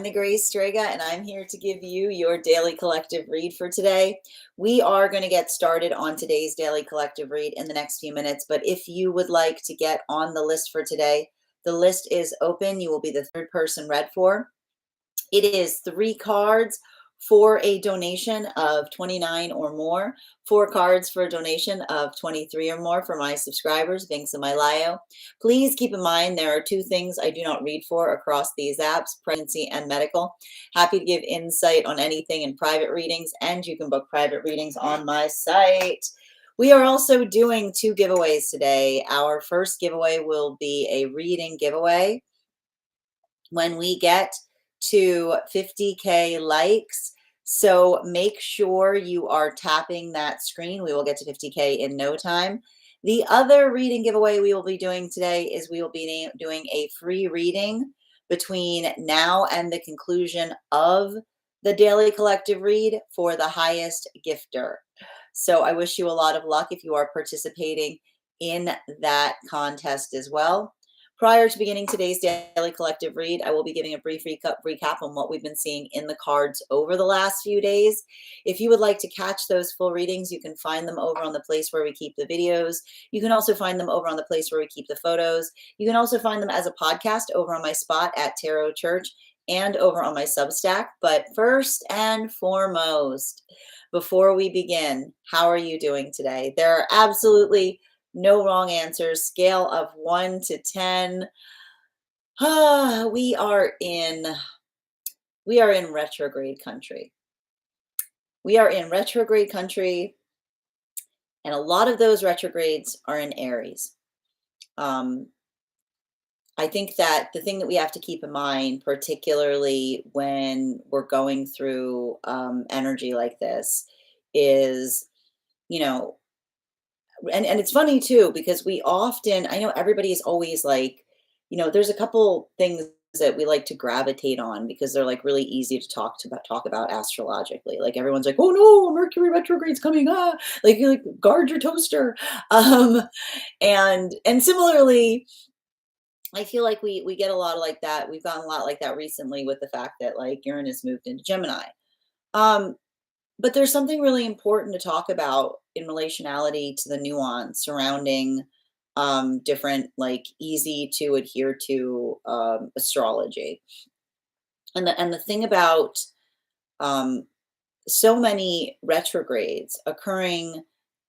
the Grace Strega, and I'm here to give you your daily collective read for today. We are going to get started on today's daily collective read in the next few minutes, but if you would like to get on the list for today, the list is open. You will be the third person read for. It is 3 cards for a donation of 29 or more, 4 cards for a donation of 23 or more for my subscribers, links in my bio. Please keep in mind there are 2 things I do not read for across these apps, pregnancy and medical. Happy to give insight on anything in private readings, and you can book private readings on my site. We are also doing 2 giveaways today. Our first giveaway will be a reading giveaway. When we get to 50K likes, so make sure you are tapping that screen. We will get to 50K in no time. The other reading giveaway we will be doing today is we will be doing a free reading between now and the conclusion of the daily collective read for the highest gifter. So I wish you a lot of luck if you are participating in that contest as well. Prior to beginning today's daily collective read, I will be giving a brief recap on what we've been seeing in the cards over the last few days. If you would like to catch those full readings, you can find them over on the place where we keep the videos. You can also find them over on the place where we keep the photos. You can also find them as a podcast over on my spot at Tarot Church and over on my Substack. But first and foremost, before we begin, how are you doing today? There are absolutely no wrong answers. Scale of 1 to 10. We are in retrograde country. We are in retrograde country, and a lot of those retrogrades are in Aries. I think that the thing that we have to keep in mind, particularly when we're going through energy like this, is, and it's funny too, because we often, I know everybody is always like, there's a couple things that we like to gravitate on because they're like really easy to talk about astrologically. Like everyone's like, oh no, Mercury retrograde's coming, like you like guard your toaster. And similarly, I feel like we get a lot of like that. We've gotten a lot like that recently with the fact that like Uranus moved into Gemini. But there's something really important to talk about in relationality to the nuance surrounding different, like easy to adhere to astrology. And the thing about so many retrogrades occurring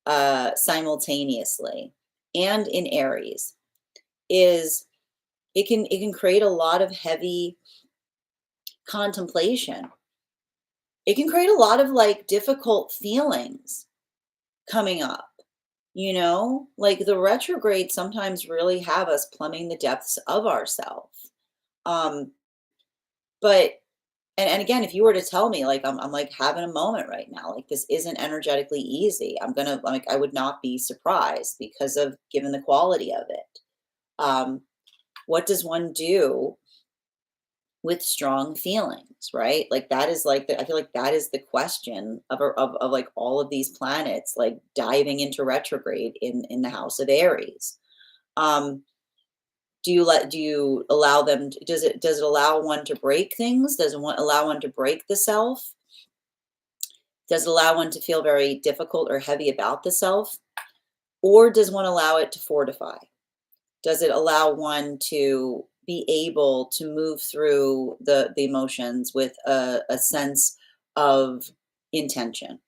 simultaneously and in Aries is it can create a lot of heavy contemplation. It can create a lot of like difficult feelings coming up, like the retrograde sometimes really have us plumbing the depths of ourselves. But, and again, if you were to tell me, like, I'm like having a moment right now, like this isn't energetically easy, I would not be surprised because of given the quality of it. What does one do with strong feelings, right? Like that is like I feel like that is the question of like all of these planets like diving into retrograde in the house of Aries. Do you allow them does it allow one to break things? Does it allow one to break the self? Does it allow one to feel very difficult or heavy about the self? Or does one allow it to fortify? Does it allow one to be able to move through the emotions with a sense of intention?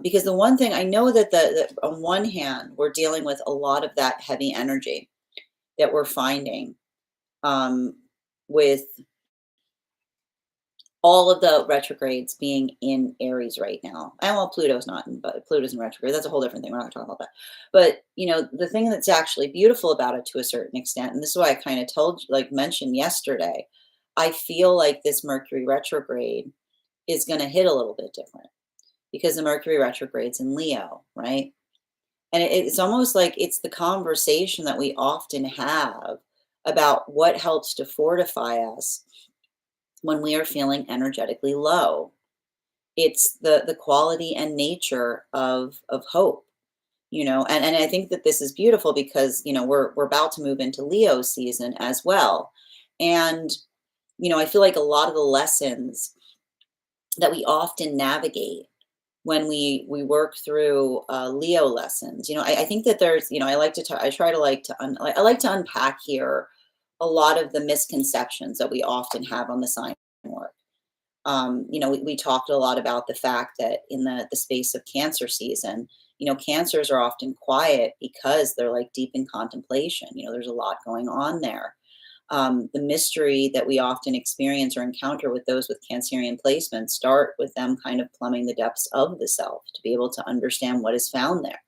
Because the one thing I know that on one hand, we're dealing with a lot of that heavy energy that we're finding with all of the retrogrades being in Aries right now. And well, Pluto's not in, but Pluto's in retrograde. That's a whole different thing. We're not going to talk about that. But, the thing that's actually beautiful about it to a certain extent, and this is why I kind of mentioned yesterday, I feel like this Mercury retrograde is going to hit a little bit different because the Mercury retrograde's in Leo, right? And it's almost like it's the conversation that we often have about what helps to fortify us when we are feeling energetically low. It's the quality and nature of hope, and I think that this is beautiful because, we're about to move into Leo season as well. And I feel like a lot of the lessons that we often navigate when we work through Leo lessons. I think that there's, I like to I try to like to I like to unpack here a lot of the misconceptions that we often have on the sign work. We talked a lot about the fact that in the space of Cancer season, cancers are often quiet because they're like deep in contemplation. There's a lot going on there. The mystery that we often experience or encounter with those with Cancerian placements start with them kind of plumbing the depths of the self to be able to understand what is found there.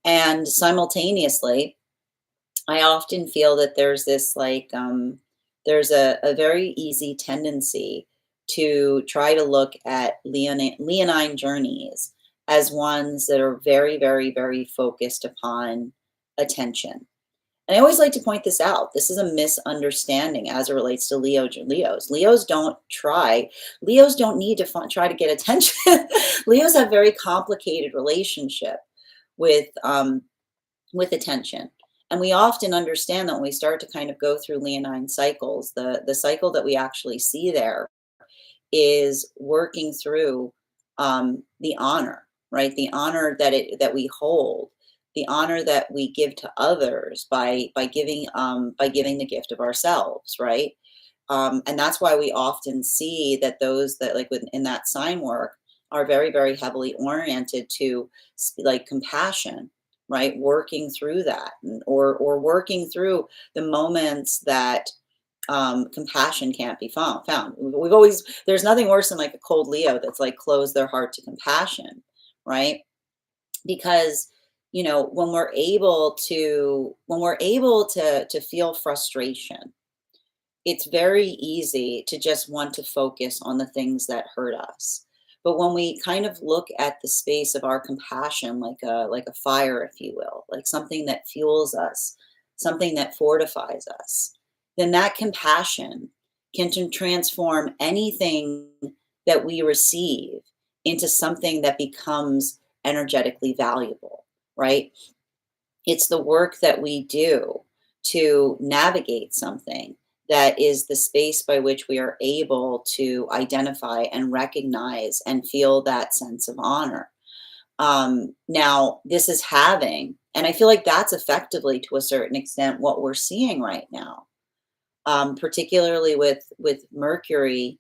And simultaneously, I often feel that there's this like, there's a very easy tendency to try to look at Leonine journeys as ones that are very, very, very focused upon attention. And I always like to point this out. This is a misunderstanding as it relates to Leos. Leos don't need to try to get attention. Leos have very complicated relationship with with attention. And we often understand that when we start to kind of go through Leonine cycles, the cycle that we actually see there is working through the honor, right? The honor that we hold, the honor that we give to others by giving the gift of ourselves, right? And that's why we often see that those that like within that sign work are very, very heavily oriented to like compassion, right? Working through that, or working through the moments that compassion can't be found. We've always There's nothing worse than like a cold Leo that's like closed their heart to compassion, right? Because when we're able to feel frustration, it's very easy to just want to focus on the things that hurt us. But when we kind of look at the space of our compassion like a fire, if you will, like something that fuels us, something that fortifies us, then that compassion can transform anything that we receive into something that becomes energetically valuable, right? It's the work that we do to navigate something that is the space by which we are able to identify and recognize and feel that sense of honor. Now, this is having, and I feel like that's effectively to a certain extent what we're seeing right now, particularly with Mercury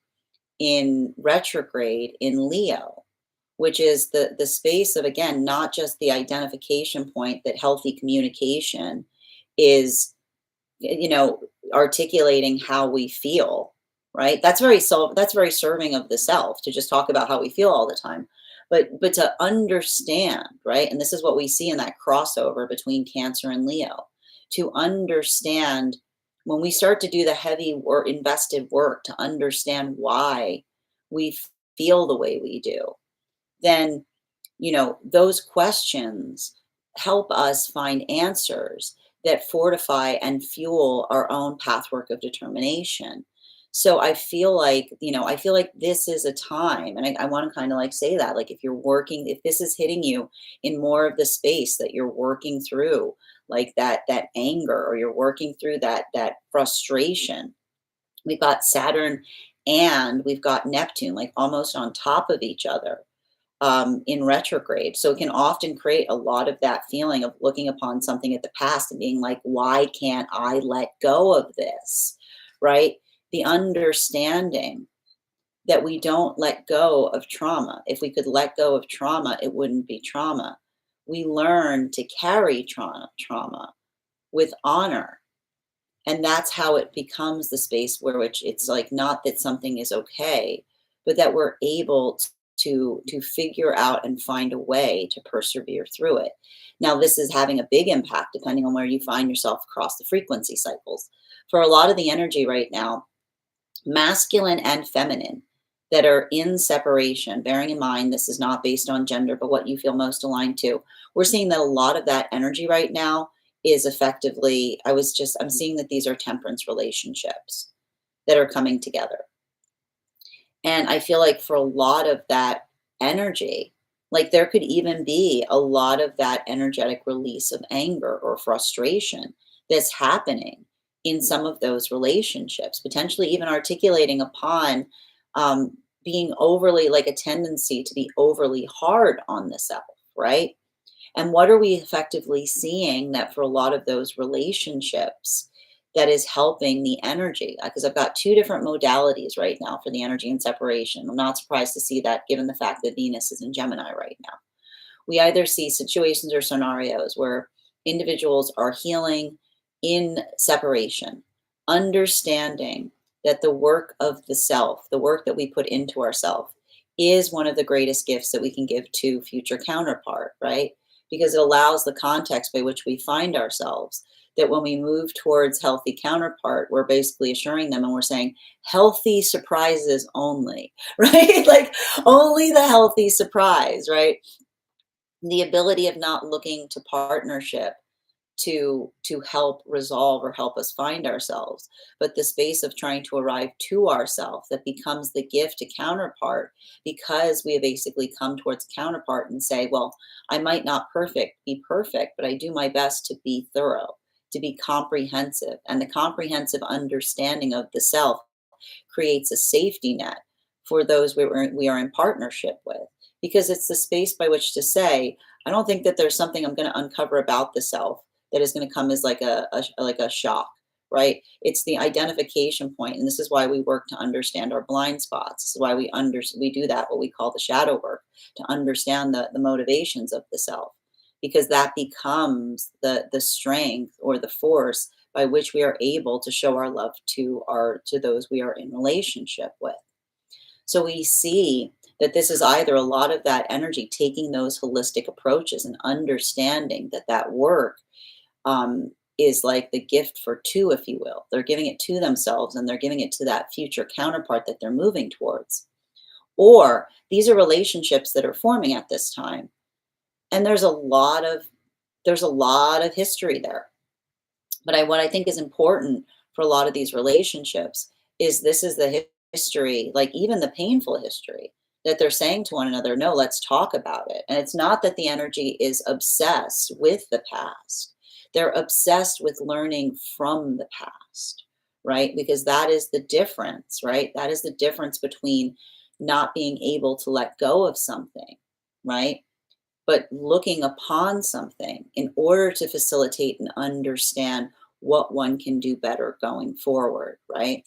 in retrograde in Leo, which is the space of, again, not just the identification point that healthy communication is, you know, articulating how we feel, right? That's very serving of the self to just talk about how we feel all the time. But to understand, right? And this is what we see in that crossover between Cancer and Leo, to understand when we start to do the heavy or invested work to understand why we feel the way we do, then those questions help us find answers that fortify and fuel our own pathwork of determination. So I feel like this is a time, and I want to kind of like say that, like, if this is hitting you in more of the space that you're working through, like that anger, or you're working through that frustration. We've got Saturn and we've got Neptune, like almost on top of each other in retrograde. So it can often create a lot of that feeling of looking upon something at the past and being like, why can't I let go of this? Right? The understanding that we don't let go of trauma. If we could let go of trauma, it wouldn't be trauma. We learn to carry trauma with honor. And that's how it becomes the space where which it's like not that something is okay, but that we're able to figure out and find a way to persevere through it. Now, this is having a big impact depending on where you find yourself across the frequency cycles. For a lot of the energy right now, masculine and feminine that are in separation, bearing in mind this is not based on gender, but what you feel most aligned to, we're seeing that a lot of that energy right now is effectively, I'm seeing that these are temperance relationships that are coming together. And I feel like for a lot of that energy, like there could even be a lot of that energetic release of anger or frustration that's happening in some of those relationships, potentially even articulating upon being overly, like a tendency to be overly hard on the self, right? And what are we effectively seeing that for a lot of those relationships that is helping the energy? Because I've got two different modalities right now for the energy and separation. I'm not surprised to see that given the fact that Venus is in Gemini right now. We either see situations or scenarios where individuals are healing in separation, understanding that the work of the self, the work that we put into ourself, is one of the greatest gifts that we can give to future counterpart, right? Because it allows the context by which we find ourselves, that when we move towards healthy counterpart, we're basically assuring them and we're saying healthy surprises only, right? Like only the healthy surprise, right? The ability of not looking to partnership to help resolve or help us find ourselves, but the space of trying to arrive to ourself that becomes the gift to counterpart, because we have basically come towards counterpart and say, well, I might not be perfect, but I do my best to be thorough, to be comprehensive. And the comprehensive understanding of the self creates a safety net for those we are in partnership with, because it's the space by which to say, I don't think that there's something I'm going to uncover about the self that is going to come as like like a shock, right? It's the identification point, and this is why we work to understand our blind spots. This is why we do that, what we call the shadow work, to understand the motivations of the self, because that becomes the strength or the force by which we are able to show our love to those we are in relationship with. So we see that this is either a lot of that energy taking those holistic approaches and understanding that that work is like the gift for two, if you will. They're giving it to themselves and they're giving it to that future counterpart that they're moving towards. Or these are relationships that are forming at this time, and there's a lot of history there. But what I think is important for a lot of these relationships is this is the history, like even the painful history, that they're saying to one another, no, let's talk about it. And it's not that the energy is obsessed with the past. They're obsessed with learning from the past, right? Because that is the difference, right? That is the difference between not being able to let go of something, right? But looking upon something in order to facilitate and understand what one can do better going forward, right?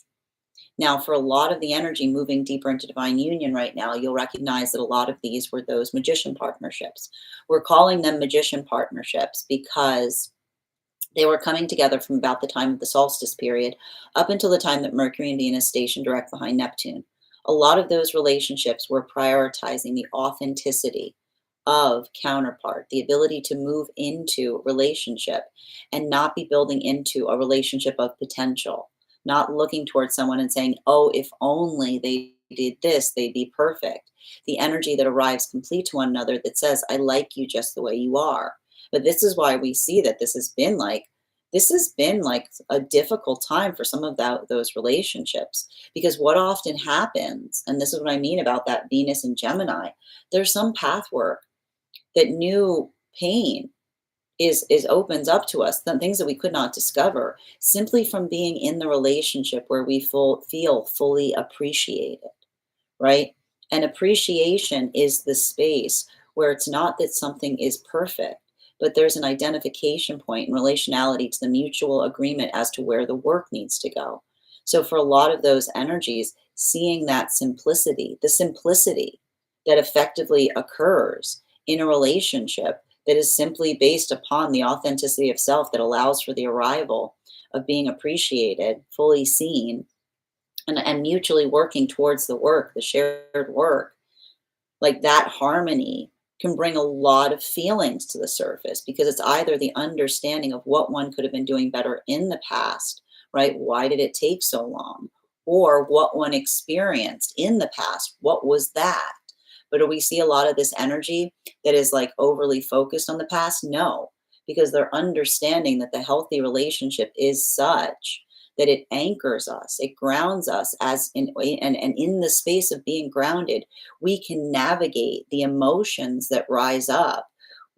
Now, for a lot of the energy moving deeper into divine union right now, you'll recognize that a lot of these were those magician partnerships. We're calling them magician partnerships because they were coming together from about the time of the solstice period up until the time that Mercury and Venus stationed direct behind Neptune. A lot of those relationships were prioritizing the authenticity of counterpart, the ability to move into relationship and not be building into a relationship of potential, not looking towards someone and saying, oh, if only they did this, they'd be perfect. The energy that arrives complete to one another that says, I like you just the way you are. But this is why we see that this has been like a difficult time for some of those relationships, because what often happens, and this is what I mean about that Venus and Gemini, there's some path work that new pain is opens up to us, the things that we could not discover simply from being in the relationship where we feel fully appreciated, right? And appreciation is the space where it's not that something is perfect, but there's an identification point in relationality to the mutual agreement as to where the work needs to go. So for a lot of those energies, seeing that simplicity, the simplicity that effectively occurs in a relationship that is simply based upon the authenticity of self, that allows for the arrival of being appreciated, fully seen, and mutually working towards the work, the shared work, like that harmony can bring a lot of feelings to the surface, because it's either the understanding of what one could have been doing better in the past, right? Why did it take so long? Or what one experienced in the past. What was that? But do we see a lot of this energy that is like overly focused on the past? No, because they're understanding that the healthy relationship is such that it anchors us, it grounds us, as in, and in the space of being grounded, we can navigate the emotions that rise up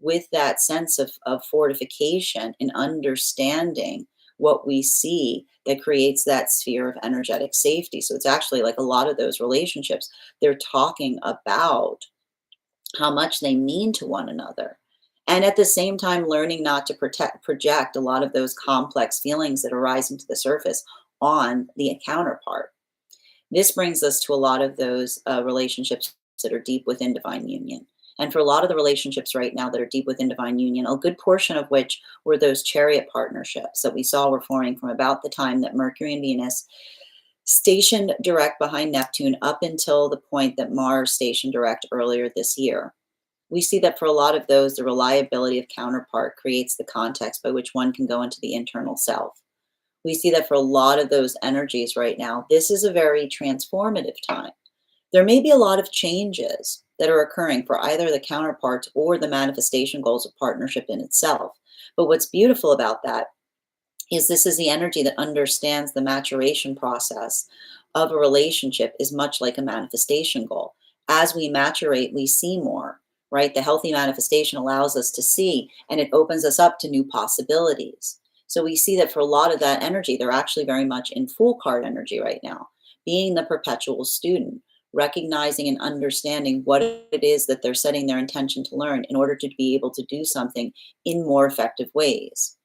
with that sense of fortification and understanding what we see that creates that sphere of energetic safety. So it's actually like a lot of those relationships, they're talking about how much they mean to one another. And at the same time, learning not to project a lot of those complex feelings that are rising to the surface on the counterpart. This brings us to a lot of those relationships that are deep within divine union. And for a lot of the relationships right now that are deep within divine union, a good portion of which were those chariot partnerships that we saw were forming from about the time that Mercury and Venus stationed direct behind Neptune up until the point that Mars stationed direct earlier this year. We see that for a lot of those, the reliability of counterpart creates the context by which one can go into the internal self. We see that for a lot of those energies right now, this is a very transformative time. There may be a lot of changes that are occurring for either the counterparts or the manifestation goals of partnership in itself. But what's beautiful about that is this is the energy that understands the maturation process of a relationship is much like a manifestation goal. As we maturate, we see more, right? The healthy manifestation allows us to see, and it opens us up to new possibilities. So we see that for a lot of that energy, they're actually very much in full card energy right now, being the perpetual student, recognizing and understanding what it is that they're setting their intention to learn in order to be able to do something in more effective ways.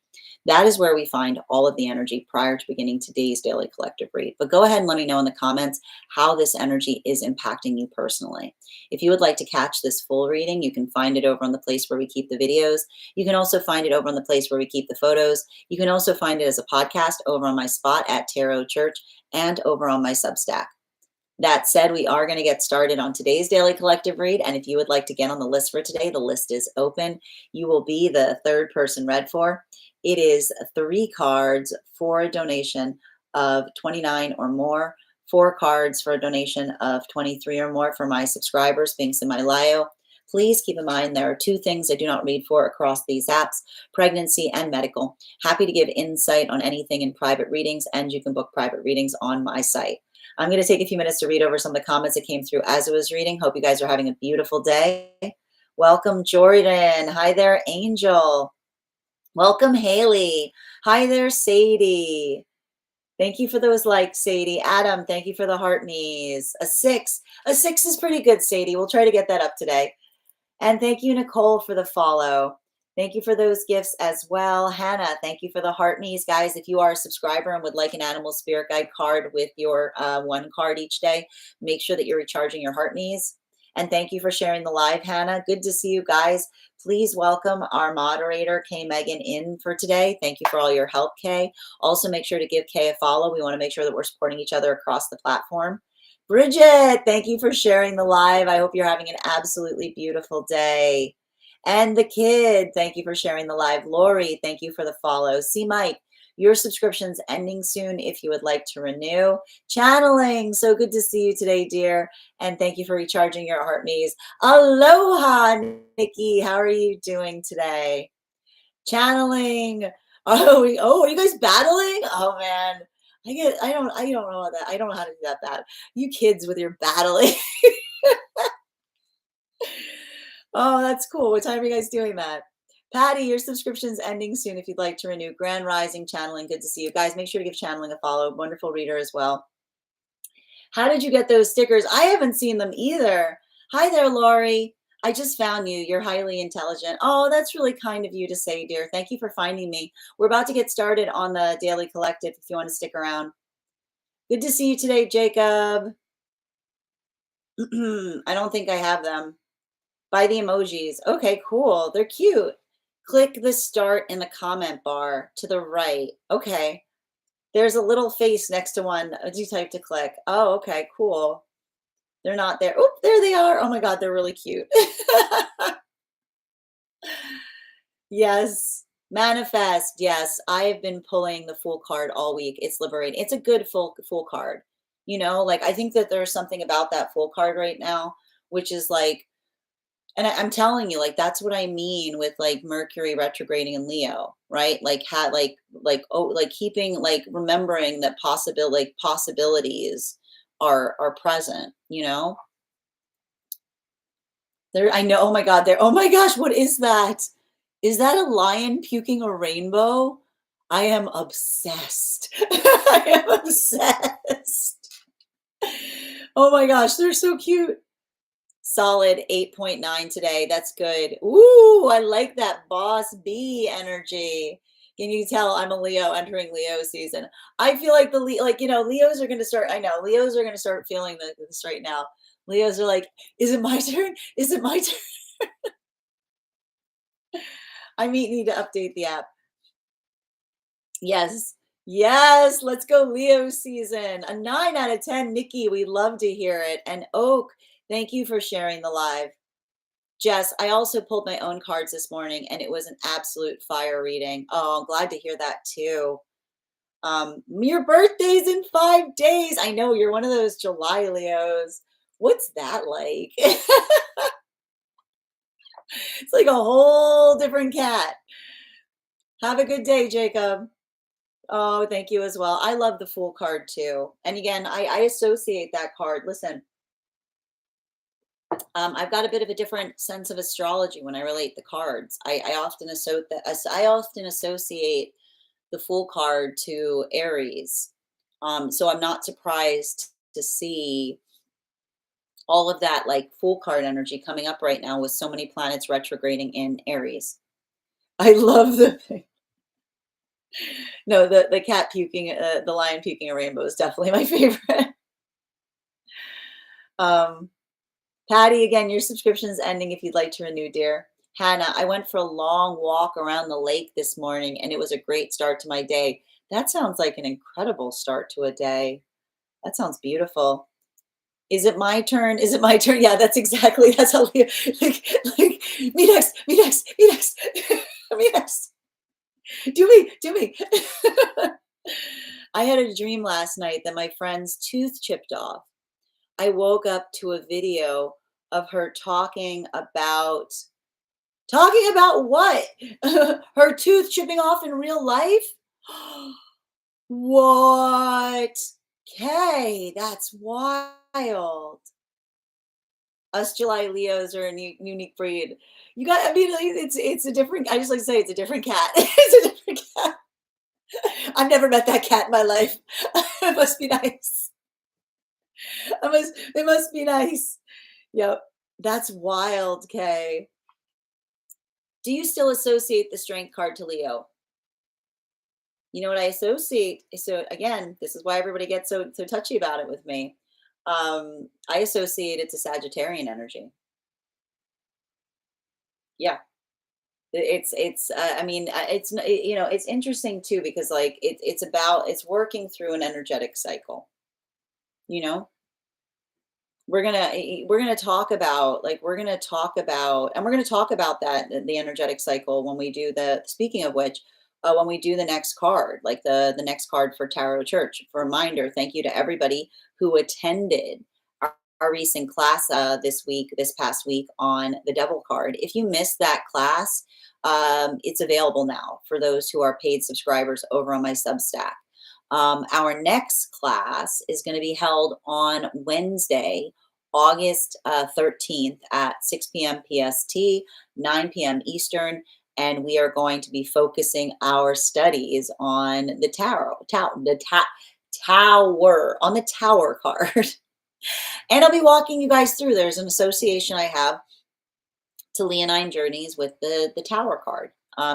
That is where we find all of the energy prior to beginning today's daily collective read. But go ahead and let me know in the comments how this energy is impacting you personally. If you would like to catch this full reading, you can find it over on the place where we keep the videos. You can also find it over on the place where we keep the photos. You can also find it as a podcast over on my spot at Tarot Church and over on my Substack. That said, we are going to get started on today's daily collective read. And if you would like to get on the list for today, the list is open. You will be the third person read for. It is 3 cards for a donation of 29 or more, 4 cards for a donation of 23 or more for my subscribers, being semi-lio. Please keep in mind there are 2 things I do not read for across these apps, pregnancy and medical. Happy to give insight on anything in private readings, and you can book private readings on my site. I'm going to take a few minutes to read over some of the comments that came through as I was reading. Hope you guys are having a beautiful day. Welcome, Jordan. Hi there, Angel. Welcome, Haley. Hi there, Sadie. Thank you for those likes, Sadie. Adam, thank you for the heart knees. A 6. A 6 is pretty good, Sadie. We'll try to get that up today. And thank you, Nicole, for the follow. Thank you for those gifts as well. Hannah, thank you for the heart knees. Guys, if you are a subscriber and would like an animal spirit guide card with your 1 card each day, make sure that you're recharging your heart knees. And thank you for sharing the live, Hannah. Good to see you guys. Please welcome our moderator, Kay Megan, in for today. Thank you for all your help, Kay. Also, make sure to give Kay a follow. We want to make sure that we're supporting each other across the platform. Bridget, thank you for sharing the live. I hope you're having an absolutely beautiful day. And the kid, thank you for sharing the live. Lori, thank you for the follow. See, Mike, your subscription's ending soon if you would like to renew. Channeling, so good to see you today, dear. And thank you for recharging your heart knees. Aloha, Nikki. How are you doing today? Channeling. Oh, are you guys battling? Oh man. I don't know that. I don't know how to do that bad. You kids with your battling. Oh, that's cool. What time are you guys doing that? Patty, your subscription's ending soon if you'd like to renew. Grand Rising, Channeling, good to see you. Guys, make sure to give Channeling a follow. Wonderful reader as well. How did you get those stickers? I haven't seen them either. Hi there, Lori. I just found you. You're highly intelligent. Oh, that's really kind of you to say, dear. Thank you for finding me. We're about to get started on the Daily Collective if you want to stick around. Good to see you today, Jacob. I don't think I have them. By the emojis. Okay, cool. They're cute. Click the start in the comment bar to the right. Okay. There's a little face next to one. You type to click. Oh, okay, cool. They're not there. Oh, there they are. Oh my God, they're really cute. Yes. Manifest. Yes. I have been pulling the Fool card all week. It's liberating. It's a good Fool card. You know, like I think that there's something about that Fool card right now, which is like, and I'm telling you, like that's what I mean with like Mercury retrograding in Leo, right? Like keeping remembering that possibilities are present, you know? There I know, oh my God, there, oh my gosh, what is that? Is that a lion puking a rainbow? I am obsessed. I am obsessed. Oh my gosh, they're so cute. Solid 8.9 today. That's good. Ooh, I like that boss bee energy. Can you tell I'm a Leo entering Leo season? I feel like Leos are going to start. I know Leos are going to start feeling this right now. Leos are like, is it my turn? Is it my turn? I need to update the app. Yes. Yes. Let's go Leo season. A 9 out of 10. Nikki, we love to hear it. And Oak, thank you for sharing the live. Jess, I also pulled my own cards this morning and it was an absolute fire reading. Oh, I'm glad to hear that too. Your birthday's in 5 days. I know you're one of those July Leos. What's that like? It's like a whole different cat. Have a good day, Jacob. Oh, thank you as well. I love the Fool card too. And again, I associate that card. Listen, I've got a bit of a different sense of astrology when I relate the cards. I often associate the Fool card to Aries. So I'm not surprised to see all of that like Fool card energy coming up right now with so many planets retrograding in Aries. I love no, the cat puking, the lion puking a rainbow is definitely my favorite. Um, Patty, again, your subscription is ending if you'd like to renew, dear. Hannah, I went for a long walk around the lake this morning and it was a great start to my day. That sounds like an incredible start to a day. That sounds beautiful. Is it my turn? Is it my turn? Yeah, that's how Leo, like, me next, me next, me next, me next. Do me. I had a dream last night that my friend's tooth chipped off. I woke up to a video of her talking about what? Her tooth chipping off in real life? What? Kay, that's wild. Us July Leos are a unique breed. It's a different, I just like to say it's a different cat. It's a different cat. I've never met that cat in my life. It must be nice. It must be nice. Yep. That's wild, Kay. Do you still associate the strength card to Leo? You know what I associate? So again, this is why everybody gets so touchy about it with me. I associate it to Sagittarian energy. Yeah, it's interesting too because like it's working through an energetic cycle. You know, we're gonna talk about and we're gonna talk about that the energetic cycle when we do the speaking of which when we do the next card like the next card for tarot church for reminder. Thank you to everybody who attended our recent class this past week on the devil card. If you missed that class, it's available now for those who are paid subscribers over on my Substack. Our next class is going to be held on Wednesday, August 13th at 6 p.m. PST, 9 p.m. Eastern, and we are going to be focusing our studies on the tower, on the tower card. And I'll be walking you guys through. There's an association I have to Leonine Journeys with the Tower card.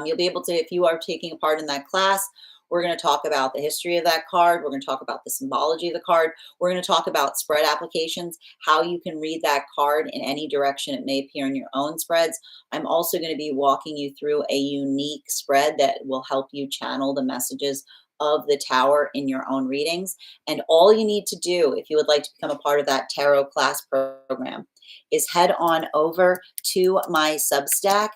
You'll be able to, if you are taking a part in that class, we're going to talk about the history of that card. We're going to talk about the symbology of the card. We're going to talk about spread applications, how you can read that card in any direction it may appear in your own spreads. I'm also going to be walking you through a unique spread that will help you channel the messages of the tower in your own readings. And all you need to do, if you would like to become a part of that tarot class program, is head on over to my Substack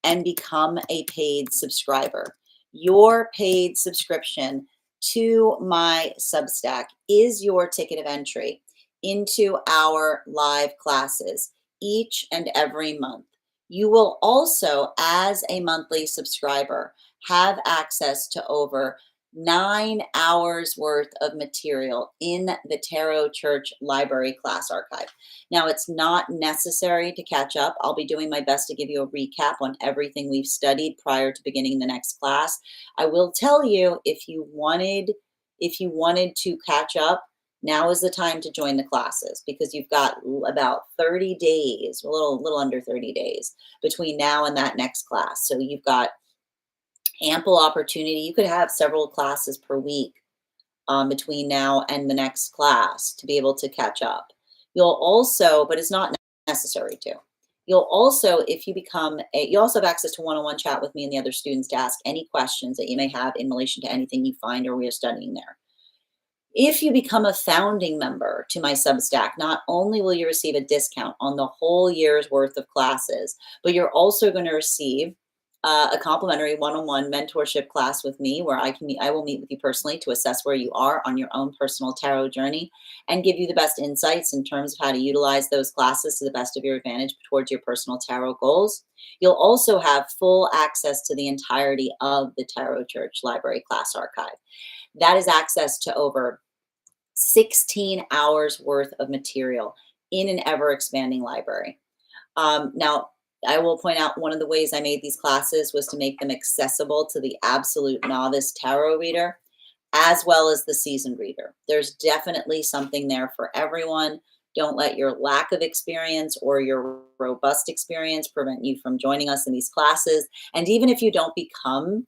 and become a paid subscriber. Your paid subscription to my Substack is your ticket of entry into our live classes each and every month. You will also, as a monthly subscriber, have access to over 9 hours worth of material in the Tarot Church Library class archive. Now, it's not necessary to catch up. I'll be doing my best to give you a recap on everything we've studied prior to beginning the next class. I will tell you, if you wanted to catch up, now is the time to join the classes, because you've got about 30 days, a little under 30 days between now and that next class. So you've got ample opportunity. You could have several classes per week between now and the next class to be able to catch up. You'll also, but it's not necessary to. You'll also, if you become you also have access to one-on-one chat with me and the other students to ask any questions that you may have in relation to anything you find or we are studying there. If you become a founding member to my Substack, not only will you receive a discount on the whole year's worth of classes, but you're also going to receive a complimentary one-on-one mentorship class with me, where I will meet with you personally to assess where you are on your own personal tarot journey and give you the best insights in terms of how to utilize those classes to the best of your advantage towards your personal tarot goals. You'll also have full access to the entirety of the Tarot Church Library class archive. That is access to over 16 hours worth of material in an ever expanding library. Now, I will point out, one of the ways I made these classes was to make them accessible to the absolute novice tarot reader, as well as the seasoned reader. There's definitely something there for everyone. Don't let your lack of experience or your robust experience prevent you from joining us in these classes. And even if you don't become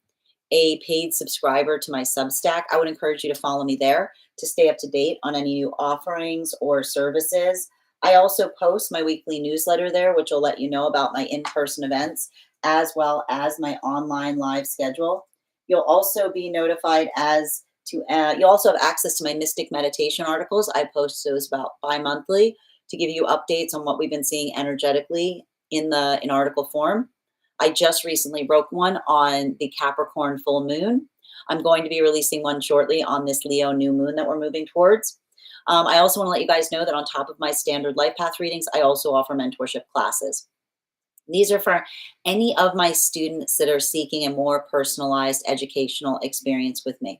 a paid subscriber to my Substack, I would encourage you to follow me there to stay up to date on any new offerings or services. I also post my weekly newsletter there, which will let you know about my in-person events as well as my online live schedule. You'll also be notified you'll also have access to my mystic meditation articles. I post those about bi-monthly to give you updates on what we've been seeing energetically in article form. I just recently broke one on the Capricorn full moon. I'm going to be releasing one shortly on this Leo new moon that we're moving towards. I also want to let you guys know that on top of my standard life path readings, I also offer mentorship classes. These are for any of my students that are seeking a more personalized educational experience with me.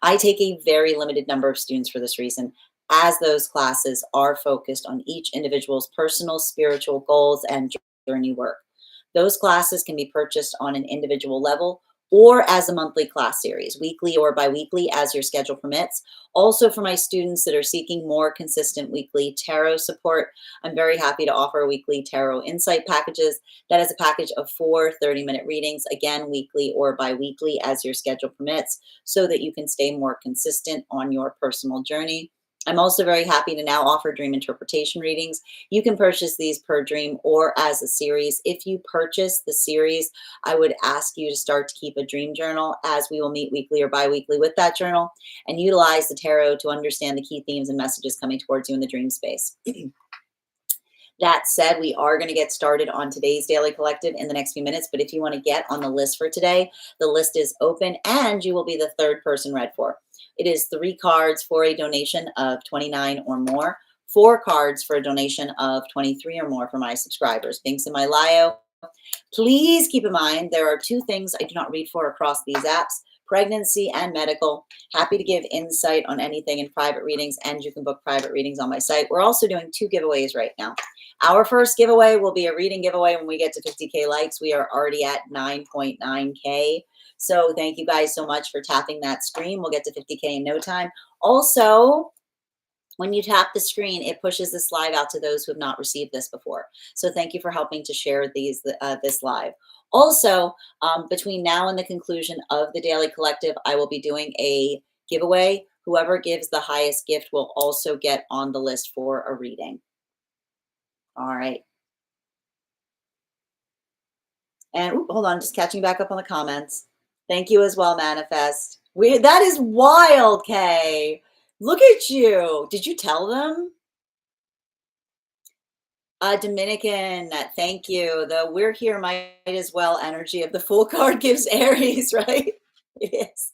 I take a very limited number of students for this reason, as those classes are focused on each individual's personal spiritual goals and journey work. Those classes can be purchased on an individual level or as a monthly class series, weekly or bi-weekly, as your schedule permits. Also, for my students that are seeking more consistent weekly tarot support, I'm very happy to offer weekly tarot insight packages. That is a package of 4 30-minute readings, again, weekly or bi-weekly, as your schedule permits, so that you can stay more consistent on your personal journey. I'm also very happy to now offer dream interpretation readings. You can purchase these per dream or as a series. If you purchase the series, I would ask you to start to keep a dream journal, as we will meet weekly or bi-weekly with that journal and utilize the tarot to understand the key themes and messages coming towards you in the dream space. That said, we are going to get started on today's Daily Collective in the next few minutes. But if you want to get on the list for today, the list is open and you will be the third person read for. It is 3 cards for a donation of $29 or more, 4 cards for a donation of $23 or more for my subscribers. Links in my bio. Please keep in mind, there are 2 things I do not read for across these apps: pregnancy and medical. Happy to give insight on anything in private readings, and you can book private readings on my site. We're also doing 2 giveaways right now. Our first giveaway will be a reading giveaway when we get to 50K likes. We are already at 9.9K. So thank you guys so much for tapping that screen. We'll get to 50K in no time. Also, when you tap the screen, it pushes this live out to those who have not received this before. So thank you for helping to share this live. Also, between now and the conclusion of the Daily Collective, I will be doing a giveaway. Whoever gives the highest gift will also get on the list for a reading. All right. And hold on, just catching back up on the comments. Thank you as well, Manifest. That is wild, Kay. Look at you. Did you tell them? Dominican, thank you. The "we're here might as well" energy of the Fool card gives Aries, right? It is.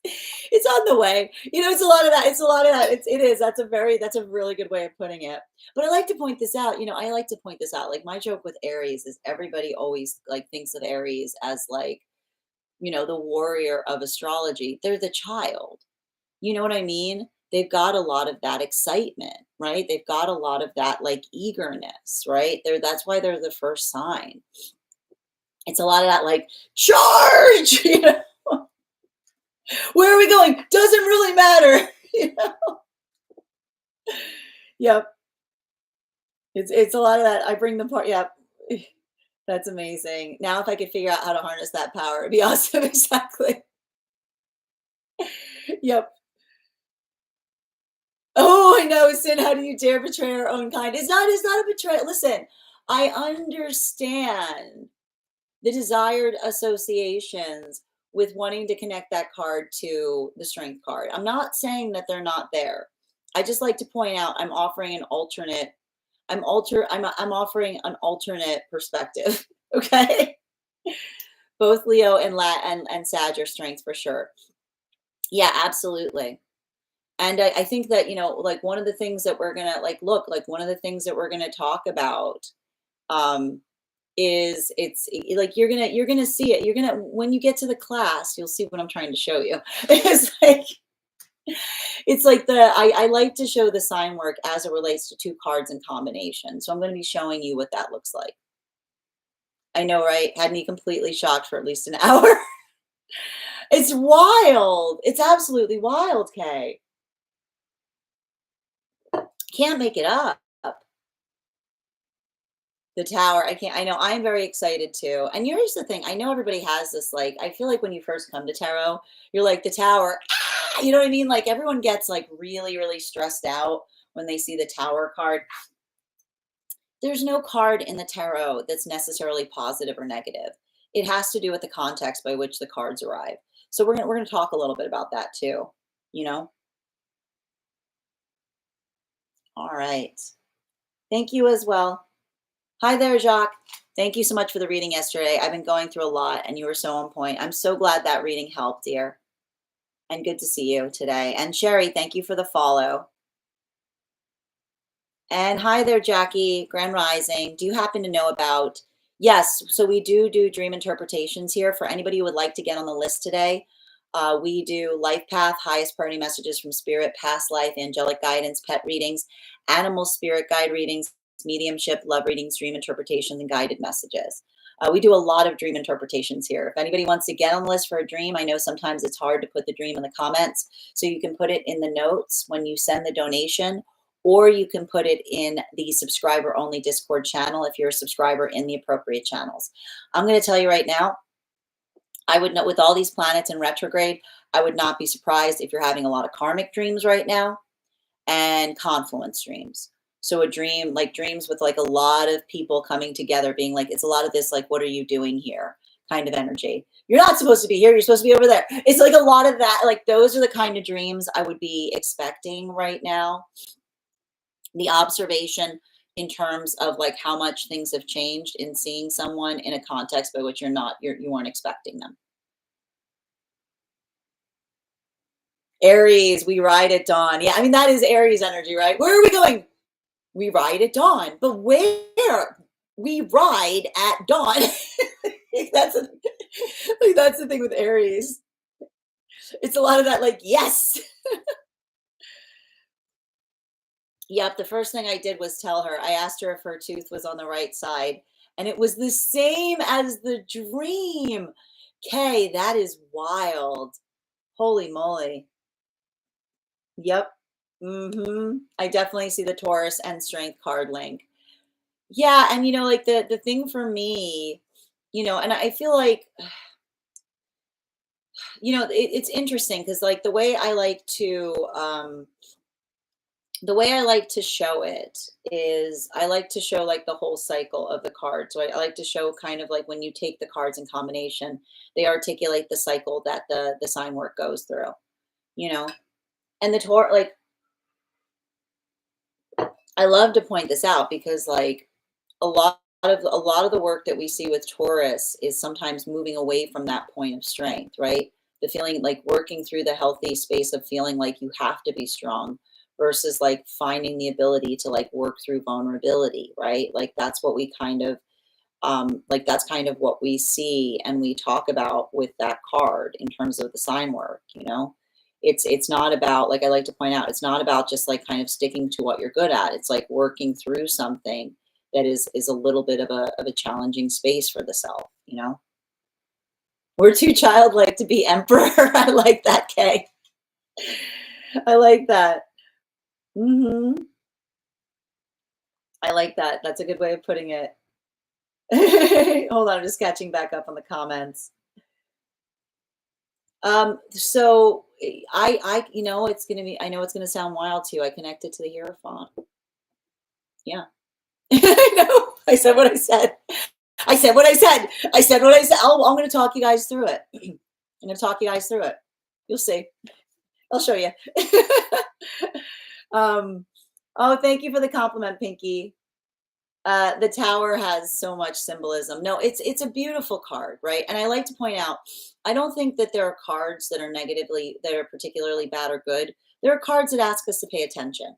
It's on the way. It's a lot of that. It's a lot of that. It is. That's a really good way of putting it. But I like to point this out. I like to point this out. Like, my joke with Aries is everybody always like thinks of Aries as like the warrior of astrology. They're the child. You know what I mean? They've got a lot of that excitement, right? They've got a lot of that like eagerness, right? That's why they're the first sign. It's a lot of that like charge, Where are we going? Doesn't really matter. Yep. It's a lot of that. I bring the part. Yep. That's amazing. Now, if I could figure out how to harness that power, it'd be awesome. Exactly. Yep. Oh, I know, Sin. How do you dare betray our own kind? It's not a betrayal. Listen, I understand the desired associations with wanting to connect that card to the strength card. I'm not saying that they're not there. I just like to point out I'm offering an alternate. I'm offering an alternate perspective. Okay. Both Leo and and Sag are strengths for sure. Yeah, absolutely. And I think that, like one of the things that we're gonna like one of the things that we're gonna talk about um is like you're gonna see it. You're gonna when you get to the class, you'll see what I'm trying to show you. It's like I like to show the sign work as it relates to two cards in combination. So I'm gonna be showing you what that looks like. I know, right? Had me completely shocked for at least an hour. It's wild. It's absolutely wild, Kay. Can't make it up. The tower, I can't I know, I'm very excited too. And here's the thing, I know everybody has this, like I feel like when you first come to tarot, you're like, "The tower, ah!" You know what I mean? Like, everyone gets, like, really, really stressed out when they see the tower card. There's no card in the tarot that's necessarily positive or negative. It has to do with the context by which the cards arrive. So we're gonna talk a little bit about that too, you know? All right. Thank you as well. Hi there, Jacques. Thank you so much for the reading yesterday. I've been going through a lot and you were so on point. I'm so glad that reading helped, dear. And good to see you today. And Sherry, thank you for the follow. And hi there, Jackie, Grand Rising. Do you happen to know about? Yes, so we do dream interpretations here. For anybody who would like to get on the list today, we do life path, highest priority messages from spirit, past life, angelic guidance, pet readings, animal spirit guide readings, mediumship, love readings, dream interpretations, and guided messages. We do a lot of dream interpretations here. If anybody wants to get on the list for a dream, I know sometimes it's hard to put the dream in the comments, so you can put it in the notes when you send the donation, or you can put it in the subscriber only Discord channel if you're a subscriber in the appropriate channels. I'm going to tell you right now, I would know with all these planets in retrograde, I would not be surprised if you're having a lot of karmic dreams right now and confluence dreams. So a dream, like dreams with like a lot of people coming together, being like, it's a lot of this, like, what are you doing here? Kind of energy. You're not supposed to be here. You're supposed to be over there. It's like a lot of that. Like those are the kind of dreams I would be expecting right now. The observation in terms of like how much things have changed in seeing someone in a context by which you weren't expecting them. Aries, we ride at dawn. Yeah, I mean that is Aries energy, right? Where are we going? We ride at dawn, but where? We ride at dawn. that's a, that's the thing with Aries. It's a lot of that, like, yes. Yep, the first thing I did was tell her. I asked her if her tooth was on the right side, and it was the same as the dream. Kay, that is wild. Holy moly. Yep. I definitely see the Taurus and Strength card link. Yeah, and like the thing for me, and I feel like, it's interesting because like the way I like to show it is I like to show like the whole cycle of the card. So I like to show kind of like when you take the cards in combination, they articulate the cycle that the sign work goes through, you know. And the Taur like I love to point this out because like a lot of the work that we see with Taurus is sometimes moving away from that point of strength, right? The feeling like working through the healthy space of feeling like you have to be strong versus like finding the ability to like work through vulnerability, right? Like that's what we kind of Like that's kind of what we see and we talk about with that card in terms of the sign work, you know. It's not about, like I like to point out, it's not about just like kind of sticking to what you're good at. It's like working through something that is a little bit of a challenging space for the self, you know. We're too childlike to be emperor. I like that, Kay. I like that. I like that. That's a good way of putting it. Hold on, I'm just catching back up on the comments. So you know, it's gonna be, I know it's gonna sound wild too. I connected to the Hierophant. Yeah. I know. I said what I said. I said what I said. I said what I said. Oh, I'm gonna talk you guys through it. I'm gonna talk you guys through it. You'll see. I'll show you. Oh, thank you for the compliment, Pinky. The tower has so much symbolism. No, it's a beautiful card, right? And I like to point out, I don't think that there are cards that are particularly bad or good. There are cards that ask us to pay attention.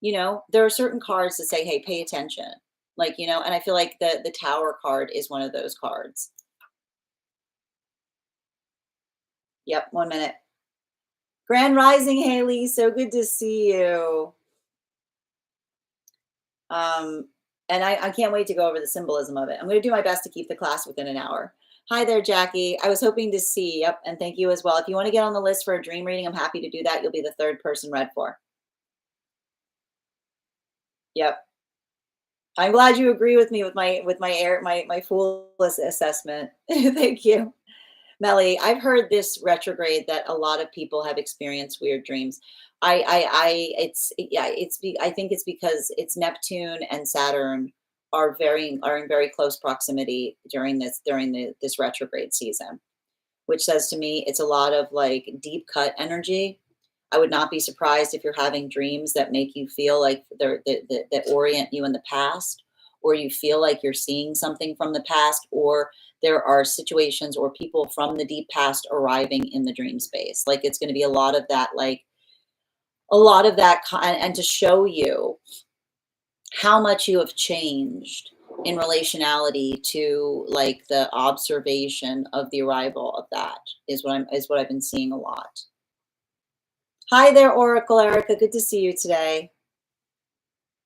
You know, there are certain cards that say, hey, pay attention. Like, you know, and I feel like the tower card is one of those cards. Yep, 1 minute. Grand Rising, Haley, so good to see you. And I can't wait to go over the symbolism of it. I'm going to do my best to keep the class within an hour. Hi there, Jackie. I was hoping to see. Yep, and thank you as well. If you want to get on the list for a dream reading, I'm happy to do that. You'll be the third person read for. Yep. I'm glad you agree with me with my fool assessment. Thank you. Melly, I've heard this retrograde that a lot of people have experienced weird dreams. I think it's because it's Neptune and Saturn are in very close proximity during this retrograde season, which says to me it's a lot of like deep cut energy. I would not be surprised if you're having dreams that make you feel like that orient you in the past, or you feel like you're seeing something from the past, or there are situations or people from the deep past arriving in the dream space. Like it's going to be a lot of that, like a lot of that, and to show you how much you have changed in relationality to like the observation of the arrival of that is what I've been seeing a lot. Hi there, Oracle Erica. Good to see you today.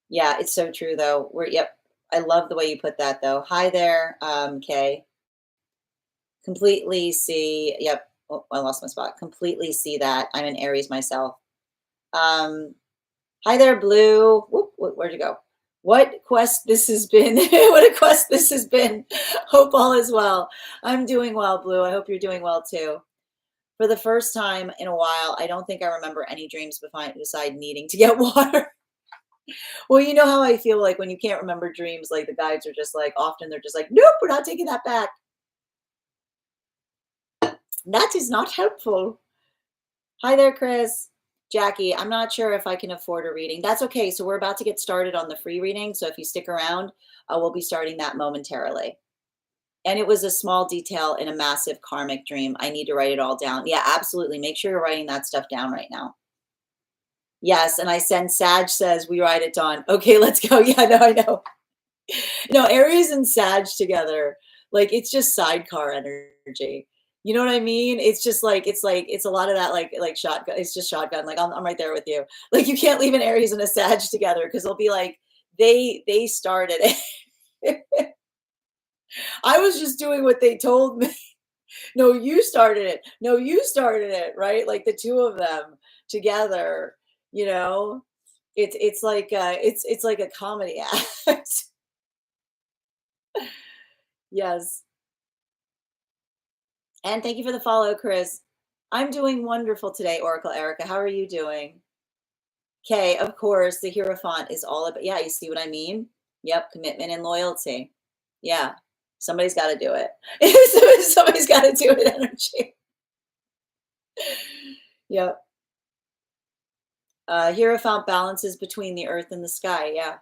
Yeah, it's so true though. Yep. I love the way you put that though. Hi there, Kay. Completely see. Yep. Oh, I lost my spot. Completely see that. I'm an Aries myself. Hi there, Blue. Whoop, where'd you go? What quest this has been. What a quest this has been. Hope all is well. I'm doing well, Blue. I hope you're doing well too. For the first time in a while, I don't think I remember any dreams beside needing to get water. Well, you know how I feel like when you can't remember dreams, like the guides are just like, often they're just like, nope, we're not taking that back. That is not helpful. Hi there, Chris. Jackie, I'm not sure if I can afford a reading. That's okay. So we're about to get started on the free reading. So if you stick around, we'll be starting that momentarily. And it was a small detail in a massive karmic dream. I need to write it all down. Yeah, absolutely. Make sure you're writing that stuff down right now. Yes, and I send Sag says we write it down. Okay, let's go. Yeah, no, I know. No, Aries and Sag together, like it's just sidecar energy. You know what I mean? It's just like it's a lot of that like shotgun. It's just shotgun. Like I'm right there with you. Like you can't leave an Aries and a Sag together because they'll be like they started it. I was just doing what they told me. No, you started it. No, you started it, right? Like the two of them together, you know? It's like it's like a comedy act. Yes. And thank you for the follow, Chris. I'm doing wonderful today, Oracle Erica. How are you doing? Okay, of course, the Hierophant is all about, yeah, you see what I mean? Yep, commitment and loyalty. Yeah, somebody's got to do it. Somebody's got to do it, energy. Yep. Hierophant balances between the earth and the sky. Yeah,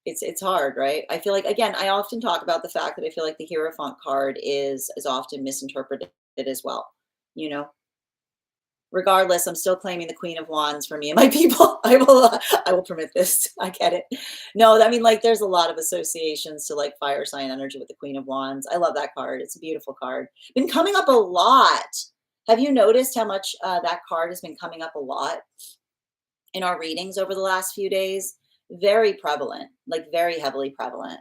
it's hard, right? I feel like, again, I often talk about the fact that I feel like the Hierophant card is often misinterpreted as well, you know? Regardless, I'm still claiming the Queen of Wands for me and my people. I will permit this. I get it. No, I mean, like, there's a lot of associations to like fire sign energy with the Queen of Wands. I love that card. It's a beautiful card. Been coming up a lot. Have you noticed how much that card has been coming up a lot in our readings over the last few days? Very prevalent, like very heavily prevalent.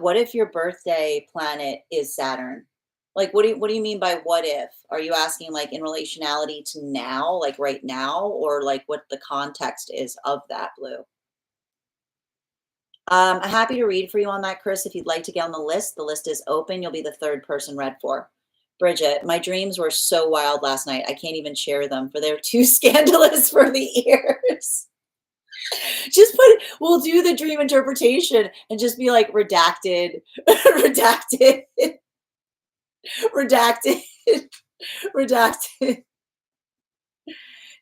What if your birthday planet is Saturn? Like, what do you mean by what if? Are you asking like in relationality to now, like right now, or like what the context is of that, Blue? I'm happy to read for you on that, Chris. If you'd like to get on the list is open. You'll be the third person read for. Bridget, my dreams were so wild last night. I can't even share them, for they're too scandalous for the ears. Just we'll do the dream interpretation and just be like redacted, redacted, redacted, redacted.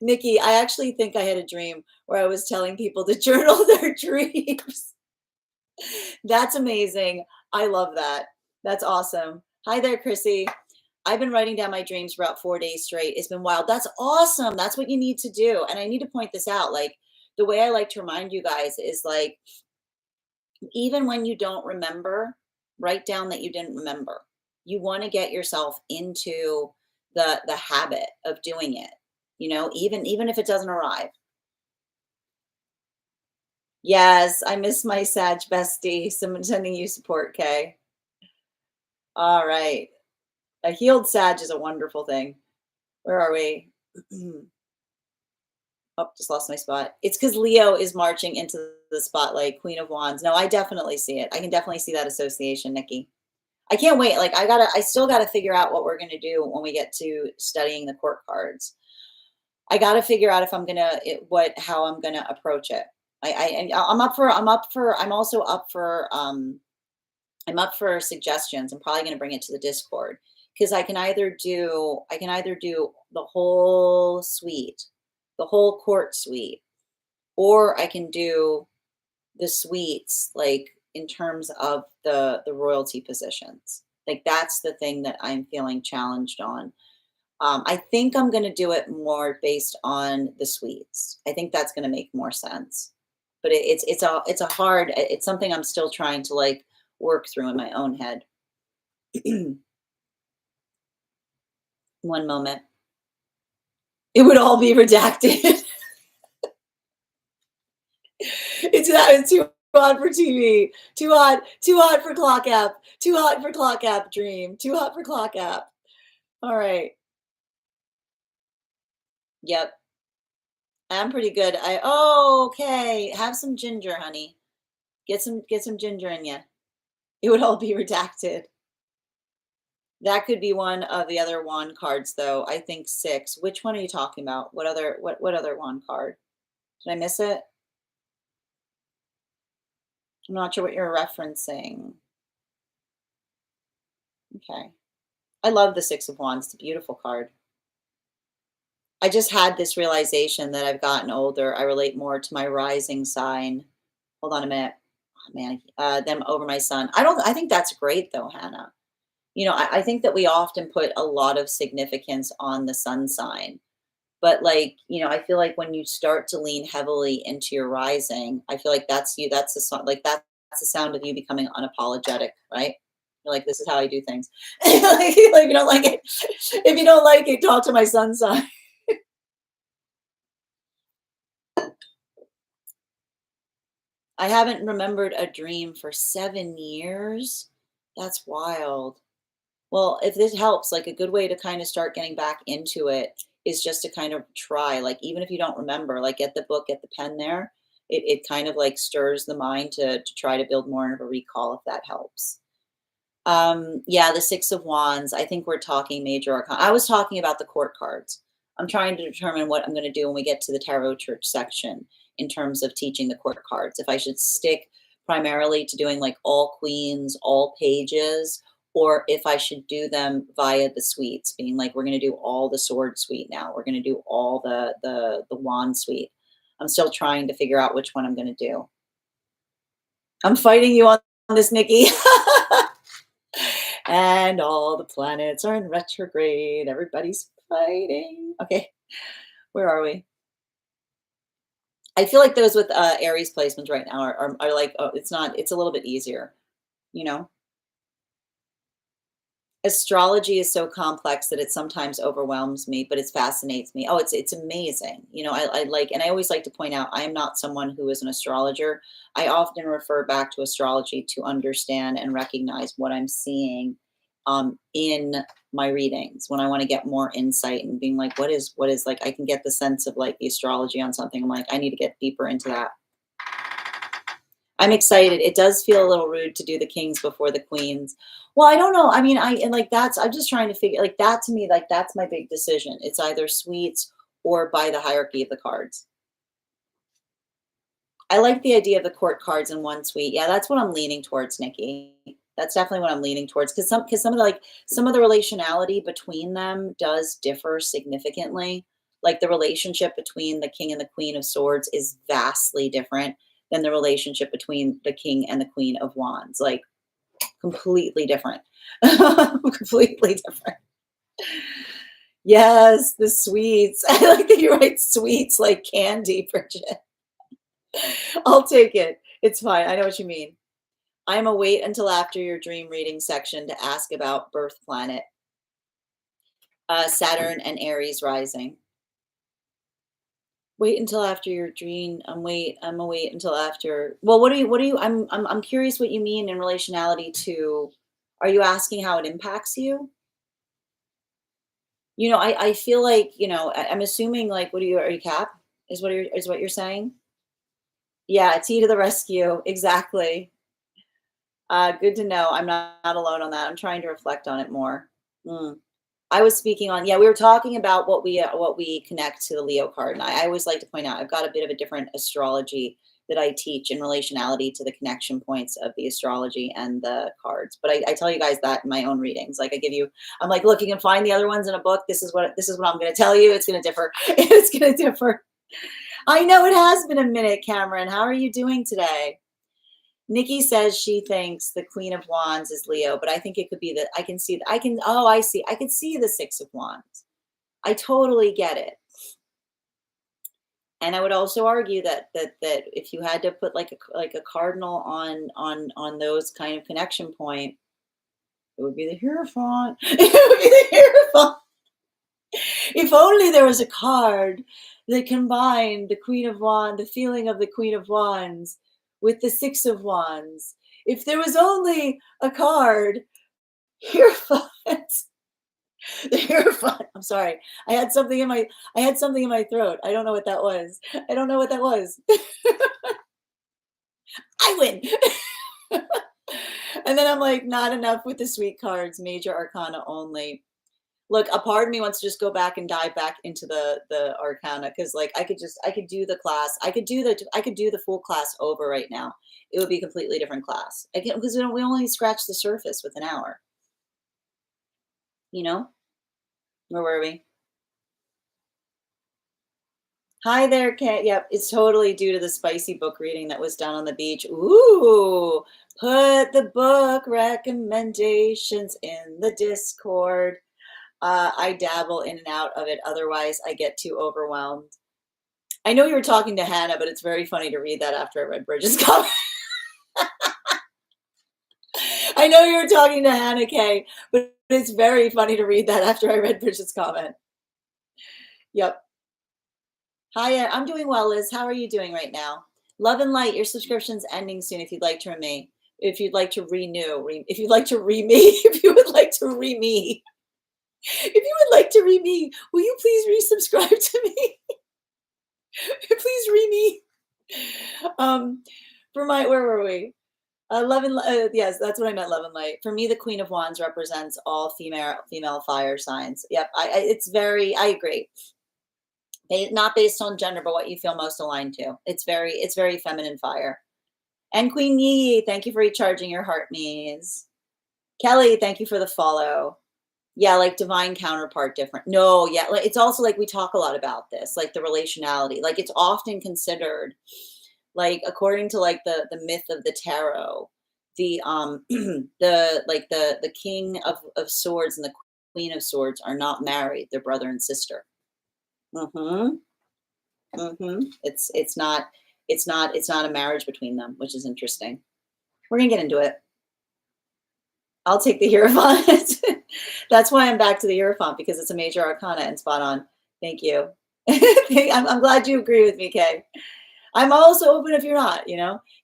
Nikki, I actually think I had a dream where I was telling people to journal their dreams. That's amazing. I love that. That's awesome. Hi there, Chrissy. I've been writing down my dreams for about 4 days straight. It's been wild. That's awesome. That's what you need to do. And I need to point this out. Like, the way I like to remind you guys is like, even when you don't remember, write down that you didn't remember. You want to get yourself into the habit of doing it, even if it doesn't arrive. Yes, I miss my Sag bestie. Someone sending you support, Kay. All right. A healed Sag is a wonderful thing. Where are we? Oh, just lost my spot. It's because Leo is marching into the spotlight, Queen of Wands. No, I definitely see it. I can definitely see that association, Nikki. I can't wait. Like, I still gotta figure out what we're gonna do when we get to studying the court cards. I gotta figure out if I'm gonna how I'm gonna approach it. I'm also up for I'm up for suggestions. I'm probably gonna bring it to the Discord, because I can either do the whole suite, the whole court suite, or I can do the suites like in terms of the royalty positions. Like, that's the thing that I'm feeling challenged on. I think I'm going to do it more based on the suites. I think that's going to make more sense. But it's something I'm still trying to like work through in my own head. One moment. It would all be redacted. It's too hot for TV. Too hot for clock app. Too hot for clock app dream. Too hot for clock app. All right. Yep. I'm pretty good. Okay. Have some ginger, honey. Get some ginger in you. It would all be redacted. That could be one of the other wand cards, though. I think 6. Which one are you talking about? What other wand card? Did I miss it? I'm not sure what you're referencing. Okay. I love the 6 of Wands. It's a beautiful card. I just had this realization that I've gotten older. I relate more to my rising sign. Hold on a minute. Oh, man, them over my sun. I think that's great though, Hannah. I think that we often put a lot of significance on the sun sign. But like, I feel like when you start to lean heavily into your rising, I feel like that's you. That's the sound of you becoming unapologetic, right? You're like, this is how I do things. Like, you don't like it. If you don't like it, talk to my sun sign. I haven't remembered a dream for 7 years. That's wild. Well, if this helps, like a good way to kind of start getting back into it is just to kind of try, like, even if you don't remember, like get the book, get the pen there. It kind of like stirs the mind to try to build more of a recall, if that helps. Yeah, the 6 of Wands. I think we're talking major arcana. I was talking about the court cards. I'm trying to determine what I'm going to do when we get to the Tarot Church section in terms of teaching the court cards. If I should stick primarily to doing like all queens, all pages, or if I should do them via the suites, being like, we're going to do all the sword suite now. We're going to do all the wand suite. I'm still trying to figure out which one I'm going to do. I'm fighting you on this, Nikki. And all the planets are in retrograde. Everybody's fighting. Okay, where are we? I feel like those with Aries placements right now are like, oh, it's not, it's a little bit easier, you know? Astrology is so complex that it sometimes overwhelms me, but it fascinates me. Oh, it's amazing. You know, I like, and I always like to point out, I am not someone who is an astrologer. I often refer back to astrology to understand and recognize what I'm seeing in my readings when I want to get more insight and being like, what is like, I can get the sense of like the astrology on something. I'm like, I need to get deeper into that. I'm excited. It does feel a little rude to do the kings before the queens. Well, I don't know. I mean, and like that's, I'm just trying to figure like that to me, like that's my big decision. It's either suites or by the hierarchy of the cards. I like the idea of the court cards in one suite. Yeah, that's what I'm leaning towards, Nikki. That's definitely what I'm leaning towards because some of the like some of the relationality between them does differ significantly. Like the relationship between the king and the queen of swords is vastly different than the relationship between the king and the queen of wands. Like completely different. Completely different. Yes, the sweets. I like that you write sweets like candy, Bridget. I'll take it. It's fine. I know what you mean. I'm a wait until after your dream reading section to ask about birth planet, Saturn and Aries rising. Wait until after your dream. I'm a wait until after. Well, what do you, I'm curious what you mean in relationality to, are you asking how it impacts you? You know, I feel like, you know, I'm assuming like, what are you cap? Is what you're saying? Yeah, tea to the rescue. Exactly. Good to know. I'm not alone on that. I'm trying to reflect on it more. Mm. I was speaking on, yeah, we were talking about what we connect to the Leo card. And I always like to point out, I've got a bit of a different astrology that I teach in relationality to the connection points of the astrology and the cards. But I tell you guys that in my own readings. Like I give you, I'm like, look, you can find the other ones in a book. This is what I'm going to tell you. It's going to differ. It's going to differ. I know it has been a minute, Cameron. How are you doing today? Nikki says she thinks the Queen of Wands is Leo, but I think it could be that I can see, oh, I see. I could see the Six of Wands. I totally get it. And I would also argue that if you had to put like a cardinal on those kind of connection point, it would be the Hierophant. It would be the Hierophant. If only there was a card that combined the Queen of Wands, the feeling of the Queen of Wands with the Six of Wands. If there was only a card, Hierophant. The Hierophant. I'm sorry. I had something in my throat. I don't know what that was. I don't know what that was. I win. And then I'm like, not enough with the sweet cards, major arcana only. Look, a part of me wants to just go back and dive back into the arcana because like I could do the class. I could do the full class over right now. It would be a completely different class. I can because we only scratch the surface with an hour. You know? Where were we? Hi there, Kat. Yep, it's totally due to the spicy book reading that was done on the beach. Ooh, put the book recommendations in the Discord. I dabble in and out of it. Otherwise, I get too overwhelmed. I know you were talking to Hannah, but it's very funny to read that after I read Bridget's comment. I know you were talking to Hannah Kay, but it's very funny to read that after I read Bridget's comment. Yep. Hi, I'm doing well, Liz. How are you doing right now? Love and light. Your subscription's ending soon. If you'd like to renew, if you'd like to renew, if you'd like to re me, if you would like to re me, if you would like to re me, will you please resubscribe to me? Please re me. For my, where were we? Love and yes, that's what I meant. Love and light. For me, the Queen of Wands represents all female fire signs. Yep, it's very. I agree. Not based on gender, but what you feel most aligned to. It's very feminine fire. And Queen Yi, thank you for recharging your heart knees. Kelly, thank you for the follow. Yeah, like divine counterpart different. No, yeah, like it's also like we talk a lot about this, like the relationality. Like it's often considered, like according to like the myth of the tarot, the the king of swords and the Queen of Swords are not married. They're brother and sister. Mm-hmm. Mm-hmm. It's not a marriage between them, which is interesting. We're gonna get into it. I'll take the Hierophant. That's why I'm back to the Hierophant, because it's a major arcana and spot on. Thank you. I'm glad you agree with me, Kay. I'm also open if you're not,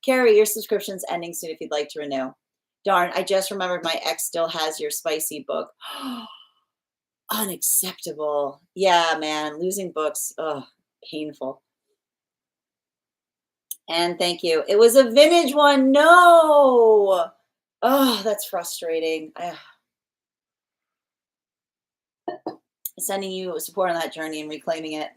Carrie, your subscription's ending soon if you'd like to renew. Darn, I just remembered my ex still has your spicy book. Unacceptable. Yeah, man, losing books, painful. And thank you. It was a vintage one. No. Oh, that's frustrating. Sending you support on that journey and reclaiming it.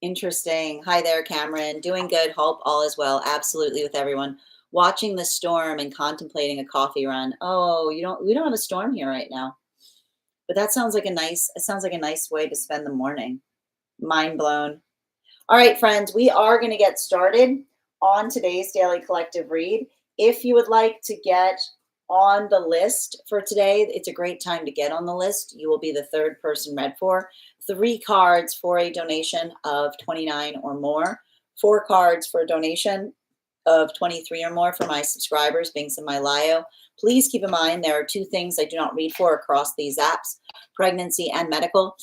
Interesting. Hi there, Cameron. Doing good. Hope all is well. Absolutely, with everyone. Watching the storm and contemplating a coffee run. Oh, we don't have a storm here right now. But that sounds like a nice way to spend the morning. Mind blown. All right, friends, we are going to get started on today's daily collective read. If you would like to get on the list for today, it's a great time to get on the list. You will be the third person read for. 3 cards for a donation of $29 or more. 4 cards for a donation of $23 or more for my subscribers, Binks and Mylio. Please keep in mind there are 2 things I do not read for across these apps: pregnancy and medical.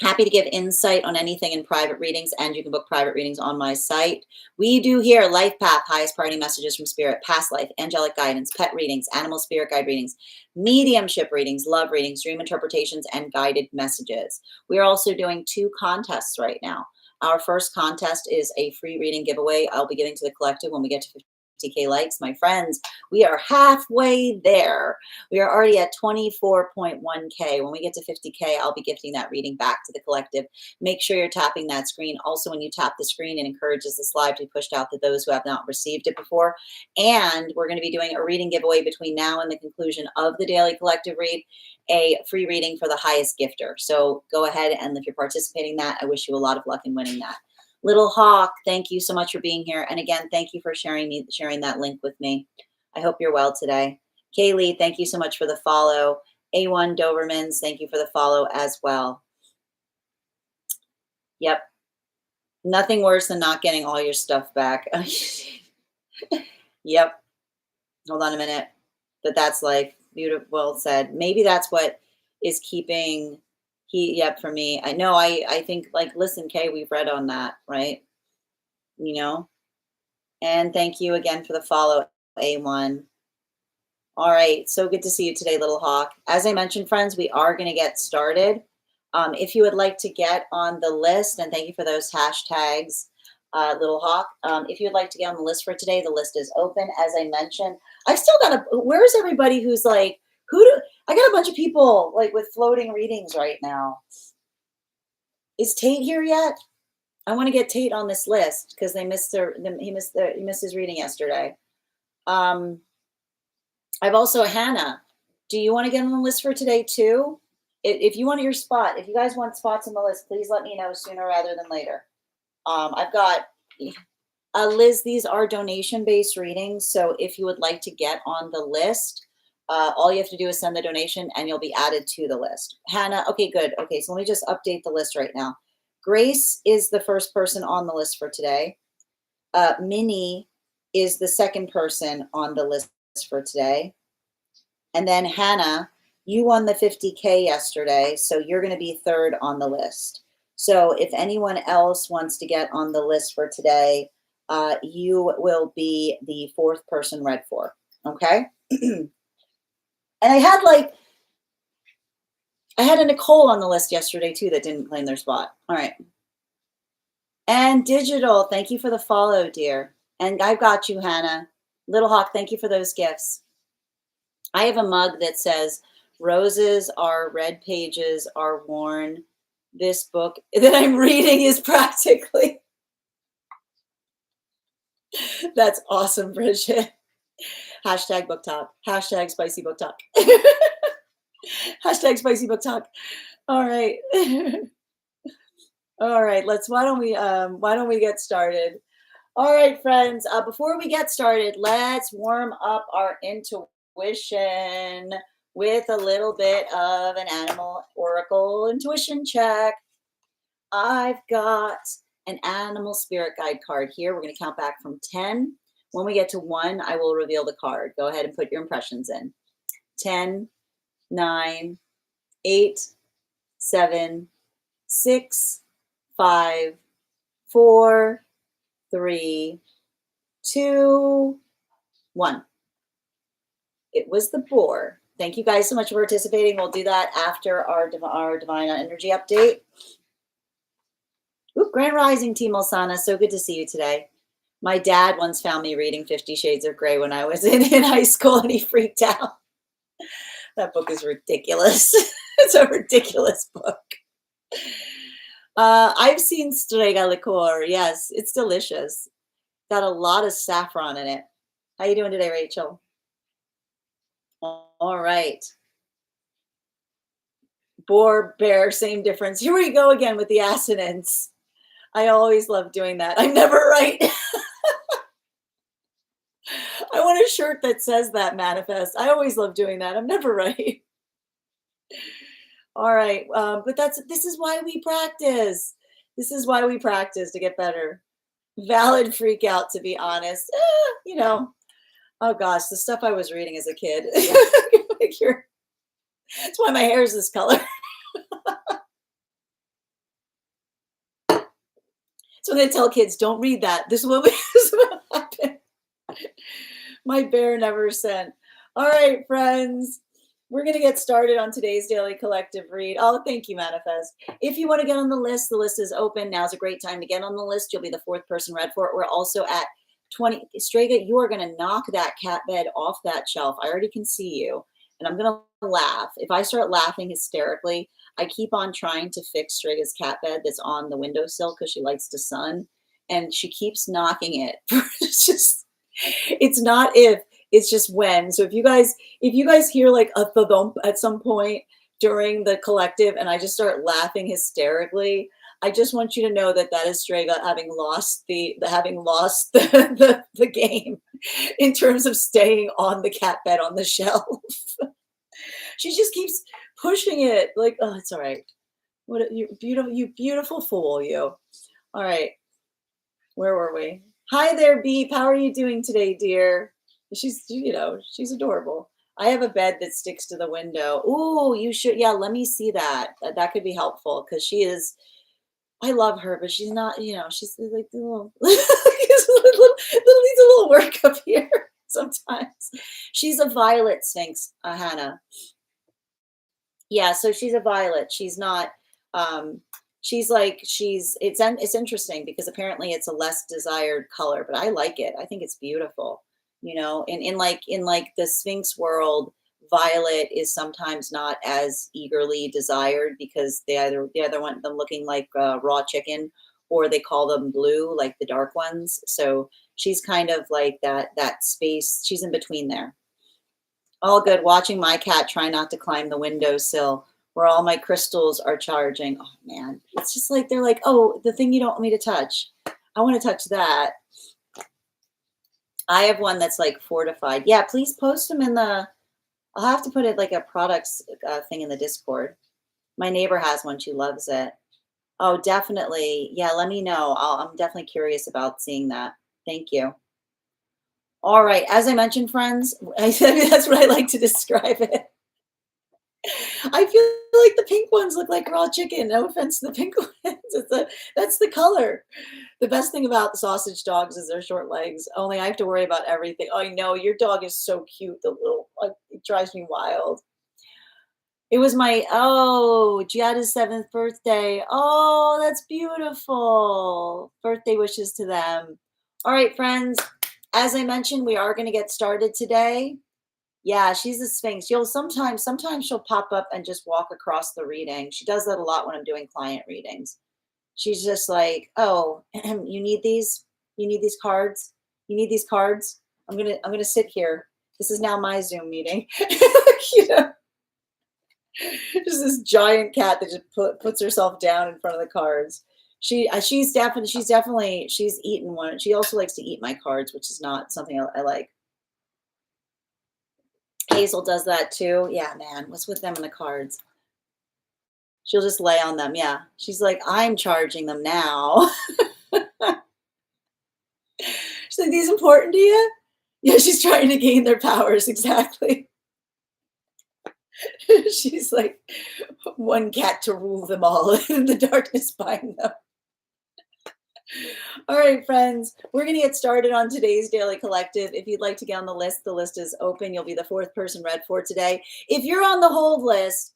Happy to give insight on anything in private readings, and you can book private readings on my site. We do here life path, highest priority messages from spirit, past life, angelic guidance, pet readings, animal spirit guide readings, mediumship readings, love readings, dream interpretations, and guided messages. We are also doing 2 contests right now. Our first contest is a free reading giveaway I'll be giving to the collective when we get to 50K likes. My friends, we are halfway there. We are already at 24.1K. When we get to 50K, I'll be gifting that reading back to the collective. Make sure you're tapping that screen. Also, when you tap the screen, it encourages this live to be pushed out to those who have not received it before. And we're going to be doing a reading giveaway between now and the conclusion of the daily collective read, a free reading for the highest gifter. So go ahead, and if you're participating in that, I wish you a lot of luck in winning that. Little Hawk, thank you so much for being here. And again, thank you for sharing that link with me. I hope you're well today. Kaylee, thank you so much for the follow. A1 Dobermans, thank you for the follow as well. Yep. Nothing worse than not getting all your stuff back. Yep. Hold on a minute. But that's life. Beautiful. Well said. Maybe that's what is keeping yep, for me. I know I think, like, listen, Kay, we've read on that, right? And thank you again for the follow, A1. All right, so good to see you today, Little Hawk. As I mentioned, friends, we are going to get started. If you would like to get on the list, and thank you for those hashtags, Little Hawk. If you'd like to get on the list for today, the list is open. As I mentioned, I've still got where's everybody who's like, I got a bunch of people like with floating readings right now. Is Tate here yet? I want to get Tate on this list because he missed his reading yesterday. I've also Hannah. Do you want to get on the list for today too? If you want your spot, if you guys want spots on the list, please let me know sooner rather than later. I've got Liz. These are donation-based readings, so if you would like to get on the list, all you have to do is send the donation, and you'll be added to the list. Hannah, okay, good. Okay, so let me just update the list right now. Grace is the first person on the list for today. Minnie is the second person on the list for today. And then Hannah, you won the 50K yesterday, so you're going to be third on the list. So if anyone else wants to get on the list for today, you will be the 4th person read for, okay? And I had a Nicole on the list yesterday too that didn't claim their spot. All right. And Digital, thank you for the follow, dear. And I've got you, Hannah. Little Hawk, thank you for those gifts. I have a mug that says, "Roses are red, pages are worn. This book that I'm reading is practically." That's awesome, Bridget. Hashtag book talk. Hashtag spicy book talk. Hashtag spicy book talk. All right. All right. Why don't we get started? All right, friends. Before we get started, let's warm up our intuition with a little bit of an animal oracle intuition check. I've got an animal spirit guide card here. We're going to count back from 10. When we get to 1, I will reveal the card. Go ahead and put your impressions in. 10, 9, 8, 7, 6, 5, 4, 3, 2, 1. It was the boar. Thank you guys so much for participating. We'll do that after our divine energy update. Ooh, Grand Rising, Team Osana. So good to see you today. My dad once found me reading 50 Shades of Grey when I was in high school, and he freaked out. That book is ridiculous. It's a ridiculous book. I've seen Strega liqueur. Yes, it's delicious. Got a lot of saffron in it. How you doing today, Rachel? All right. Boar, bear, same difference. Here we go again with the assonance. I always love doing that. I'm never right. I want a shirt that says that, Manifest. I always love doing that. I'm never right. All right. But this is why we practice. This is why we practice to get better. Valid freak out, to be honest. You know, oh gosh, the stuff I was reading as a kid. That's why my hair is this color. So I'm going to tell kids, don't read that. This is what happened. My bear never sent. All right, friends. We're going to get started on today's daily collective read. Oh, thank you, Manifest. If you want to get on the list is open. Now's a great time to get on the list. You'll be the 4th person read for it. We're also at 20. Strega, you are going to knock that cat bed off that shelf. I already can see you. And I'm going to laugh. If I start laughing hysterically, I keep on trying to fix Strega's cat bed that's on the windowsill because she likes the sun. And she keeps knocking it. It's not if, it's just when. So if you guys hear like a thump at some point during the collective and I just start laughing hysterically, I just want you to know that is Strega having lost the game in terms of staying on the cat bed on the shelf. She just keeps pushing it like, oh, it's all right. What you beautiful fool, you. All right. Where were we? Hi there, Beep. How are you doing today, dear? She's adorable. I have a bed that sticks to the window. Ooh, you should. Yeah, let me see that. That could be helpful because she is. I love her, but she's not. She's like the little. needs a little work up here sometimes. She's a violet sphinx, Hannah. Yeah, so she's a violet. She's not. It's interesting because apparently it's a less desired color, but I like it. I think it's beautiful. In the Sphinx world, violet is sometimes not as eagerly desired because they either want them looking like raw chicken or they call them blue, like the dark ones. So she's kind of like that space. She's in between there. All good. Watching my cat try not to climb the windowsill where all my crystals are charging. Oh man, it's just like they're like, oh, the thing you don't want me to touch. I want to touch that. I have one that's like fortified. Yeah, please post them in the. I'll have to put it like a products thing in the Discord. My neighbor has one. She loves it. Oh, definitely. Yeah, let me know. I'm definitely curious about seeing that. Thank you. All right. As I mentioned, friends, that's what I like to describe it. I feel like the pink ones look like raw chicken. No offense to the pink ones. That's the color. The best thing about the sausage dogs is their short legs. Only I have to worry about everything. Oh, I know. Your dog is so cute. It drives me wild. It was Giada's 7th birthday. Oh, that's beautiful. Birthday wishes to them. All right, friends. As I mentioned, we are going to get started today. Yeah, she's a sphinx. Sometimes she'll pop up and just walk across the reading. She does that a lot when I'm doing client readings. She's just like, oh, you need these? You need these cards? You need these cards? I'm gonna sit here. This is now my Zoom meeting. Just this giant cat that just puts herself down in front of the cards. She's eaten one. She also likes to eat my cards, which is not something I like. Hazel does that too. Yeah, man, what's with them and the cards? She'll just lay on them. Yeah. She's like, I'm charging them now. She's like, these important to you? Yeah, she's trying to gain their powers. Exactly. She's like, one cat to rule them all in the darkness behind them. All right, friends, we're going to get started on today's Daily Collective. If you'd like to get on the list is open. You'll be the fourth person read for today. If you're on the hold list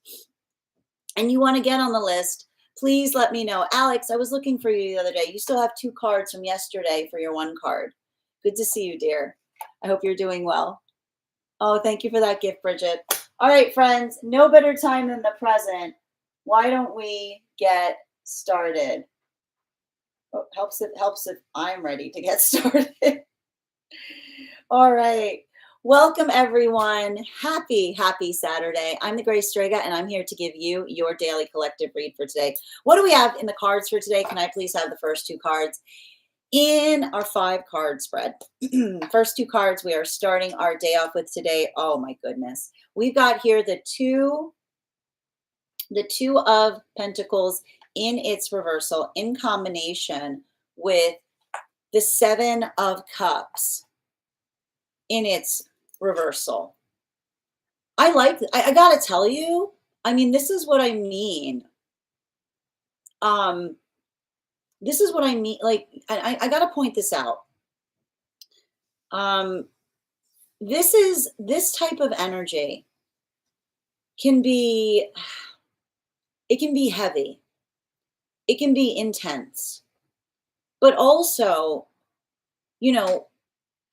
and you want to get on the list, please let me know. Alex, I was looking for you the other day. You still have 2 cards from yesterday for your 1 card. Good to see you, dear. I hope you're doing well. Oh, thank you for that gift, Bridget. All right, friends, no better time than the present. Why don't we get started? Oh, helps if I'm ready to get started. All right. Welcome, everyone. Happy Saturday. I'm the Grace Strega, and I'm here to give you your daily collective read for today. What do we have in the cards for today? Can I please have the first 2 cards in our 5-card spread? First 2 cards we are starting our day off with today. Oh my goodness. We've got here the 2 of Pentacles in its reversal in combination with the 7 of Cups in its reversal. I gotta tell you, I mean, this is what I mean. This is what I mean. Like, I gotta point this out. This type of energy can be, it can be heavy. It can be intense, but also, you know,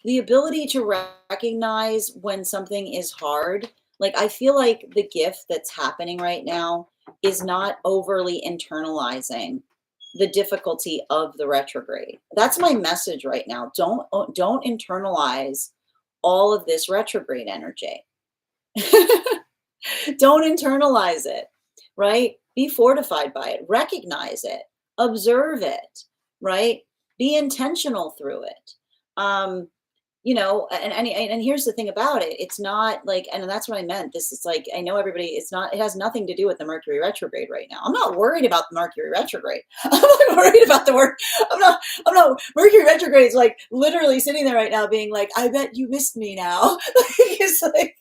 the ability to recognize when something is hard. Like, I feel like the gift that's happening right now is not overly internalizing the difficulty of the retrograde. That's my message right now. Don't internalize all of this retrograde energy. Don't internalize it, right? Be fortified by it. Recognize it. Observe it, right? Be intentional through it. You know, and here's the thing about it. It's not like, and that's what I meant. This is like, I know everybody, it has nothing to do with the Mercury retrograde right now. I'm not worried about the Mercury retrograde. I'm not worried about the work. I'm not, Mercury retrograde is like literally sitting there right now being like, I bet you missed me now. It's like,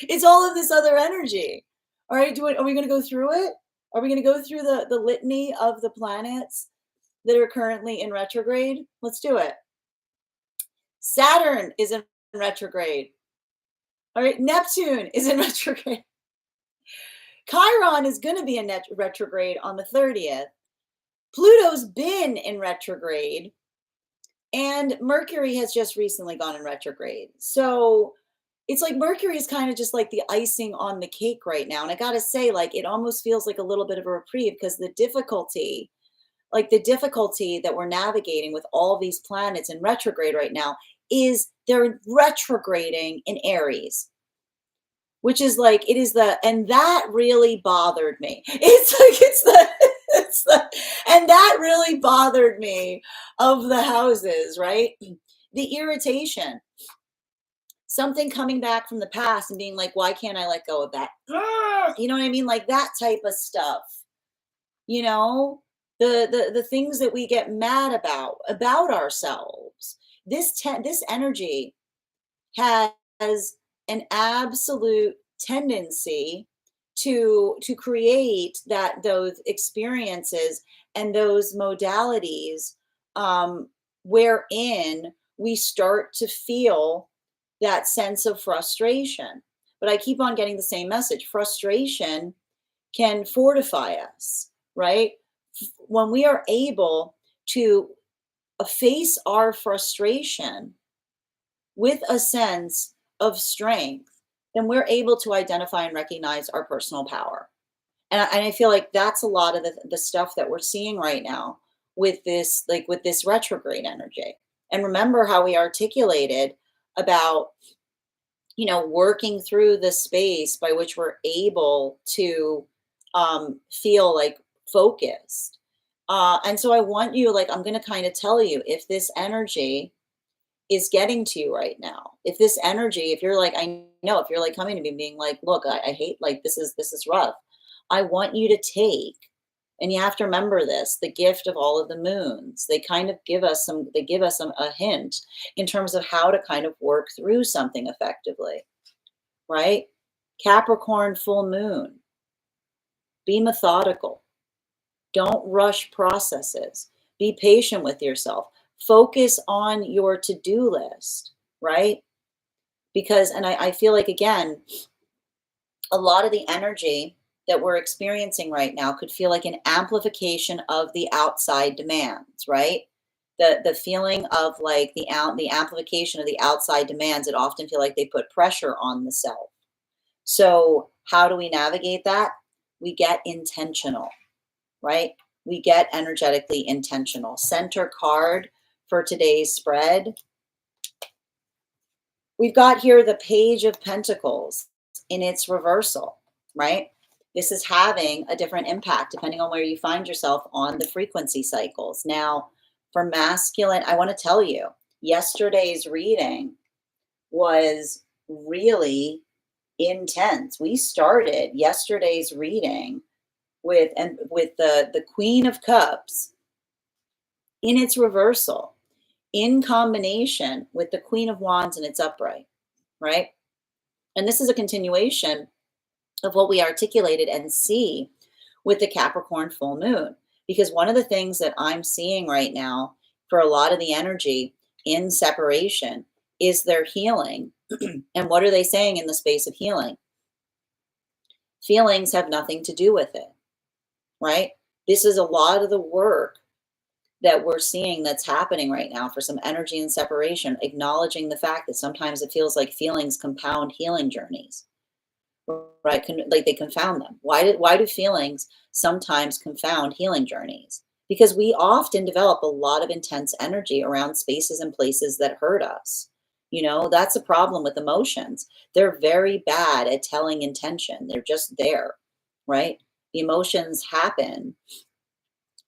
it's all of this other energy. All right, are we going to go through it? Are we going to go through the litany of the planets that are currently in retrograde? Let's do it. Saturn is in retrograde. All right, Neptune is in retrograde. Chiron is going to be in retrograde on the 30th. Pluto's been in retrograde, and Mercury has just recently gone in retrograde. So it's like Mercury is kind of just like the icing on the cake right now. And I got to say, like, it almost feels like a little bit of a reprieve because the difficulty that we're navigating with all these planets in retrograde right now is they're retrograding in Aries, which is like, and that really bothered me. And that really bothered me of the houses, right? The irritation, something coming back from the past and being like, why can't I let go of that? You know what I mean? Like that type of stuff, you know, the things that we get mad about ourselves. This energy has an absolute tendency to create those experiences and those modalities wherein we start to feel that sense of frustration. But I keep on getting the same message. Frustration can fortify us, right? When we are able to face our frustration with a sense of strength, then we're able to identify and recognize our personal power. And I feel like that's a lot of the stuff that we're seeing right now with this retrograde energy. And remember how we articulated about, you know, working through the space by which we're able to feel like focused. And so I want you, like, I'm going to kind of tell you, if this energy is getting to you right now. If this energy, if you're like, I know, if you're like coming to me being like, look, I hate, like, this is rough. I want you to take, and you have to remember this, the gift of all of the moons. They kind of give us a hint in terms of how to kind of work through something effectively, right? Capricorn full moon. Be methodical. Don't rush processes. Be patient with yourself. Focus on your to-do list, right? Because, and I feel like, again, a lot of the energy that we're experiencing right now could feel like an amplification of the outside demands, right? The feeling of like the amplification of the outside demands that often feel like they put pressure on the self. So how do we navigate that? We get intentional, right? We get energetically intentional. Center card for today's spread. We've got here the Page of Pentacles in its reversal, right? This is having a different impact depending on where you find yourself on the frequency cycles. Now, for masculine, I want to tell you, yesterday's reading was really intense. We started yesterday's reading with the Queen of Cups in its reversal, in combination with the Queen of Wands in its upright, right? And this is a continuation of what we articulated and see with the Capricorn full moon. Because one of the things that I'm seeing right now for a lot of the energy in separation is their healing. And what are they saying in the space of healing? Feelings have nothing to do with it, right? This is a lot of the work that we're seeing that's happening right now for some energy and separation, acknowledging the fact that sometimes it feels like feelings compound healing journeys, right? Like they confound them. Why do feelings sometimes confound healing journeys? Because we often develop a lot of intense energy around spaces and places that hurt us. You know, that's a problem with emotions. They're very bad at telling intention. They're just there, right? The emotions happen.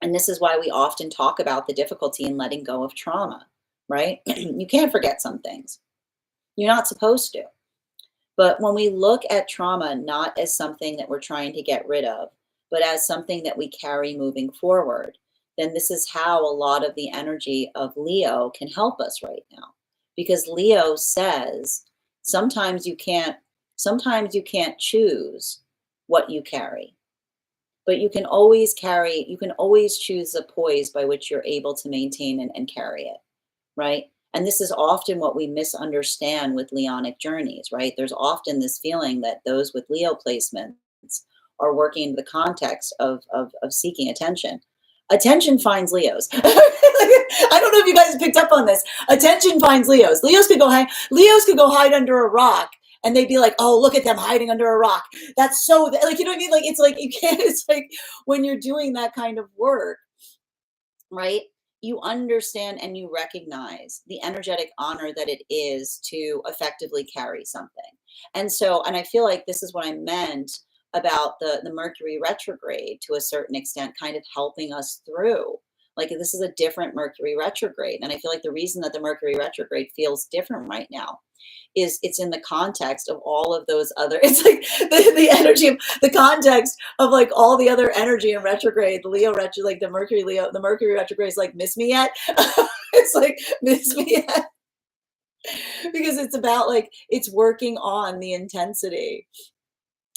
And this is why we often talk about the difficulty in letting go of trauma, right? You can't forget some things. You're not supposed to. But when we look at trauma not as something that we're trying to get rid of, but as something that we carry moving forward, then this is how a lot of the energy of Leo can help us right now. Because Leo says sometimes you can't choose what you carry. But you can always choose the poise by which you're able to maintain and carry it, right? And this is often what we misunderstand with Leonic journeys, right? There's often this feeling that those with Leo placements are working in the context of seeking attention. Attention finds Leos. I don't know if you guys picked up on this. Attention finds Leos. Leos could go hide under a rock, and they'd be like, oh, look at them hiding under a rock. That's so, like, you know what I mean? Like, it's like, you can't, it's like when you're doing that kind of work, right? You understand and you recognize the energetic honor that it is to effectively carry something. And so, and I feel like this is what I meant about the Mercury retrograde to a certain extent, kind of helping us through. Like, this is a different Mercury retrograde. And I feel like the reason that the Mercury retrograde feels different right now is it's in the context of all of those other, it's like the energy of the context of like all the other energy in retrograde, the Leo retro, like the Mercury retrograde is like, miss me yet? It's like, miss me yet? Because it's about like, it's working on the intensity.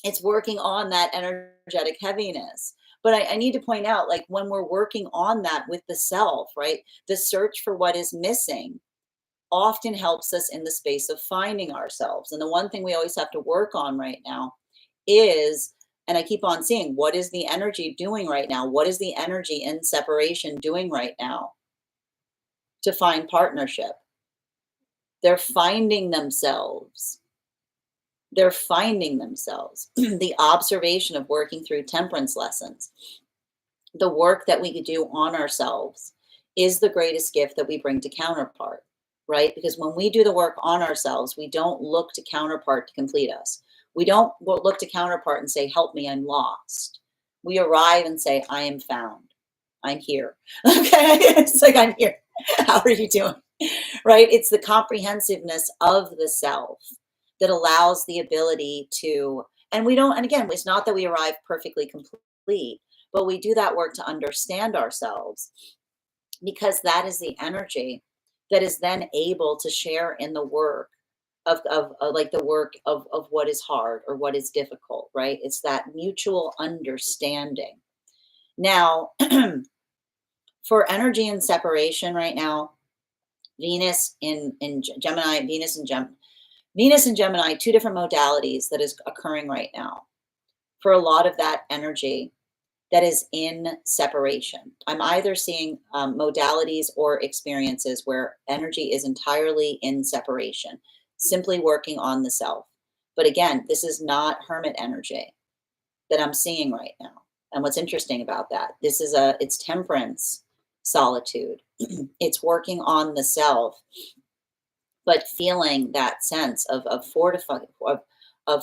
It's working on that energetic heaviness. But I need to point out, like, when we're working on that with the self, right? The search for what is missing often helps us in the space of finding ourselves. And the one thing we always have to work on right now is, and I keep on seeing, what is the energy doing right now? What is the energy in separation doing right now to find partnership? They're finding themselves. They're finding themselves. The observation of working through temperance lessons, the work that we could do on ourselves is the greatest gift that we bring to counterpart, right? Because when we do the work on ourselves, we don't look to counterpart to complete us. We don't look to counterpart and say, help me, I'm lost. We arrive and say, I am found. I'm here. Okay. It's like, I'm here. How are you doing? right? It's the comprehensiveness of the self that allows the ability to, and we don't, and again, it's not that we arrive perfectly complete, but we do that work to understand ourselves, because that is the energy that is then able to share in the work of like the work of what is hard or what is difficult, right? It's that mutual understanding. Now, for energy and separation right now, Venus in Gemini, Venus and Gemini, two different modalities that is occurring right now. For a lot of that energy that is in separation, I'm either seeing modalities or experiences where energy is entirely in separation, simply working on the self. But again, this is not hermit energy that I'm seeing right now. And what's interesting about that, it's temperance, solitude. It's working on the self, but feeling that sense of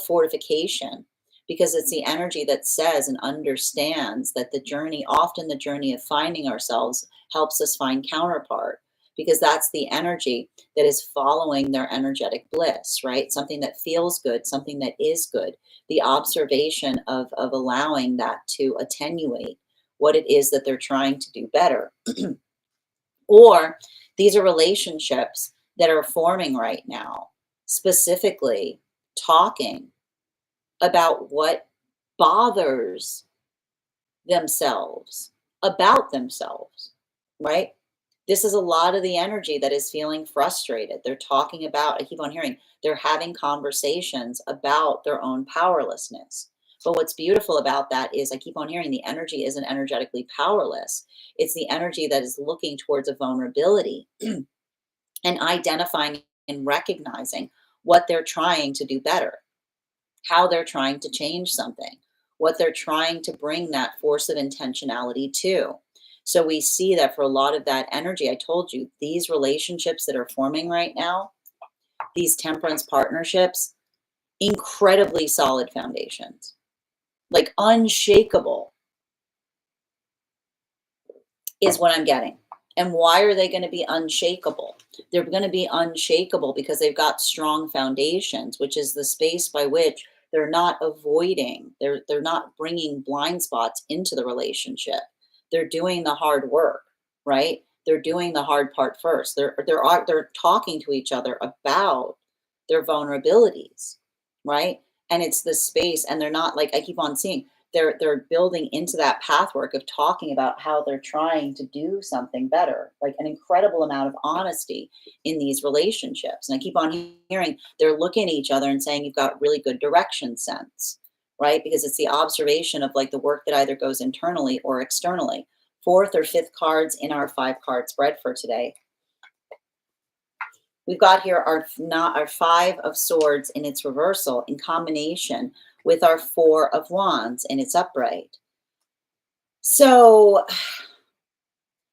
fortification, because it's the energy that says and understands that the journey, often the journey of finding ourselves, helps us find counterpart, because that's the energy that is following their energetic bliss, right? Something that feels good, something that is good. The observation of allowing that to attenuate what it is that they're trying to do better. Or these are relationships that are forming right now, specifically talking about what bothers themselves about themselves, right? This is a lot of the energy that is feeling frustrated. They're talking about, I keep on hearing, they're having conversations about their own powerlessness. But what's beautiful about that is I keep on hearing the energy isn't energetically powerless. It's the energy that is looking towards a vulnerability and identifying and recognizing what they're trying to do better, how they're trying to change something, what they're trying to bring that force of intentionality to. So we see that for a lot of that energy, I told you, these relationships that are forming right now, these temperance partnerships, incredibly solid foundations, like unshakable is what I'm getting. And why are they going to be unshakable? They're going to be unshakable because they've got strong foundations, which is the space by which they're not avoiding, they're not bringing blind spots into the relationship. They're doing the hard work, right? They're doing the hard part first. They're talking to each other about their vulnerabilities, right? And it's the space, and they're not, like I keep on seeing, they're building into that pathwork of talking about how they're trying to do something better, like an incredible amount of honesty in these relationships. And I keep on hearing they're looking at each other and saying, you've got really good direction sense, right? Because it's the observation of like the work that either goes internally or externally. Fourth or fifth cards in our 5-card spread for today. We've got here our 5 of Swords in its reversal in combination with our 4 of Wands in its upright. So,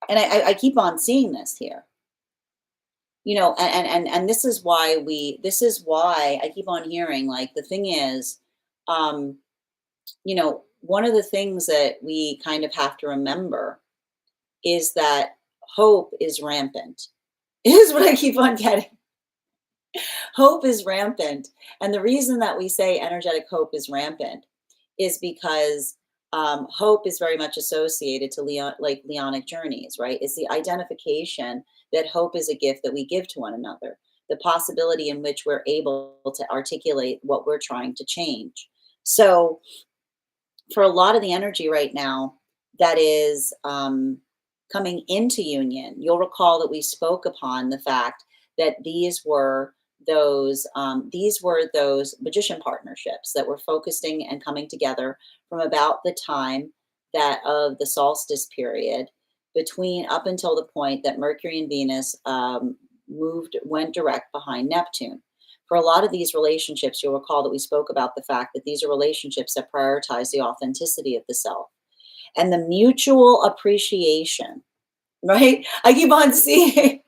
and I keep on seeing this here, you know, and this is why I keep on hearing, like, the thing is, you know, one of the things that we kind of have to remember is that hope is rampant, is what I keep on getting. Hope is rampant. And the reason that we say energetic hope is rampant is because hope is very much associated to like Leonic journeys, right? It's the identification that hope is a gift that we give to one another, the possibility in which we're able to articulate what we're trying to change. So, for a lot of the energy right now that is coming into union, you'll recall that we spoke upon the fact that these were those magician partnerships that were focusing and coming together from about the time that of the solstice period, between up until the point that Mercury and Venus went direct behind Neptune. For a lot of these relationships, you'll recall that we spoke about the fact that these are relationships that prioritize the authenticity of the self and the mutual appreciation, right? I keep on seeing,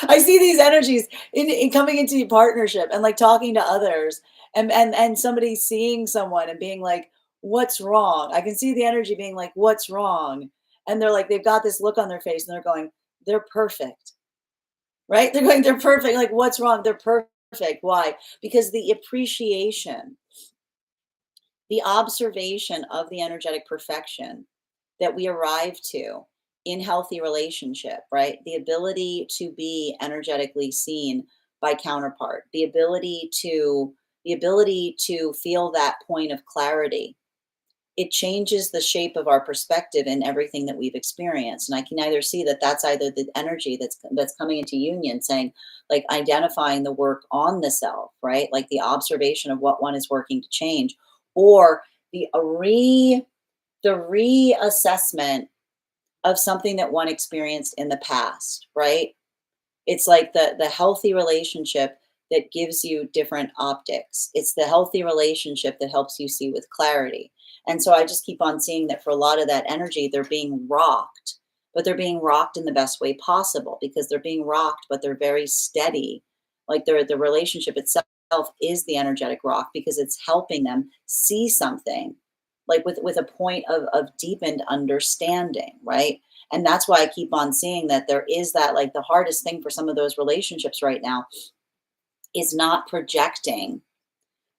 I see these energies in coming into your partnership and like talking to others, and somebody seeing someone and being like, what's wrong? I can see the energy being like, what's wrong? And they're like, they've got this look on their face and they're going, they're perfect, right? They're going, they're perfect. Like, what's wrong? They're perfect. Why? Because the appreciation, the observation of the energetic perfection that we arrive to in healthy relationship, right? The ability to be energetically seen by counterpart, the ability to feel that point of clarity. It changes the shape of our perspective in everything that we've experienced. And I can either see that that's either the energy that's coming into union, saying, like, identifying the work on the self, right? Like the observation of what one is working to change, or the the reassessment of something that one experienced in the past, right? It's like the healthy relationship that gives you different optics. It's the healthy relationship that helps you see with clarity. And so I just keep on seeing that for a lot of that energy, they're being rocked, but they're being rocked in the best way possible, because they're being rocked, but they're very steady. Like the relationship itself is the energetic rock, because it's helping them see something, like with a point of deepened understanding, right? And that's why I keep on seeing that there is that, like, the hardest thing for some of those relationships right now is not projecting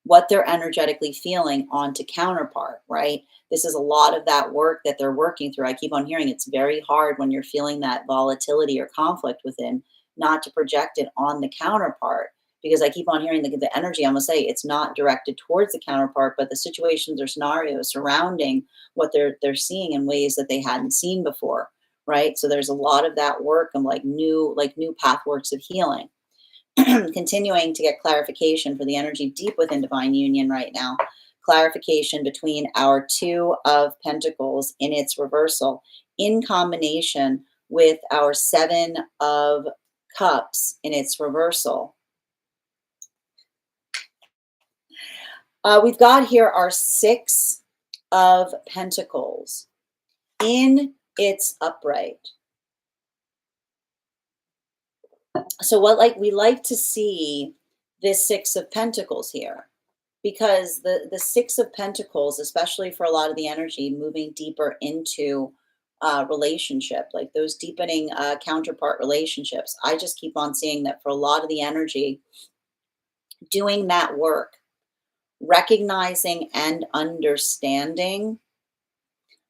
what they're energetically feeling onto counterpart, right? This is a lot of that work that they're working through. I keep on hearing it's very hard when you're feeling that volatility or conflict within, not to project it on the counterpart. Because I keep on hearing the energy, I'm gonna say it's not directed towards the counterpart, but the situations or scenarios surrounding what they're seeing in ways that they hadn't seen before, right? So there's a lot of that work of like new pathworks of healing. Continuing to get clarification for the energy deep within divine union right now. Clarification between our Two of Pentacles in its reversal, in combination with our Seven of Cups in its reversal. We've got here our Six of Pentacles in its upright. So what, like, we like to see this Six of Pentacles here, because the Six of Pentacles, especially for a lot of the energy moving deeper into relationship, like those deepening counterpart relationships, I just keep on seeing that for a lot of the energy, doing that work, recognizing and understanding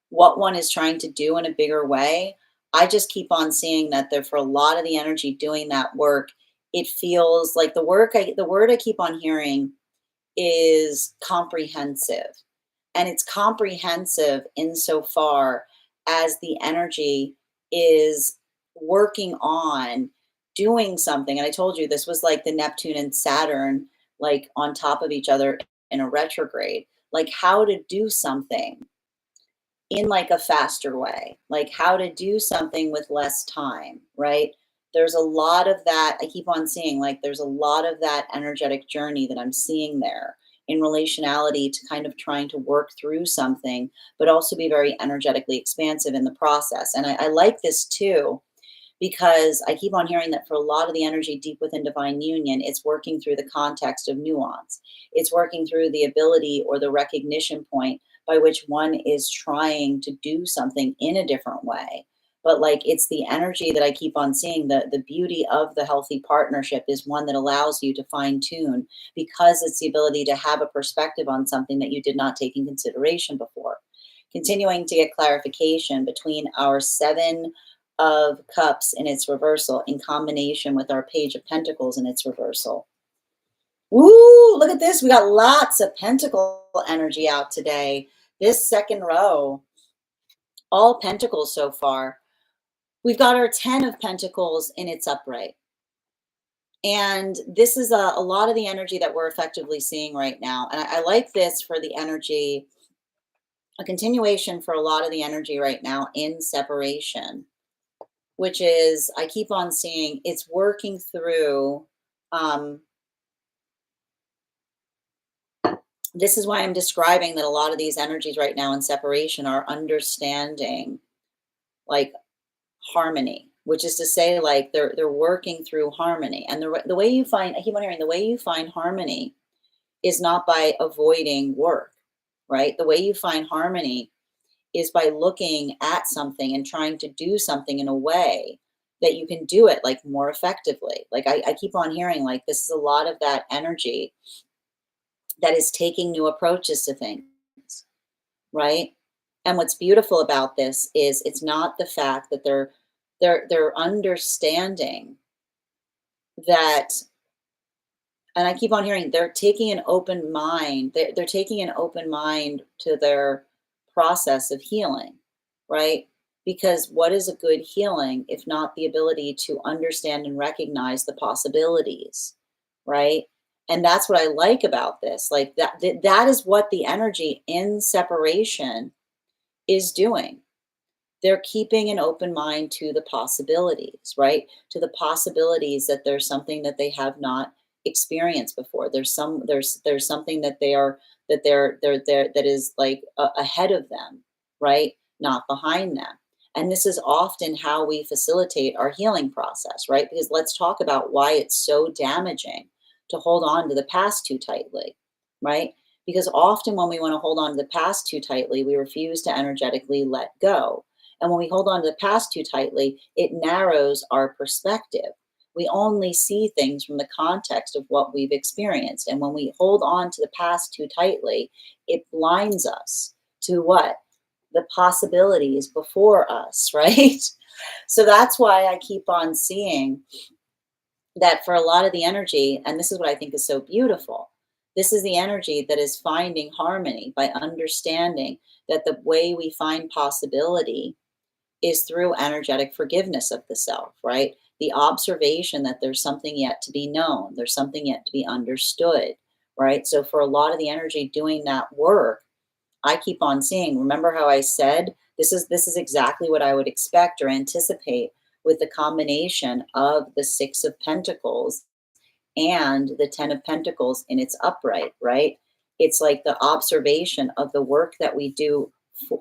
what one is trying to do in a bigger way. I just keep on seeing that there, for a lot of the energy doing that work, it feels like the word I keep on hearing is comprehensive. And it's comprehensive insofar as the energy is working on doing something. And I told you this was like the Neptune and Saturn, like on top of each other in a retrograde, like how to do something in like a faster way, like how to do something with less time, right? There's a lot of that. I keep on seeing, like, there's a lot of that energetic journey that I'm seeing there in relationality to kind of trying to work through something, but also be very energetically expansive in the process. And I like this too, because I keep on hearing that for a lot of the energy deep within divine union, it's working through the context of nuance. It's working through the ability or the recognition point by which one is trying to do something in a different way. But like, it's the energy that I keep on seeing. The beauty of the healthy partnership is one that allows you to fine tune, because it's the ability to have a perspective on something that you did not take in consideration before. Continuing to get clarification between our Seven of Cups in its reversal, in combination with our Page of Pentacles in its reversal. Woo, look at this. We got lots of pentacle energy out today. This second row, all pentacles so far. We've got our 10 of Pentacles in its upright. And this is a lot of the energy that we're effectively seeing right now. And I like this for the energy, a continuation for a lot of the energy right now in separation, which is, I keep on seeing it's working through. This is why I'm describing that a lot of these energies right now in separation are understanding, like, harmony, which is to say, like, they're working through harmony. And the way you find, I keep on hearing, the way you find harmony is not by avoiding work, right? The way you find harmony is by looking at something and trying to do something in a way that you can do it like more effectively. Like I keep on hearing like this is a lot of that energy that is taking new approaches to things, right? And what's beautiful about this is it's not the fact that they're understanding that, and I keep on hearing they're taking an open mind. They're taking an open mind to their process of healing, right? Because what is a good healing if not the ability to understand and recognize the possibilities, right? And that's what I like about this. Like that is what the energy in separation is doing. They're keeping an open mind to the possibilities, right? To the possibilities that there's something that they have not experienced before. There's something that they're that is like ahead of them, right? Not behind them. And this is often how we facilitate our healing process, right? Because let's talk about why it's so damaging to hold on to the past too tightly, right? Because often when we want to hold on to the past too tightly, we refuse to energetically let go. And when we hold on to the past too tightly, it narrows our perspective. We only see things from the context of what we've experienced. And when we hold on to the past too tightly, it blinds us to what? The possibilities before us, right? So that's why I keep on seeing that for a lot of the energy, and this is what I think is so beautiful. This is the energy that is finding harmony by understanding that the way we find possibility is through energetic forgiveness of the self, right? The observation that there's something yet to be known, there's something yet to be understood, right? So for a lot of the energy doing that work, I keep on seeing, remember how I said this is exactly what I would expect or anticipate with the combination of the 6 of Pentacles and the 10 of Pentacles in its upright, right? It's like the observation of the work that we do,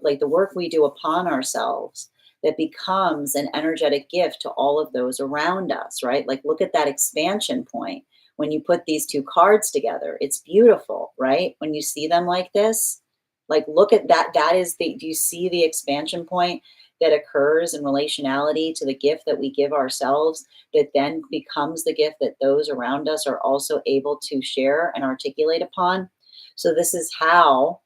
like the work we do upon ourselves that becomes an energetic gift to all of those around us, right? Like look at that expansion point. When you put these two cards together, it's beautiful, right? When you see them like this, like look at that. That is do you see the expansion point that occurs in relationality to the gift that we give ourselves that then becomes the gift that those around us are also able to share and articulate upon? So this is how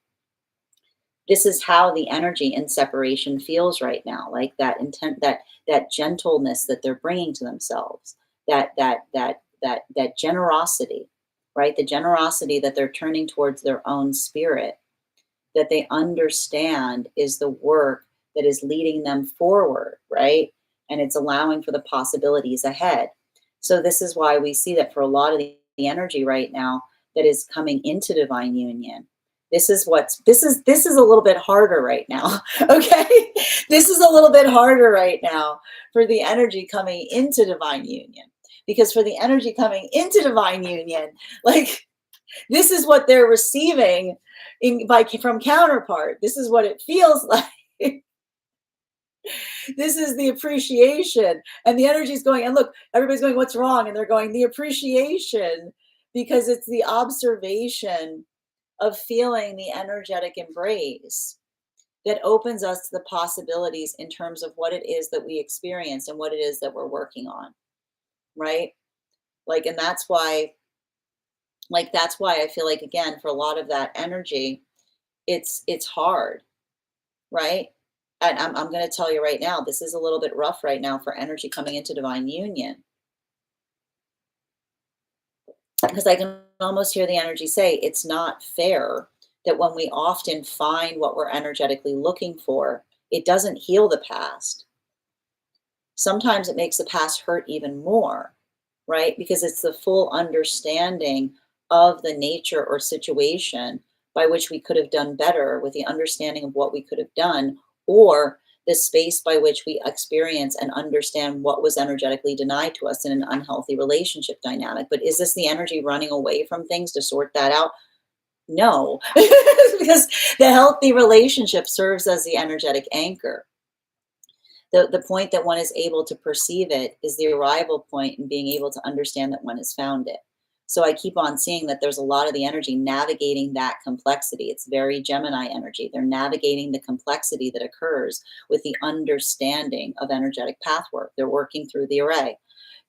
the energy in separation feels right now, like that intent, that gentleness that they're bringing to themselves, that generosity, right? The generosity that they're turning towards their own spirit, that they understand is the work that is leading them forward, right? And it's allowing for the possibilities ahead. So this is why we see that for a lot of the energy right now that is coming into divine union. This is a little bit harder right now. Okay. This is a little bit harder right now for the energy coming into divine union. Because for the energy coming into divine union, like this is what they're receiving from counterpart. This is what it feels like. This is the appreciation, and the energy is going, and look, everybody's going, what's wrong? And they're going, the appreciation, because it's the observation of feeling the energetic embrace that opens us to the possibilities in terms of what it is that we experience and what it is that we're working on, right? Like, and that's why I feel like, again, for a lot of that energy, it's hard, right? And I'm going to tell you right now, this is a little bit rough right now for energy coming into divine union, because I can almost hear the energy say it's not fair that when we often find what we're energetically looking for, it doesn't heal the past. Sometimes it makes the past hurt even more, right? Because it's the full understanding of the nature or situation by which we could have done better, with the understanding of what we could have done, or the space by which we experience and understand what was energetically denied to us in an unhealthy relationship dynamic. But is this the energy running away from things to sort that out? No, because the healthy relationship serves as the energetic anchor. The point that one is able to perceive it is the arrival point in being able to understand that one has found it. So I keep on seeing that there's a lot of the energy navigating that complexity. It's very Gemini energy. They're navigating the complexity that occurs with the understanding of energetic path work. They're working through the array.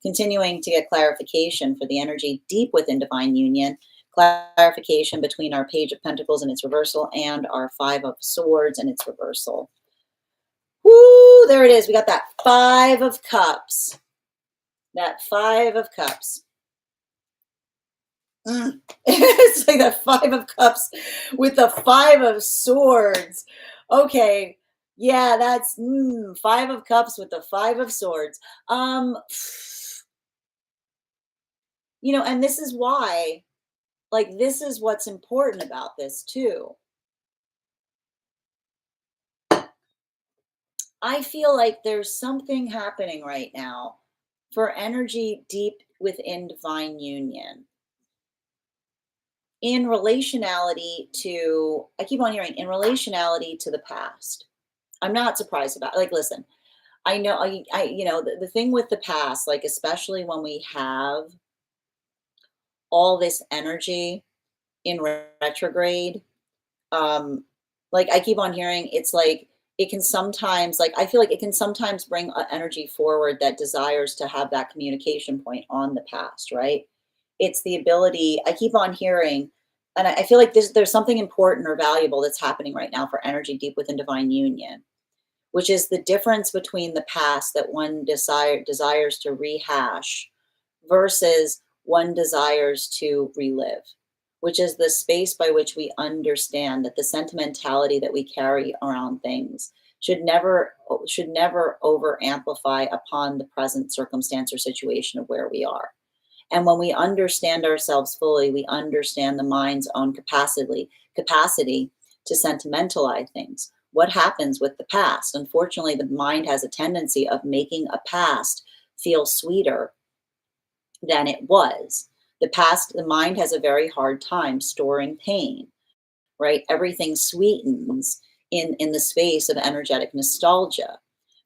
Continuing to get clarification for the energy deep within divine union, clarification between our Page of Pentacles and its reversal and our Five of Swords and its reversal. Woo, there it is. We got that Five of Cups. That Five of Cups. It's like the Five of Cups with the Five of Swords. Okay. Yeah, that's Five of Cups with the Five of Swords. And this is why, like, this is what's important about this too. I feel like there's something happening right now for energy deep within divine union in relationality to, I keep on hearing, in relationality to the past. I'm not surprised about it. Like, listen, I know, the thing with the past, like, especially when we have all this energy in retrograde, like, I keep on hearing, it's like, it can sometimes, like, I feel like it can sometimes bring energy forward that desires to have that communication point on the past, right? It's the ability, I keep on hearing, and I feel like there's something important or valuable that's happening right now for energy deep within divine union, which is the difference between the past that one desires to rehash versus one desires to relive, which is the space by which we understand that the sentimentality that we carry around things should never over amplify upon the present circumstance or situation of where we are. And when we understand ourselves fully, we understand the mind's own capacity to sentimentalize things. What happens with the past? Unfortunately, the mind has a tendency of making a past feel sweeter than it was. The mind has a very hard time storing pain, right? Everything sweetens in the space of energetic nostalgia.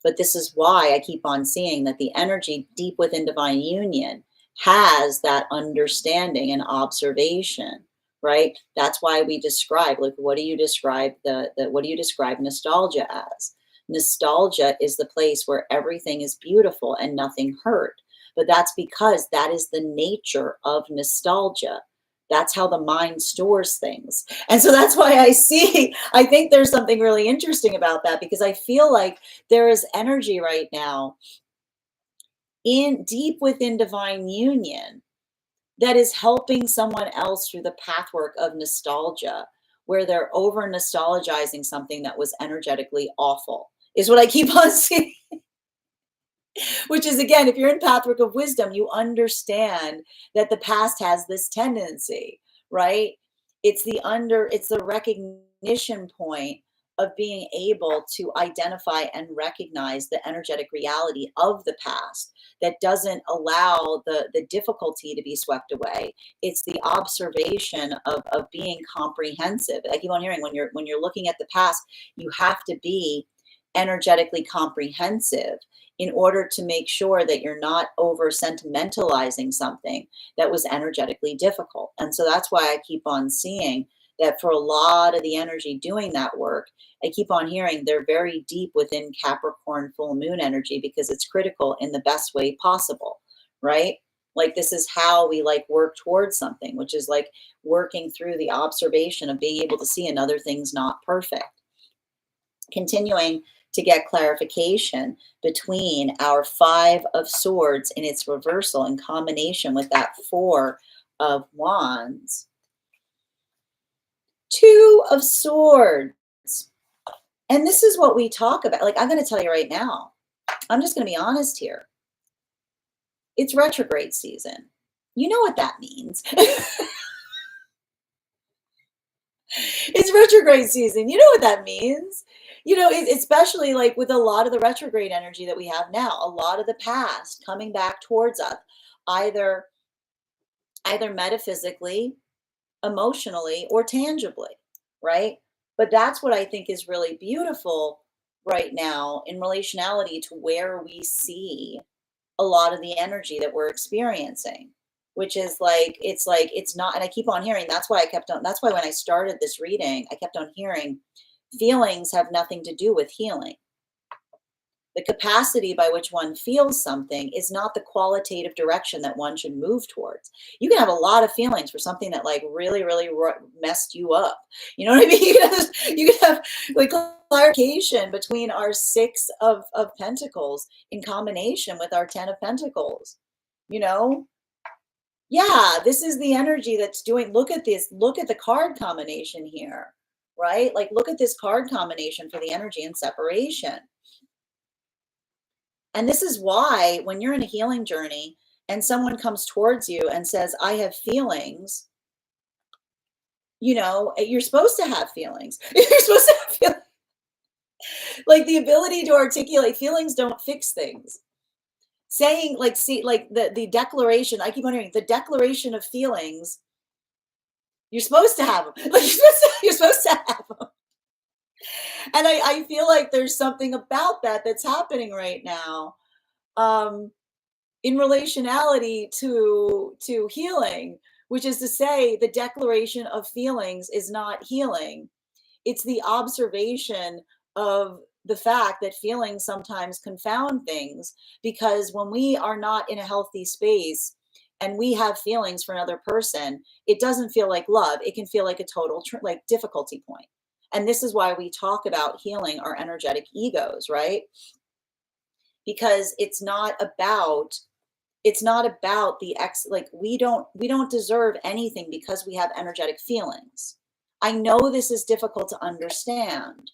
But this is why I keep on seeing that the energy deep within divine union has that understanding and observation, right? That's why we describe, like, what do you describe what do you describe nostalgia as? Nostalgia is the place where everything is beautiful and nothing hurt. But that's because that is the nature of nostalgia. That's how the mind stores things. And so that's why I think there's something really interesting about that, because I feel like there is energy right now in deep within divine union that is helping someone else through the pathwork of nostalgia, where they're over nostalgizing something that was energetically awful, is what I keep on seeing. Which is, again, if you're in pathwork of wisdom, you understand that the past has this tendency, right? It's the recognition point of being able to identify and recognize the energetic reality of the past that doesn't allow the difficulty to be swept away. It's the observation of being comprehensive. I keep on hearing, when you're looking at the past, you have to be energetically comprehensive in order to make sure that you're not over sentimentalizing something that was energetically difficult. And so that's why I keep on seeing that for a lot of the energy doing that work, I keep on hearing they're very deep within Capricorn full moon energy, because it's critical in the best way possible, right? Like, this is how we, like, work towards something, which is like working through the observation of being able to see another thing's not perfect. Continuing to get clarification between our Five of Swords in its reversal in combination with that Four of Wands. Two of Swords. And this is what we talk about. Like, I'm going to tell you right now, I'm just going to be honest here. It's retrograde season. You know what that means. It's retrograde season. You know what that means. Especially like with a lot of the retrograde energy that we have now, a lot of the past coming back towards us, either metaphysically, emotionally, or tangibly, right? But that's what I think is really beautiful right now in relationality to where we see a lot of the energy that we're experiencing, which is like, it's not, and I keep on hearing, that's why that's why when I started this reading, I kept on hearing feelings have nothing to do with healing. The capacity by which one feels something is not the qualitative direction that one should move towards. You can have a lot of feelings for something that like really, really messed you up. You know what I mean? You can have like clarification between our Six of Pentacles in combination with our Ten of Pentacles. You know, yeah, this is the energy that's doing, look at this, look at the card combination here, right? Like, look at this card combination for the energy and separation. And this is why when you're in a healing journey and someone comes towards you and says, I have feelings, you know, you're supposed to have feelings. You're supposed to have feelings. Like the ability to articulate feelings don't fix things. Saying like, see, like the declaration, I keep on hearing the declaration of feelings, you're supposed to have them. Like you're supposed to have them. And I feel like there's something about that that's happening right now. In relationality to healing, which is to say the declaration of feelings is not healing. It's the observation of the fact that feelings sometimes confound things, because when we are not in a healthy space and we have feelings for another person, it doesn't feel like love. It can feel like a total like difficulty point. And this is why we talk about healing our energetic egos, right? Because it's not about the like we don't deserve anything because we have energetic feelings. I know this is difficult to understand.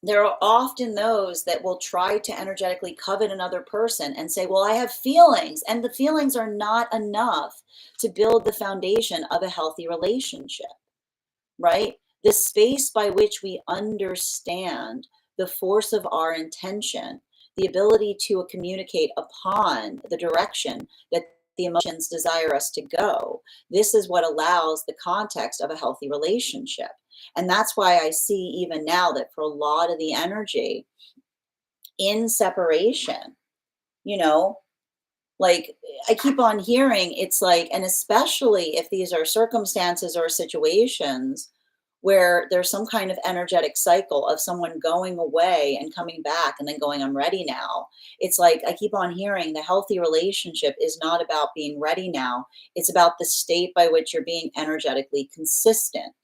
There are often those that will try to energetically covet another person and say, well, I have feelings, and the feelings are not enough to build the foundation of a healthy relationship, right? The space by which we understand the force of our intention, the ability to communicate upon the direction that the emotions desire us to go. This is what allows the context of a healthy relationship. And that's why I see even now that for a lot of the energy in separation, you know, like I keep on hearing, it's like, and especially if these are circumstances or situations where there's some kind of energetic cycle of someone going away and coming back and then going, I'm ready now. It's like, I keep on hearing the healthy relationship is not about being ready now. It's about the state by which you're being energetically consistent,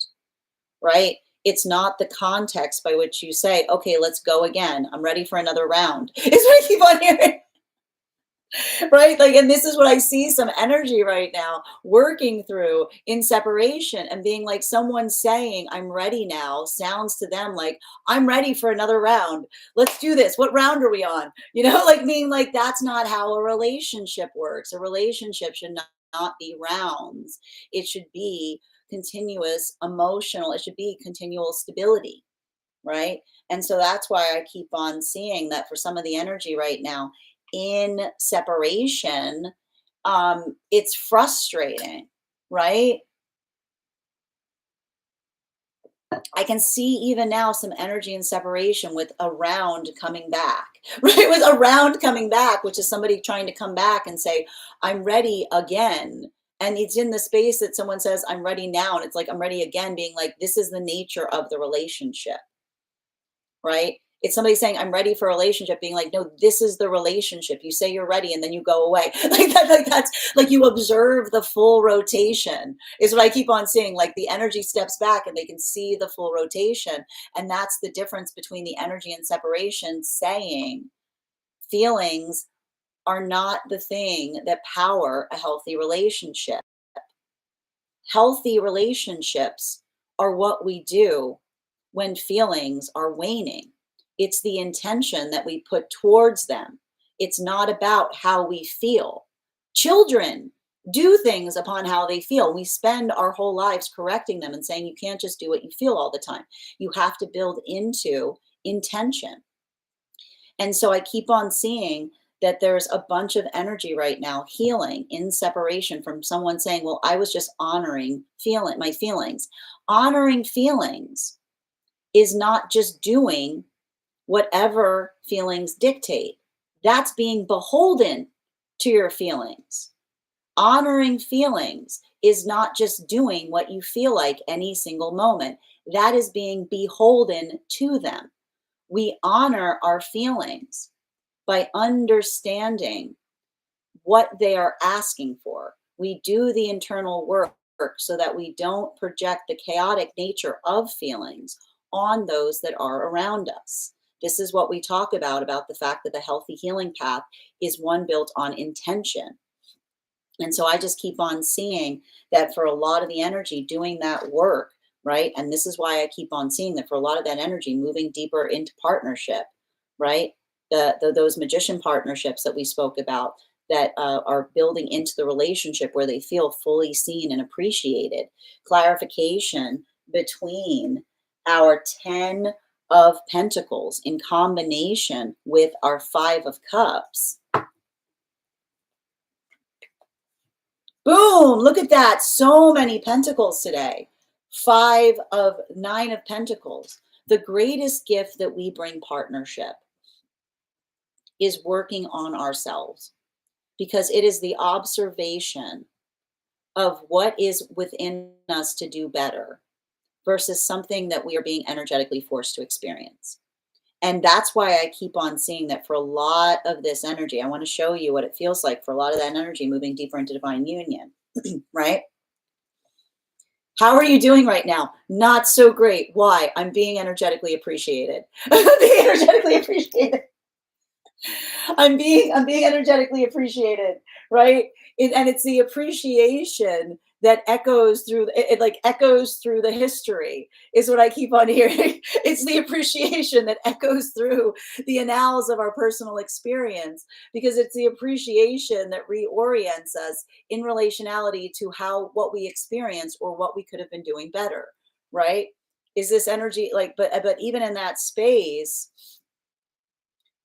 right? It's not the context by which you say, okay, let's go again. I'm ready for another round. Is what I keep on hearing. Right? Like, and this is what I see some energy right now working through in separation, and being like, someone saying, I'm ready now, sounds to them like, I'm ready for another round. Let's do this. What round are we on? You know, like being like, that's not how a relationship works. A relationship should not be rounds. It should be continuous emotional. It should be continual stability. Right. And so that's why I keep on seeing that for some of the energy right now in separation, it's frustrating, right? I can see even now some energy in separation with a round coming back, right? With a round coming back, which is somebody trying to come back and say, I'm ready again. And it's in the space that someone says, I'm ready now. And it's like, I'm ready again, being like, this is the nature of the relationship, right? It's somebody saying, I'm ready for a relationship, being like, no, this is the relationship. You say you're ready and then you go away. Like that, like that's like you observe the full rotation is what I keep on seeing. Like the energy steps back and they can see the full rotation. And that's the difference between the energy and separation, saying feelings are not the thing that power a healthy relationship. Healthy relationships are what we do when feelings are waning. It's the intention that we put towards them. It's not about how we feel. Children do things upon how they feel. We spend our whole lives correcting them and saying, you can't just do what you feel all the time. You have to build into intention. And so I keep on seeing that there's a bunch of energy right now healing in separation from someone saying, well, I was just honoring my feelings. Honoring feelings is not just doing whatever feelings dictate. That's being beholden to your feelings. Honoring feelings is not just doing what you feel like any single moment. That is being beholden to them. We honor our feelings by understanding what they are asking for. We do the internal work so that we don't project the chaotic nature of feelings on those that are around us. This is what we talk about the fact that the healthy healing path is one built on intention. And so I just keep on seeing that for a lot of the energy doing that work, right? And this is why I keep on seeing that for a lot of that energy moving deeper into partnership, right? Those magician partnerships that we spoke about that are building into the relationship where they feel fully seen and appreciated. Clarification between our 10 of Pentacles in combination with our 5 of Cups. Boom, look at that. So many pentacles today. 5 of 9 of Pentacles. The greatest gift that we bring partnership is working on ourselves, because it is the observation of what is within us to do better versus something that we are being energetically forced to experience. And that's why I keep on seeing that for a lot of this energy. I want to show you what it feels like for a lot of that energy moving deeper into divine union, right? How are you doing right now? Not so great. Why? I'm being energetically appreciated. I'm being energetically appreciated. I'm being energetically appreciated, right? And it's the appreciation that echoes through it like echoes through the history is what I keep on hearing. It's the appreciation that echoes through the annals of our personal experience, because it's the appreciation that reorients us in relationality to how what we experience or what we could have been doing better, right? Is this energy like but even in that space,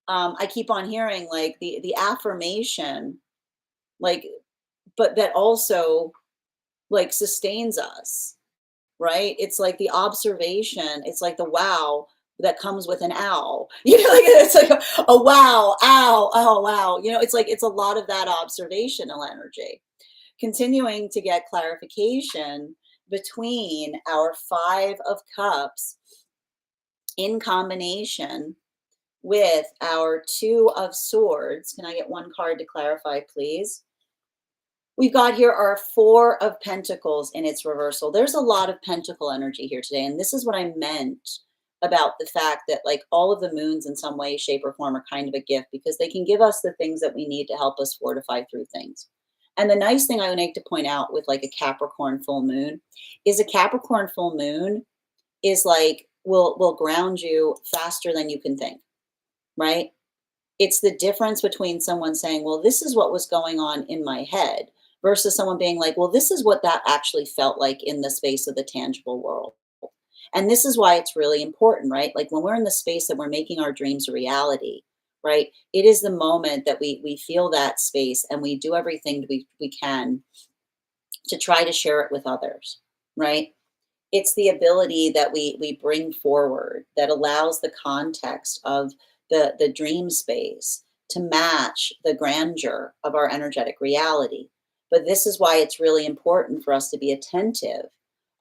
I keep on hearing like the affirmation, like, but that also like sustains us, right? It's like the observation. It's like the wow that comes with an ow. Like it's like a wow, ow, oh wow. It's like it's a lot of that observational energy. Continuing to get clarification between our 5 of Cups in combination with our 2 of Swords. Can I get one card to clarify, please? We've got here our 4 of Pentacles in its reversal. There's a lot of pentacle energy here today. And this is what I meant about the fact that like all of the moons in some way, shape, or form are kind of a gift, because they can give us the things that we need to help us fortify through things. And the nice thing I would like to point out with like a Capricorn full moon is a Capricorn full moon is like will ground you faster than you can think. Right? It's the difference between someone saying, well, this is what was going on in my head, versus someone being like, well, this is what that actually felt like in the space of the tangible world. And this is why it's really important, right? Like when we're in the space that we're making our dreams a reality, right? It is the moment that we feel that space and we do everything we can to try to share it with others, right? It's the ability that we bring forward that allows the context of the dream space to match the grandeur of our energetic reality. But this is why it's really important for us to be attentive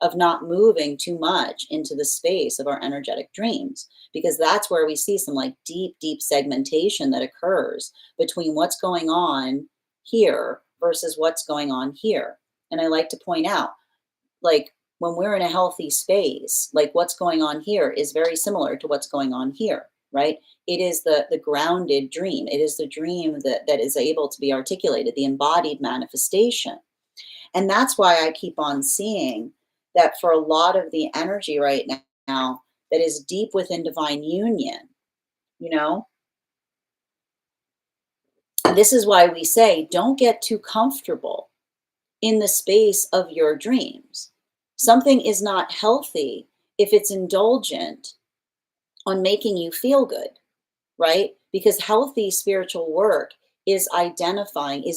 of not moving too much into the space of our energetic dreams, because that's where we see some like deep segmentation that occurs between what's going on here versus what's going on here. And I like to point out, like, when we're in a healthy space, like what's going on here is very similar to what's going on here, right? It is the grounded dream. It is the dream that is able to be articulated, the embodied manifestation. And that's why I keep on seeing that for a lot of the energy right now that is deep within divine union, you know, this is why we say don't get too comfortable in the space of your dreams. Something is not healthy if it's indulgent on making you feel good, right? Because healthy spiritual work is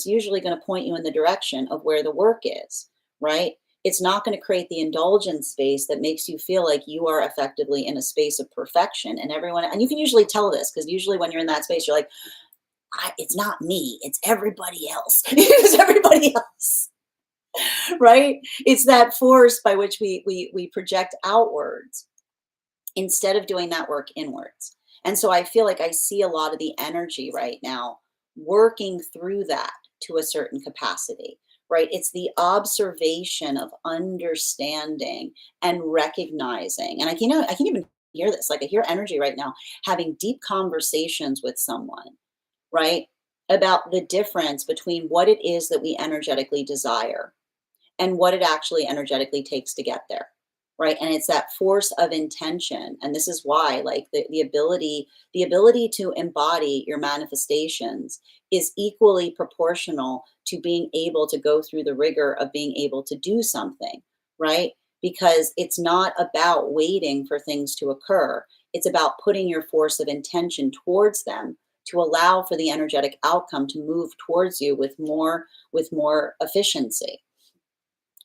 usually going to point you in the direction of where the work is, right? It's not going to create the indulgent space that makes you feel like you are effectively in a space of perfection and you can usually tell this because usually when you're in that space, you're like, it's not me, it's everybody else. It's everybody else, right? It's that force by which we project outwards instead of doing that work inwards. And so I feel like I see a lot of the energy right now working through that to a certain capacity, right? It's the observation of understanding and recognizing. And I can even hear this, like I hear energy right now, having deep conversations with someone, right? About the difference between what it is that we energetically desire and what it actually energetically takes to get there, right? And it's that force of intention. And this is why, like, the ability to embody your manifestations is equally proportional to being able to go through the rigor of being able to do something, right? Because it's not about waiting for things to occur, it's about putting your force of intention towards them to allow for the energetic outcome to move towards you with more efficiency,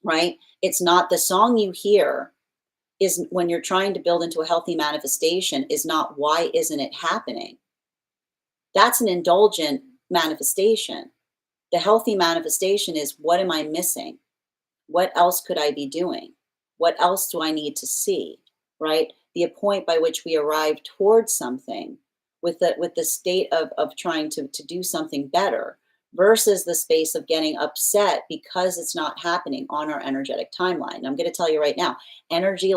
right? It's not the song you hear is when you're trying to build into a healthy manifestation is not why isn't it happening? That's an indulgent manifestation. The healthy manifestation is what am I missing? What else could I be doing? What else do I need to see? Right? The point by which we arrive towards something with the state of trying to do something better versus the space of getting upset because it's not happening on our energetic timeline. And I'm going to tell you right now, energy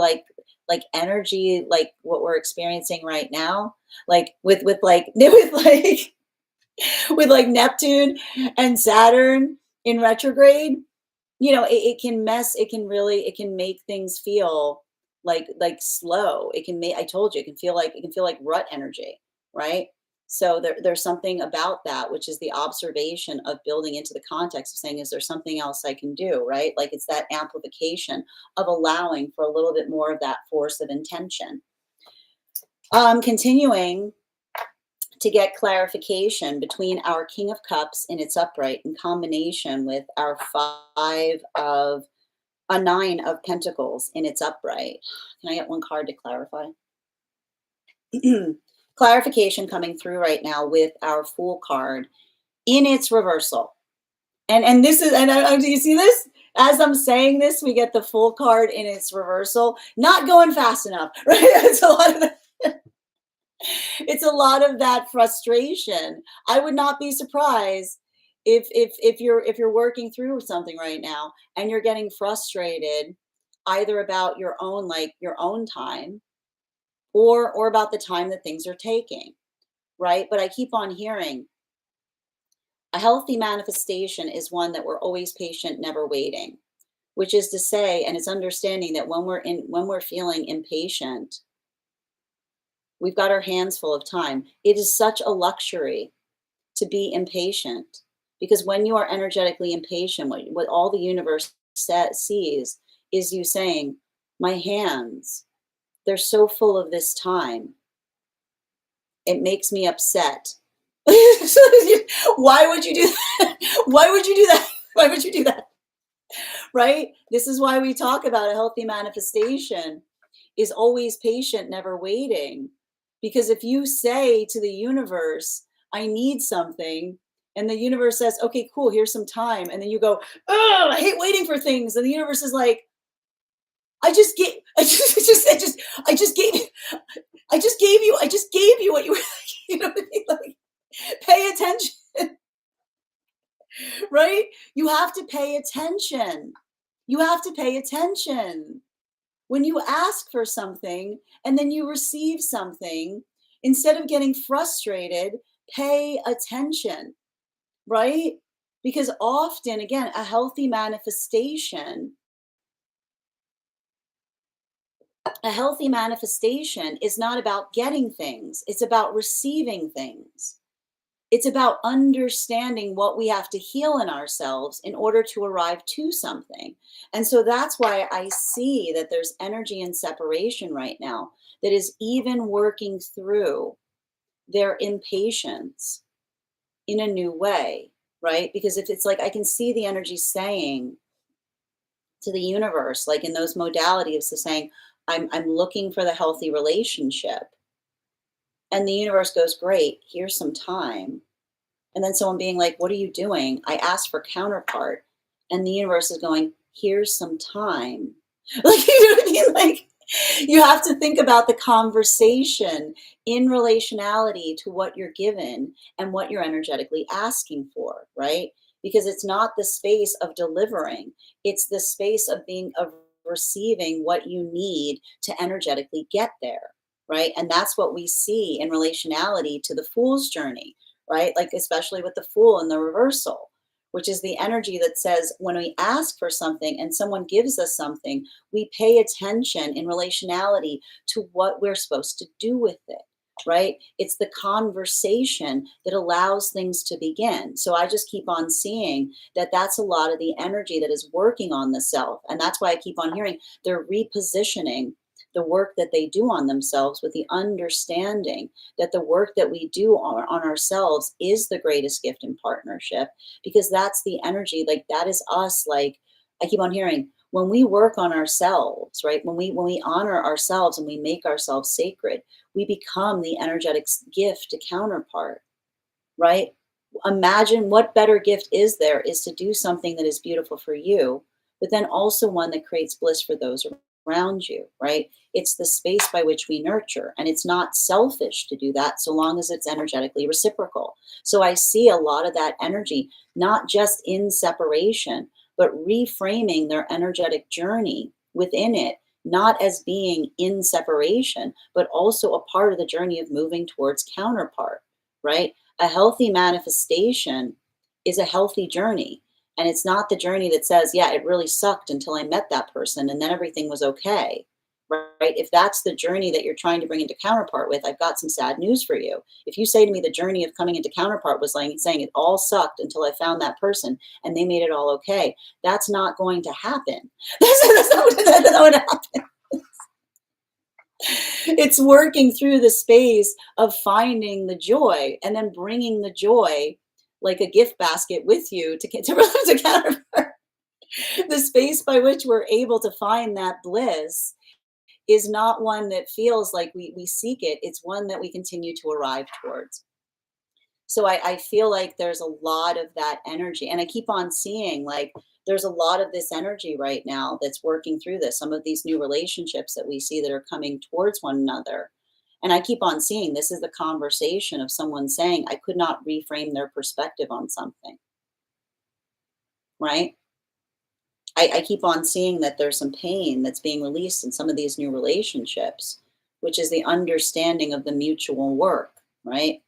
energy like what we're experiencing right now, like with like with like Neptune and Saturn in retrograde, it can it can make things feel like slow. It can make, I told you, it can feel like rut energy, right? So there's something about that, which is the observation of building into the context of saying, is there something else I can do, right? Like it's that amplification of allowing for a little bit more of that force of intention. Continuing to get clarification between our King of Cups in its upright in combination with our a Nine of Pentacles in its upright. Can I get one card to clarify? Clarification coming through right now with our Fool card in its reversal. And this is, do you see this? As I'm saying this, we get the Fool card in its reversal, not going fast enough, right? It's a lot of that. It's a lot of that frustration. I would not be surprised if you're working through something right now and you're getting frustrated either about your own time or about the time that things are taking, right? But I keep on hearing a healthy manifestation is one that we're always patient, never waiting, which is to say, and it's understanding that when we're feeling impatient, we've got our hands full of time. It is such a luxury to be impatient because when you are energetically impatient, what all the universe sees is you saying, my hands, they're so full of this time. It makes me upset. Why would you do that? Why would you do that? Why would you do that? Right? This is why we talk about a healthy manifestation is always patient, never waiting. Because if you say to the universe, I need something, and the universe says, okay, cool, here's some time. And then you go, oh, I hate waiting for things. And the universe is like, I just gave you what you were, you know what I mean? Like, pay attention, right? You have to pay attention. You have to pay attention. When you ask for something and then you receive something, instead of getting frustrated, pay attention, right? Because often, again, a healthy manifestation is not about getting things, it's about receiving things. It's about understanding what we have to heal in ourselves in order to arrive to something. And so that's why I see that there's energy and separation right now that is even working through their impatience in a new way, right? Because if it's like I can see the energy saying to the universe, like in those modalities of saying, I'm looking for the healthy relationship. And the universe goes, great, here's some time. And then someone being like, what are you doing? I asked for counterpart. And the universe is going, here's some time. Like, you know what I mean? Like, you have to think about the conversation in relationality to what you're given and what you're energetically asking for, right? Because it's not the space of delivering, it's the space of being, of receiving what you need to energetically get there, right? And that's what we see in relationality to the fool's journey, right? Like, especially with the fool and the reversal, which is the energy that says when we ask for something and someone gives us something, we pay attention in relationality to what we're supposed to do with it, right? It's the conversation that allows things to begin. So I just keep on seeing that that's a lot of the energy that is working on the self. And that's why I keep on hearing they're repositioning the work that they do on themselves with the understanding that the work that we do on ourselves is the greatest gift in partnership, because that's the energy, like that is us. Like, I keep on hearing, when we work on ourselves, right, when we honor ourselves and we make ourselves sacred, we become the energetic gift to counterpart, right? Imagine what better gift is there, is to do something that is beautiful for you, but then also one that creates bliss for those around you, right? It's the space by which we nurture, and it's not selfish to do that so long as it's energetically reciprocal. So I see a lot of that energy, not just in separation, but reframing their energetic journey within it, not as being in separation, but also a part of the journey of moving towards counterpart, right? A healthy manifestation is a healthy journey. And it's not the journey that says, yeah, it really sucked until I met that person and then everything was okay. Right? If that's the journey that you're trying to bring into counterpart with, I've got some sad news for you. If you say to me the journey of coming into counterpart was like saying it all sucked until I found that person and they made it all okay, that's not going to happen. That's not what happened. It's working through the space of finding the joy and then bringing the joy like a gift basket with you to counterpart. The space by which we're able to find that bliss is not one that feels like we seek it. It's one that we continue to arrive towards. So I feel like there's a lot of that energy. And I keep on seeing like there's a lot of this energy right now that's working through this, some of these new relationships that we see that are coming towards one another. And I keep on seeing this is the conversation of someone saying, I could not reframe their perspective on something, right? I keep on seeing that there's some pain that's being released in some of these new relationships, which is the understanding of the mutual work, right?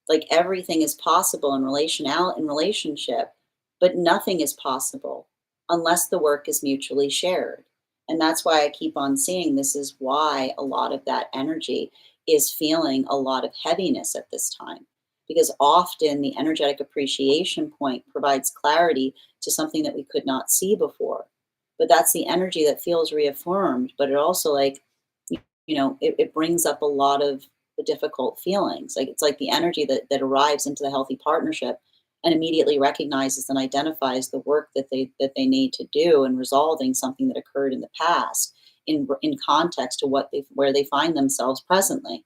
Like everything is possible in relationship, but nothing is possible unless the work is mutually shared. And that's why I keep on seeing this is why a lot of that energy is feeling a lot of heaviness at this time. Because often the energetic appreciation point provides clarity to something that we could not see before. But that's the energy that feels reaffirmed, but it also like, it brings up a lot of the difficult feelings. Like it's like the energy that arrives into the healthy partnership and immediately recognizes and identifies the work that they need to do in resolving something that occurred in the past in context to where they find themselves presently.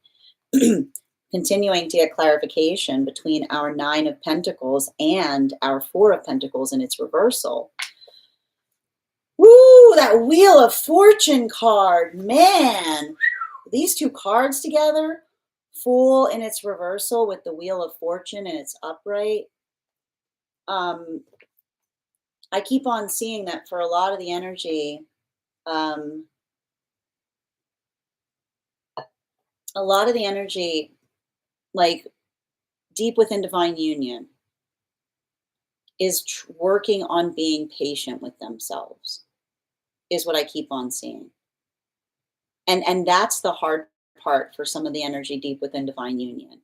Continuing to get clarification between our Nine of Pentacles and our Four of Pentacles in its reversal. Woo, that Wheel of Fortune card, man. These two cards together, Fool in its reversal with the Wheel of Fortune in its upright. I keep on seeing that for a lot of the energy, a lot of the energy, like deep within divine union, is working on being patient with themselves, is what I keep on seeing. And that's the hard part for some of the energy deep within divine union.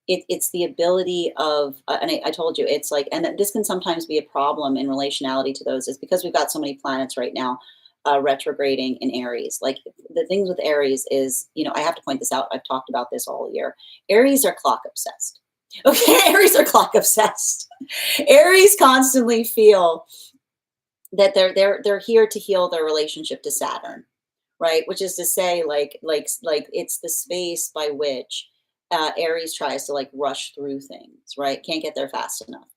It's the ability of, and I told you, it's like, and this can sometimes be a problem in relationality to those, is because we've got so many planets right now retrograding in Aries. Like the things with Aries is, I have to point this out. I've talked about this all year. Aries are clock obsessed. Okay, Aries are clock obsessed. Aries constantly feel that they're here to heal their relationship to Saturn, right? Which is to say, like it's the space by which Aries tries to like rush through things, right? Can't get there fast enough.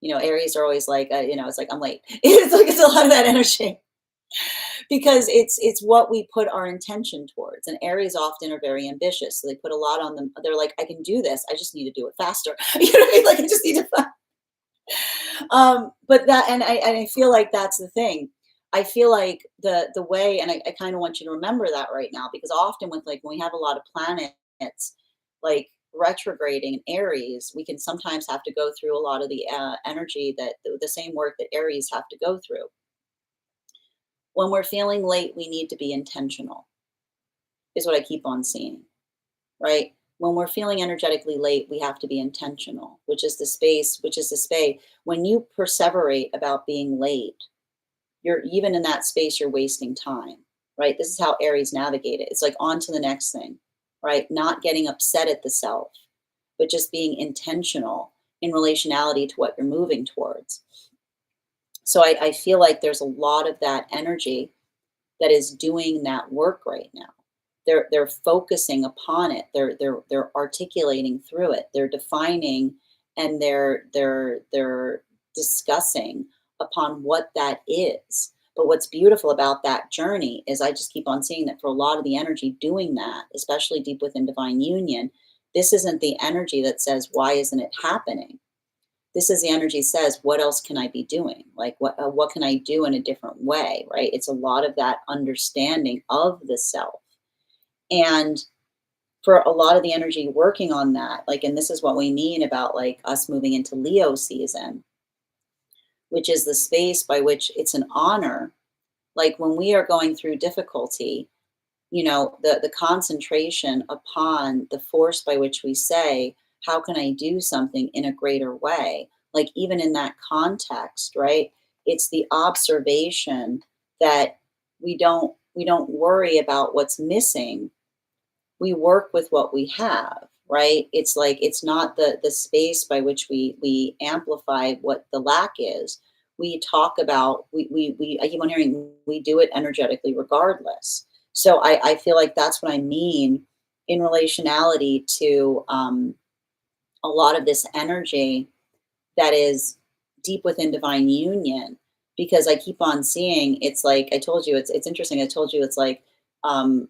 Aries are always like, it's like I'm late. It's a lot of that energy because it's what we put our intention towards. And Aries often are very ambitious, so they put a lot on them. They're like, I can do this. I just need to do it faster. You know what I mean? Like I just need to. But that, and I feel like that's the thing. I feel like the way, and I kind of want you to remember that right now, because often with like when we have a lot of planets like retrograding in Aries, we can sometimes have to go through a lot of the energy that the same work that Aries have to go through. When we're feeling late, we need to be intentional, is what I keep on seeing, right? When we're feeling energetically late, we have to be intentional, which is the space. When you perseverate about being late, you're even in that space, you're wasting time, right? This is how Aries navigate it. It's like on to the next thing, right? Not getting upset at the self, but just being intentional in relationality to what you're moving towards. So I feel like there's a lot of that energy that is doing that work right now. They're focusing upon it. They're articulating through it. They're defining and they're discussing upon what that is. But what's beautiful about that journey is I just keep on seeing that for a lot of the energy doing that, especially deep within divine union, this isn't the energy that says, why isn't it happening? This is the energy says, what else can I be doing? Like what can I do in a different way, right? It's a lot of that understanding of the self. And for a lot of the energy working on that, like, and this is what we mean about like us moving into Leo season, which is the space by which it's an honor. Like when we are going through difficulty, the concentration upon the force by which we say, how can I do something in a greater way? Like even in that context, right? It's the observation that we don't worry about what's missing. We work with what we have, right? It's like it's not the space by which we amplify what the lack is. We talk about we I keep on hearing we do it energetically regardless. So I feel like that's what I mean in relationality to a lot of this energy that is deep within divine union, because I keep on seeing it's like I told you it's interesting. I told you it's like um,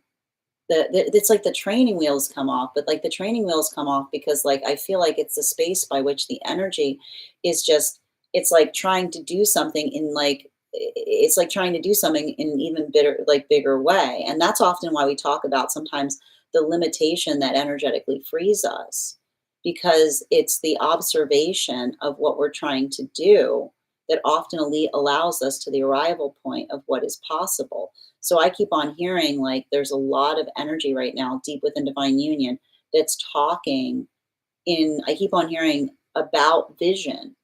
it's like the training wheels come off, but like the training wheels come off because like I feel like it's the space by which the energy is just it's like trying to do something in like it's like trying to do something in an even bigger way. And that's often why we talk about sometimes the limitation that energetically frees us, because it's the observation of what we're trying to do that often allows us to the arrival point of what is possible. So I keep on hearing like there's a lot of energy right now deep within divine union that's talking I keep on hearing about vision.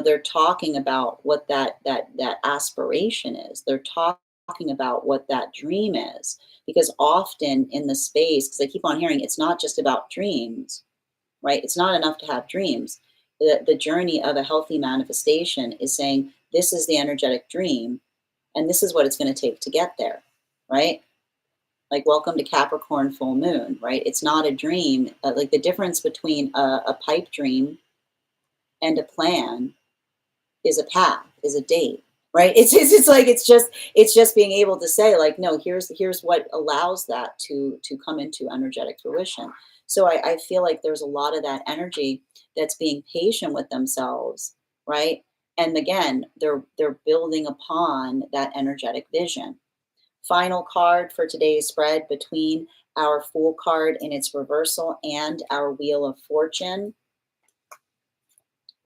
They're talking about what that aspiration is. They're talking about what that dream is, because often in the space, because I keep on hearing it's not just about dreams, right? It's not enough to have dreams. The journey of a healthy manifestation is saying this is the energetic dream and this is what it's going to take to get there, right? Like welcome to Capricorn full moon, right? It's not a dream. Like the difference between a pipe dream and a plan is a path, is a date, right? It's like it's just being able to say like, no, here's what allows that to come into energetic fruition. So I feel like there's a lot of that energy that's being patient with themselves, right? And again, they're building upon that energetic vision. Final card for today's spread between our Fool card in its reversal and our Wheel of Fortune.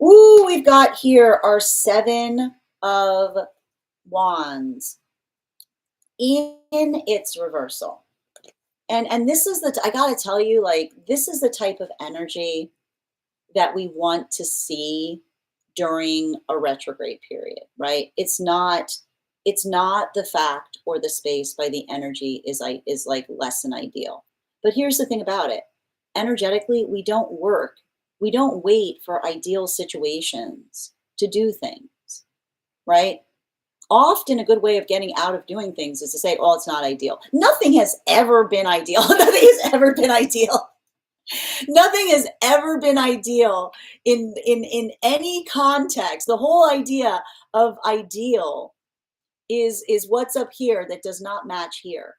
Ooh, we've got here our Seven of Wands in its reversal. And this is I gotta tell you, like, this is the type of energy that we want to see during a retrograde period, right? It's not the fact or the space by the energy is like less than ideal. But here's the thing about it. Energetically, we don't work. We don't wait for ideal situations to do things, right? Often a good way of getting out of doing things is to say, oh, it's not ideal. Nothing has ever been ideal. Nothing has ever been ideal. Nothing has ever been ideal in any context. The whole idea of ideal is what's up here that does not match here,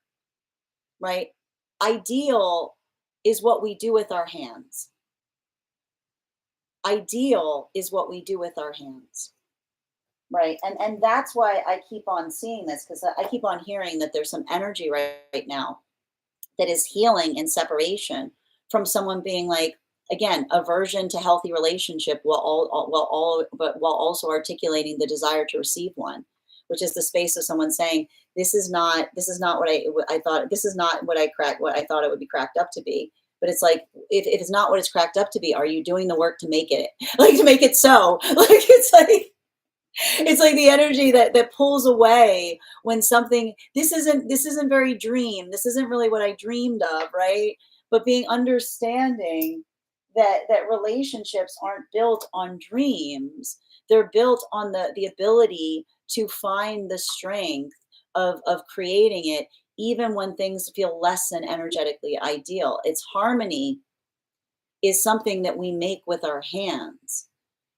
right? Ideal is what we do with our hands. Ideal is what we do with our hands. Right. And that's why I keep on seeing this, because I keep on hearing that there's some energy right now that is healing in separation from someone being like, again, aversion to healthy relationship while also articulating the desire to receive one, which is the space of someone saying, this is not what I thought, this is not what I thought it would be cracked up to be. But it's like, if it's not what it's cracked up to be, are you doing the work to make it like to make it so? Like it's like the energy that pulls away when something, this isn't very dream, this isn't really what I dreamed of, right? But being understanding that relationships aren't built on dreams, they're built on the ability to find the strength of creating it even when things feel less than energetically ideal. It's harmony is something that we make with our hands.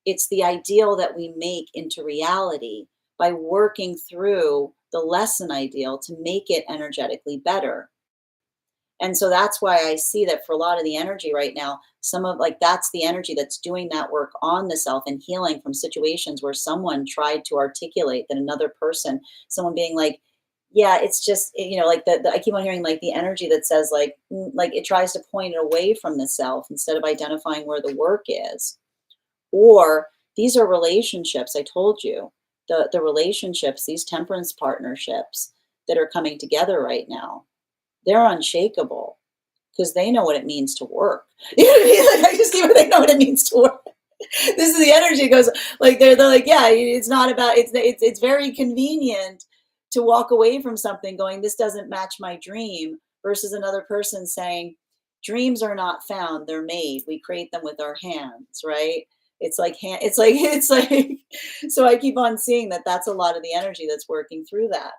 It's the ideal that we make into reality by working through the less than ideal to make it energetically better. And so that's why I see that for a lot of the energy right now, some of like that's the energy that's doing that work on the self and healing from situations where someone tried to articulate that another person, someone being like, yeah, it's just, like I keep on hearing like the energy that says like it tries to point it away from the self instead of identifying where the work is. Or these are relationships, I told you, the relationships, these temperance partnerships that are coming together right now, they're unshakable because they know what it means to work. You know what I mean? Like I just see where they know what it means to work. This is the energy that goes like they're like, yeah, it's not about it's very convenient to walk away from something going, this doesn't match my dream, versus another person saying, dreams are not found, they're made. We create them with our hands, right? It's like it's like so I keep on seeing that that's a lot of the energy that's working through that.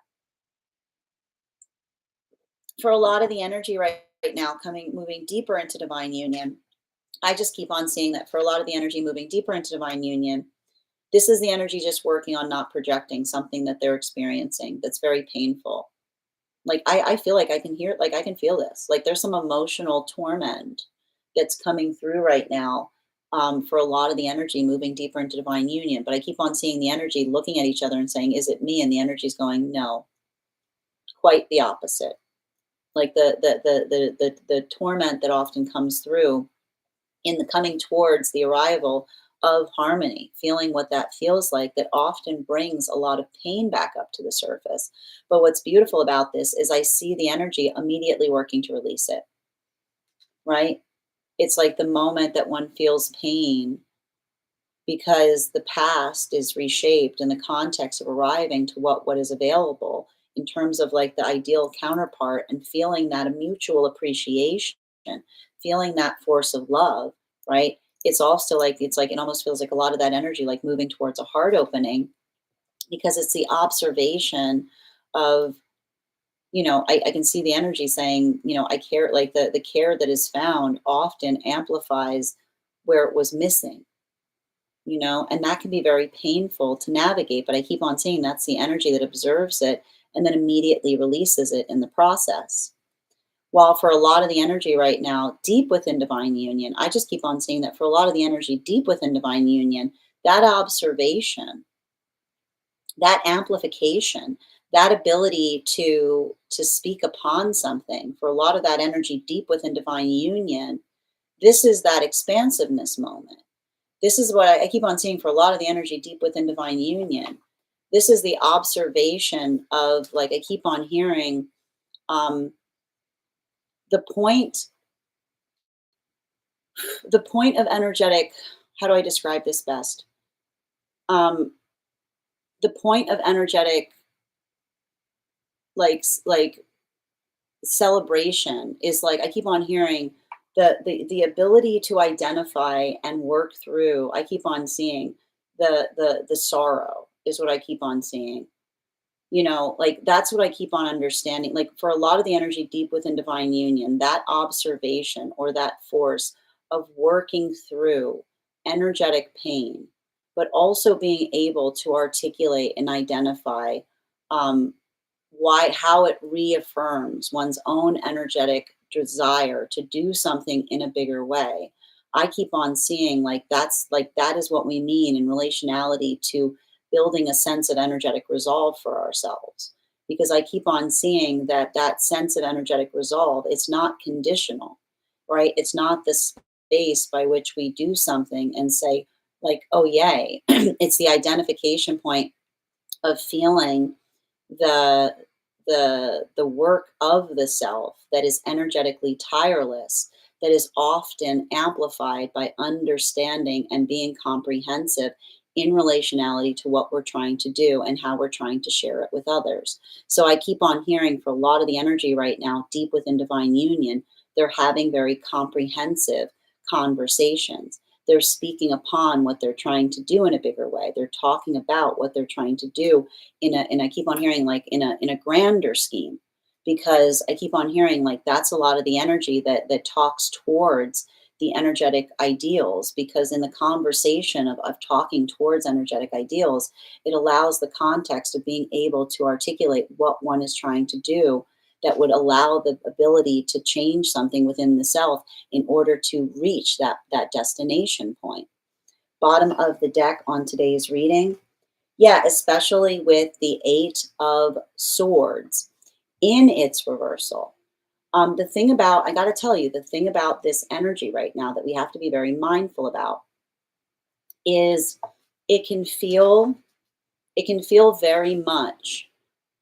For a lot of the energy right now coming moving deeper into divine union, I just keep on seeing that for a lot of the energy moving deeper into divine union, this is the energy just working on not projecting something that they're experiencing that's very painful. Like I feel like I can hear like I can feel this. Like there's some emotional torment that's coming through right now, for a lot of the energy moving deeper into divine union. But I keep on seeing the energy looking at each other and saying, is it me? And the energy's going, no, quite the opposite. Like the torment that often comes through in the coming towards the arrival of harmony, feeling what that feels like, that often brings a lot of pain back up to the surface. But what's beautiful about this is I see the energy immediately working to release it, right? It's like the moment that one feels pain because the past is reshaped in the context of arriving to what is available in terms of like the ideal counterpart and feeling that a mutual appreciation, feeling that force of love, right? It's also like it's like it almost feels like a lot of that energy like moving towards a heart opening because it's the observation of, I can see the energy saying, I care, like the care that is found often amplifies where it was missing, and that can be very painful to navigate. But I keep on saying that's the energy that observes it and then immediately releases it in the process. While for a lot of the energy right now, deep within divine union, I just keep on saying that for a lot of the energy deep within divine union, that observation, that amplification, that ability to speak upon something, for a lot of that energy deep within divine union, this is that expansiveness moment. This is what I keep on seeing for a lot of the energy deep within divine union. This is the observation of, like, I keep on hearing um, the point, the point of energetic. How do I describe this best? Um, the point of energetic, like celebration, is like I keep on hearing the ability to identify and work through. I keep on seeing the sorrow is what I keep on seeing. Like that's what I keep on understanding. Like for a lot of the energy deep within divine union, that observation or that force of working through energetic pain, but also being able to articulate and identify um, how it reaffirms one's own energetic desire to do something in a bigger way. I keep on seeing like that is what we mean in relationality to building a sense of energetic resolve for ourselves, because I keep on seeing that that sense of energetic resolve, it's not conditional, right? It's not the space by which we do something and say like, oh yay. It's the identification point of feeling the the work of the self that is energetically tireless, that is often amplified by understanding and being comprehensive in relationality to what we're trying to do and how we're trying to share it with others. So I keep on hearing for a lot of the energy right now deep within divine union, they're having very comprehensive conversations. They're speaking upon what they're trying to do in a bigger way. They're talking about what they're trying to do and I keep on hearing like in a grander scheme, because I keep on hearing like that's a lot of the energy that talks towards the energetic ideals, because in the conversation of talking towards energetic ideals, it allows the context of being able to articulate what one is trying to do, that would allow the ability to change something within the self in order to reach that destination point. Bottom of the deck on today's reading, yeah, especially with the Eight of Swords in its reversal. The thing about, I got to tell you, the thing about this energy right now that we have to be very mindful about is it can feel, it can feel very much.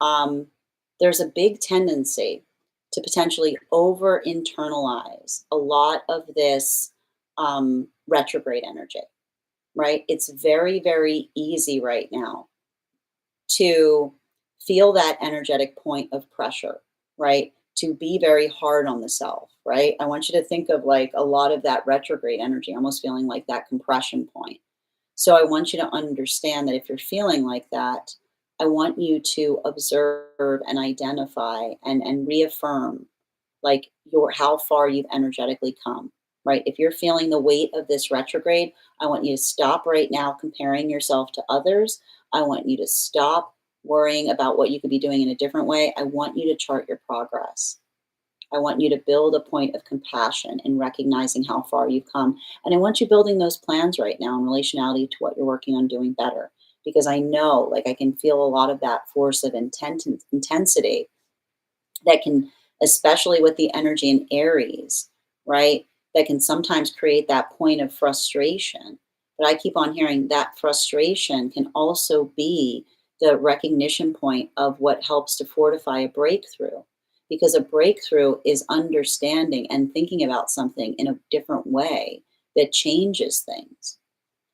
Um, there's a big tendency to potentially over internalize a lot of this retrograde energy, right? It's very, very easy right now to feel that energetic point of pressure, right? To be very hard on the self, right? I want you to think of like a lot of that retrograde energy, almost feeling like that compression point. So I want you to understand that if you're feeling like that, I want you to observe and identify and reaffirm like your how far you've energetically come, right? If you're feeling the weight of this retrograde, I want you to stop right now comparing yourself to others. I want you to stop worrying about what you could be doing in a different way. I want you to chart your progress. I want you to build a point of compassion and recognizing how far you've come. And I want you building those plans right now in relationality to what you're working on doing better. Because I know, like, I can feel a lot of that force of intent and intensity that can, especially with the energy in Aries, right? That can sometimes create that point of frustration. But I keep on hearing that frustration can also be the recognition point of what helps to fortify a breakthrough. Because a breakthrough is understanding and thinking about something in a different way that changes things,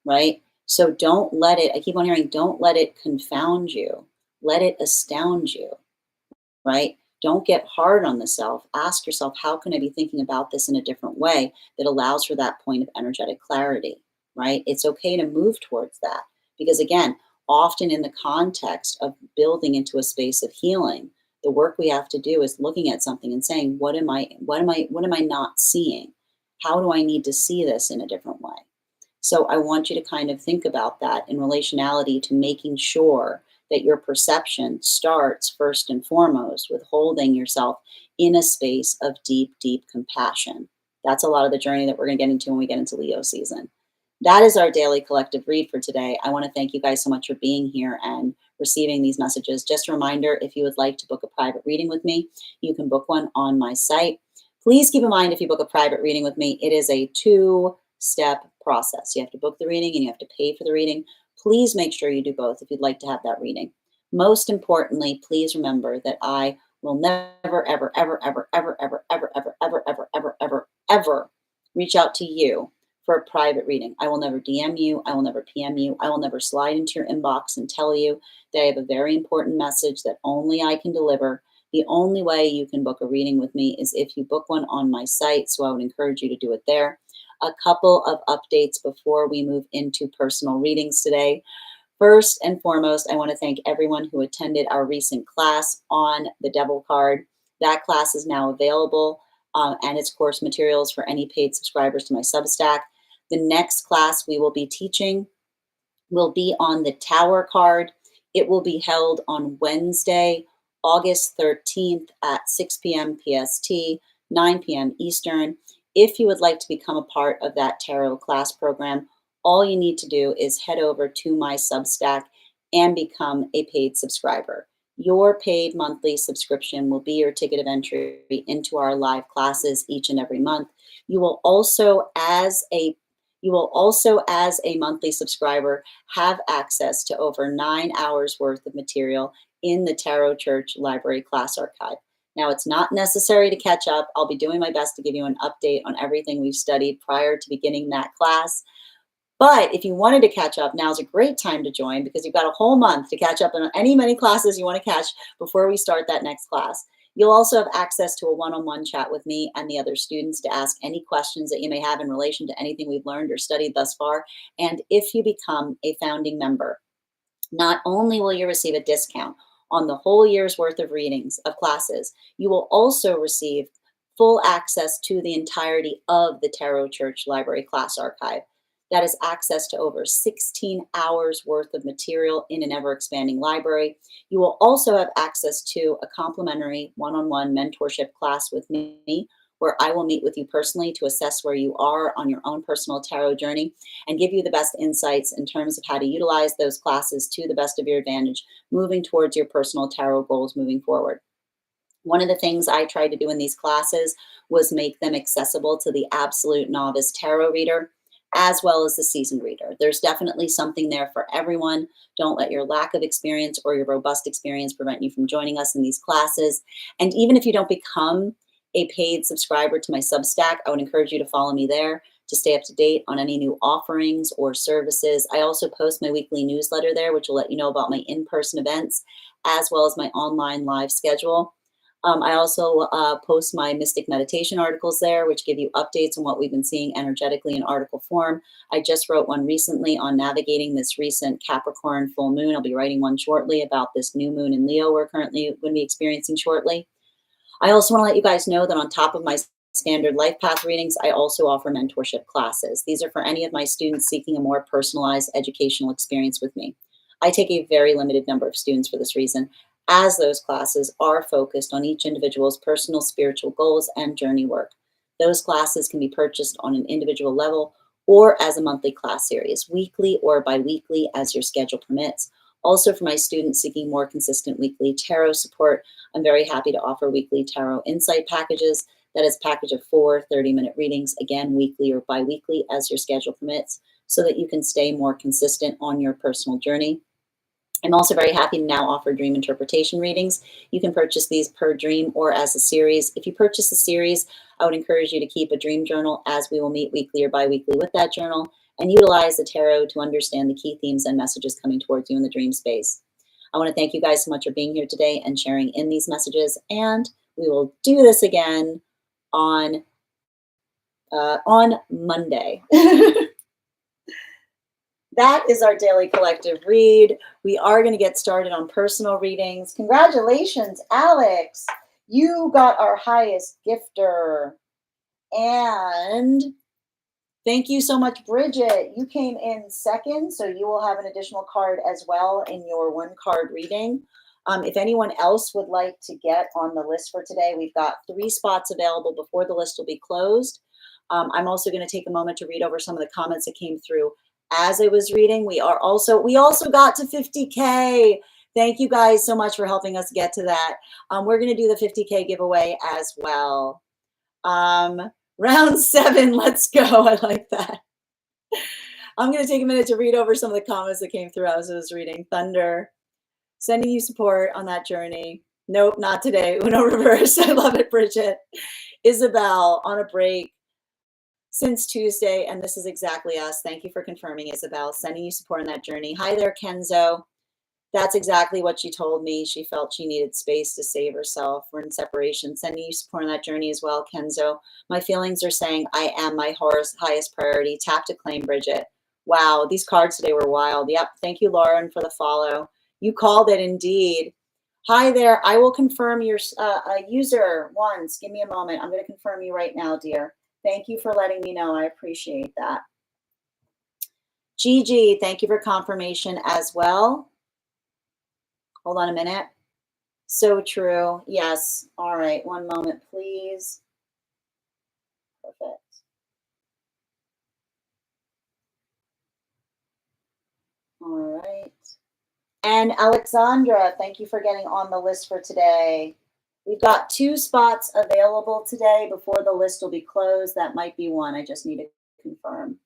right? So don't let it, I keep on hearing, don't let it confound you, let it astound you, right? Don't get hard on the self. Ask yourself, how can I be thinking about this in a different way that allows for that point of energetic clarity, right? It's okay to move towards that because, again, often in the context of building into a space of healing, the work we have to do is looking at something and saying, what am I not seeing? How do I need to see this in a different way? So I want you to kind of think about that in relationality to making sure that your perception starts first and foremost with holding yourself in a space of deep, deep compassion. That's a lot of the journey that we're going to get into when we get into Leo season. That is our daily collective read for today. I want to thank you guys so much for being here and receiving these messages. Just a reminder, if you would like to book a private reading with me, you can book one on my site. Please keep in mind, if you book a private reading with me, it is a two-step process. You have to book the reading and you have to pay for the reading. Please make sure you do both if you'd like to have that reading. Most importantly, please remember that I will never, ever, ever, ever, ever, ever, ever, ever, ever, ever, ever, ever, ever reach out to you for a private reading. I will never DM you. I will never PM you. I will never slide into your inbox and tell you that I have a very important message that only I can deliver. The only way you can book a reading with me is if you book one on my site. So I would encourage you to do it there. A couple of updates before we move into personal readings today. First and foremost, I want to thank everyone who attended our recent class on the Devil card. That class is now available, and its course materials for any paid subscribers to my Substack. The next class we will be teaching will be on the Tower card. It will be held on Wednesday, August 13th at 6 p.m. PST, 9 p.m. Eastern. If you would like to become a part of that tarot class program, all you need to do is head over to my Substack and become a paid subscriber. Your paid monthly subscription will be your ticket of entry into our live classes each and every month. You will also, as a monthly subscriber, have access to over 9 hours worth of material in the Tarot Church Library Class Archive. Now, it's not necessary to catch up. I'll be doing my best to give you an update on everything we've studied prior to beginning that class. But if you wanted to catch up, now's a great time to join, because you've got a whole month to catch up on many classes you want to catch before we start that next class. You'll also have access to a one-on-one chat with me and the other students to ask any questions that you may have in relation to anything we've learned or studied thus far. And if you become a founding member, not only will you receive a discount on the whole year's worth of readings of classes, you will also receive full access to the entirety of the Tarot Church Library Class Archive. That is access to over 16 hours worth of material in an ever-expanding library. You will also have access to a complimentary one-on-one mentorship class with me, where I will meet with you personally to assess where you are on your own personal tarot journey and give you the best insights in terms of how to utilize those classes to the best of your advantage, moving towards your personal tarot goals moving forward. One of the things I tried to do in these classes was make them accessible to the absolute novice tarot reader, as well as the seasoned reader. There's definitely something there for everyone. Don't let your lack of experience or your robust experience prevent you from joining us in these classes. And even if you don't become a paid subscriber to my Substack, I would encourage you to follow me there to stay up to date on any new offerings or services. I also post my weekly newsletter there, which will let you know about my in-person events, as well as my online live schedule. I also post my mystic meditation articles there, which give you updates on what we've been seeing energetically in article form. I just wrote one recently on navigating this recent Capricorn full moon. I'll be writing one shortly about this new moon in Leo we're currently going to be experiencing shortly. I also want to let you guys know that on top of my standard life path readings, I also offer mentorship classes. These are for any of my students seeking a more personalized educational experience with me. I take a very limited number of students for this reason, as those classes are focused on each individual's personal spiritual goals and journey work. Those classes can be purchased on an individual level or as a monthly class series, weekly or bi-weekly as your schedule permits. Also, for my students seeking more consistent weekly tarot support, I'm very happy to offer weekly tarot insight packages. That is a package of 4 30-minute readings, again, weekly or bi-weekly as your schedule permits, so that you can stay more consistent on your personal journey. I'm also very happy to now offer dream interpretation readings. You can purchase these per dream or as a series. If you purchase the series, I would encourage you to keep a dream journal, as we will meet weekly or bi-weekly with that journal and utilize the tarot to understand the key themes and messages coming towards you in the dream space. I want to thank you guys so much for being here today and sharing in these messages, and we will do this again on Monday. That is our daily collective read. We are going to get started on personal readings. Congratulations, Alex. You got our highest gifter. And thank you so much, Bridget. You came in second, so you will have an additional card as well in your 1-card reading. If anyone else would like to get on the list for today, we've got 3 spots available before the list will be closed. I'm also going to take a moment to read over some of the comments that came through as I was reading. We also got to 50K. Thank you guys so much for helping us get to that. We're going to do the 50K giveaway as well. Round 7, let's go. I like that. I'm going to take a minute to read over some of the comments that came through as I was reading. Thunder, sending you support on that journey. Nope, not today. Uno reverse. I love it, Bridget. Isabel, on a break since Tuesday, and this is exactly us. Thank you for confirming, Isabel. Sending you support on that journey. Hi there, Kenzo. That's exactly what she told me. She felt she needed space to save herself. We're in separation. Sending you support on that journey as well, Kenzo. My feelings are saying I am my highest priority. Tap to claim, Bridget. Wow, these cards today were wild. Yep. Thank you, Lauren, for the follow. You called it indeed. Hi there. I will confirm your user once. Give me a moment. I'm going to confirm you right now, dear. Thank you for letting me know. I appreciate that. Gigi, thank you for confirmation as well. Hold on a minute. So true. Yes. All right. One moment, please. Perfect. All right. And Alexandra, thank you for getting on the list for today. We've got 2 spots available today before the list will be closed. That might be one. I just need to confirm.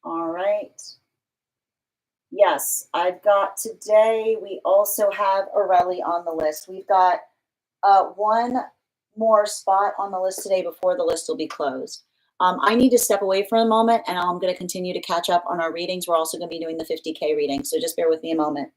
All right. Yes, I've got today. We also have Aurelie on the list. We've got one more spot on the list today before the list will be closed. I need to step away for a moment, and I'm going to continue to catch up on our readings. We're also going to be doing the 50K reading, so just bear with me a moment.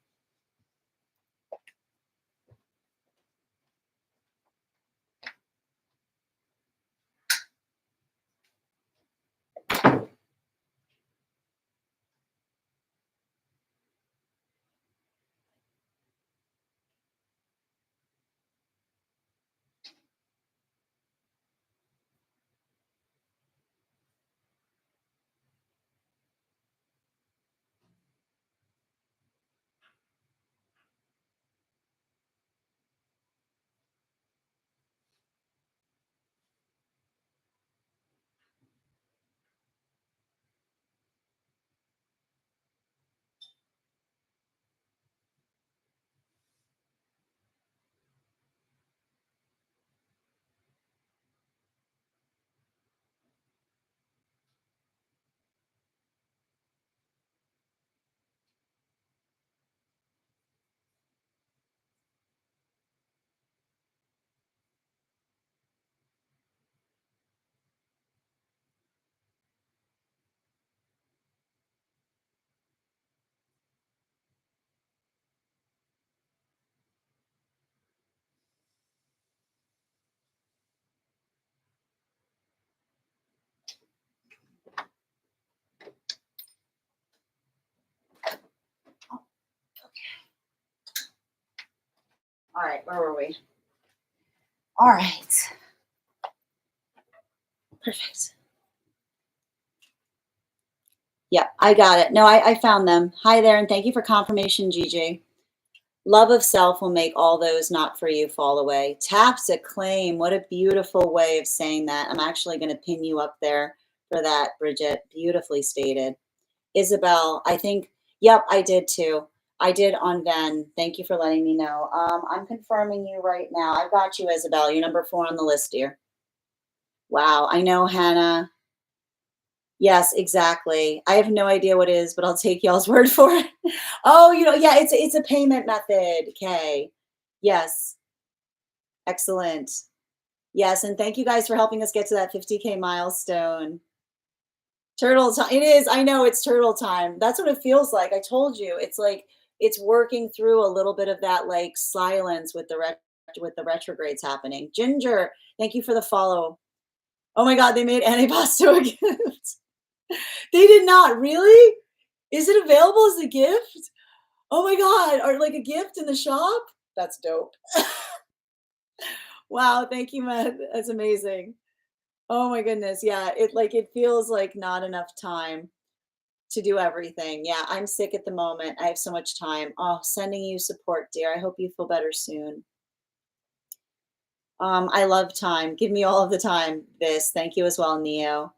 All right, where were we? All right. Perfect. Yeah, I got it. No, I found them. Hi there, and thank you for confirmation, Gigi. Love of self will make all those not for you fall away. Tap to claim. What a beautiful way of saying that. I'm actually going to pin you up there for that, Bridget. Beautifully stated. Isabel, I think, yep, I did too. I did on Ven. Thank you for letting me know. I'm confirming you right now. I've got you, Isabel. You're number 4 on the list, dear. Wow, I know, Hannah. Yes, exactly. I have no idea what it is, but I'll take y'all's word for it. Oh, yeah, it's a payment method. Okay. Yes. Excellent. Yes, and thank you guys for helping us get to that 50K milestone. Turtle time. It is. I know it's turtle time. That's what it feels like. I told you. It's like it's working through a little bit of that like silence with the retrogrades happening. Ginger, thank you for the follow. Oh my God, they made antipasto a gift. They did not. Really? Is it available as a gift? Oh my God, or like a gift in the shop? That's dope. Wow, thank you, Matt. That's amazing. Oh my goodness. Yeah, it feels like not enough time to do everything. Yeah, I'm sick at the moment. I have so much time. Oh, sending you support, dear. I hope you feel better soon. I love time. Give me all of the time. Thank you as well, Neo.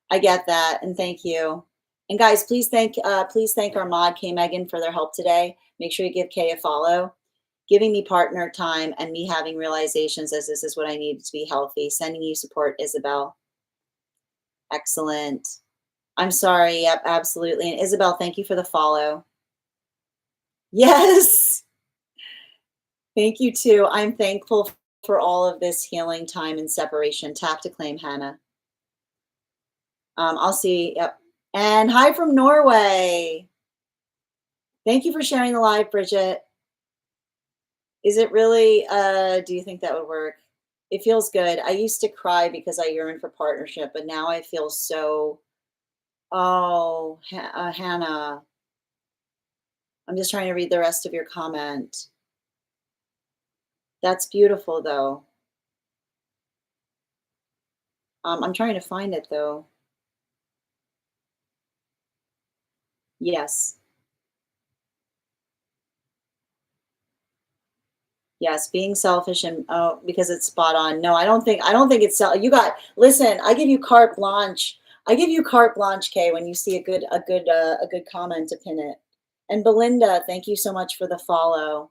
I get that, and thank you. And guys, please thank our mod K Megan for their help today. Make sure you give Kay a follow. Giving me partner time and me having realizations as this is what I need to be healthy. Sending you support, Isabel. Excellent. I'm sorry. Yep, absolutely. And Isabel, thank you for the follow. Yes. Thank you too. I'm thankful for all of this healing time and separation. Tap to claim, Hannah. I'll see. Yep. And hi from Norway. Thank you for sharing the live, Bridget. Is it really, do you think that would work? It feels good. I used to cry because I yearn for partnership, but now I feel so Oh, Hannah, I'm just trying to read the rest of your comment. That's beautiful, though. I'm trying to find it, though. Yes. Yes, being selfish and oh, because it's spot on. No, I don't think it's you got listen, I give you carte blanche. I give you carte blanche, Kay, when you see a good comment to pin it. And Belinda, thank you so much for the follow.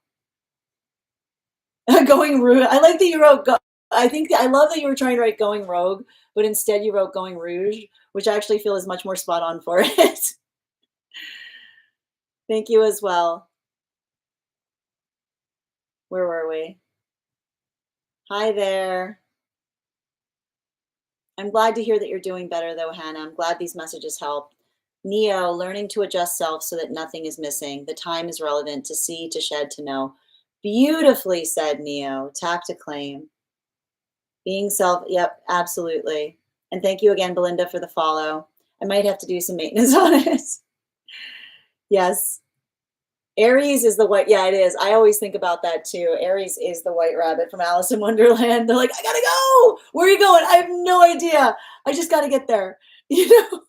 Going rude. I like that you wrote I think I love that you were trying to write going rogue, but instead you wrote going rouge, which I actually feel is much more spot on for it. Thank you as well. Where were we? Hi there. I'm glad to hear that you're doing better, though, Hannah. I'm glad these messages help. Neo, learning to adjust self so that nothing is missing. The time is relevant to see, to shed, to know. Beautifully said, Neo. Tap to claim. Being self, yep, absolutely. And thank you again, Belinda, for the follow. I might have to do some maintenance on it. Yes. Aries is the white, yeah, it is. I always think about that too. Aries is the white rabbit from Alice in Wonderland. They're like, I gotta go. Where are you going? I have no idea. I just gotta get there. You know?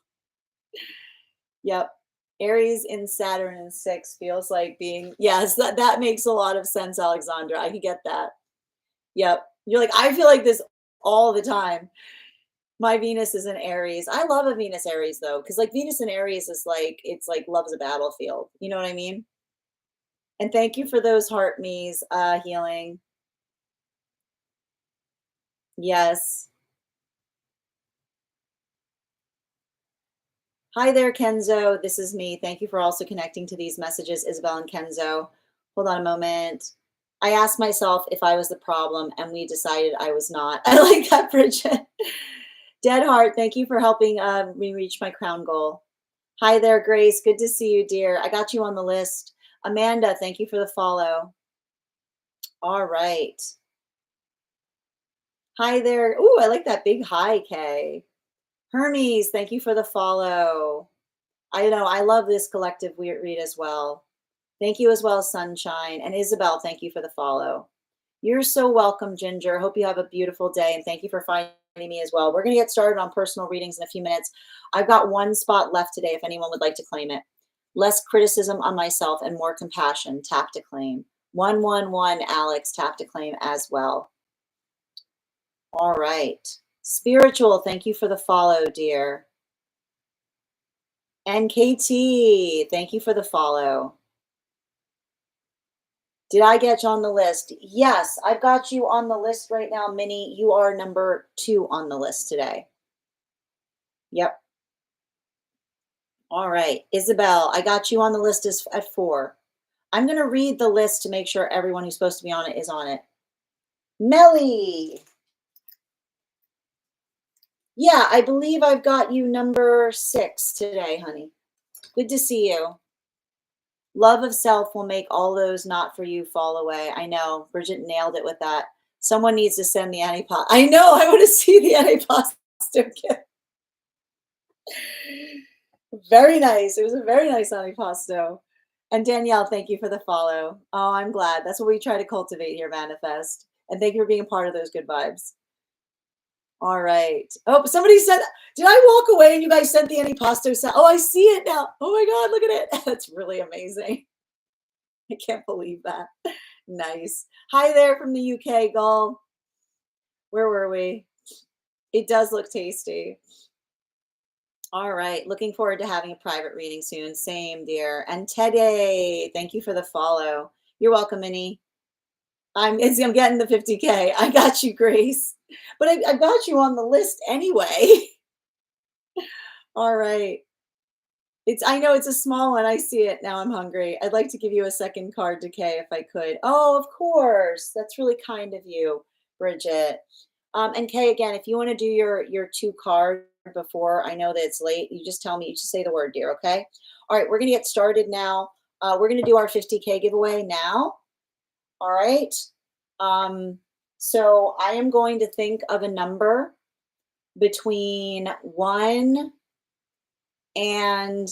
Yep. Aries in Saturn in six feels like being, yes, that makes a lot of sense, Alexandra. I can get that. Yep. You're like, I feel like this all the time. My Venus is in Aries. I love a Venus Aries though, because like Venus in Aries is like, it's like love's a battlefield. You know what I mean? And thank you for those heart me's healing. Yes. Hi there, Kenzo. This is me. Thank you for also connecting to these messages, Isabel and Kenzo. Hold on a moment. I asked myself if I was the problem, and we decided I was not. I like that, Bridget. Dead Heart, thank you for helping me reach my crown goal. Hi there, Grace. Good to see you, dear. I got you on the list. Amanda, thank you for the follow. All right. Hi there. Ooh, I like that big hi, Kay. Hermes, thank you for the follow. I know I love this collective read as well. Thank you as well, Sunshine. And Isabel, thank you for the follow. You're so welcome, Ginger. Hope you have a beautiful day. And thank you for finding me as well. We're going to get started on personal readings in a few minutes. I've got one spot left today if anyone would like to claim it. Less criticism on myself and more compassion. Tap to claim. 111, Alex, tap to claim as well. All right. Spiritual, thank you for the follow, dear. And KT, thank you for the follow. Did I get you on the list? Yes, I've got you on the list right now, Minnie. You are number 2 on the list today. Yep. All right. Isabel, I got you on the list at 4. I'm going to read the list to make sure everyone who's supposed to be on it is on it. Melly. Yeah, I believe I've got you number 6 today, honey. Good to see you. Love of self will make all those not for you fall away. I know. Bridget nailed it with that. Someone needs to send the antipasto. I know. I want to see the antipasto kit. Very nice. It was a very nice antipasto. And Danielle, thank you for the follow. Oh, I'm glad. That's what we try to cultivate here, Manifest. And thank you for being a part of those good vibes. All right. Oh, somebody said, did I walk away and you guys sent the antipasto set? Oh, I see it now. Oh my God, look at it. That's really amazing. I can't believe that. Nice. Hi there from the UK, Gull. Where were we? It does look tasty. All right. Looking forward to having a private reading soon. Same, dear. And Teddy, thank you for the follow. You're welcome, Minnie. I'm getting the 50K. I got you, Grace. But I got you on the list anyway. All right. I know it's a small one. I see it. Now I'm hungry. I'd like to give you a second card to Kay if I could. Oh, of course. That's really kind of you, Bridget. And Kay, again, if you want to do your 2 card before I know that it's late, you just tell me, you just say the word, dear, okay? All right, we're going to get started now. We're going to do our 50K giveaway now. All right. So I am going to think of a number between 1 and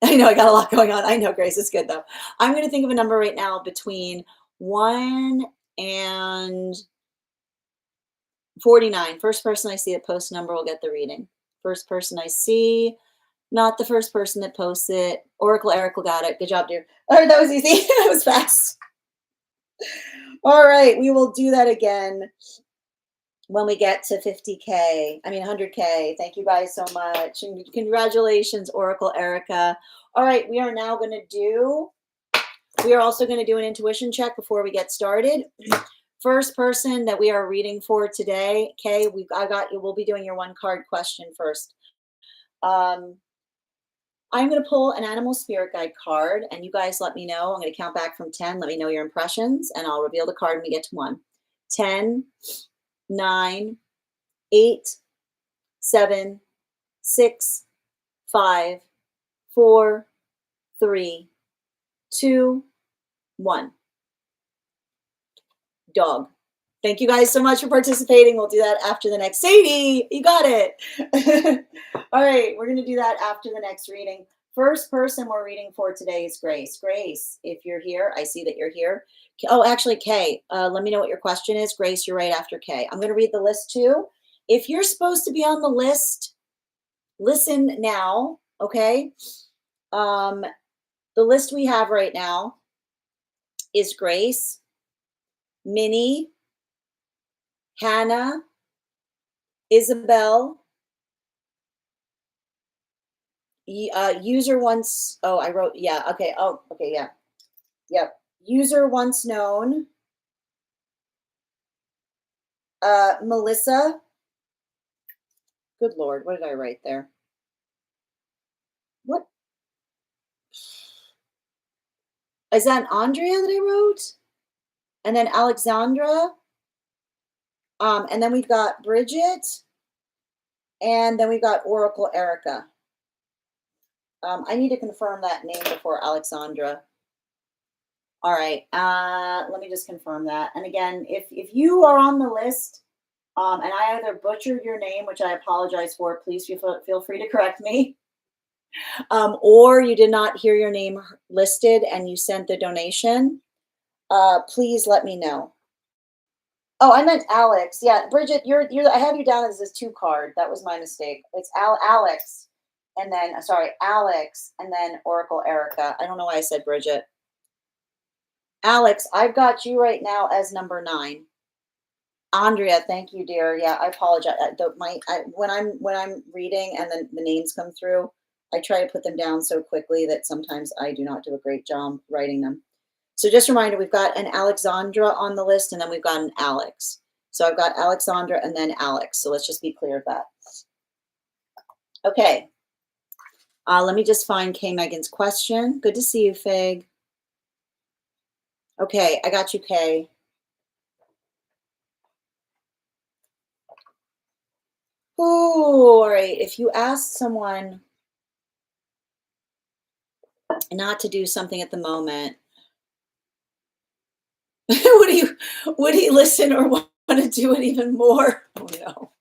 I know I got a lot going on. I know, Grace, it's good though. I'm going to think of a number right now between 1 and 49. First person I see that posts number will get the reading. First person I see, not the first person that posts it. Oracle Eric got it. Good job, dear. All right, that was easy. That was fast. All right, we will do that again when we get to 50K. I mean, 100K. Thank you guys so much. And congratulations, Oracle Erica. All right, we are now going to we are also going to do an intuition check before we get started. First person that we are reading for today, Kay, we'll be doing your one card question first. I'm going to pull an animal spirit guide card, and you guys let me know. I'm going to count back from 10. Let me know your impressions, and I'll reveal the card when we get to 1. 10, 9, 8, 7, 6, 5, 4, 3, 2, 1. Dog. Thank you guys so much for participating. We'll do that after the next. Sadie, you got it. All right, we're going to do that after the next reading. First person we're reading for today is Grace. Grace, if you're here, I see that you're here. Oh, actually, Kay, let me know what your question is. Grace, you're right after Kay. I'm going to read the list too. If you're supposed to be on the list, listen now, okay? The list we have right now is Grace, Minnie, Hannah, Isabel, user once, oh, I wrote, yeah, okay, oh, okay, yeah, yep. User once known, Melissa, good Lord, what did I write there? What? Is that Andrea that I wrote? And then Alexandra, and then we've got Bridget, and then we've got Oracle Erica. I need to confirm that name before Alexandra. All right, let me just confirm that. And again, if you are on the list, and I either butchered your name, which I apologize for, please feel free to correct me, or you did not hear your name listed and you sent the donation, please let me know. Oh, I meant Alex. Yeah, Bridget, I have you down as this 2 card. That was my mistake. It's Alex, and then Alex, and then Oracle Erica. I don't know why I said Bridget. Alex, I've got you right now as number 9. Andrea, thank you, dear. Yeah, I apologize. When I'm reading and then the names come through, I try to put them down so quickly that sometimes I do not do a great job writing them. So just a reminder, we've got an Alexandra on the list, and then we've got an Alex. So I've got Alexandra and then Alex. So let's just be clear of that. Okay. Let me just find Kay Megan's question. Good to see you, Fig. Okay, I got you, Kay. Oh, all right. If you ask someone not to do something at the moment, would he listen or want to do it even more? Oh no.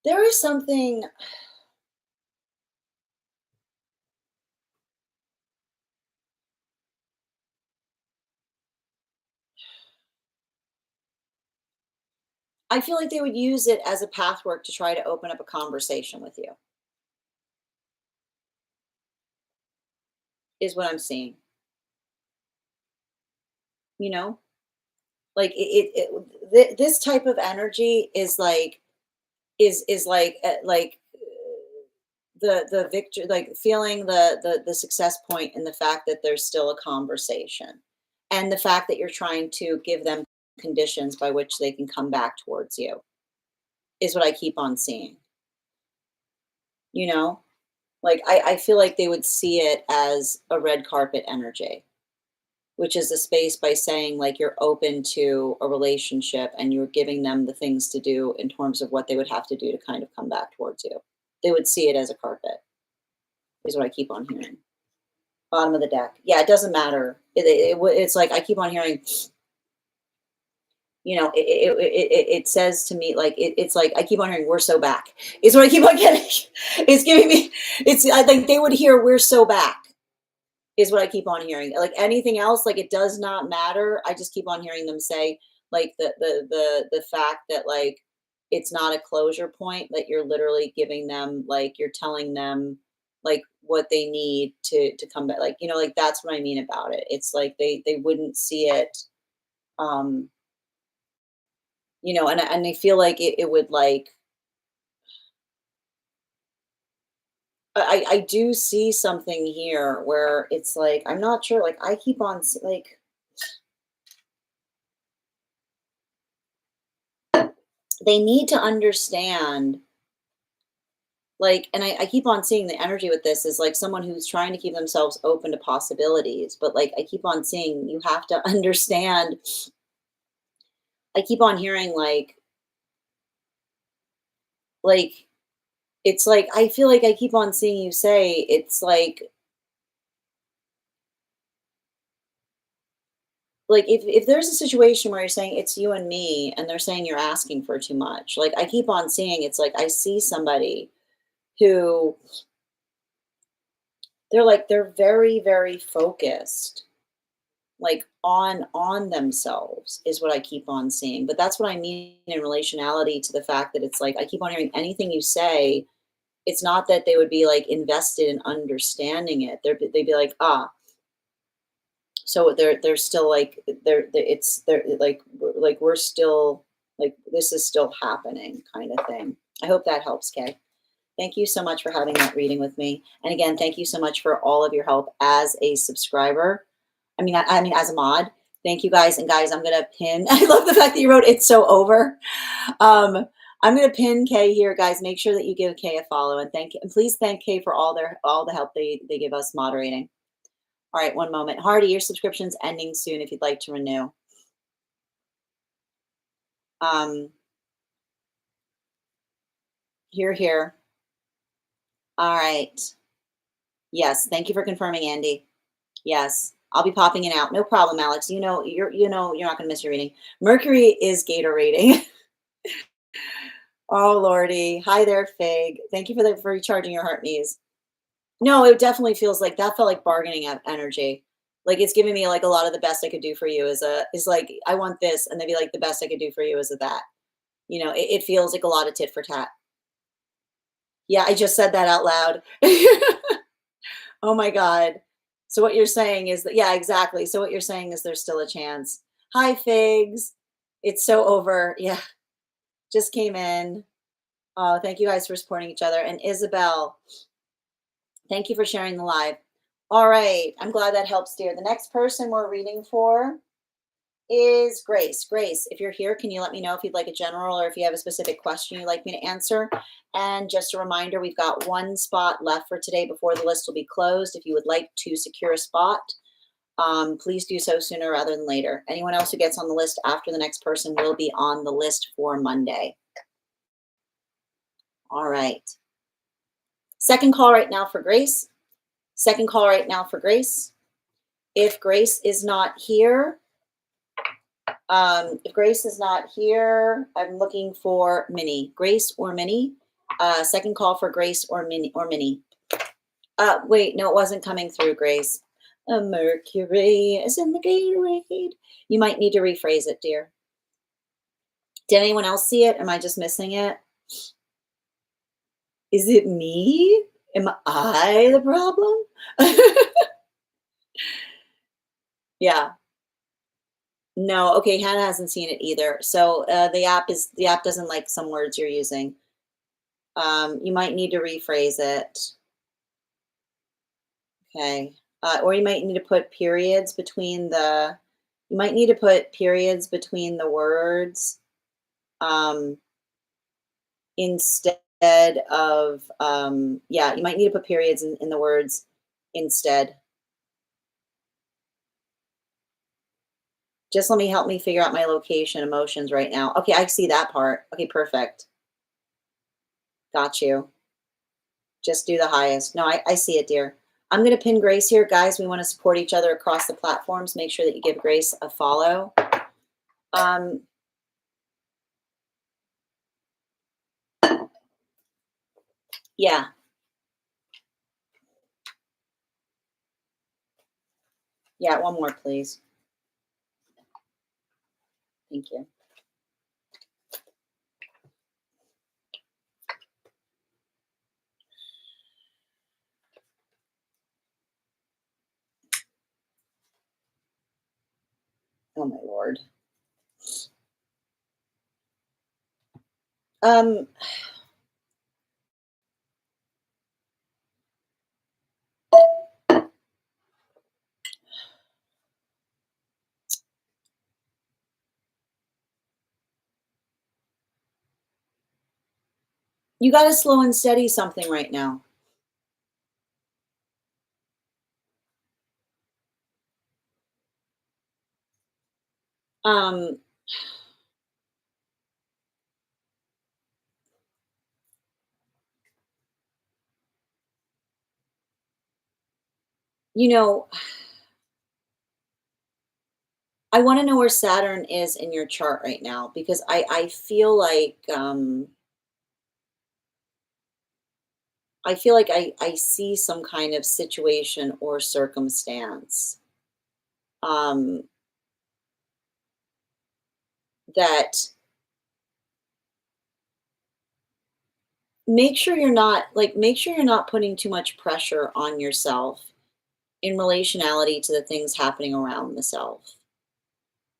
There is something. I feel like they would use it as a pathwork to try to open up a conversation with you, is what I'm seeing. You know, like this type of energy is like the victory, like feeling the success point in the fact that there's still a conversation, and the fact that you're trying to give them conditions by which they can come back towards you is what I keep on seeing. You know, like I feel like they would see it as a red carpet energy, which is the space by saying like you're open to a relationship and you're giving them the things to do in terms of what they would have to do to kind of come back towards you. They would see it as a carpet, is what I keep on hearing. Bottom of the deck. Yeah, it doesn't matter. It's like I keep on hearing, it says to me, like, it's like I keep on hearing, we're so back. Is what I keep on getting. It's giving me, I think they would hear, we're so back, is what I keep on hearing. Like anything else, like it does not matter. I just keep on hearing them say, like, the fact that, like, it's not a closure point, that you're literally giving them, like, you're telling them, like, what they need to come back. Like, like, that's what I mean about it. It's like they wouldn't see it, um, and they feel like it would, like, I do see something here where it's like, I'm not sure, like, I keep on like, they need to understand, like, and I keep on seeing the energy with this is like someone who's trying to keep themselves open to possibilities, but, like, I keep on seeing, you have to understand. I keep on hearing, like it's like I feel like I keep on seeing you say, it's like if there's a situation where you're saying it's you and me, and they're saying you're asking for too much, like, I keep on seeing, it's like I see somebody who, they're very, very focused, like, on themselves, is what I keep on seeing. But that's what I mean in relationality to the fact that it's like I keep on hearing anything you say, it's not that they would be, like, invested in understanding it. They'd be like, ah, so they're still like, they're like, we're still, like, this is still happening, kind of thing. I hope that helps, Kay. Thank you so much for having that reading with me. And again, thank you so much for all of your help as a subscriber. I mean, as a mod. Thank you, guys. And guys, I'm gonna pin. I love the fact that you wrote "it's so over." I'm gonna pin Kay here, guys. Make sure that you give Kay a follow, and please thank Kay for all the help they give us moderating. All right, one moment, Hardy. Your subscription's ending soon. If you'd like to renew. Um, here. All right. Yes. Thank you for confirming, Andy. Yes, I'll be popping in out. No problem, Alex. You're not gonna miss your reading. Mercury is Gator rating. Oh lordy. Hi there, Fig. Thank you for recharging your heart knees. No, it definitely feels like that, felt like bargaining energy. Like, it's giving me, like, a lot of the best I could do for you is like, I want this, and they'd be like, the best I could do for you is that. It feels like a lot of tit for tat. Yeah, I just said that out loud. Oh my God. So what you're saying is that, yeah, exactly. So what you're saying is there's still a chance. Hi, Figs. It's so over. Yeah, just came in. Oh, thank you guys for supporting each other. And Isabel, thank you for sharing the live. All right. I'm glad that helps, dear. The next person we're reading for is Grace. Grace, if you're here, can you let me know if you'd like a general or if you have a specific question you'd like me to answer? And just a reminder, we've got one spot left for today before the list will be closed. If you would like to secure a spot, please do so sooner rather than later. Anyone else who gets on the list after the next person will be on the list for Monday. All right. Second call right now for Grace. Second call right now for Grace. If Grace is not here, I'm looking for Minnie. Grace or Minnie. Second call for Grace or Minnie. Wait, no, it wasn't coming through, Grace. A Mercury is in the Gatorade. You might need to rephrase it, dear. Did anyone else see it? Am I just missing it? Is it me? Am I the problem? Yeah. No, okay, Hannah hasn't seen it either. So the app doesn't like some words you're using. You might need to rephrase it. Okay. Or you might need to put periods between the words, um, instead of, yeah, you might need to put periods in the words instead. Just help me figure out my location emotions right now. Okay, I see that part. Okay, perfect. Got you. Just do the highest. No, I see it, dear. I'm going to pin Grace here. Guys, we want to support each other across the platforms. Make sure that you give Grace a follow. Um, yeah. Yeah, one more, please. Thank you. Oh, my Lord. Um, you got to slow and steady something right now. Um, you know, I want to know where Saturn is in your chart right now because I feel like I see some kind of situation or circumstance um, that make sure you're not putting too much pressure on yourself in relationality to the things happening around the self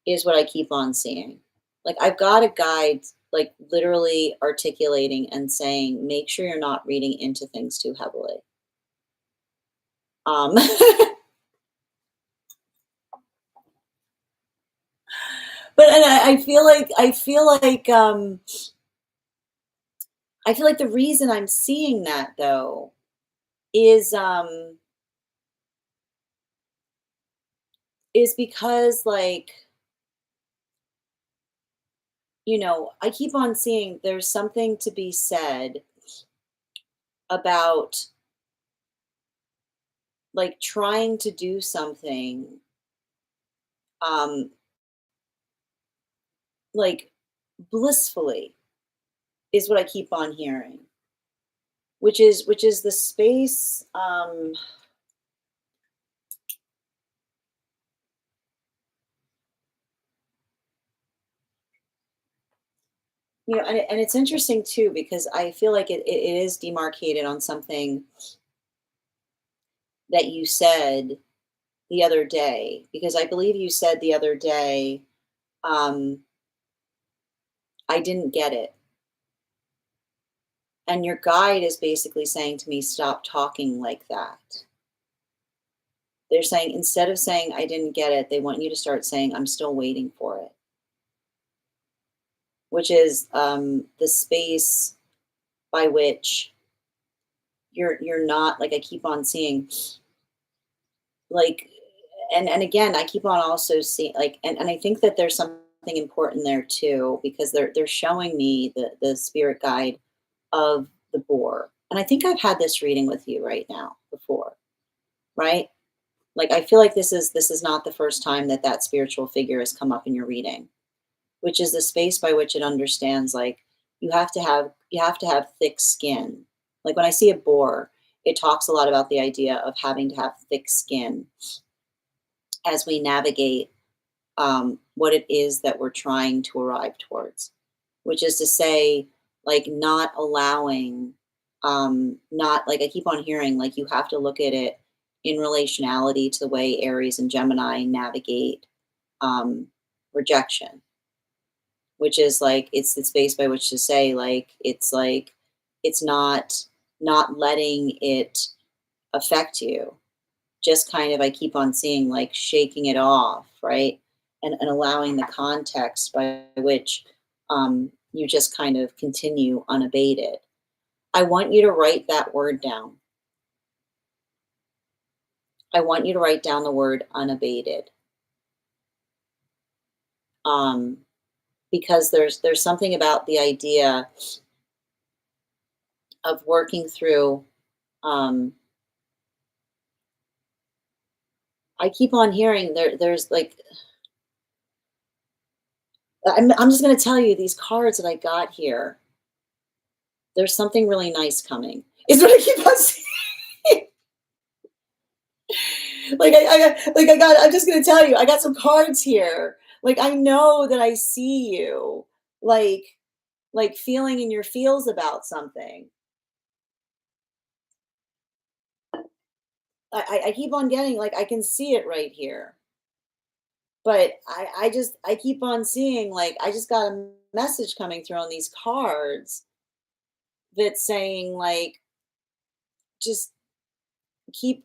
is what I keep on seeing. Like I've got a guide like literally articulating and saying, make sure you're not reading into things too heavily. But and I feel like the reason I'm seeing that though is is because like I keep on seeing there's something to be said about like trying to do something um like blissfully is what I keep on hearing, which is the space and it's interesting too because I feel like it is demarcated on something that you said the other day because I believe you said the other day um I didn't get it. And your guide is basically saying to me, stop talking like that. They're saying, instead of saying, I didn't get it, they want you to start saying, I'm still waiting for it, which is the space by which you're not like I keep on seeing like and again I keep on also seeing like and I think that there's something important there too because they're showing me the spirit guide of the boar. And I think I've had this reading with you right now before, right? Like I feel like this is not the first time that that spiritual figure has come up in your reading, which is the space by which it understands like you have to have thick skin. Like when I see a boar, it talks a lot about the idea of having to have thick skin as we navigate what it is that we're trying to arrive towards, which is to say, like not allowing, not like I keep on hearing, like you have to look at it in relationality to the way Aries and Gemini navigate um, rejection, which is like it's the space by which to say like it's not letting it affect you, just kind of I keep on seeing like shaking it off, right? And allowing the context by which you just kind of continue unabated. I want you to write that word down. I want you to write down the word unabated. Um, because there's something about the idea of working through I keep on hearing there's like, I'm just going to tell you these cards that I got here. There's something really nice coming. Is what I keep on saying. I'm just going to tell you, I got some cards here. Like, I know that I see you, like, feeling in your feels about something. I keep on getting, like, I can see it right here. But I keep on seeing, like, I just got a message coming through on these cards that's saying, like, just keep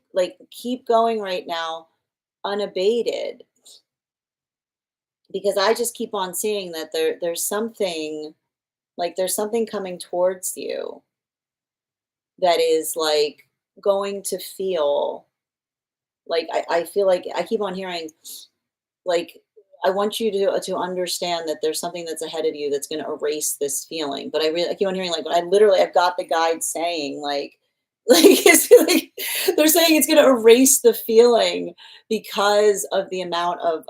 going right now, unabated. Because I just keep on seeing that there's something, like, there's something coming towards you that is, like, going to feel like, I feel like I keep on hearing, like, I want you to understand that there's something that's ahead of you that's going to erase this feeling. But I keep on hearing, like, I've got the guide saying, like, it's like they're saying it's going to erase the feeling because of the amount of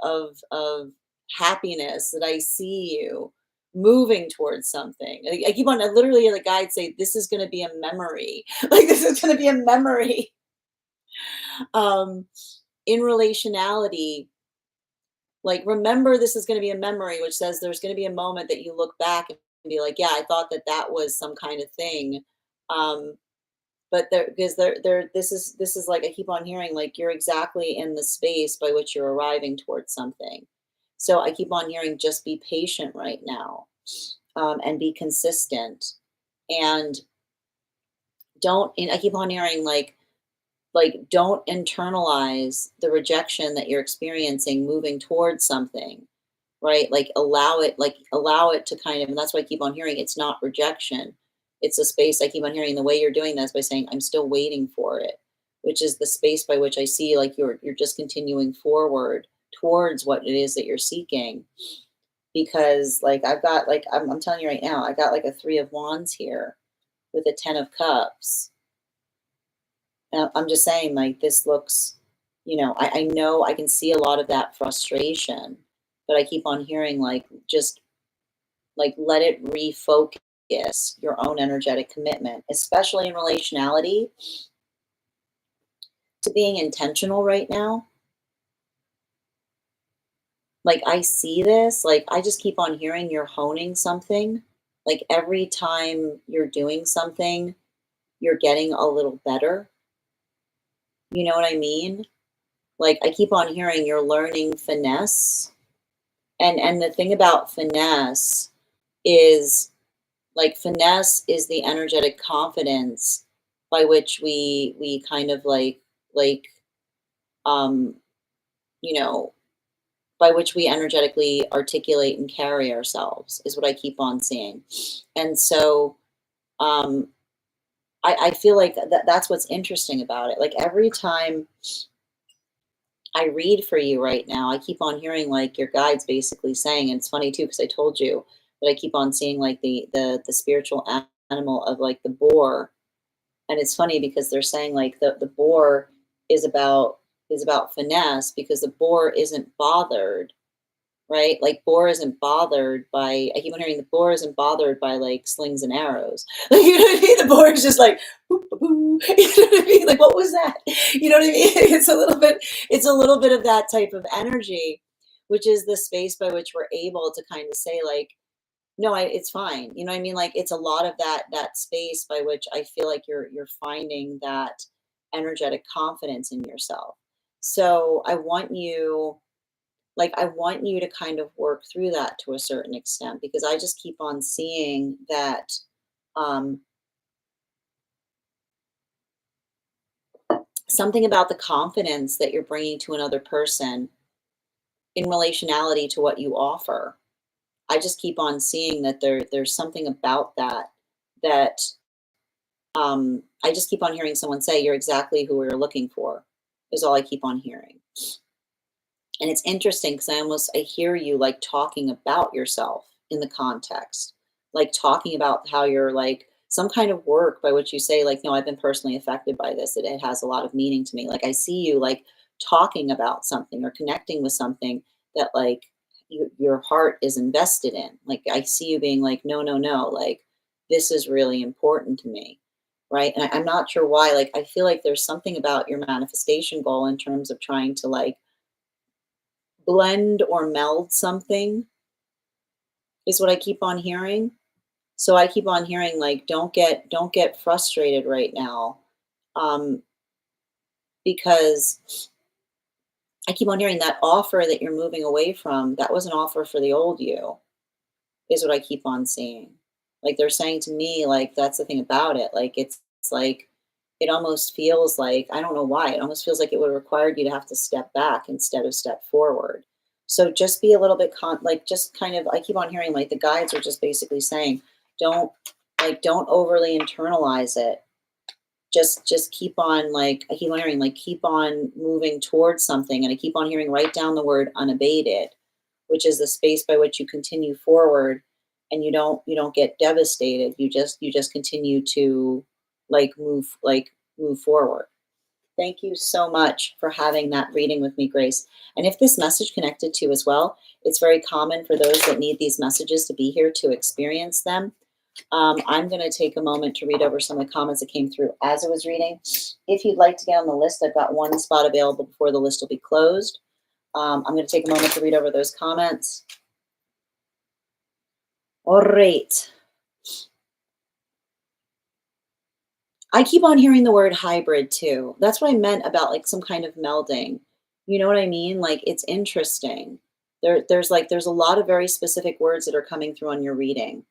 happiness that I see you moving towards something. I keep on, I literally, the guide say, this is going to be a memory. Like, this is going to be a memory. um in relationality, like, remember, this is going to be a memory, which says there's going to be a moment that you look back and be like, yeah, I thought that that was some kind of thing. um but this is like, I keep on hearing, like, you're exactly in the space by which you're arriving towards something. So I keep on hearing, just be patient right now, and be consistent, and don't, and I keep on hearing, like, don't internalize the rejection that you're experiencing moving towards something, right? Like, allow it to kind of, and that's why I keep on hearing, it's not rejection. It's a space. I keep on hearing the way you're doing this by saying, I'm still waiting for it, which is the space by which I see, like, you're just continuing forward towards what it is that you're seeking. Because, like, I've got, like, I'm telling you right now, I got, like, a 3 of Wands here with a 10 of Cups. And I'm just saying, like, this looks, I know I can see a lot of that frustration, but I keep on hearing, like, just, like, let it refocus your own energetic commitment, especially in relationality, to being intentional right now. Like, I see this, like, I just keep on hearing you're honing something. Like, every time you're doing something, you're getting a little better. You know what I mean? Like, I keep on hearing you're learning finesse. And the thing about finesse is, like, finesse is the energetic confidence by which we kind of, like um you know by which we energetically articulate and carry ourselves, is what I keep on seeing. And so, um I feel like that's what's interesting about it. Like, every time I read for you right now, I keep on hearing, like, your guides basically saying, and it's funny too, because I told you that I keep on seeing, like, the spiritual animal of, like, the boar. And it's funny because they're saying, like, the boar is about finesse, because the boar isn't bothered, right? Like, boar isn't bothered by, I keep on hearing, the boar isn't bothered by, like, slings and arrows. Like, you know what I mean? The boar is just like, boop, boop, boop. You know what I mean? Like, what was that? You know what I mean? It's a little bit of that type of energy, which is the space by which we're able to kind of say, like, no, it's fine. You know what I mean? Like, it's a lot of that space by which I feel like you're finding that energetic confidence in yourself. So I want you to kind of work through that to a certain extent, because I just keep on seeing that, um, something about the confidence that you're bringing to another person in relationality to what you offer. I just keep on seeing that there's something about that I just keep on hearing someone say, you're exactly who we were looking for, is all I keep on hearing. And it's interesting because I hear you, like, talking about yourself in the context, like, talking about how you're, like, some kind of work by which you say like, no, I've been personally affected by this. It has a lot of meaning to me. Like I see you like talking about something or connecting with something that like your heart is invested in. Like I see you being like, no, no, no, like this is really important to me. Right. And I'm not sure why. Like I feel like there's something about your manifestation goal in terms of trying to like blend or meld something is what I keep on hearing. So I keep on hearing like don't get frustrated right now. Um, because I keep on hearing that offer that you're moving away from, that was an offer for the old you, is what I keep on seeing. Like they're saying to me, like that's the thing about it. Like it's like it almost feels like I don't know why. It almost feels like it would have required you to have to step back instead of step forward. So just be a little bit like just kind of I keep on hearing like the guides are just basically saying, don't don't overly internalize it. Just keep on like I keep on hearing like keep on moving towards something. And I keep on hearing write down the word unabated, which is the space by which you continue forward and you don't get devastated. You just continue to move forward. Thank you so much for having that reading with me, Grace. And if this message connected to you as well, it's very common for those that need these messages to be here to experience them. I'm going to take a moment to read over some of the comments that came through as I was reading. If you'd like to get on the list, I've got one spot available before the list will be closed. I'm going to take a moment to read over those comments. All right. I keep on hearing the word hybrid too. That's what I meant about like some kind of melding. You know what I mean? Like it's interesting. There's a lot of very specific words that are coming through on your reading.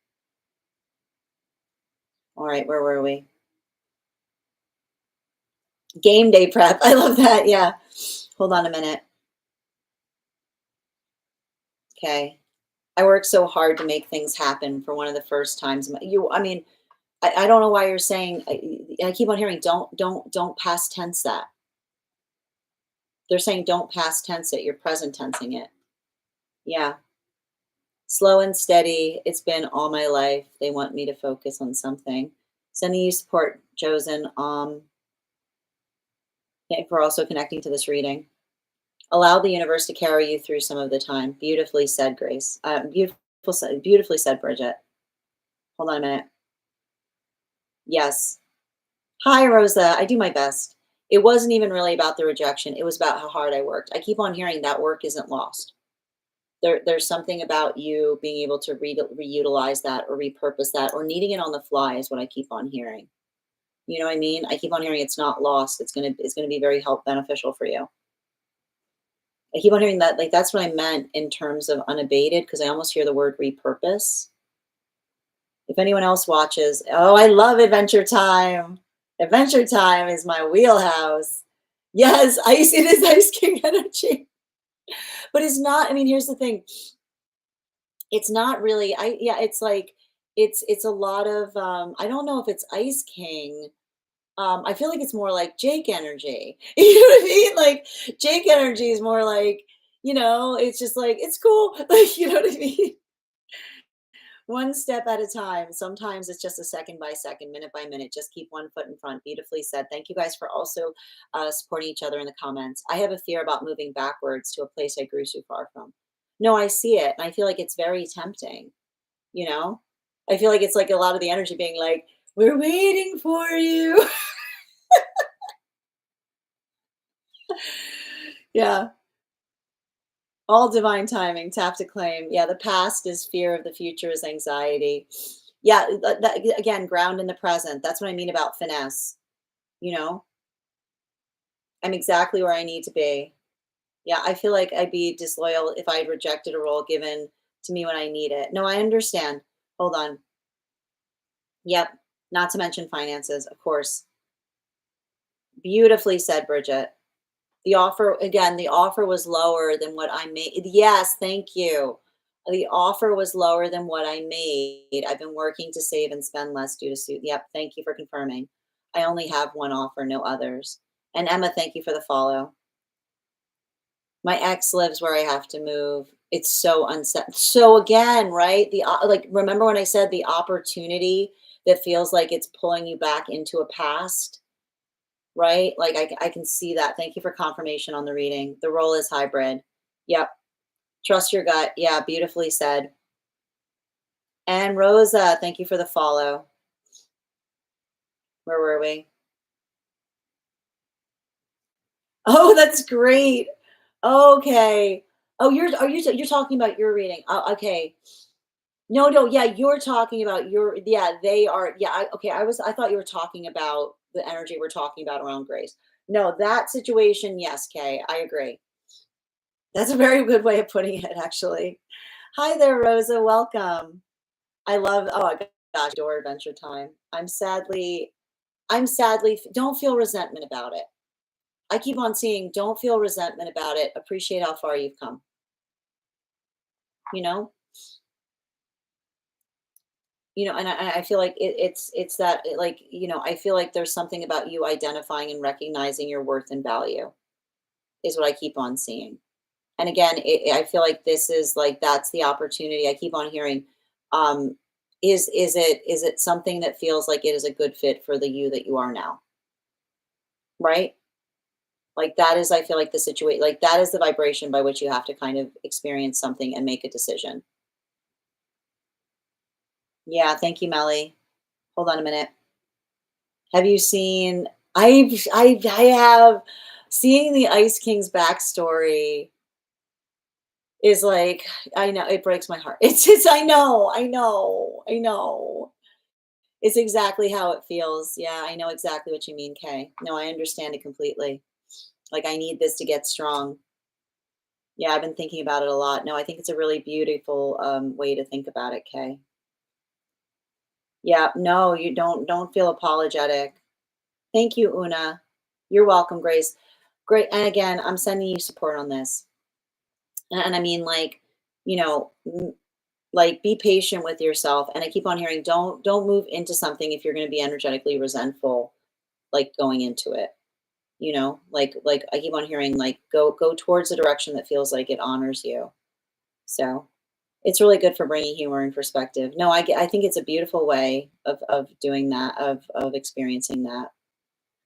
All right, where were we? Game day prep. I love that. Yeah. Hold on a minute. Okay. I worked so hard to make things happen for one of the first times. I mean, I don't know why you're saying, I keep on hearing, don't past tense that. They're saying don't past tense it. You're present tensing it. Yeah. Slow and steady. It's been all my life. They want me to focus on something. Sending you support, Chosen. Thank you for also connecting to this reading. Allow the universe to carry you through some of the time. Beautifully said, Grace. Beautifully said, Bridget. Hold on a minute. Yes. Hi, Rosa. I do my best. It wasn't even really about the rejection. It was about how hard I worked. I keep on hearing that work isn't lost. There's something about you being able to reutilize that or repurpose that or needing it on the fly is what I keep on hearing. You know what I mean? I keep on hearing it's not lost. It's gonna be very beneficial for you. I keep on hearing that like that's what I meant in terms of unabated because I almost hear the word repurpose. If anyone else watches, oh, I love Adventure Time. Adventure Time is my wheelhouse. Yes, ice. It is Ice King energy, but it's not. I mean, here's the thing. It's not really. Yeah. It's like it's a lot of. I don't know if it's Ice King. I feel like it's more like Jake energy. You know what I mean? Like Jake energy is more like it's just like it's cool. Like you know what I mean? One step at a time. Sometimes it's just a second by second, minute by minute. Just keep one foot in front. Beautifully said. Thank you guys for also supporting each other in the comments. I have a fear about moving backwards to a place I grew so far from. No, I see it. And I feel like it's very tempting. You know, I feel like it's like a lot of the energy being like, we're waiting for you. Yeah. All divine timing, tap to claim. Yeah, the past is fear of the future is anxiety. Yeah, again, ground in the present. That's what I mean about finesse. You know, I'm exactly where I need to be. Yeah, I feel like I'd be disloyal if I had rejected a role given to me when I need it. No, I understand. Hold on. Yep. Not to mention finances, of course. Beautifully said, Bridget. The offer was lower than what I made. Yes, thank you. The offer was lower than what I made. I've been working to save and spend less due to suit. Yep, thank you for confirming. I only have one offer, no others. And Emma, thank you for the follow. My ex lives where I have to move. It's so unset. So again, right? Like remember when I said the opportunity that feels like it's pulling you back into a past, right? Like I can see that. Thank you for confirmation on the reading. The role is hybrid. Yep. Trust your gut. Yeah, beautifully said. And Rosa, thank you for the follow. Where were we? Oh, that's great. Okay. Oh, you're talking about your reading. Oh, okay. No, no, yeah, you're talking about your yeah, they are yeah, okay, I thought you were talking about the energy we're talking about around grace. No, that situation, yes, Kay, I agree. That's a very good way of putting it, actually. Hi there, Rosa, welcome. I love oh my gosh, adore Adventure Time. I'm sadly don't feel resentment about it. I keep on seeing don't feel resentment about it. Appreciate how far you've come, you know? And I feel like it's that like, I feel like there's something about you identifying and recognizing your worth and value is what I keep on seeing. And again, I feel like this is like that's the opportunity. I keep on hearing, um, is it something that feels like it is a good fit for the you that you are now, right? Like that is, I feel like the situation, like that is the vibration by which you have to kind of experience something and make a decision. Yeah, thank you, Melly. Hold on a minute. Have you seen I have seeing the Ice King's backstory is like I know it breaks my heart. It's just I know. It's exactly how it feels. Yeah, I know exactly what you mean, Kay. No, I understand it completely. Like I need this to get strong. Yeah, I've been thinking about it a lot. No, I think it's a really beautiful way to think about it, Kay. Yeah, no, you don't feel apologetic. Thank you, Una. You're welcome, Grace. Great. And again, I'm sending you support on this. And I mean, like, you know, like be patient with yourself. And I keep on hearing, don't move into something if you're going to be energetically resentful, like going into it. Like I keep on hearing, like go towards a direction that feels like it honors you. So it's really good for bringing humor and perspective. No, I think it's a beautiful way of doing that, of experiencing that.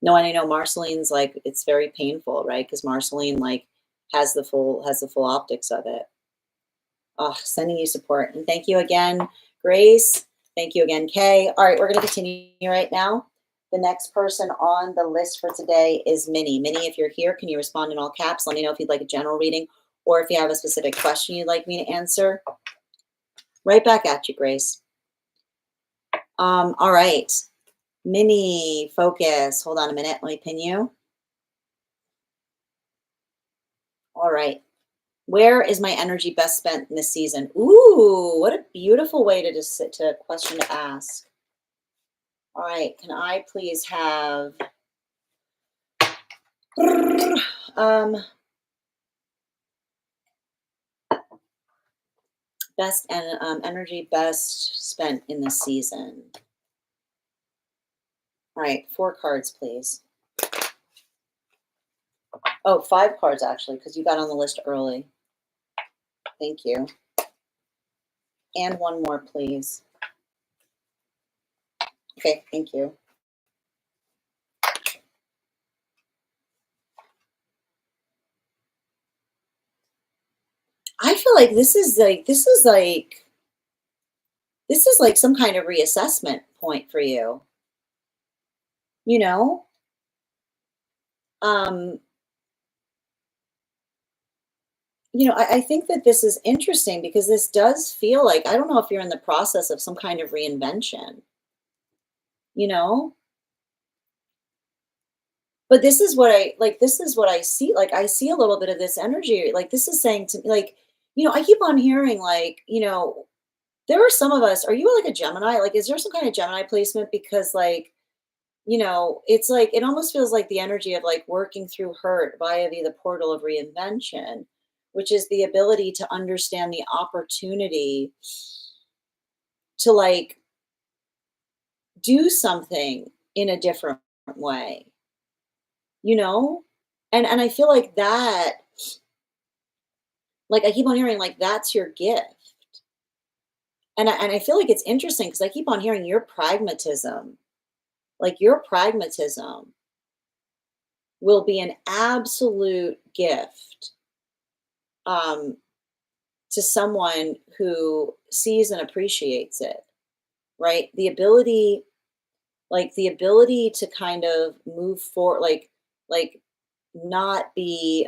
No, and I know Marceline's like it's very painful, right? Because Marceline like has the full optics of it. Oh, sending you support. And thank you again, Grace. Thank you again, Kay. All right, we're gonna continue right now. The next person on the list for today is Minnie. Minnie, if you're here, can you respond in all caps? Let me know if you'd like a general reading or if you have a specific question you'd like me to answer. Right back at you, Grace. All right. Minnie, focus. Hold on a minute. Let me pin you. All right. Where is my energy best spent in this season? Ooh, what a beautiful way to just sit to question to ask. All right, can I please have um best and energy best spent in this season? All right, 4 cards, please. Oh, 5 cards actually, because you got on the list early. Thank you. And one more, please. Okay, thank you. I feel like this is like some kind of reassessment point for you. You know, um, I think that this is interesting because this does feel like I don't know if you're in the process of some kind of reinvention. You know, but this is what I like. This is what I see. Like I see a little bit of this energy. Like this is saying to me, like, I keep on hearing, like, there are some of us. Are you like a Gemini? Like, is there some kind of Gemini placement? Because like it's like it almost feels like the energy of like working through hurt via the portal of reinvention, which is the ability to understand the opportunity to like do something in a different way, you know? And I feel like that, like I keep on hearing like that's your gift. And I feel like it's interesting because I keep on hearing your pragmatism, like your pragmatism will be an absolute gift um, to someone who sees and appreciates it, right? The ability to kind of move forward, like not be,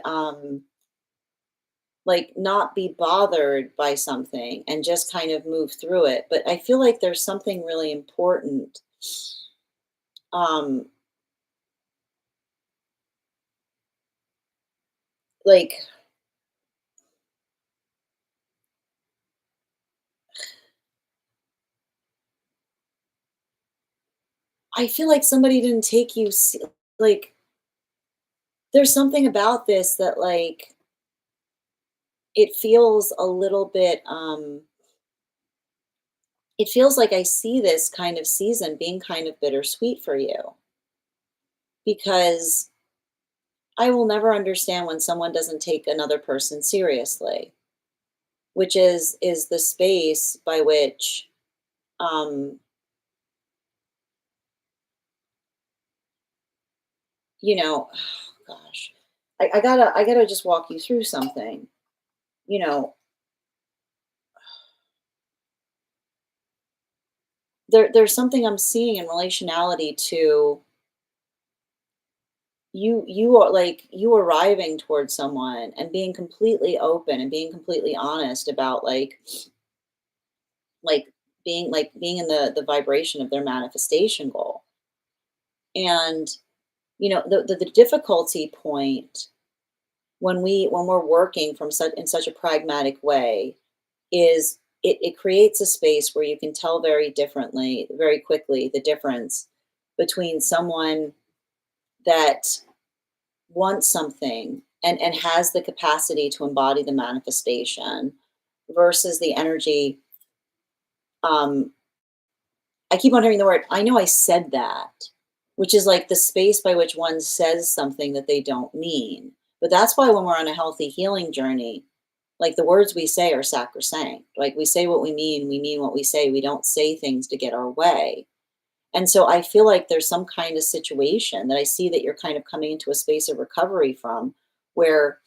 not be bothered by something and just kind of move through it. But I feel like there's something really important. Um, like I feel like somebody didn't take you like there's something about this that like it feels a little bit it feels like I see this kind of season being kind of bittersweet for you because I will never understand when someone doesn't take another person seriously, which is the space by which um you know gosh I gotta just walk you through something. You know, there's something I'm seeing in relationality to you are like you arriving towards someone and being completely open and being completely honest about like being in the vibration of their manifestation goal. And the difficulty point when we're working from such in such a pragmatic way is it creates a space where you can tell very quickly the difference between someone that wants something and has the capacity to embody the manifestation versus the energy. um I keep on hearing the word, I know I said that, which is like the space by which one says something that they don't mean. But that's why when we're on a healthy healing journey, like the words we say are sacrosanct. Like we say what we mean what we say. We don't say things to get our way. And so I feel like there's some kind of situation that I see that you're kind of coming into a space of recovery from where,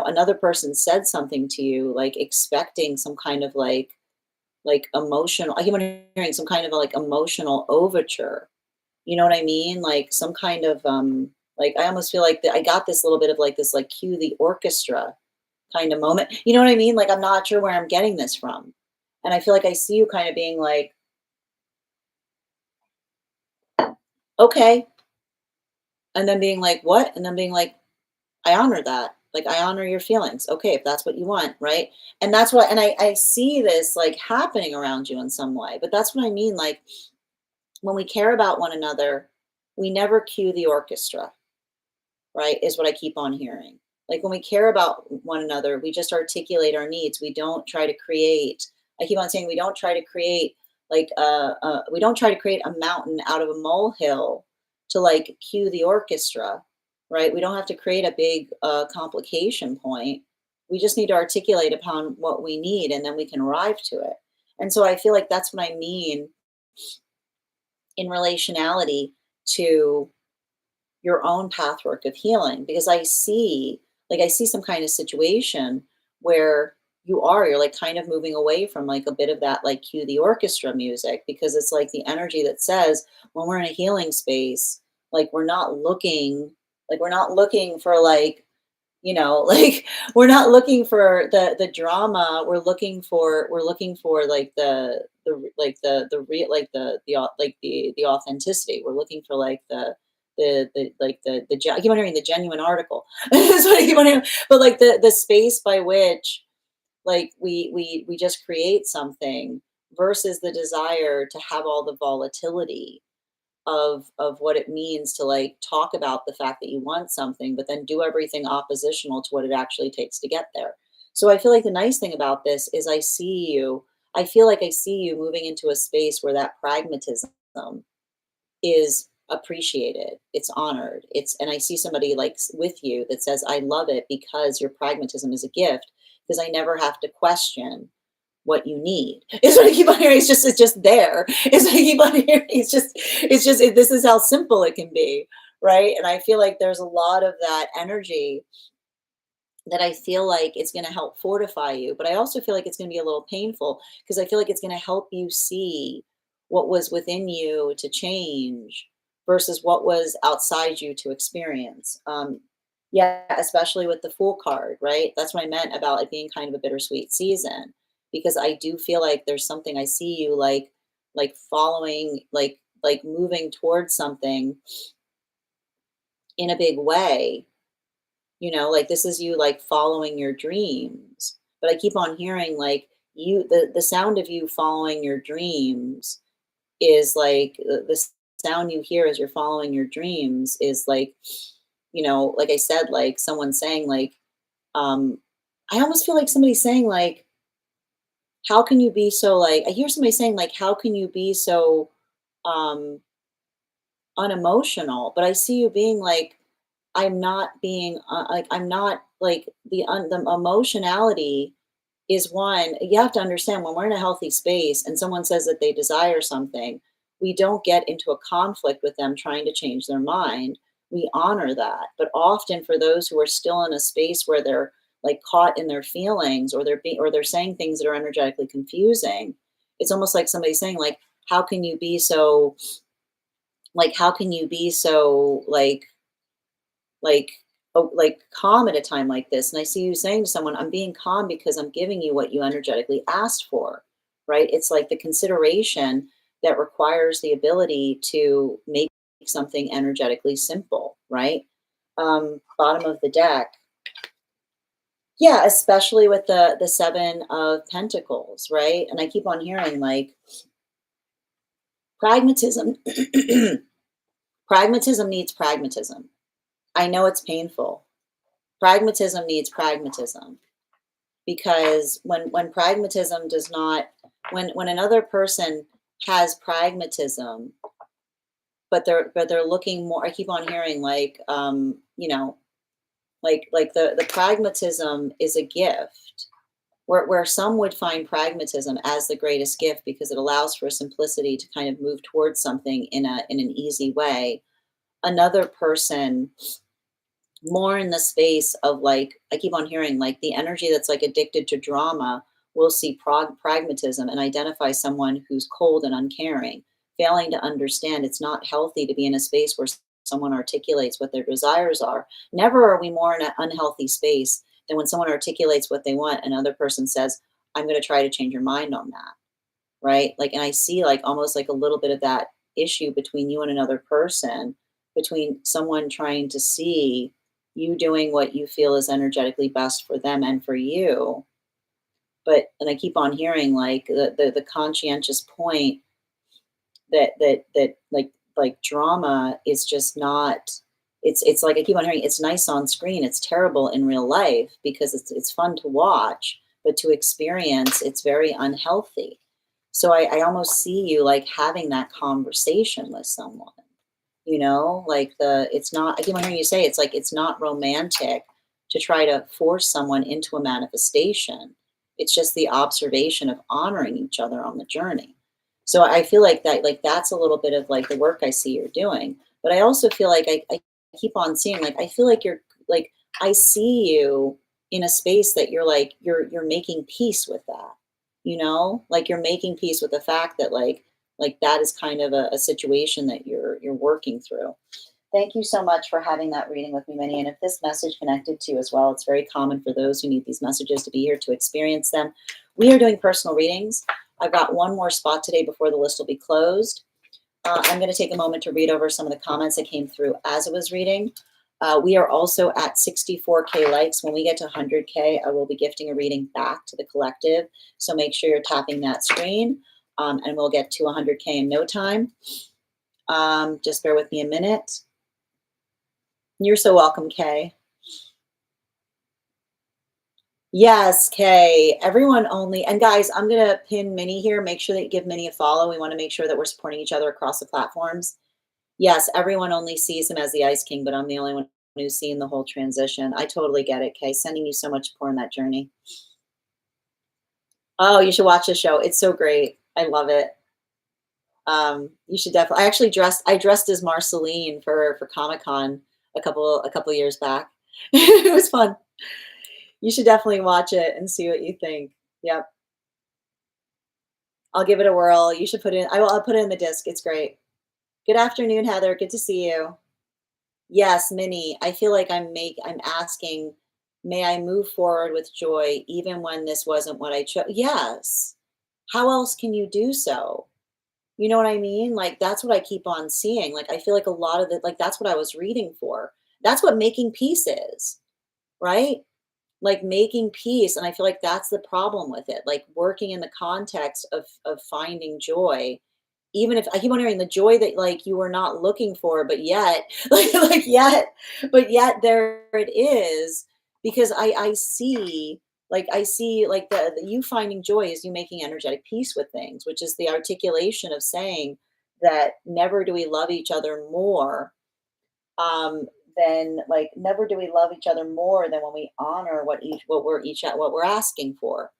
another person said something to you, like expecting some kind of like emotional, I keep on hearing some kind of like emotional overture. You know what I mean? Like some kind of like I almost feel like that I got this little bit of like this like cue the orchestra kind of moment. You know what I mean? Like I'm not sure where I'm getting this from. And I feel like I see you kind of being like, okay, and then being like, what? And then being like, I honor that. Like I honor your feelings. Okay, if that's what you want, right? And that's what, and I see this like happening around you in some way. But that's what I mean. Like when we care about one another, we never cue the orchestra, right? Is what I keep on hearing. Like when we care about one another, we just articulate our needs. We don't try to create, I keep on saying, we don't try to create we don't try to create a mountain out of a molehill to like cue the orchestra, right? We don't have to create a big complication point. We just need to articulate upon what we need and then we can arrive to it. And so I feel like that's what I mean in relationality to your own pathwork of healing because I see some kind of situation where you're like kind of moving away from like a bit of that like cue the orchestra music because it's like the energy that says when we're in a healing space, like we're not looking for like like we're not looking for the drama. We're looking for like the real like the authenticity. We're looking for like I keep on hearing the genuine article. That's what I keep on hearing. But like the space by which like we just create something versus the desire to have all the volatility of what it means to like talk about the fact that you want something but then do everything oppositional to what it actually takes to get there. So I feel like the nice thing about this is I feel like I see you moving into a space where that pragmatism is appreciated, it's honored, it's and I see somebody like with you that says I love it because your pragmatism is a gift because I never have to question what you need. Is what I keep on hearing. It's just there. Is what I keep on hearing. This is how simple it can be, right? And I feel like there's a lot of that energy that I feel like it's going to help fortify you, but I also feel like it's going to be a little painful because I feel like it's going to help you see what was within you to change versus what was outside you to experience. Yeah, especially with the Fool card, right? That's what I meant about it being kind of a bittersweet season because I do feel like there's something I see you like following, like moving towards something in a big way, like this is you like following your dreams. But I keep on hearing like the sound of you following your dreams is like the sound you hear as you're following your dreams is like, like I said, like someone saying like, um, I almost feel like somebody saying like, how can you be so like, I hear somebody saying like, how can you be so um unemotional? But I see you being like, I'm not being like I'm not like the emotionality is one. You have to understand when we're in a healthy space and someone says that they desire something, we don't get into a conflict with them trying to change their mind. We honor that. But often for those who are still in a space where they're like caught in their feelings or they're saying things that are energetically confusing, it's almost like somebody saying like, how can you be so how can you be so like like calm at a time like this? And I see you saying to someone, I'm being calm because I'm giving you what you energetically asked for, right? It's like the consideration that requires the ability to make something energetically simple, right? Bottom of the deck. Yeah, especially with the 7 of Pentacles, right? And I keep on hearing like pragmatism. Pragmatism needs pragmatism. I know it's painful. Pragmatism needs pragmatism because when pragmatism does not, when another person has pragmatism, but they're looking more, I keep on hearing like like the pragmatism is a gift where some would find pragmatism as the greatest gift because it allows for simplicity to kind of move towards something in an easy way. Another person more in the space of like I keep on hearing like the energy that's like addicted to drama will see pragmatism and identify someone who's cold and uncaring, failing to understand it's not healthy to be in a space where someone articulates what their desires are. Never are we more in an unhealthy space than when someone articulates what they want and another person says, I'm going to try to change your mind on that, right? Like, and I see like almost like a little bit of that issue between you and another person, between someone trying to see you doing what you feel is energetically best for them and for you. But, and I keep on hearing like the conscientious point that like drama is just not, it's like I keep on hearing it's nice on screen, it's terrible in real life because it's fun to watch, but to experience it's very unhealthy. So I almost see you like having that conversation with someone, like it's not, I keep on hearing you say it's like it's not romantic to try to force someone into a manifestation. It's just the observation of honoring each other on the journey. So I feel like that, like that's a little bit of like the work I see you're doing. But I also feel like I keep on seeing like I feel like you're like I see you in a space that you're like you're making peace with that, like you're making peace with the fact that like that is kind of a situation that you're working through. Thank you so much for having that reading with me, Minnie. And if this message connected to you as well, it's very common for those who need these messages to be here to experience them. We are doing personal readings. I've got one more spot today before the list will be closed. I'm going to take a moment to read over some of the comments that came through as I was reading. We are also at 64K likes. When we get to 100K, I will be gifting a reading back to the collective. So make sure you're tapping that screen, and we'll get to 100K in no time. Just bear with me a minute. You're so welcome, Kay. Yes, Kay. Everyone only. And guys, I'm going to pin Minnie here. Make sure that you give Minnie a follow. We want to make sure that we're supporting each other across the platforms. Yes, everyone only sees him as the Ice King, but I'm the only one who's seen the whole transition. I totally get it, Kay. Sending you so much support in that journey. Oh, you should watch the show. It's so great. I love it. You should definitely. I dressed as Marceline for Comic-Con a couple years back. It was fun. You should definitely watch it and see what you think. Yep. I'll give it a whirl. You should put it in. I'll put it in the disc. It's great. Good afternoon, Heather. Good to see you. Yes, Minnie. I feel like I'm asking, may I move forward with joy even when this wasn't what I chose? Yes. How else can you do so? You know what I mean? Like that's what I keep on seeing. Like I feel like a lot of it, like that's what I was reading for. That's what making peace is, right? Like making peace. And I feel like that's the problem with it. Like working in the context of finding joy, even if I keep wondering the joy that like you were not looking for, but yet, but yet there it is, because I see, I see like the you finding joy is you making energetic peace with things, which is the articulation of saying that never do we love each other more, um, than like never do we love each other more than when we honor what we're asking for.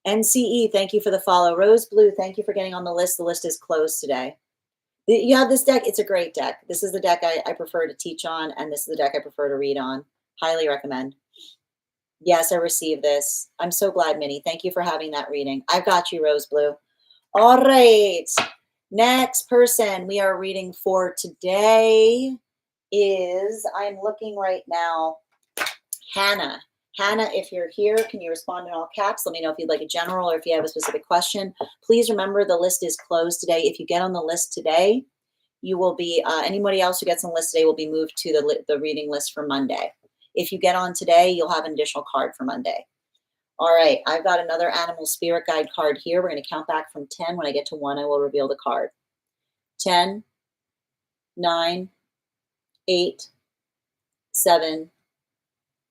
NCE, thank you for the follow. Rose Blue, thank you for getting on the list. The list is closed today. You have this deck. It's a great deck. This is the deck I prefer to teach on, and this is the deck I prefer to read on. Highly recommend. Yes, I received this. I'm so glad, Minnie. Thank you for having that reading. I've got you, Rose Blue. All right. Next person we are reading for today is, I'm looking right now, Hannah. Hannah, if you're here, can you respond in all caps? Let me know if you'd like a general or if you have a specific question. Please remember the list is closed today. If you get on the list today, you will be, anybody else who gets on the list today will be moved to the reading list for Monday. If you get on today, you'll have an additional card for Monday. All right, I've got another animal spirit guide card here. We're going to count back from 10. When I get to 1, I will reveal the card. 10, 9, 8, 7,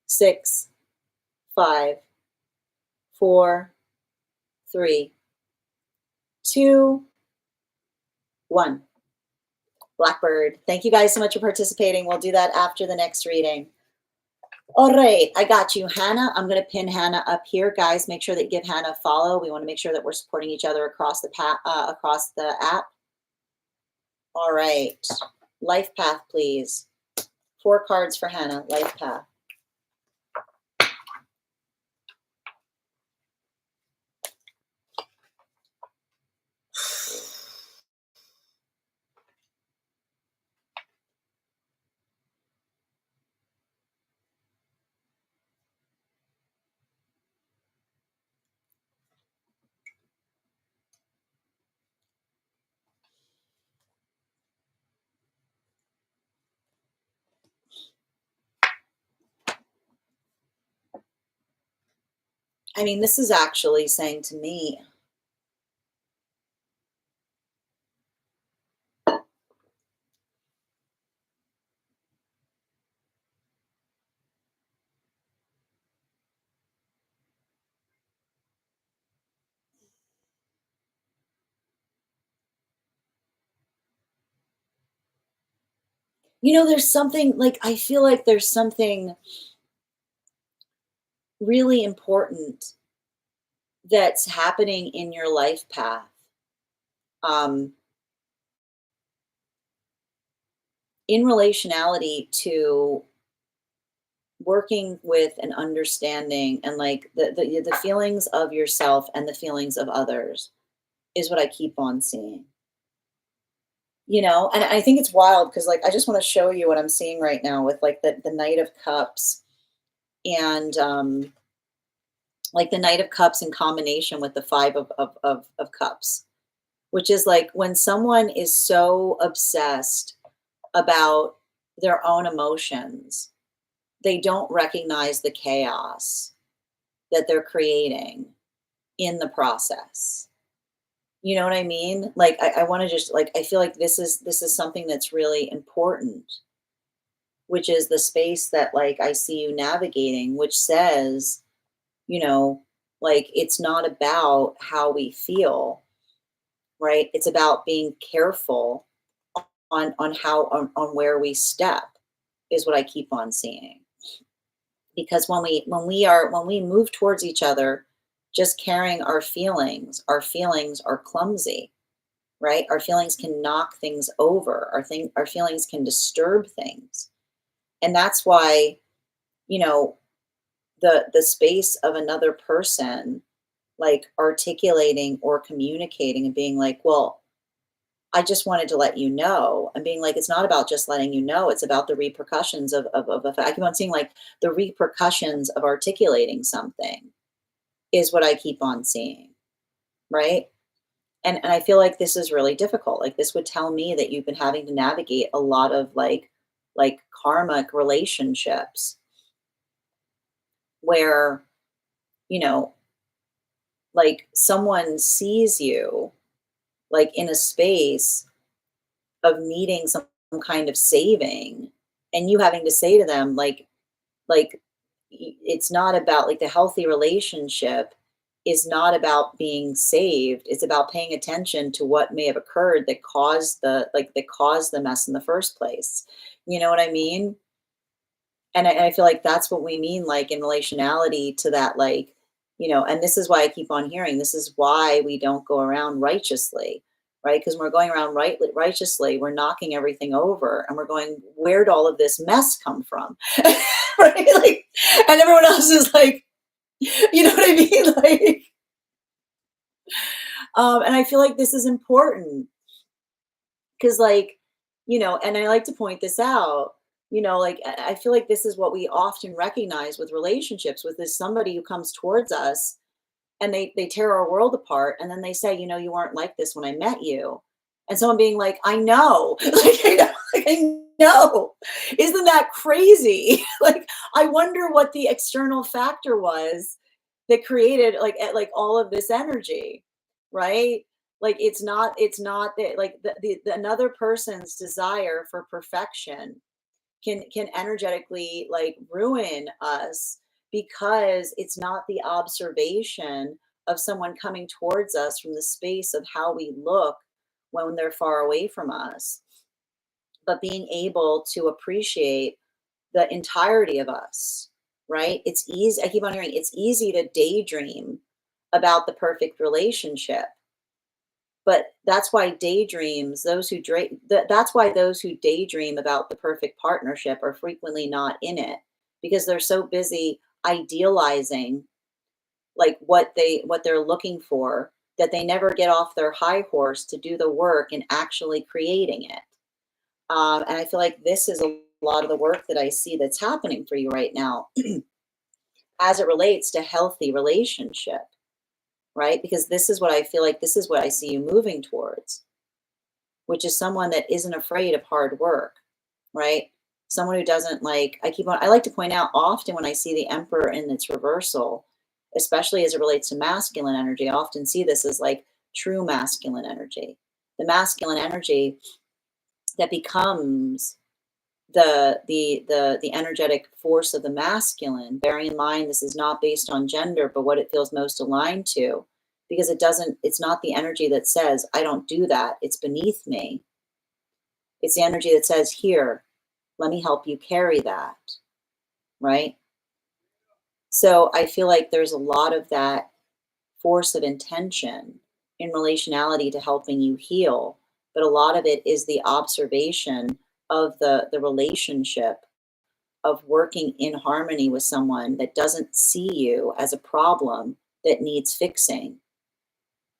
6, 5, 4, 3, 2, 1. Blackbird. Thank you guys so much for participating. We'll do that after the next reading. All right, I got you, Hannah. I'm going to pin Hannah up here. Guys, make sure that you give Hannah a follow. We want to make sure that we're supporting each other across the app. All right, life path, please. 4 cards for Hannah, life path. I mean, this is actually saying to me, there's something like, I feel like there's something really important that's happening in your life path. Um, in relationality to working with and understanding and like the feelings of yourself and the feelings of others is what I keep on seeing. And I think it's wild because like I just want to show you what I'm seeing right now with like the Knight of Cups and like the Knight of Cups in combination with the Five of Cups, which is like when someone is so obsessed about their own emotions, they don't recognize the chaos that they're creating in the process. You know what I mean? Like I want to just like, I feel like this is something that's really important, which is the space that like I see you navigating, which says, you know, like it's not about how we feel, right? It's about being careful on how on where we step is what I keep on seeing. Because when we move towards each other just carrying our feelings are clumsy, right? Our feelings can knock things over. Our feelings can disturb things. And that's why, you know, the space of another person like articulating or communicating and being like, well, I just wanted to let you know, and being like, it's not about just letting you know, it's about the repercussions of I keep on seeing like the repercussions of articulating something is what I keep on seeing, right? And I feel like this is really difficult. Like this would tell me that you've been having to navigate a lot of like karmic relationships where, you know, like someone sees you like in a space of needing some kind of saving, and you having to say to them like it's not about like the healthy relationship is not about being saved, it's about paying attention to what may have occurred that caused the mess in the first place. You know what I mean? And I feel like that's what we mean, like in relationality to that, like, and this is why I keep on hearing, this is why we don't go around righteously, right? Because when we're going around righteously, we're knocking everything over and we're going, where'd all of this mess come from? Right? Like, and everyone else is like, you know what I mean? Like, and I feel like this is important because like, and I like to point this out, like I feel like this is what we often recognize with relationships with this somebody who comes towards us and they tear our world apart and then they say, you weren't like this when I met you. And someone being like, I know, I know. Isn't that crazy? Like, I wonder what the external factor was that created like all of this energy, right? Like it's not that like the another person's desire for perfection can energetically like ruin us because it's not the observation of someone coming towards us from the space of how we look when they're far away from us, but being able to appreciate the entirety of us, right? It's easy. I keep on hearing it's easy to daydream about the perfect relationship, but that's why that's why those who daydream about the perfect partnership are frequently not in it because they're so busy idealizing like what they're looking for that they never get off their high horse to do the work and actually creating it. And I feel like this is a lot of the work that I see that's happening for you right now as it relates to healthy relationship, right? Because this is what I feel like this is what I see you moving towards, which is someone that isn't afraid of hard work, right? Someone who doesn't I like to point out often when I see the emperor in its reversal, especially as it relates to masculine energy, I often see this as like true masculine energy. The masculine energy that becomes the energetic force of the masculine, bearing in mind this is not based on gender but what it feels most aligned to, because it's not the energy that says I don't do that, it's beneath me. It's the energy that says, here, let me help you carry that, right? So I feel like there's a lot of that force of intention in relationality to helping you heal, but a lot of it is the observation of the relationship, of working in harmony with someone that doesn't see you as a problem that needs fixing,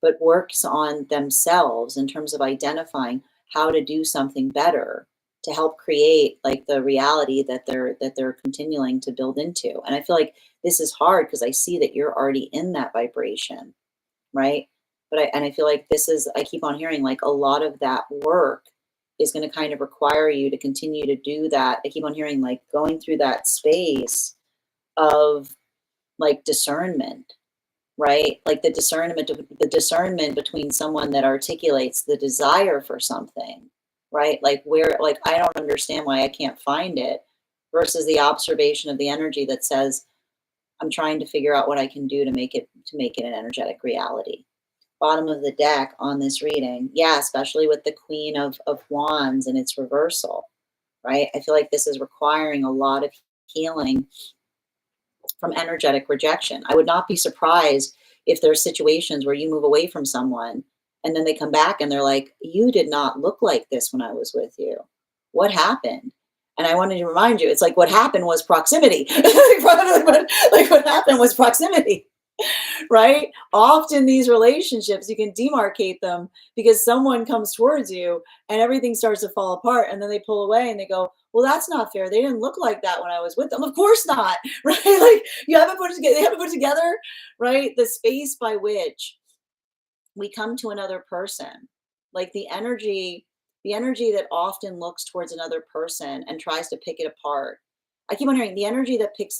but works on themselves in terms of identifying how to do something better to help create like the reality that they're continuing to build into. And I feel like this is hard because I see that you're already in that vibration, right? But I feel like I keep on hearing like a lot of that work is going to kind of require you to continue to do that. I keep on hearing like going through that space of like discernment, right? Like the discernment between someone that articulates the desire for something, right? Like where like I don't understand why I can't find it versus the observation of the energy that says I'm trying to figure out what I can do to make it an energetic reality. Bottom of the deck on this reading. Yeah, especially with the Queen of Wands and its reversal, right? I feel like this is requiring a lot of healing from energetic rejection. I would not be surprised if there's situations where you move away from someone and then they come back and they're like, you did not look like this when I was with you. What happened? And I wanted to remind you, it's like what happened was proximity. Like what happened was proximity, right? Often these relationships, you can demarcate them because someone comes towards you and everything starts to fall apart. And then they pull away and they go, well, that's not fair. They didn't look like that when I was with them. Of course not, right? Like you haven't put it together, they haven't put it together, right? The space by which we come to another person, like the energy that often looks towards another person and tries to pick it apart. I keep on hearing the energy that picks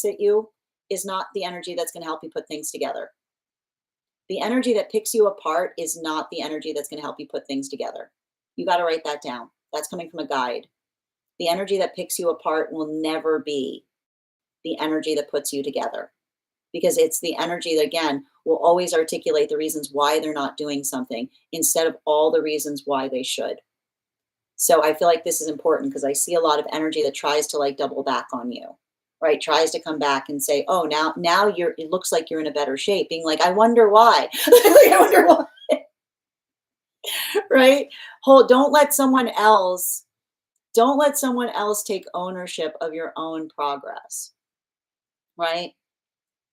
at you is not the energy that's going to help you put things together. The energy that picks you apart is not the energy that's going to help you put things together. You got to write that down. That's coming from a guide. The energy that picks you apart will never be the energy that puts you together, because it's the energy that, again, will always articulate the reasons why they're not doing something instead of all the reasons why they should. So I feel like this is important because I see a lot of energy that tries to like double back on you, right? Tries to come back and say, oh, now it looks like you're in a better shape. Being like, I wonder why. Like, I wonder why. Right? Don't let someone else take ownership of your own progress, right?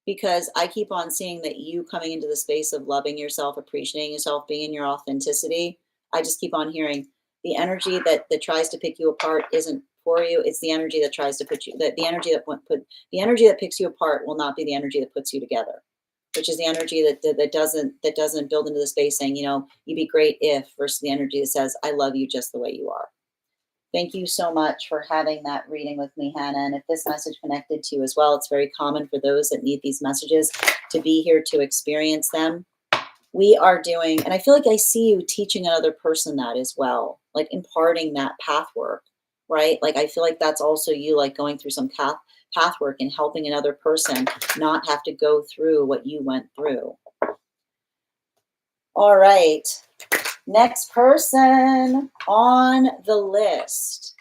Because I keep on seeing that you coming into the space of loving yourself, appreciating yourself, being in your authenticity. I just keep on hearing the energy that tries to pick you apart isn't for you. It's the energy that tries to put you, the energy that picks you apart will not be the energy that puts you together, which is the energy that doesn't build into the space saying, you'd be great if, versus the energy that says, I love you just the way you are. Thank you so much for having that reading with me, Hannah. And if this message connected to you as well, it's very common for those that need these messages to be here to experience them. We are doing, and I feel like I see you teaching another person that as well, like imparting that path work, right? Like I feel like that's also you, like going through some path work and helping another person not have to go through what you went through. All right. Next person on the list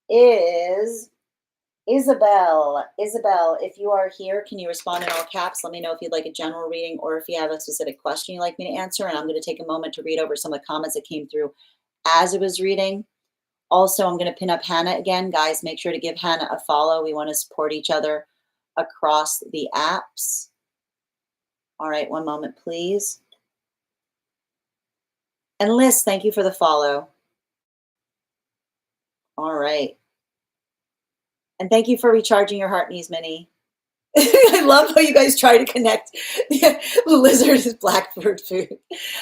is Isabel. Isabel, if you are here, can you respond in all caps? Let me know if you'd like a general reading or if you have a specific question you'd like me to answer. And I'm going to take a moment to read over some of the comments that came through as it was reading. Also, I'm going to pin up Hannah again. Guys, make sure to give Hannah a follow. We want to support each other across the apps. All right, one moment, please. And Liz, thank you for the follow. All right. And thank you for recharging your heart knees, Minnie. I love how you guys try to connect the lizard is blackbird food.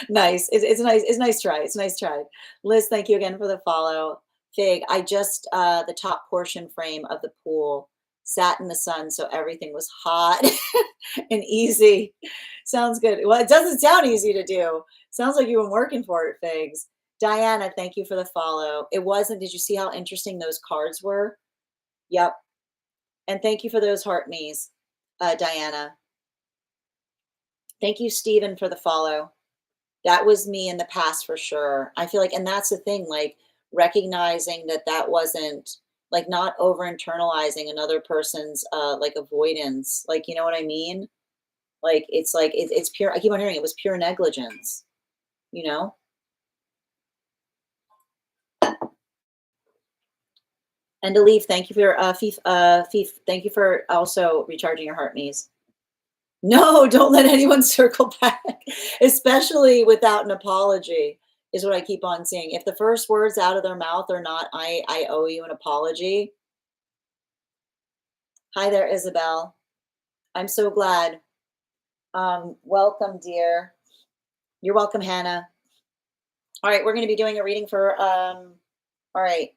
Nice. It's nice. It's nice try. It's a nice try. Liz, thank you again for the follow. Fig, I just, the top portion frame of the pool sat in the sun, so everything was hot and easy. Sounds good. Well, it doesn't sound easy to do. Sounds like you've been working for it, Figs. Diana, thank you for the follow. It wasn't, did you see how interesting those cards were? Yep. And thank you for those heart knees, Diana. Thank you, Stephen, for the follow. That was me in the past for sure. I feel like, and that's the thing, like recognizing that wasn't like not over internalizing another person's like avoidance. Like, you know what I mean? Like, it's pure, I keep on hearing it was pure negligence, you know? And to leave, thank you for Fief, thank you for also recharging your heart knees. No, don't let anyone circle back, especially without an apology, is what I keep on seeing. If the first words out of their mouth are not, I owe you an apology. Hi there, Isabel. I'm so glad. Welcome, dear. You're welcome, Hannah. All right, we're going to be doing a reading for, all right.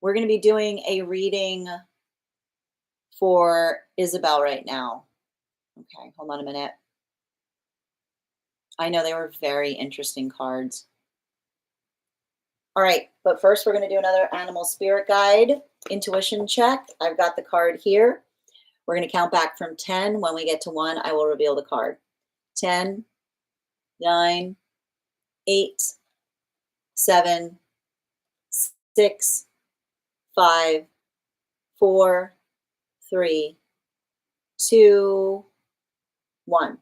We're going to be doing a reading for Isabel right now. Okay, hold on a minute. I know they were very interesting cards. All right, but first we're going to do another animal spirit guide intuition check. I've got the card here. We're going to count back from 10. When we get to 1, I will reveal the card. 10, 9, 8, 7, 6, 5, 4, 3, 2, One.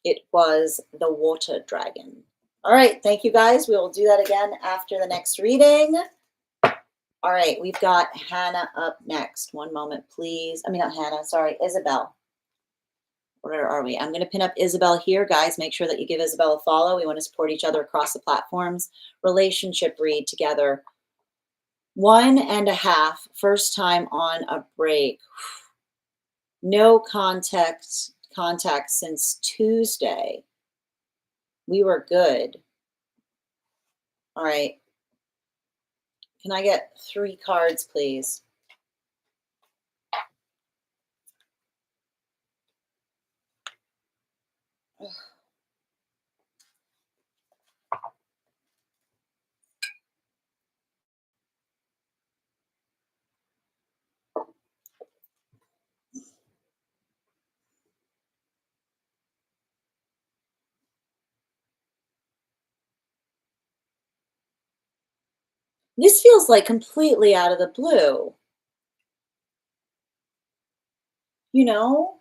It was the water dragon. All right, thank you guys. We will do that again after the next reading. All right, we've got Hannah up next. One moment, please. I mean, not Hannah, sorry, Isabel. Where are we? I'm going to pin up Isabel here, guys. Make sure that you give Isabel a follow. We want to support each other across the platforms. Relationship read together. 1.5, first time on a break. No contact since Tuesday. We were good. All right. Can I get 3 cards, please? This feels like completely out of the blue. You know?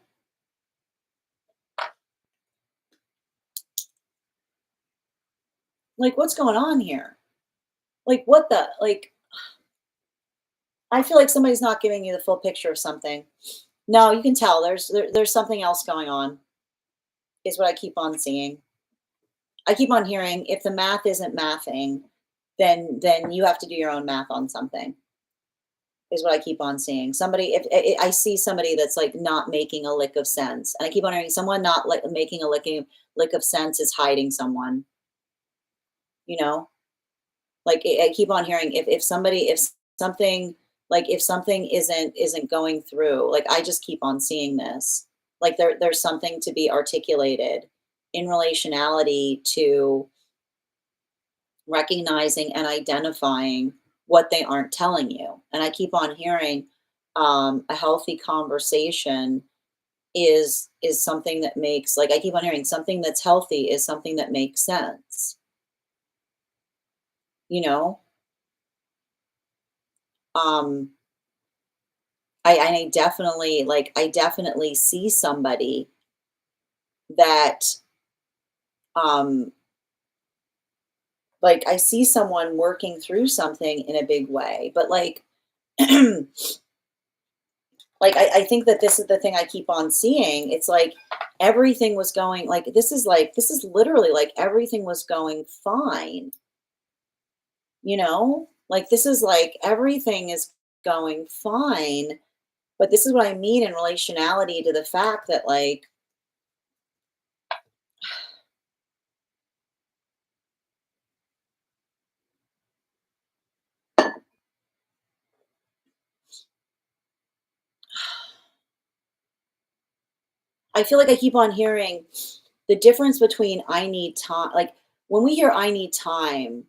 Like, what's going on here? Like, what the, like, I feel like somebody's not giving you the full picture of something. No, you can tell there's something else going on, is what I keep on seeing. I keep on hearing if the math isn't mathing, then you have to do your own math on something. Is what I keep on seeing. Somebody, if I see somebody that's like not making a lick of sense, and I keep on hearing someone not like making a lick of sense is hiding someone. You know, like I keep on hearing if somebody if something like if something isn't going through, like I just keep on seeing this. Like there's something to be articulated in relationality to recognizing and identifying what they aren't telling you. And I keep on hearing a healthy conversation is something that makes, like I keep on hearing something that's healthy is something that makes sense. You know, um, I definitely I definitely see somebody that um like I see someone working through something in a big way, but like like I think that this is the thing I keep on seeing. It's like everything was going like this is literally like everything was going fine, you know? Like this is like everything is going fine. But this is what I mean in relationality to the fact that like I feel like I keep on hearing the difference between I need time. Like when we hear I need time,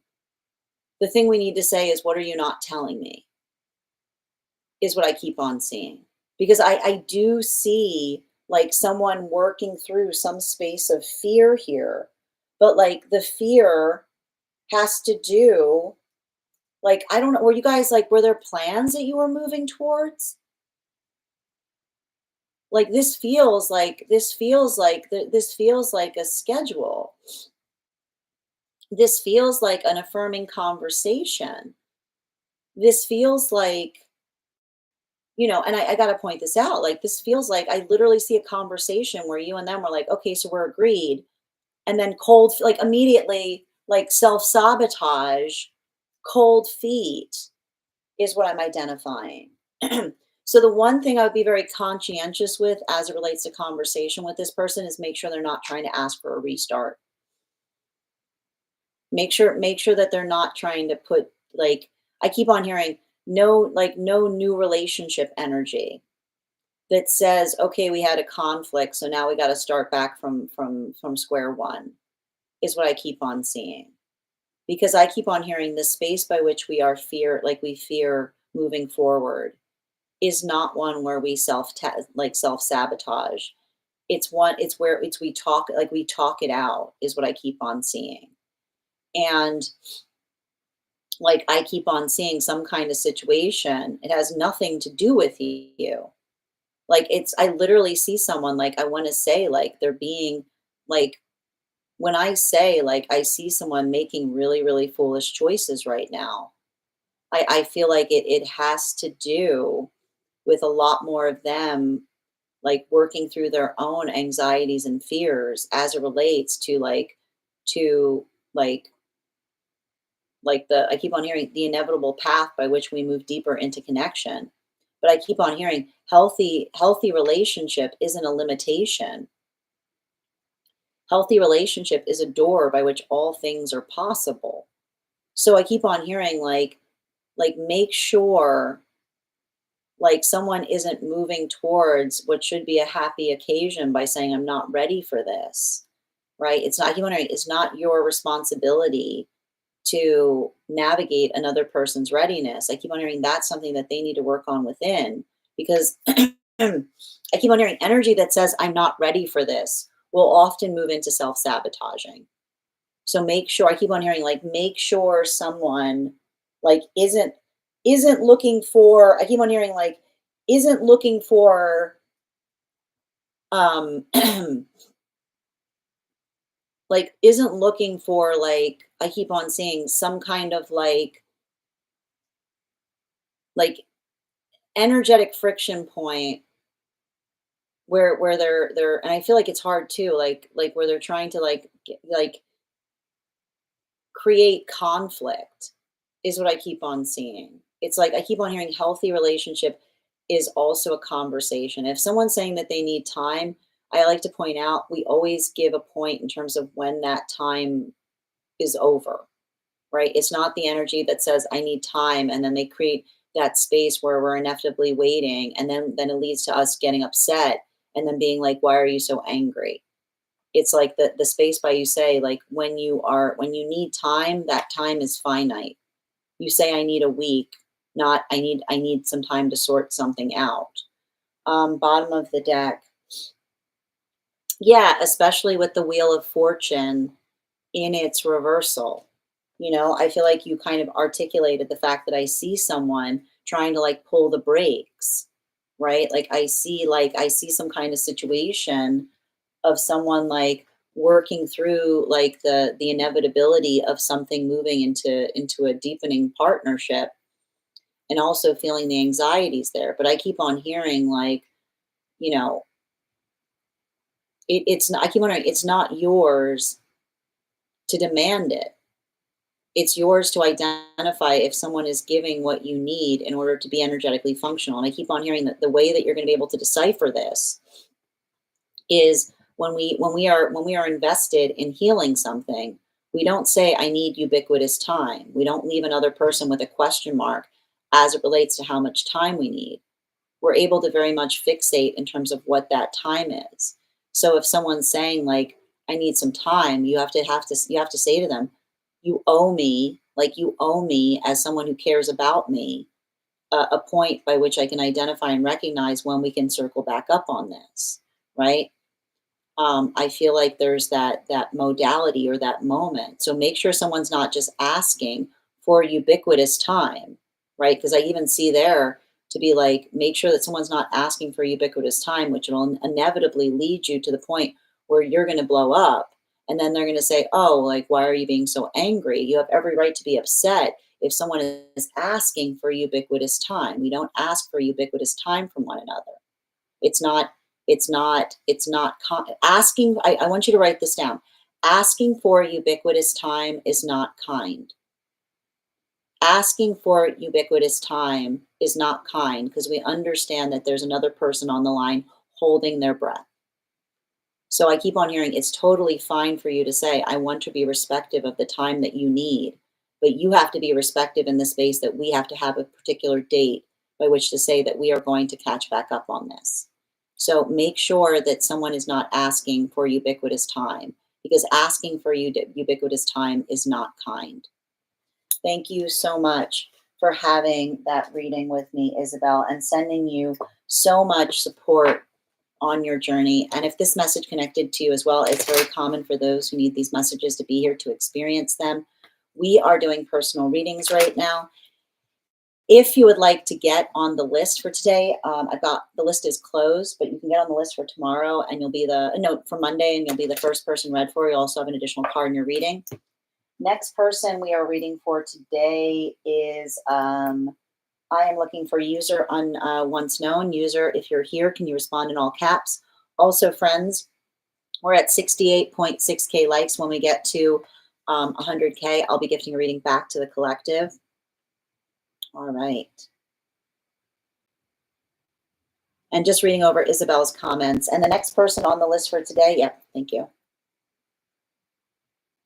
the thing we need to say is, what are you not telling me? Is what I keep on seeing. Because I do see like someone working through some space of fear here, but like the fear has to do, like, I don't know, were you guys like, were there plans that you were moving towards? Like this feels like a schedule. This feels like an affirming conversation. This feels like, and I got to point this out. Like, this feels like I literally see a conversation where you and them were like, okay, so we're agreed. And then like immediately, like self sabotage, cold feet is what I'm identifying. So, the one thing I would be very conscientious with as it relates to conversation with this person is make sure they're not trying to ask for a restart. Make sure that they're not trying to put like I keep on hearing no new relationship energy that says, okay, we had a conflict, so now we got to start back from square one, is what I keep on seeing. Because I keep on hearing the space by which we fear moving forward is not one where we self sabotage. It's where we talk it out, is what I keep on seeing. And like I keep on seeing some kind of situation. It has nothing to do with you. Like, I literally see someone, like, I want to say, like, they're being, like, when I say, like, I see someone making really, really foolish choices right now, I feel like it has to do with a lot more of them, like, working through their own anxieties and fears as it relates to, like, the I keep on hearing the inevitable path by which we move deeper into connection. But I keep on hearing healthy relationship isn't a limitation. Healthy relationship is a door by which all things are possible. So I keep on hearing, like, make sure, like, someone isn't moving towards what should be a happy occasion by saying, I'm not ready for this. Right? It's not, I keep wondering, it's not your responsibility to navigate another person's readiness. I keep on hearing that's something that they need to work on within, because I keep on hearing energy that says, I'm not ready for this, will often move into self sabotaging. So make sure, I keep on hearing, like, make sure someone, like, isn't looking for, I keep on hearing, like, isn't looking for, um, like, isn't looking for, like, I keep on seeing some kind of, like energetic friction point where they're, and I feel like it's hard too, like where they're trying to, like, like, create conflict is what I keep on seeing. It's like I keep on hearing healthy relationship is also a conversation. If someone's saying that they need time, I like to point out we always give a point in terms of when that time is over, right? It's not the energy that says I need time and then they create that space where we're inevitably waiting, and then it leads to us getting upset and then being like, why are you so angry? It's like the space by you say, like, when you need time, that time is finite. You say I need a week, not I need some time to sort something out. Bottom of the deck. Yeah, especially with the Wheel of Fortune in its reversal. I feel like you kind of articulated the fact that I see someone trying to, like, pull the brakes, right? I see some kind of situation of someone, like, working through, like, the inevitability of something moving into a deepening partnership, and also feeling the anxieties there. But I keep on hearing, like, you know, it's not, I keep wondering, it's not yours to demand it. It's yours to identify if someone is giving what you need in order to be energetically functional. And I keep on hearing that the way that you're going to be able to decipher this is when we are invested in healing something, we don't say I need ubiquitous time. We don't leave another person with a question mark as it relates to how much time we need. We're able to very much fixate in terms of what that time is. So if someone's saying, like, I need some time, you have to say to them, you owe me as someone who cares about me, a point by which I can identify and recognize when we can circle back up on this, right? I feel like there's that modality or that moment. So make sure someone's not just asking for ubiquitous time, right? Because I even see there to be like, make sure that someone's not asking for ubiquitous time, which will inevitably lead you to the point where you're going to blow up. And then they're going to say, oh, like, why are you being so angry? You have every right to be upset if someone is asking for ubiquitous time. We don't ask for ubiquitous time from one another. It's not, asking. I want you to write this down. Asking for ubiquitous time is not kind. Asking for ubiquitous time is not kind because we understand that there's another person on the line holding their breath. So I keep on hearing it's totally fine for you to say, I want to be respective of the time that you need, but you have to be respective in the space that we have to have a particular date by which to say that we are going to catch back up on this. So make sure that someone is not asking for ubiquitous time, because asking for ubiquitous time is not kind. Thank you so much for having that reading with me, Isabel, and sending you so much support on your journey. And if this message connected to you as well, it's very common for those who need these messages to be here to experience them. We are doing personal readings right now. If you would like to get on the list for today, the list is closed, but you can get on the list for tomorrow, and you'll be for Monday, and you'll be the first person read for. You'll also have an additional card in your reading. Next person we are reading for today is I am looking for user once known. User, if you're here, can you respond in all caps? Also, friends, we're at 68.6K likes. When we get to 100K, I'll be gifting a reading back to the collective. All right. And just reading over Isabel's comments. And the next person on the list for today, yep, thank you.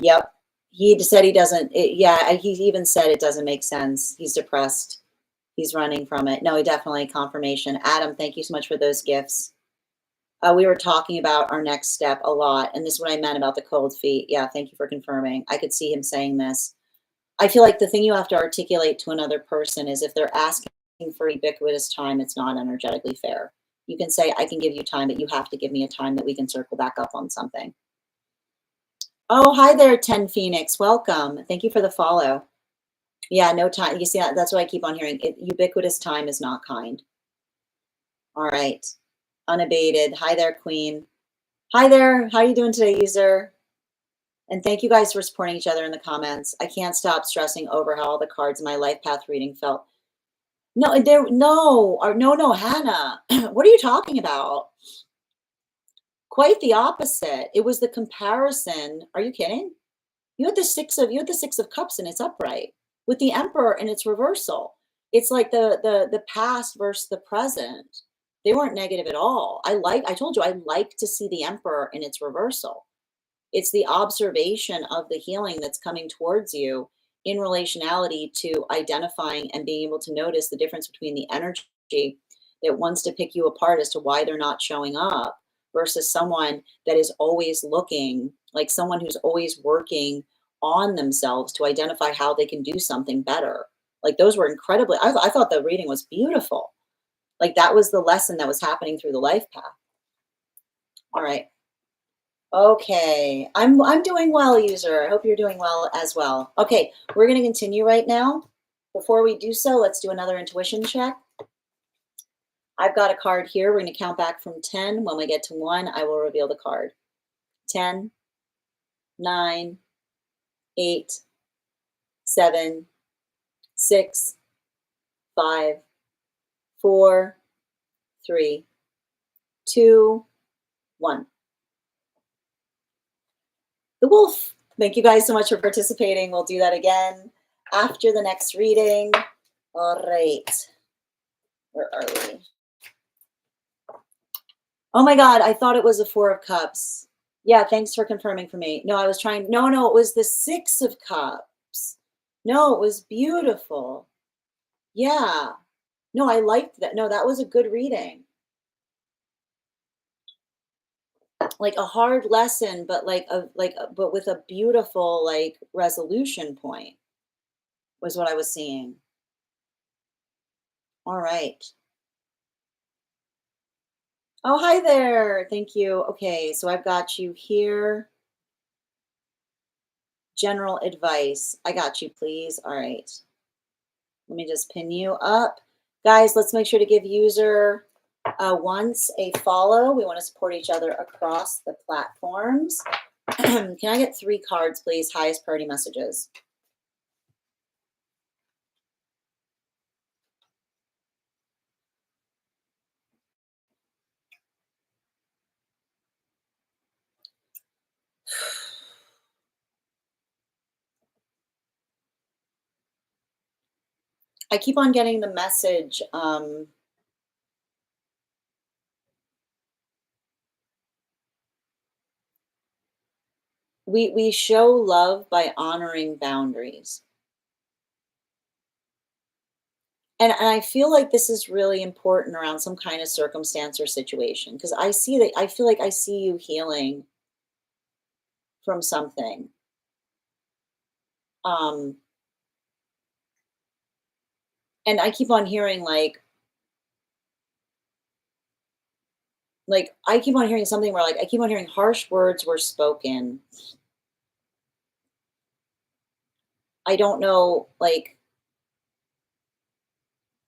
Yep, he said he doesn't, he even said it doesn't make sense. He's depressed. He's running from it. No, definitely confirmation. Adam, thank you so much for those gifts. We were talking about our next step a lot, and this is what I meant about the cold feet. Yeah, thank you for confirming. I could see him saying this. I feel like the thing you have to articulate to another person is if they're asking for ubiquitous time, it's not energetically fair. You can say, I can give you time, but you have to give me a time that we can circle back up on something. Oh, hi there, 10 Phoenix. Welcome. Thank you for the follow. Yeah, no time. You see, that's what I keep on hearing. Ubiquitous time is not kind. All right. Unabated. Hi there, Queen. Hi there. How are you doing today, user? And thank you guys for supporting each other in the comments. I can't stop stressing over how all the cards in my life path reading felt. No, no, Hannah. What are you talking about? Quite the opposite. It was the comparison. Are you kidding? You had the six of cups and it's upright with the emperor and its reversal. It's like the past versus the present. They weren't negative at all. I told you, I like to see the emperor in its reversal. It's the observation of the healing that's coming towards you in relationality to identifying and being able to notice the difference between the energy that wants to pick you apart as to why they're not showing up versus someone that is always looking, like someone who's always working on themselves to identify how they can do something better. Like those were incredibly, I thought the reading was beautiful. Like that was the lesson that was happening through the life path. All right. Okay, I'm doing well, user. I hope you're doing well as well. Okay, we're going to continue right now. Before we do so, let's do another intuition check. I've got a card here. We're going to count back from 10. When we get to 1, I will reveal the card. 10, 9, 8, 7, 6, 5, 4, 3, 2, 1. The wolf. Thank you guys so much for participating. We'll do that again after the next reading. All right. Where are we? Oh my God, I thought it was a 4 of Cups. Yeah, thanks for confirming for me. No, I was trying. No, it was the 6 of Cups. No, it was beautiful. Yeah. No, I liked that. No, that was a good reading. Like a hard lesson, but but with a beautiful like resolution point was what I was seeing. All right. Oh, hi there. Thank you. Okay, so I've got you here. General advice. I got you, please. All right. Let me just pin you up. Guys, let's make sure to give user once a follow. We want to support each other across the platforms. Can I get 3 cards, please? Highest priority messages. I keep on getting the message. We show love by honoring boundaries. And I feel like this is really important around some kind of circumstance or situation because I feel like I see you healing from something. And I keep on hearing like I keep on hearing something where like I keep on hearing harsh words were spoken. I don't know, like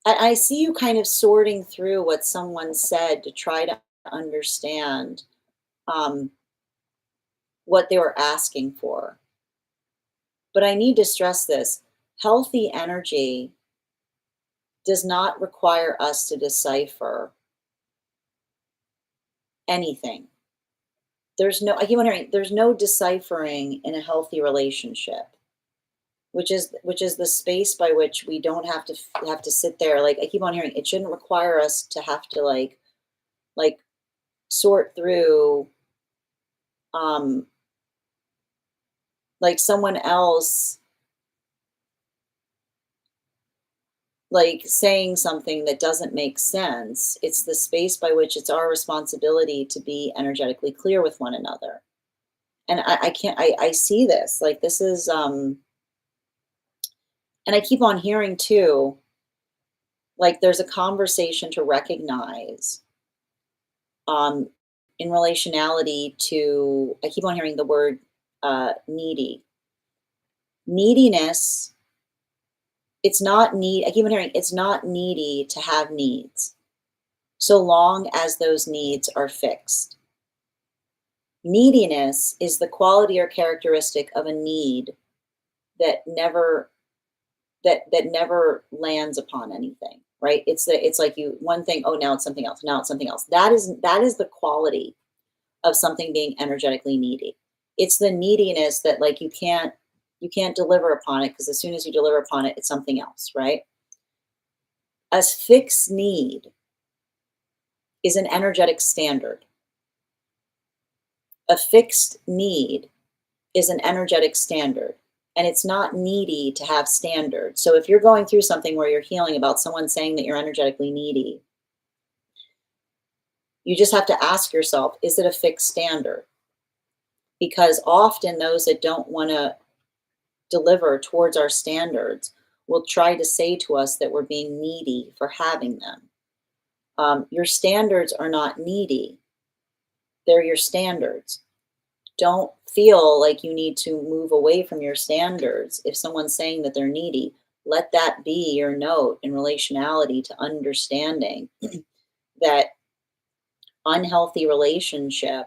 I see you kind of sorting through what someone said to try to understand um, what they were asking for. But I need to stress this: healthy energy does not require us to decipher anything. I keep on hearing, there's no deciphering in a healthy relationship, which is the space by which we don't have to sit there. Like I keep on hearing, it shouldn't require us to have to like sort through um like someone else like saying something that doesn't make sense. It's the space by which it's our responsibility to be energetically clear with one another. And I can't I see this. Like this is and I keep on hearing too, like there's a conversation to recognize um in relationality to, I keep on hearing the word needy. Neediness, it's not need I keep on hearing it's not needy to have needs, so long as those needs are fixed. Neediness is the quality or characteristic of a need that never lands upon anything, right? It's like you one thing, oh now it's something else, now it's something else. That is the quality of something being energetically needy. It's the neediness that like you can't deliver upon it, because as soon as you deliver upon it, it's something else, right? A fixed need is an energetic standard. A fixed need is an energetic standard, and it's not needy to have standards. So if you're going through something where you're healing about someone saying that you're energetically needy, you just have to ask yourself, is it a fixed standard? Because often those that don't want to deliver towards our standards will try to say to us that we're being needy for having them. Your standards are not needy, they're your standards. Don't feel like you need to move away from your standards. If someone's saying that they're needy, let that be your note in relationality to understanding that unhealthy relationship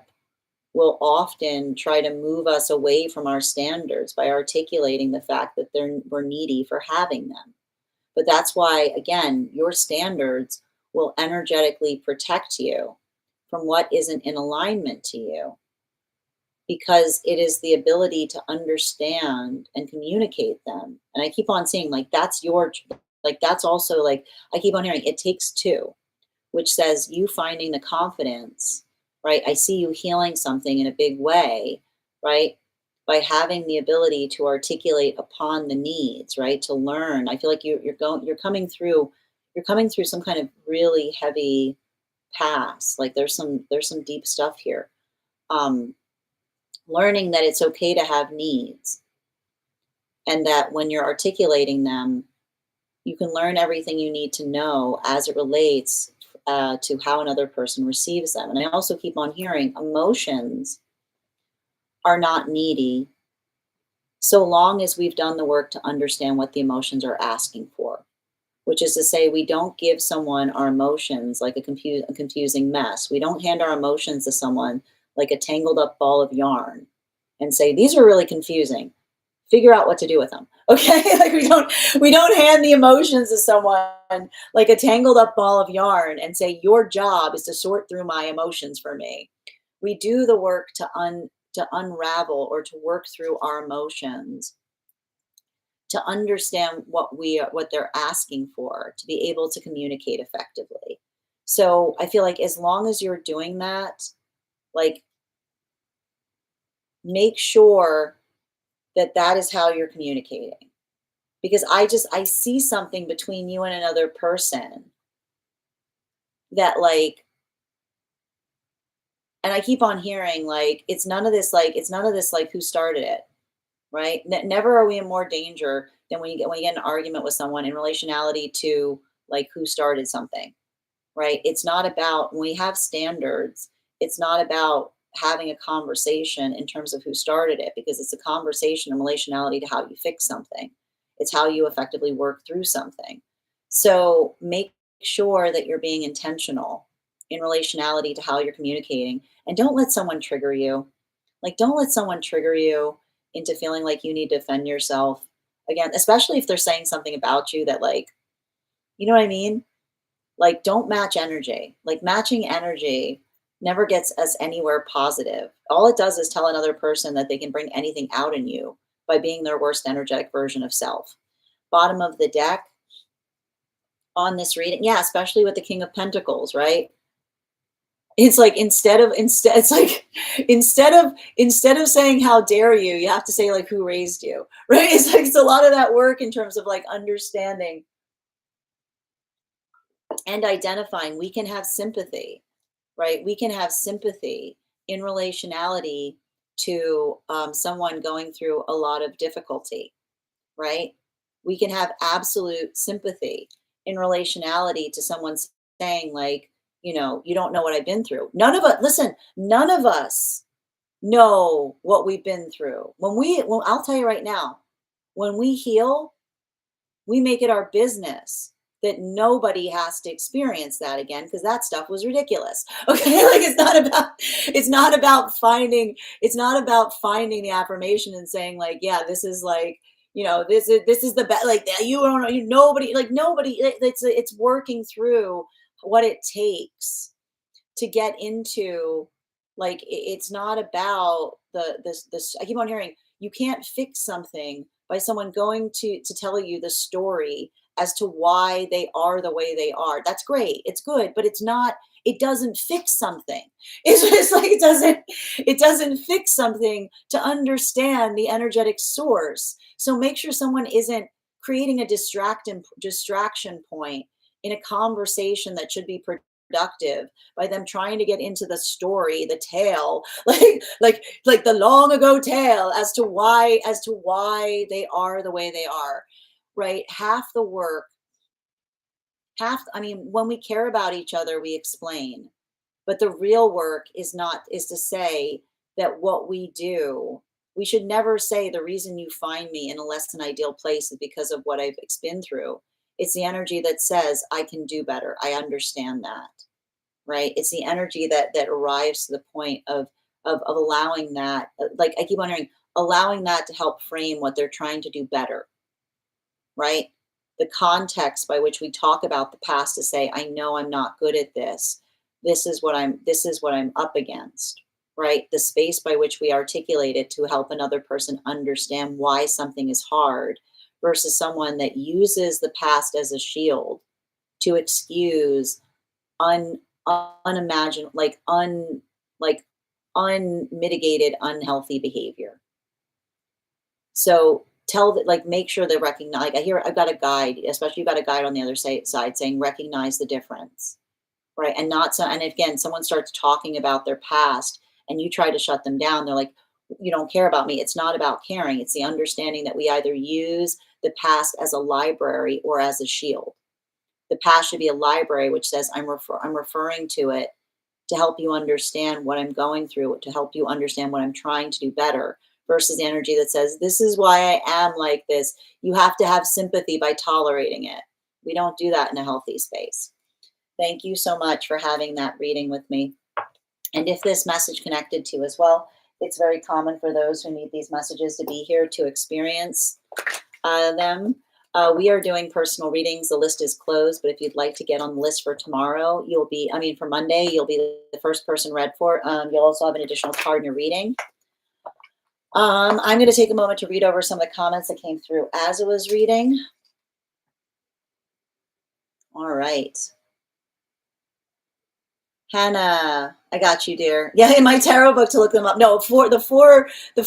will often try to move us away from our standards by articulating the fact that we're needy for having them. But that's why, again, your standards will energetically protect you from what isn't in alignment to you, because it is the ability to understand and communicate them. And I keep on saying, like, like, that's also like, I keep on hearing it takes two, which says you finding the confidence, right? I see you healing something in a big way, right? By having the ability to articulate upon the needs, right? To learn. I feel like you're coming through some kind of really heavy pass. Like there's some deep stuff here. Um, Learning that it's okay to have needs, and that when you're articulating them, you can learn everything you need to know as it relates to how another person receives them. And I also keep on hearing emotions are not needy, so long as we've done the work to understand what the emotions are asking for, which is to say, we don't give someone our emotions like a confusing mess. We don't hand our emotions to someone like a tangled up ball of yarn and say, these are really confusing. Figure out what to do with them. Okay. Like we don't hand the emotions to someone like a tangled up ball of yarn and say, your job is to sort through my emotions for me. We do the work to unravel or to work through our emotions, to understand what they're asking for, to be able to communicate effectively. So I feel like as long as you're doing that, like, make sure that that is how you're communicating, because I see something between you and another person that like, and I keep on hearing like it's none of this like who started it, right? Never are we in more danger than when you get in an argument with someone in relationality to like who started something, right? It's not about, when we have standards, it's not about having a conversation in terms of who started it, because it's a conversation in relationality to how you fix something. It's how you effectively work through something. So make sure that you're being intentional in relationality to how you're communicating, and don't let someone trigger you. Like, don't let someone trigger you into feeling like you need to defend yourself. Again, especially if they're saying something about you that, like, you know what I mean? Like, don't match energy. Like, matching energy never gets us anywhere positive. All it does is tell another person that they can bring anything out in you by being their worst energetic version of self. Bottom of the deck on this reading, yeah, especially with the King of Pentacles, right? It's like instead it's like instead of saying how dare you, you have to say like who raised you, right? It's like it's a lot of that work in terms of like understanding and identifying. We can have sympathy, right? We can have sympathy in relationality to someone going through a lot of difficulty, right? We can have absolute sympathy in relationality to someone saying, like, you don't know what I've been through. None of us, listen, none of us know what we've been through. Well, I'll tell you right now, when we heal, we make it our business that nobody has to experience that again because that stuff was ridiculous. Okay, like it's not about finding the affirmation and saying like, yeah, this is like, this is the best. Like, you don't know, nobody, it's working through what it takes to get into, like, it's not about this. I keep on hearing you can't fix something by someone going to tell you the story as to why they are the way they are. That's great, it's good, but it doesn't fix something. It's like it doesn't fix something to understand the energetic source. So make sure someone isn't creating a distraction point in a conversation that should be productive by them trying to get into the story, the tale, like the long ago tale as to why they are the way they are. Right? Half the work, I mean, when we care about each other, we explain. But the real work is to say that what we do, we should never say the reason you find me in a less than ideal place is because of what I've been through. It's the energy that says I can do better. I understand that, right? It's the energy that arrives to the point of allowing that, like I keep wondering, allowing that to help frame what they're trying to do better, right? The context by which we talk about the past to say, I know I'm not good at this. This is what I'm up against, right? The space by which we articulate it to help another person understand why something is hard versus someone that uses the past as a shield to excuse un unimaginable, like unmitigated unhealthy behavior. So make sure they recognize. Like, I've got a guide, especially you've got a guide on the other side saying recognize the difference, right? And not so. And again, someone starts talking about their past, and you try to shut them down. They're like, you don't care about me. It's not about caring. It's the understanding that we either use the past as a library or as a shield. The past should be a library which says I'm referring to it to help you understand what I'm going through, to help you understand what I'm trying to do better, versus the energy that says, this is why I am like this. You have to have sympathy by tolerating it. We don't do that in a healthy space. Thank you so much for having that reading with me. And if this message connected to you as well, it's very common for those who need these messages to be here to experience them. We are doing personal readings. The list is closed, but if you'd like to get on the list for tomorrow, for Monday, you'll be the first person read for. You'll also have an additional card in your reading. I'm going to take a moment to read over some of the comments that came through as I was reading. All right. Hannah, I got you, dear. Yeah, in my tarot book to look them up. No, the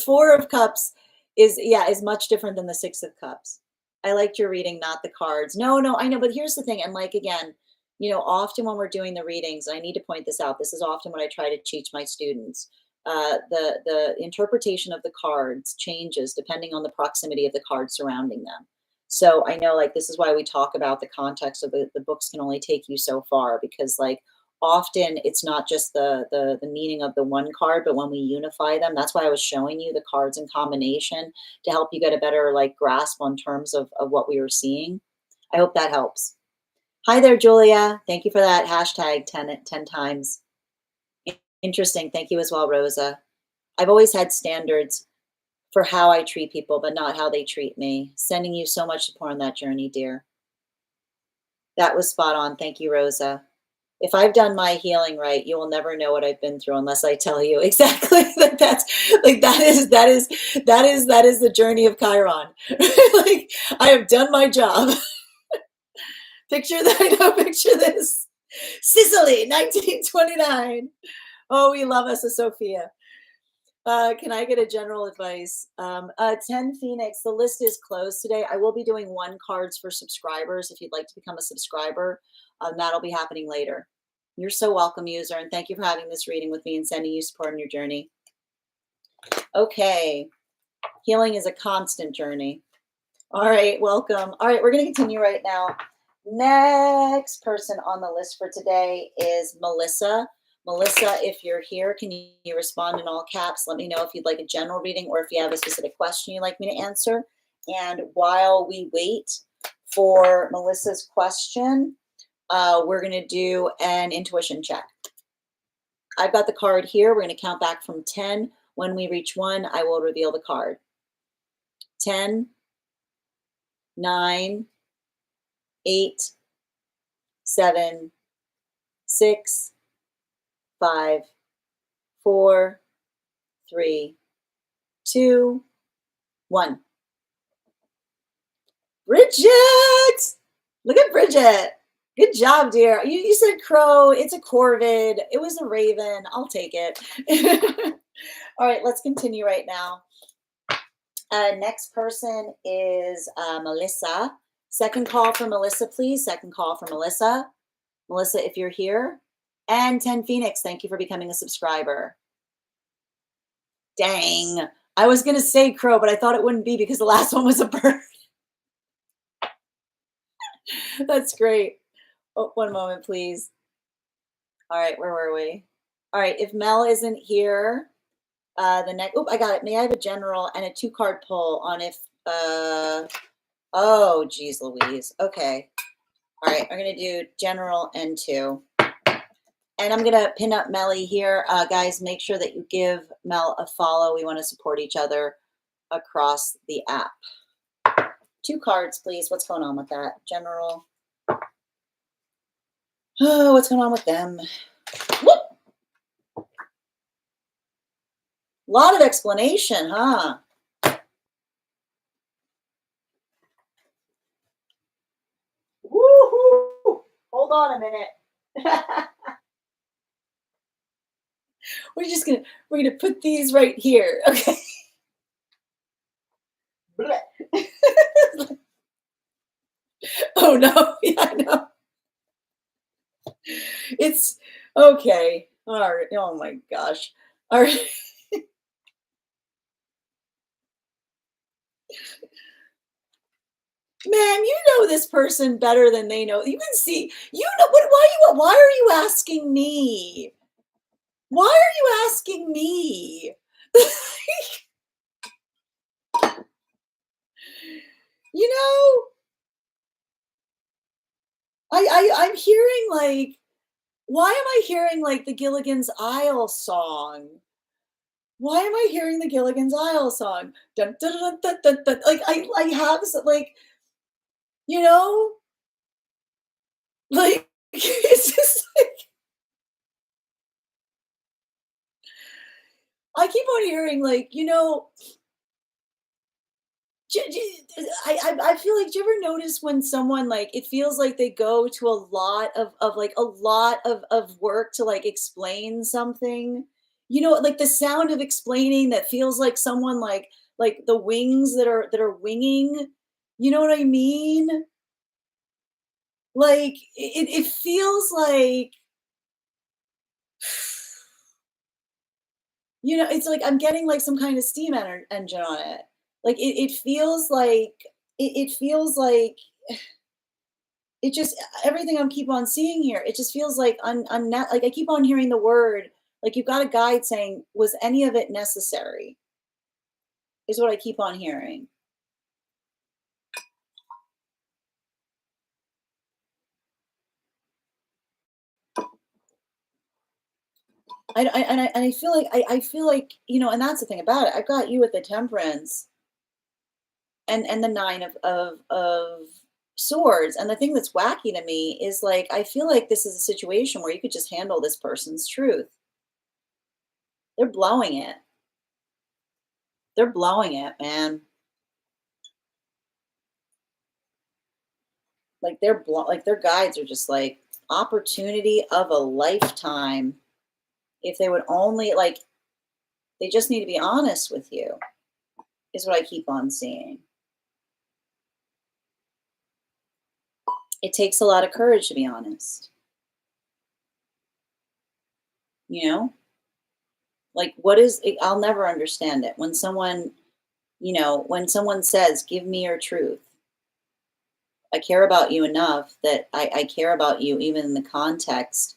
four of cups is much different than the six of cups. I liked your reading, not the cards. No, I know, but here's the thing. And like, again, often when we're doing the readings, I need to point this out. This is often what I try to teach my students. The interpretation of the cards changes depending on the proximity of the cards surrounding them. So I know, like, this is why we talk about the context of the books can only take you so far, because like often it's not just the meaning of the one card, but when we unify them, that's why I was showing you the cards in combination to help you get a better like grasp on terms of what we were seeing. I hope that helps. Hi there, Julia. Thank you for that hashtag 10 times. Interesting. Thank you as well, Rosa. I've always had standards for how I treat people, but not how they treat me. Sending you so much support on that journey, dear. That was spot on. Thank you, Rosa. If I've done my healing right, you will never know what I've been through unless I tell you exactly. That's like that is the journey of Chiron. Like I have done my job. Picture that. I know. Picture this. Sicily, 1929. Oh, we love us a Sophia. Can I get a general advice? 10 Phoenix, the list is closed today. I will be doing one cards for subscribers. If you'd like to become a subscriber, that'll be happening later. You're so welcome, user, and thank you for having this reading with me and sending you support on your journey. Okay, healing is a constant journey. All right, welcome. All right, we're going to continue right now. Next person on the list for today is Melissa. Melissa, if you're here, can you respond in all caps? Let me know if you'd like a general reading or if you have a specific question you'd like me to answer. And while we wait for Melissa's question, we're going to do an intuition check. I've got the card here. We're going to count back from 10. When we reach 1, I will reveal the card. 10, 9, 8, 7, 6, 5, 4, 3, 2, 1. Bridget! Look at Bridget. Good job, dear. You said crow. It's a corvid. It was a raven. I'll take it. All right, let's continue right now. Next person is Melissa. Second call for Melissa, please. Second call for Melissa. Melissa, if you're here. And 10 Phoenix, thank you for becoming a subscriber. Dang. I was going to say crow, but I thought it wouldn't be because the last one was a bird. That's great. Oh, one moment, please. All right, where were we? All right, if Mel isn't here, the next, oh, I got it. May I have a general and a 2-card pull on if, oh, geez Louise. Okay. All right, I'm going to do general and 2. And I'm going to pin up Melly here. Guys, make sure that you give Mel a follow. We want to support each other across the app. 2 cards, please. What's going on with that? General. Oh, what's going on with them? Whoop! A lot of explanation, huh? Woohoo! Hold on a minute. We're gonna put these right here. Okay. Oh no, yeah, I know. It's okay. All right. Oh my gosh. All right. Man, you know this person better than they know. You can see, you know what, why are you asking me? Why are you asking me? You know, I'm hearing like, why am I hearing like the Gilligan's Isle song? Why am I hearing the Gilligan's Isle song? Dun, dun, dun, dun, dun, dun. Like I have like, you know, like it's just like I keep on hearing like, you know, I feel like, do you ever notice when someone like it feels like they go to a lot of like a lot of work to like explain something, you know, like the sound of explaining that feels like someone like the wings that are winging, you know what I mean? Like it feels like, you know, it's like I'm getting like some kind of steam engine on it. Like it feels like it feels like it just everything I'm keep on seeing here, it just feels like like I keep on hearing the word, like you've got a guide saying, was any of it necessary? Is what I keep on hearing. And I feel like I feel like, and that's the thing about it. I've got you with the temperance and the nine of swords. And the thing that's wacky to me is like I feel like this is a situation where you could just handle this person's truth. They're blowing it. They're blowing it, man. Like like their guides are just like opportunity of a lifetime. If they would only like they just need to be honest with you, is what I keep on seeing. It takes a lot of courage to be honest. You know? Like what is it, I'll never understand it. When someone, when someone says, "Give me your truth." I care about you enough that I care about you even in the context.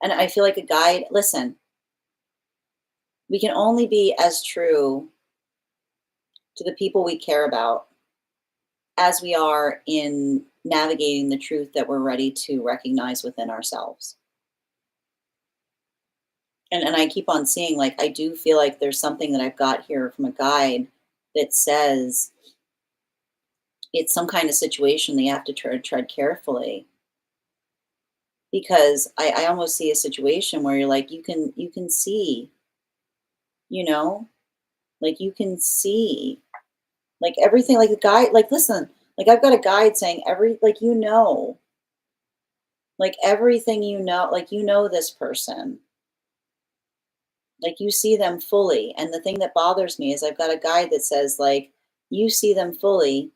And I feel like a guide, listen, we can only be as true to the people we care about as we are in navigating the truth that we're ready to recognize within ourselves. And I keep on seeing, like, I do feel like there's something that I've got here from a guide that says it's some kind of situation that you have to tread carefully, because I almost see a situation where you're like, you can see, you know, like you can see like everything, like the guide, like listen, like I've got a guide saying like, like everything, like this person, like you see them fully. And the thing that bothers me is I've got a guide that says like you see them fully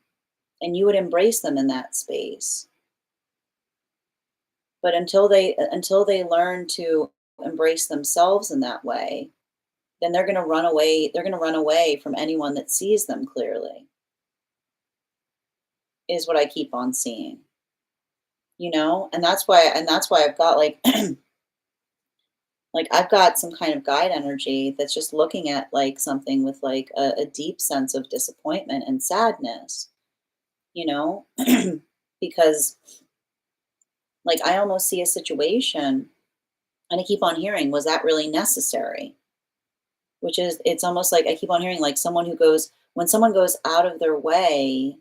and you would embrace them in that space. But until they learn to embrace themselves in that way, then they're going to run away. They're going to run away from anyone that sees them clearly, is what I keep on seeing. And that's why I've got like I've got some kind of guide energy that's just looking at like something with like a deep sense of disappointment and sadness, you know, because like I almost see a situation and I keep on hearing, was that really necessary? Which is, it's almost like I keep on hearing like when someone goes out of their way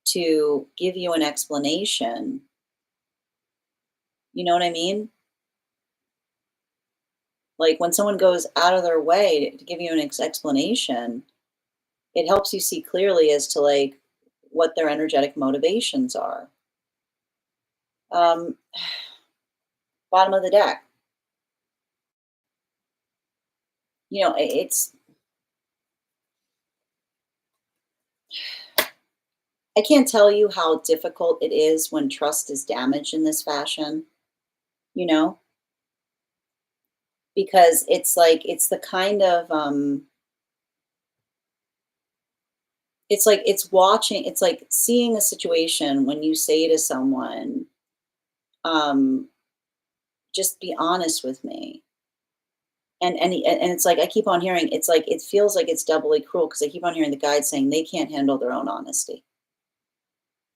to give you an explanation, you know what I mean? Like when someone goes out of their way to give you an explanation, it helps you see clearly as to like what their energetic motivations are. Um, bottom of the deck, it's, I can't tell you how difficult it is when trust is damaged in this fashion, you know, because it's like, it's the kind of, it's like seeing a situation when you say to someone, um, just be honest with me. And it's like I keep on hearing, it's like it feels like it's doubly cruel because I keep on hearing the guide saying they can't handle their own honesty,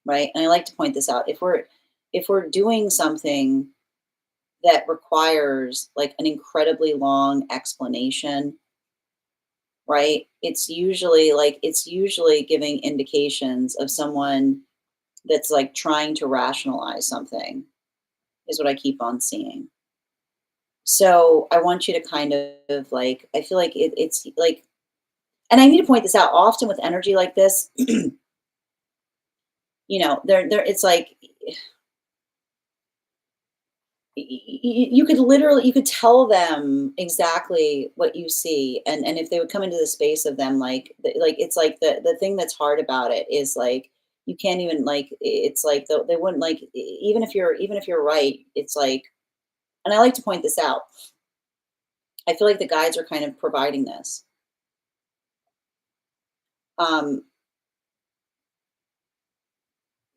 right? And I like to point this out. If we're doing something that requires like an incredibly long explanation, right? It's usually giving indications of someone that's like trying to rationalize something, is what I keep on seeing. So I want you to kind of like, I feel like it's like, and I need to point this out often with energy like this, there it's like you could tell them exactly what you see, and if they would come into the space of them, like like it's like the thing that's hard about it is like you can't even like it's like they wouldn't like even if you're right, it's like, and I like to point this out. I feel like the guides are kind of providing this. Um,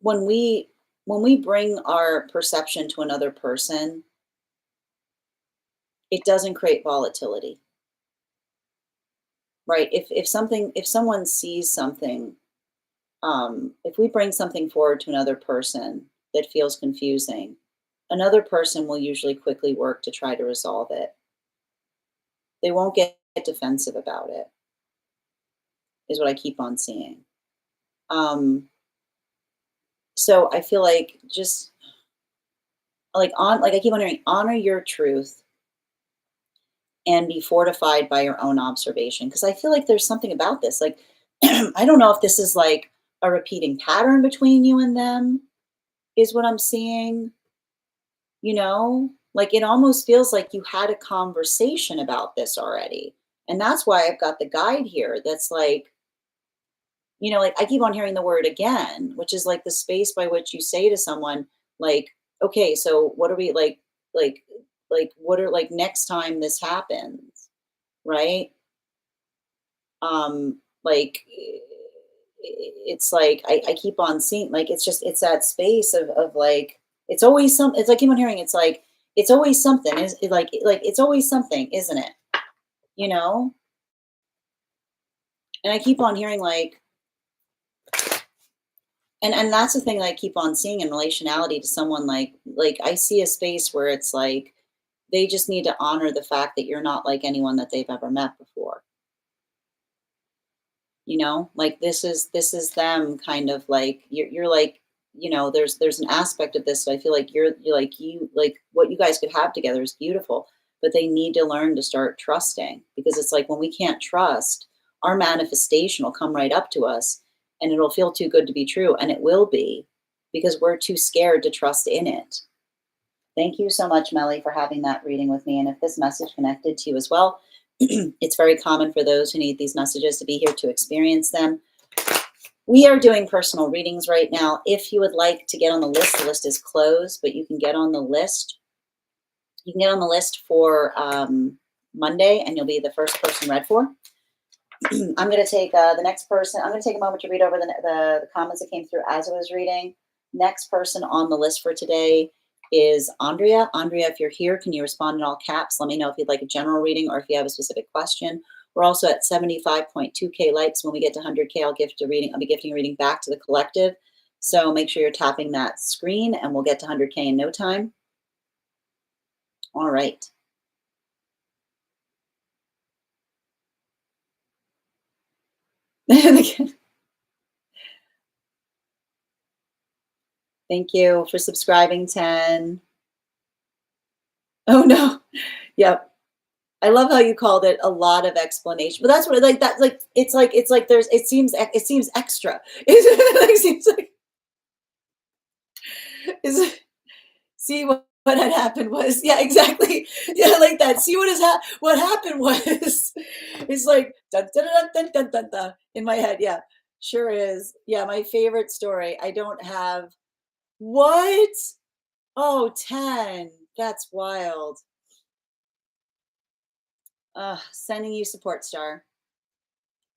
when we bring our perception to another person, it doesn't create volatility, right? If someone sees something, if we bring something forward to another person that feels confusing, another person will usually quickly work to try to resolve it. They won't get defensive about it, is what I keep on seeing. Um, so I feel like just like I keep on hearing, honor your truth and be fortified by your own observation. Because I feel like there's something about this. Like, I don't know if this is like a repeating pattern between you and them, is what I'm seeing, you know? Like, it almost feels like you had a conversation about this already. And that's why I've got the guide here that's like, like I keep on hearing the word again, which is like the space by which you say to someone, like, okay, so what are we like, what are like next time this happens, right? Like it's like I keep on seeing like it's that space of like it's always some it's like I keep on hearing it's like it's always something is it like it's always something, isn't it? You know? And I keep on hearing like and that's the thing that I keep on seeing in relationality to someone like I see a space where it's like they just need to honor the fact that you're not like anyone that they've ever met before. Like this is them kind of like you're like there's an aspect of this, so I feel like you're like you like what you guys could have together is beautiful, but they need to learn to start trusting, because it's like when we can't trust, our manifestation will come right up to us and it'll feel too good to be true, and it will be, because we're too scared to trust in it. Thank you so much, Melly, for having that reading with me. And if this message connected to you as well, it's very common for those who need these messages to be here to experience them. We are doing personal readings right now. If you would like to get on the list is closed, but you can get on the list. You can get on the list for Monday, and you'll be the first person read for. I'm going to take the next person. I'm going to take a moment to read over the comments that came through as I was reading. Next person on the list for today is Andrea. Andrea, if you're here, can you respond in all caps? Let me know if you'd like a general reading or if you have a specific question. We're also at 75.2K likes. When we get to 100K, I'll be gifting a reading back to the collective. So make sure you're tapping that screen, and we'll get to 100K in no time. All right. Thank you for subscribing, 10. Oh no. Yep. I love how you called it a lot of explanation, but that's what like that like it's like there's it seems extra. It seems like is see what had happened was, yeah, exactly, yeah, like that. See what happened was it's like dun, dun, dun, dun, dun, dun, dun, in my head. Yeah, sure is. Yeah, my favorite story. I don't have what? Oh, 10. That's wild. Sending you support star.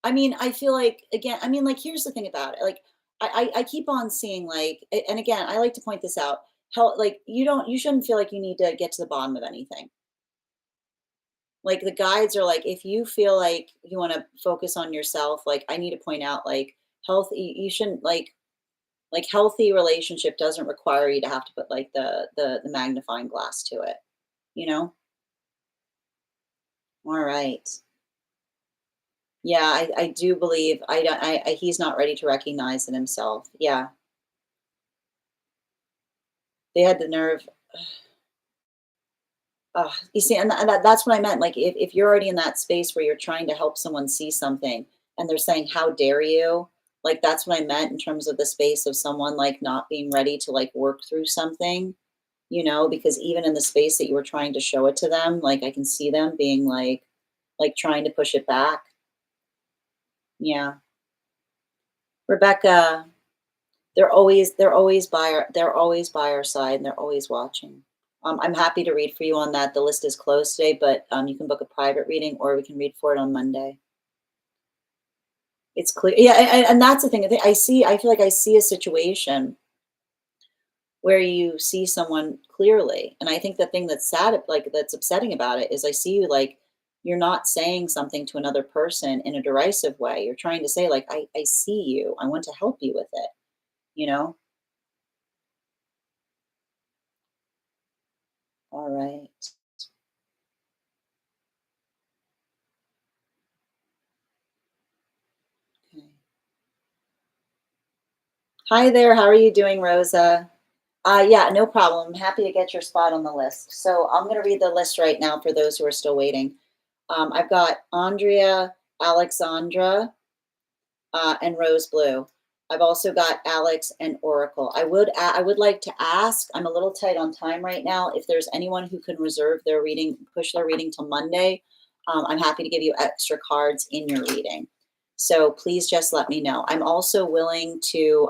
I mean, I feel like again, I mean, like here's the thing about it. Like I keep on seeing like and again, I like to point this out. How like you shouldn't feel like you need to get to the bottom of anything. Like the guides are like, if you feel like you want to focus on yourself, like I need to point out like healthy, you shouldn't like healthy relationship doesn't require you to have to put like the magnifying glass to it, you know? All right. Yeah, I do believe I don't I he's not ready to recognize it himself. Yeah. They had the nerve. You see, and that's what I meant. Like, if you're already in that space where you're trying to help someone see something, and they're saying, "How dare you?" Like, that's what I meant in terms of the space of someone like not being ready to like work through something, because even in the space that you were trying to show it to them, like I can see them being like trying to push it back. Yeah, Rebecca, they're always by our side, and they're always watching. I'm happy to read for you on that. The list is closed today, but you can book a private reading, or we can read for it on Monday. It's clear, yeah, and that's the thing. I feel like I see a situation where you see someone clearly, and I think the thing that's sad, like that's upsetting about it, is I see you like you're not saying something to another person in a derisive way. You're trying to say like, I see you. I want to help you with it. You know. All right. Hi there. How are you doing, Rosa? Yeah, no problem. I'm happy to get your spot on the list. So I'm going to read the list right now for those who are still waiting. I've got Andrea, Alexandra, and Rose Blue. I've also got Alex and Oracle. I would like to ask. I'm a little tight on time right now. If there's anyone who can reserve their reading, push their reading till Monday, I'm happy to give you extra cards in your reading. So please just let me know. I'm also willing to.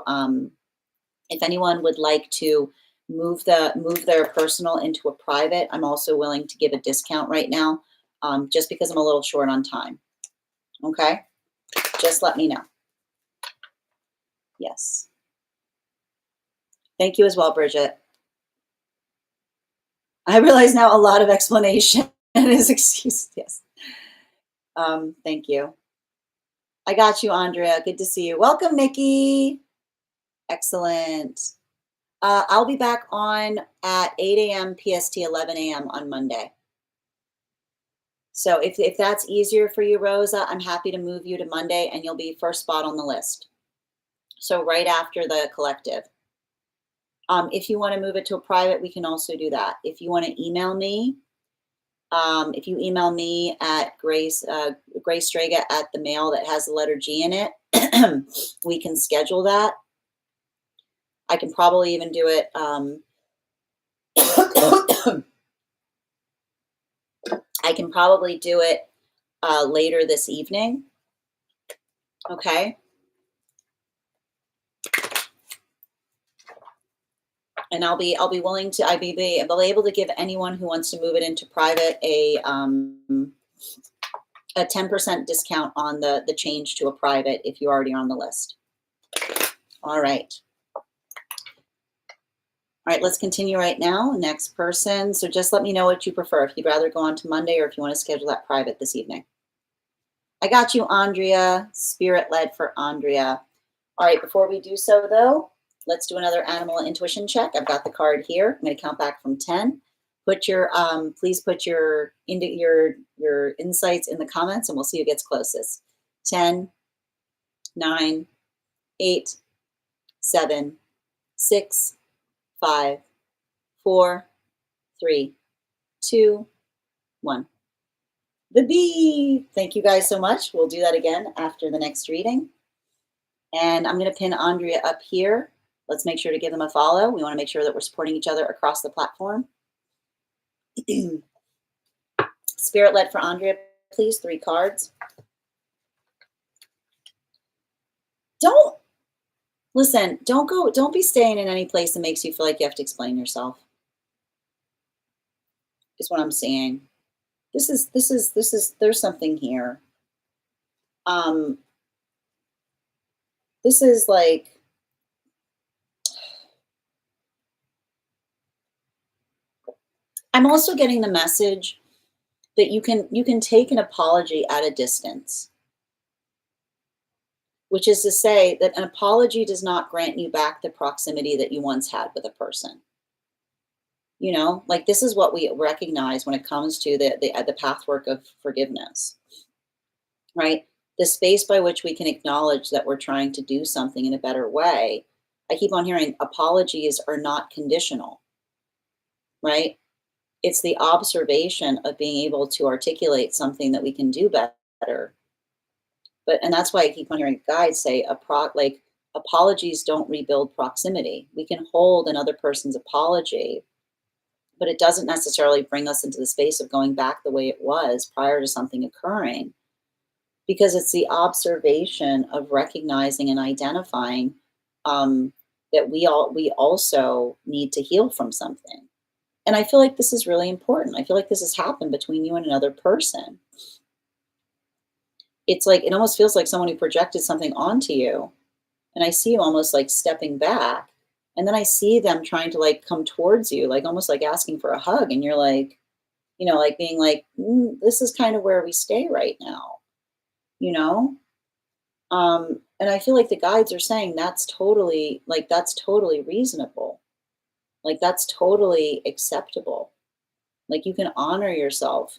If anyone would like to move their personal into a private, I'm also willing to give a discount right now, just because I'm a little short on time. Okay, just let me know. Yes, thank you as well, Bridget. I realize now a lot of explanation is excuse. Yes, thank you. I got you, Andrea. Good to see you. Welcome, Nikki. Excellent. I'll be back on at 8 a.m. PST, 11 a.m. on Monday. So if that's easier for you, Rosa, I'm happy to move you to Monday and you'll be first spot on the list. So right after the collective. If you want to move it to a private, we can also do that. If you want to email me, if you email me at Grace Strega at the mail that has the letter G in it, we can schedule that. I can probably even do it. I can probably do it later this evening. Okay. And I'll be willing to I'll be able to give anyone who wants to move it into private a 10% discount on the change to a private if you're already on the list. All right. All right, let's continue right now. Next person. So just let me know what you prefer. If you'd rather go on to Monday or if you want to schedule that private this evening. I got you, Andrea. Spirit led for Andrea. All right, before we do so though, let's do another animal intuition check. I've got the card here. I'm going to count back from 10. Put your please put your insights in the comments and we'll see who gets closest. 10, 9, 8, 7, 6, 5, 4, 3, 2, 1. The bee. Thank you guys so much. We'll do that again after the next reading. And I'm going to pin Andrea up here. Let's make sure to give them a follow. We want to make sure that we're supporting each other across the platform. Spirit led for Andrea, please. 3 cards. Don't be staying in any place that makes you feel like you have to explain yourself. Is what I'm seeing. There's something here. This is like, I'm also getting the message that you can take an apology at a distance, which is to say that an apology does not grant you back the proximity that you once had with a person. You know, like this is what we recognize when it comes to the pathwork of forgiveness, right? The space by which we can acknowledge that we're trying to do something in a better way. I keep on hearing apologies are not conditional, right? It's the observation of being able to articulate something that we can do better. And that's why I keep on hearing guides say like apologies don't rebuild proximity. We can hold another person's apology, but it doesn't necessarily bring us into the space of going back the way it was prior to something occurring, because it's the observation of recognizing and identifying that we also need to heal from something. And I feel like this is really important. I feel like this has happened between you and another person. It's like, it almost feels like someone who projected something onto you. And I see you almost like stepping back. And then I see them trying to like come towards you, like almost like asking for a hug. And you're like, you know, like being like, this is kind of where we stay right now, you know? And I feel like the guides are saying that's totally reasonable. Like that's totally acceptable. Like you can honor yourself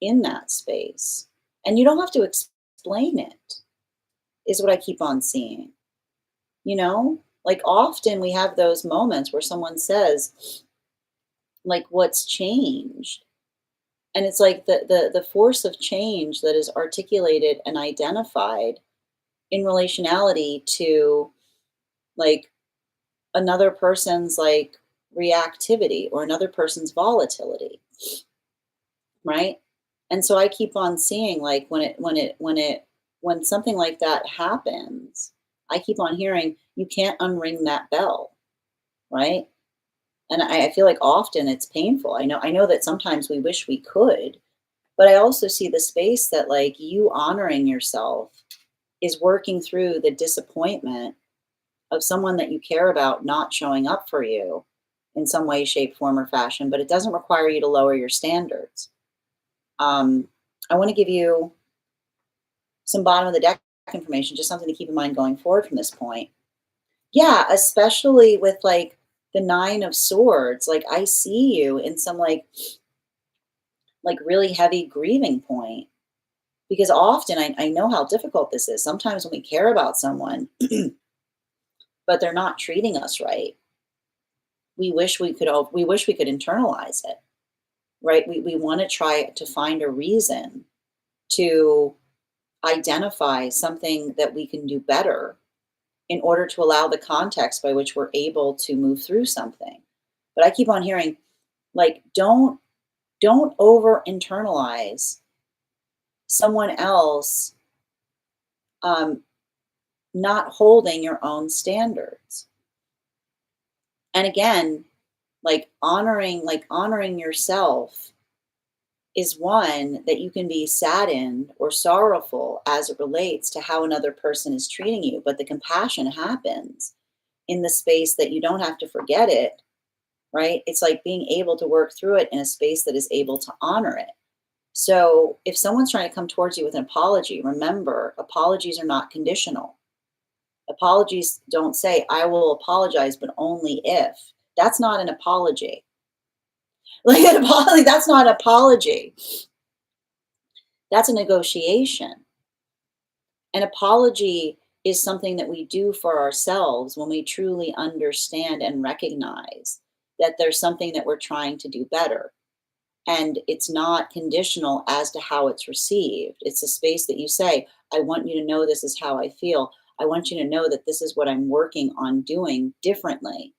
in that space. And you don't have to explain it, is what I keep on seeing. You know, Like often we have those moments where someone says, like, what's changed? And it's like the force of change that is articulated and identified in relationality to like another person's like reactivity or another person's volatility, right? And so I keep on seeing like when something like that happens, I keep on hearing you can't unring that bell, right? And I feel like often it's painful. I know that sometimes we wish we could, but I also see the space that like you honoring yourself is working through the disappointment of someone that you care about not showing up for you in some way, shape, form, or fashion, but it doesn't require you to lower your standards. Um, I want to give you some bottom of the deck information, just something to keep in mind going forward from this point. Yeah, especially with like the Nine of Swords, like I see you in some like really heavy grieving point because often I know how difficult this is. Sometimes when we care about someone, but they're not treating us right, we wish we could internalize it, right? We want to try to find a reason to identify something that we can do better in order to allow the context by which we're able to move through something. But I keep on hearing like don't over internalize someone else um, not holding your own standards. And again, like honoring yourself is one that you can be saddened or sorrowful as it relates to how another person is treating you, but the compassion happens in the space that you don't have to forget it, right? It's like being able to work through it in a space that is able to honor it. So if someone's trying to come towards you with an apology, remember apologies are not conditional. Apologies don't say I will apologize but only if. That's not an apology. Like an apology, that's not an apology. That's a negotiation. An apology is something that we do for ourselves when we truly understand and recognize that there's something that we're trying to do better. And it's not conditional as to how it's received. It's a space that you say, I want you to know this is how I feel. I want you to know that this is what I'm working on doing differently.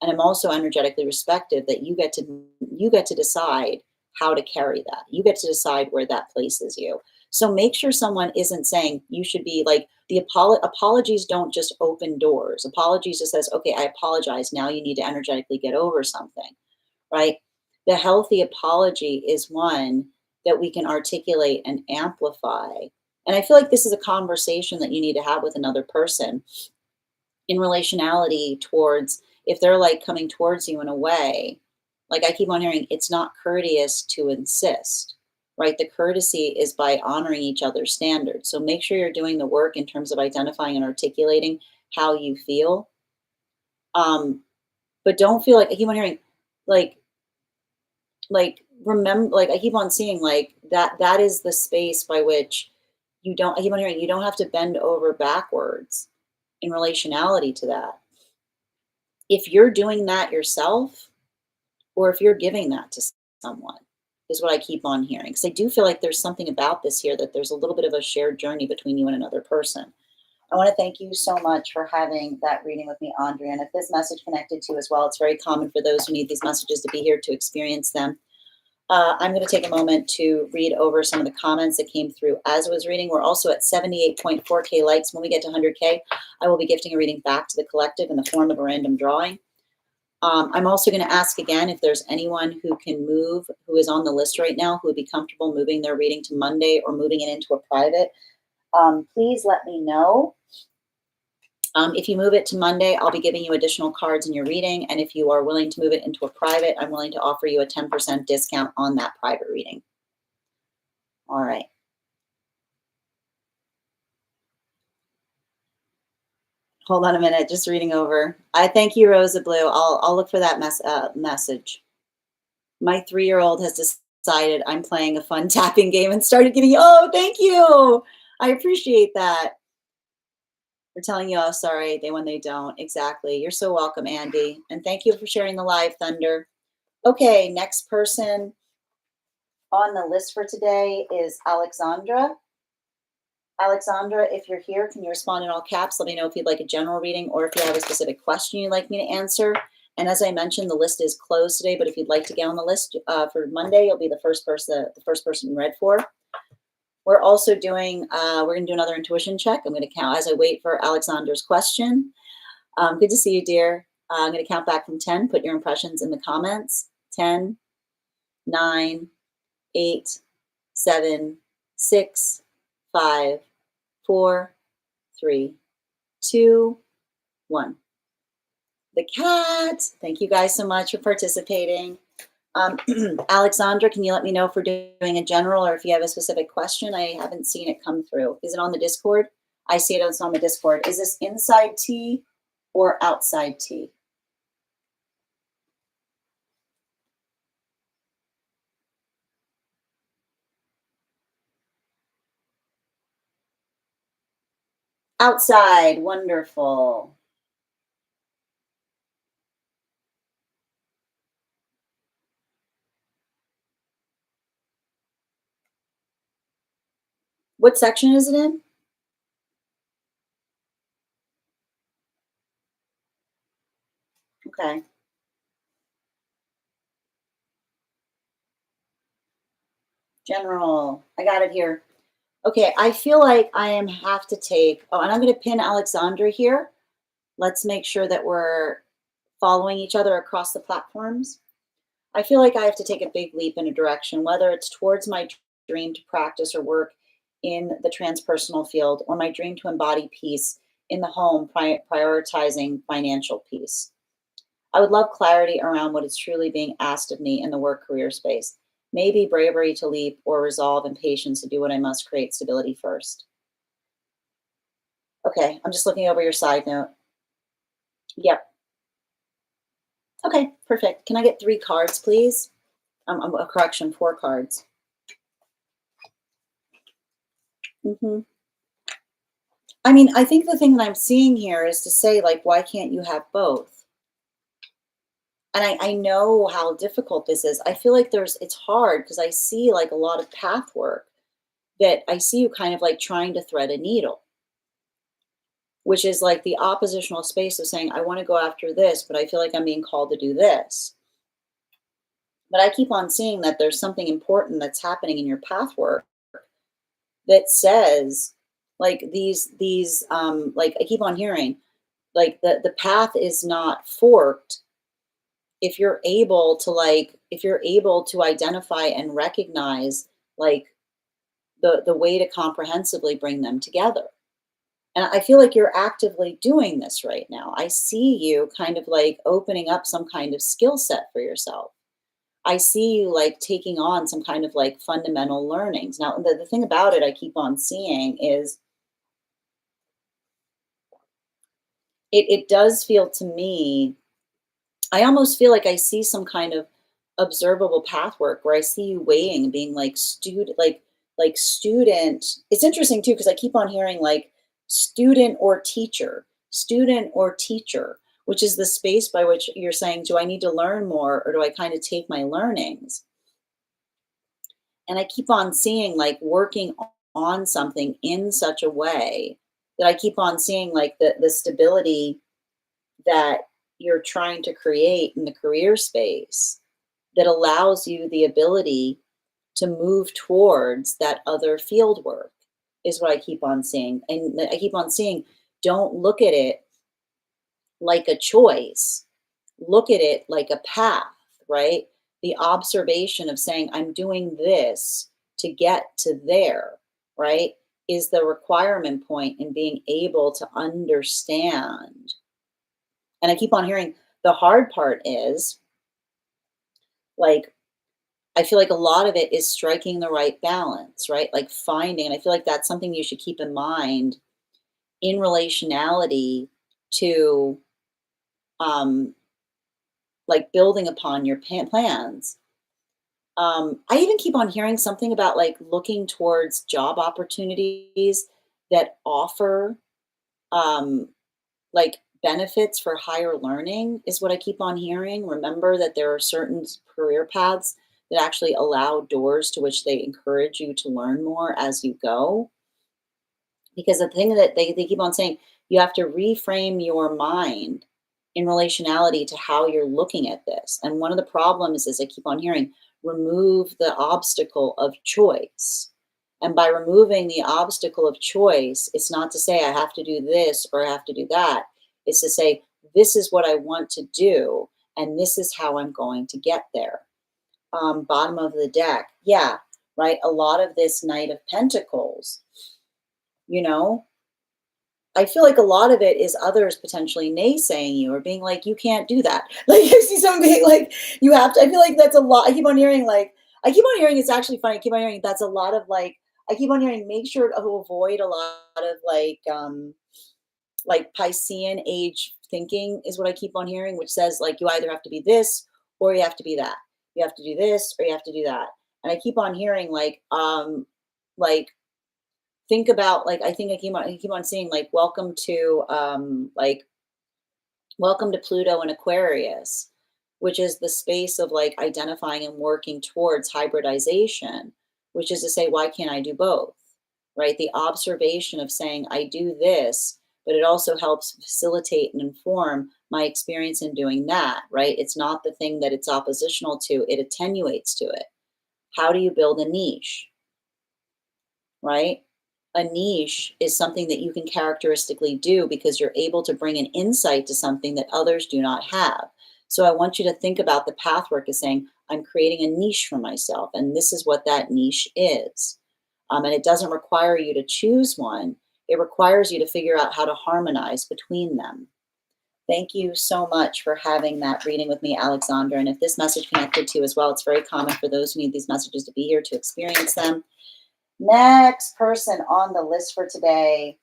And I'm also energetically respective that you get to decide how to carry that. You get to decide where that places you. So make sure someone isn't saying you should be like the apologies don't just open doors. Apologies just says, okay, I apologize. Now you need to energetically get over something, right? The healthy apology is one that we can articulate and amplify. And I feel like this is a conversation that you need to have with another person in relationality towards if they're like coming towards you in a way, like I keep on hearing, it's not courteous to insist, right? The courtesy is by honoring each other's standards. So make sure you're doing the work in terms of identifying and articulating how you feel. But don't feel like I keep on hearing, like, remember, like I keep on seeing like that is the space by which you don't, I keep on hearing, you don't have to bend over backwards in relationality to that. If you're doing that yourself, or if you're giving that to someone, is what I keep on hearing. Because I do feel like there's something about this here that there's a little bit of a shared journey between you and another person. I want to thank you so much for having that reading with me, Andrea. And if this message connected to you as well, it's very common for those who need these messages to be here to experience them. I'm going to take a moment to read over some of the comments that came through as I was reading. We're also at 78.4K likes. When we get to 100K, I will be gifting a reading back to the collective in the form of a random drawing. I'm also going to ask again if there's anyone who can move, who is on the list right now, who would be comfortable moving their reading to Monday or moving it into a private. Please let me know. If you move it to Monday, I'll be giving you additional cards in your reading. And if you are willing to move it into a private, I'm willing to offer you a 10% discount on that private reading. All right. Hold on a minute, just reading over. I thank you, Rosa Blue. I'll look for that message. My 3-year-old has decided I'm playing a fun tapping game and started giving you, oh, thank you. I appreciate that. For telling you, oh, sorry, when they don't. Exactly. You're so welcome, Andy. And thank you for sharing the live, Thunder. Okay, next person on the list for today is Alexandra. Alexandra, if you're here, can you respond in all caps? Let me know if you'd like a general reading or if you have a specific question you'd like me to answer. And as I mentioned, the list is closed today, but if you'd like to get on the list for Monday, you'll be the first person read for. We're also doing, we're going to do another intuition check. I'm going to count as I wait for Alexandra's question. Good to see you, dear. I'm going to count back from 10. Put your impressions in the comments. 10, 9, 8, 7, 6, 5, 4, 3, 2, 1. The cat. Thank you guys so much for participating. Alexandra, can you let me know if we're doing a general or if you have a specific question? I haven't seen it come through. Is it on the Discord? I see it's on the Discord. Is this inside tea or outside tea? Outside. Wonderful. What section is it in? Okay. General. I got it here. Okay, I feel like have to take, oh, and I'm going to pin Alexandra here. Let's make sure that we're following each other across the platforms. I feel like I have to take a big leap in a direction, whether it's towards my dream to practice or work in the transpersonal field or my dream to embody peace in the home, prioritizing financial peace. I would love clarity around what is truly being asked of me in the work career space. Maybe bravery to leap or resolve and patience to do what I must, create stability first. Okay, I'm just looking over your side note. Yep. Okay, perfect. Can I get 3 cards, please? A correction, 4 cards. I mean, I think the thing that I'm seeing here is to say, like, why can't you have both? And I know how difficult this is. I feel like it's hard because I see like a lot of path work that I see you kind of like trying to thread a needle, which is like the oppositional space of saying, I want to go after this, but I feel like I'm being called to do this. But I keep on seeing that there's something important that's happening in your path work that says, like like I keep on hearing, like the path is not forked if you're able to identify and recognize like the way to comprehensively bring them together. And I feel like you're actively doing this right now. I see you kind of like opening up some kind of skill set for yourself. I see you like taking on some kind of like fundamental learnings. Now, the thing about it I keep on seeing is it does feel to me, I almost feel like I see some kind of observable path work where I see you waiting and being like student. It's interesting too, because I keep on hearing like student or teacher, which is the space by which you're saying, do I need to learn more or do I kind of take my learnings? And I keep on seeing like working on something in such a way that I keep on seeing like the stability that you're trying to create in the career space that allows you the ability to move towards that other field work is what I keep on seeing. And I keep on seeing, don't look at it like a choice, look at it like a path, right? The observation of saying, I'm doing this to get to there, right? Is the requirement point in being able to understand. And I keep on hearing the hard part is like, I feel like a lot of it is striking the right balance, right? Like finding, and I feel like that's something you should keep in mind in relationality to um, like building upon your plans. I even keep on hearing something about like looking towards job opportunities that offer um, like benefits for higher learning is what I keep on hearing. Remember that there are certain career paths that actually allow doors to which they encourage you to learn more as you go. Because the thing that they keep on saying, you have to reframe your mind in relationality to how you're looking at this. And one of the problems is I keep on hearing, remove the obstacle of choice. And by removing the obstacle of choice, it's not to say I have to do this or I have to do that. It's to say, this is what I want to do, and this is how I'm going to get there. Bottom of the deck. Yeah, right. A lot of this Knight of Pentacles, you know, I feel like a lot of it is others potentially naysaying you or being like, you can't do that. Like I see someone being like, you have to. I feel like that's a lot. I keep on hearing, it's actually funny. I keep on hearing that's a lot of I keep on hearing, make sure to avoid a lot of like Piscean age thinking is what I keep on hearing, which says like you either have to be this or you have to be that. You have to do this or you have to do that. And I keep on hearing like think about I think I keep on seeing welcome to Pluto and Aquarius, which is the space of like identifying and working towards hybridization, which is to say, why can't I do both? Right? The observation of saying I do this, but it also helps facilitate and inform my experience in doing that, right? It's not the thing that it's oppositional to, it attenuates to it. How do you build a niche? Right? A niche is something that you can characteristically do because you're able to bring an insight to something that others do not have. So I want you to think about the pathwork as saying, I'm creating a niche for myself, and this is what that niche is. And it doesn't require you to choose one, it requires you to figure out how to harmonize between them. Thank you so much for having that reading with me, Alexandra. And if this message connected to you as well, it's very common for those who need these messages to be here to experience them. Next person on the list for today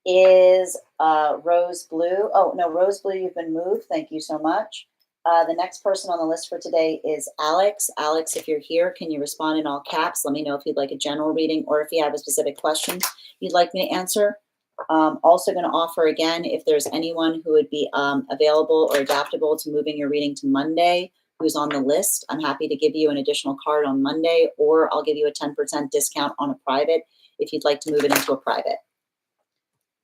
is Rose Blue. Oh, no, Rose Blue, you've been moved. Thank you so much. The next person on the list for today is Alex. Alex, if you're here, can you respond in all caps? Let me know if you'd like a general reading or if you have a specific question you'd like me to answer. Also going to offer again, if there's anyone who would be available or adaptable to moving your reading to Monday, who's on the list, I'm happy to give you an additional card on Monday, or I'll give you a 10% discount on a private if you'd like to move it into a private.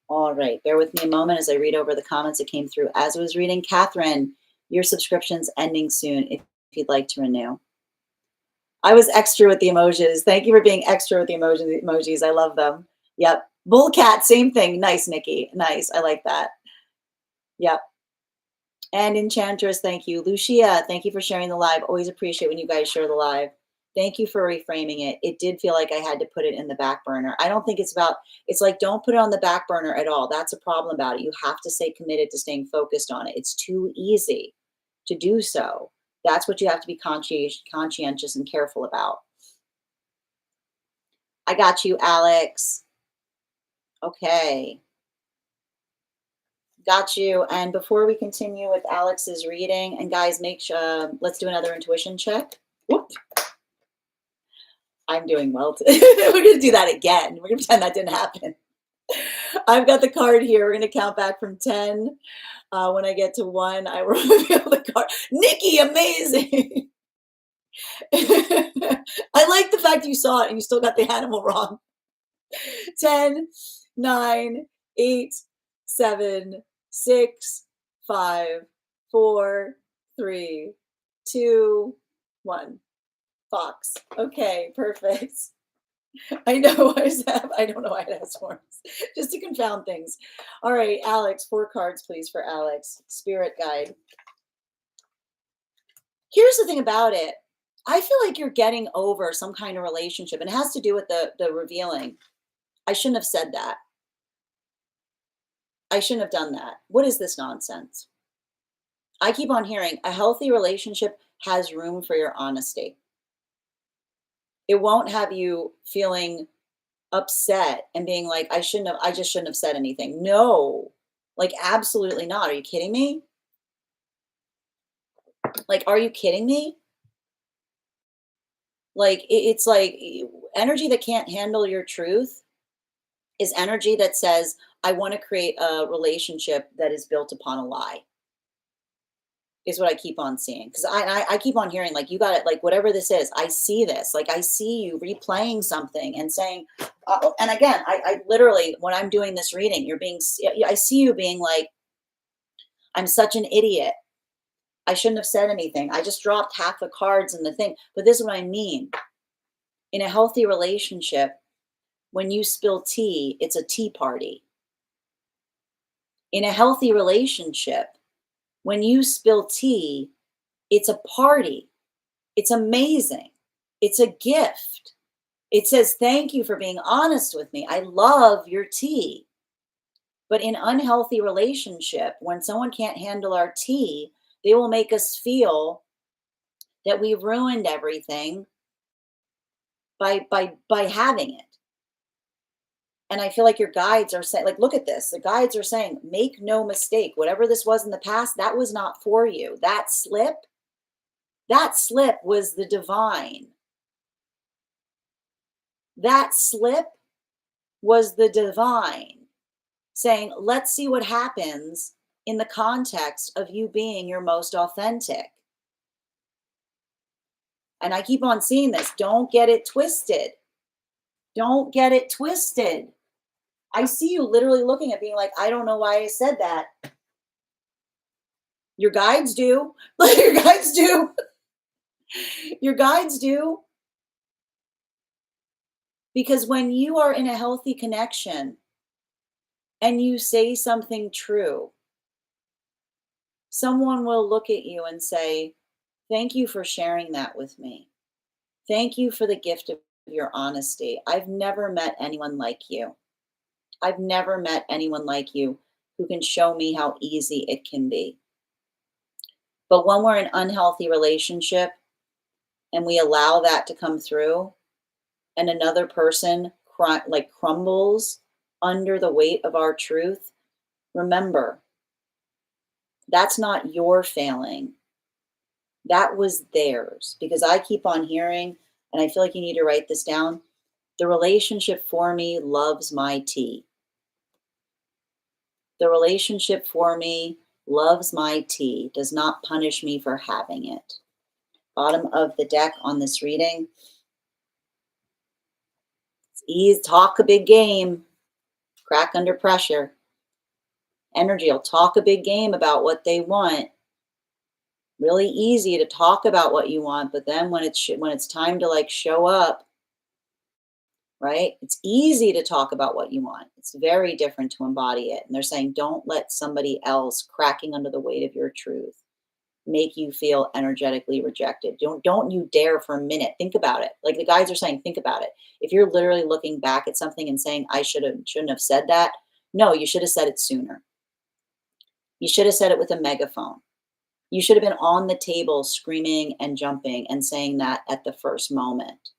All right, bear with me a moment as I read over the comments that came through as I was reading. Catherine, your subscription's ending soon if you'd like to renew. I was extra with the emojis. Thank you for being extra with the emojis. I love them. Yep. Bullcat, same thing. Nice, Nikki. Nice. I like that. Yep. And Enchantress, thank you. Lucia, thank you for sharing the live. Always appreciate when you guys share the live. Thank you for reframing it. It did feel like I had to put it in the back burner. I don't think it's like, don't put it on the back burner at all. That's a problem about it. You have to stay committed to staying focused on it. It's too easy to do so. That's what you have to be conscientious and careful about. I got you, Alex. Okay. Got you. And before we continue with Alex's reading, and guys, make sure, let's do another intuition check. Whoop. I'm doing well. We're going to do that again. We're going to pretend that didn't happen. I've got the card here. We're going to count back from 10. When I get to 1, I will reveal the card. Nikki, amazing. I like the fact you saw it and you still got the animal wrong. 10, 9, 8, 7, 6, 5, 4, 3, 2, 1. Fox. Okay, perfect. I know I don't know why it has horns. Just to confound things. All right, Alex, 4 cards, please, for Alex. Spirit guide. Here's the thing about it. I feel like you're getting over some kind of relationship, and it has to do with the revealing. I shouldn't have said that. I shouldn't have done that. What is this nonsense? I keep on hearing a healthy relationship has room for your honesty. It won't have you feeling upset and being like, I just shouldn't have said anything. No, like, absolutely not. Are you kidding me? Like, are you kidding me? Like, it's like energy that can't handle your truth is energy that says, I want to create a relationship that is built upon a lie, is what I keep on seeing. Because I keep on hearing, like, you got it, like, whatever this is, I see this. Like, I see you replaying something and saying, and again, I literally, when I'm doing this reading, I see you being like, I'm such an idiot. I shouldn't have said anything. I just dropped half the cards in the thing. But this is what I mean. In a healthy relationship, when you spill tea, it's a tea party. In a healthy relationship, when you spill tea, it's a party. It's amazing. It's a gift. It says, thank you for being honest with me. I love your tea. But in unhealthy relationship, when someone can't handle our tea, they will make us feel that we ruined everything by having it. And I feel like your guides are saying, like, look at this. The guides are saying, make no mistake, whatever this was in the past, that was not for you. That slip was the divine. That slip was the divine saying, let's see what happens in the context of you being your most authentic. And I keep on seeing this. Don't get it twisted. Don't get it twisted. I see you literally looking at being like, I don't know why I said that. Your guides do. Your guides do. Your guides do. Because when you are in a healthy connection and you say something true, someone will look at you and say, thank you for sharing that with me. Thank you for the gift of your honesty. I've never met anyone like you. I've never met anyone like you who can show me how easy it can be. But when we're in an unhealthy relationship and we allow that to come through, and another person crumbles under the weight of our truth, remember, that's not your failing. That was theirs. Because I keep on hearing, and I feel like you need to write this down, the relationship for me loves my tea. The relationship for me loves my tea, does not punish me for having it. Bottom of the deck on this reading. It's easy, talk a big game, crack under pressure. Energy will talk a big game about what they want. Really easy to talk about what you want, but then when it's time to like show up, right? It's easy to talk about what you want. It's very different to embody it. And they're saying, don't let somebody else cracking under the weight of your truth make you feel energetically rejected. Don't you dare for a minute think about it. Like the guides are saying, think about it. If you're literally looking back at something and saying, shouldn't have said that. No, you should have said it sooner. You should have said it with a megaphone. You should have been on the table screaming and jumping and saying that at the first moment.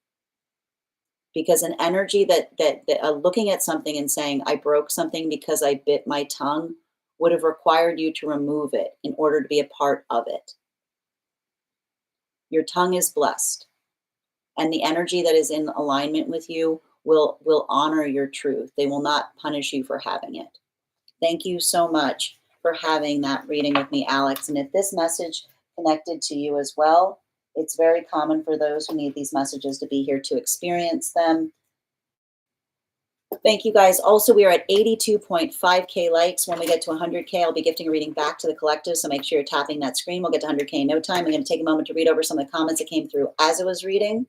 Because an energy that looking at something and saying, I broke something because I bit my tongue, would have required you to remove it in order to be a part of it. Your tongue is blessed. And the energy that is in alignment with you will honor your truth. They will not punish you for having it. Thank you so much for having that reading with me, Alex. And if this message connected to you as well, it's very common for those who need these messages to be here to experience them. Thank you guys. Also, we are at 82.5K likes. When we get to 100K, I'll be gifting a reading back to the collective. So make sure you're tapping that screen. We'll get to 100K in no time. I'm going to take a moment to read over some of the comments that came through as I was reading.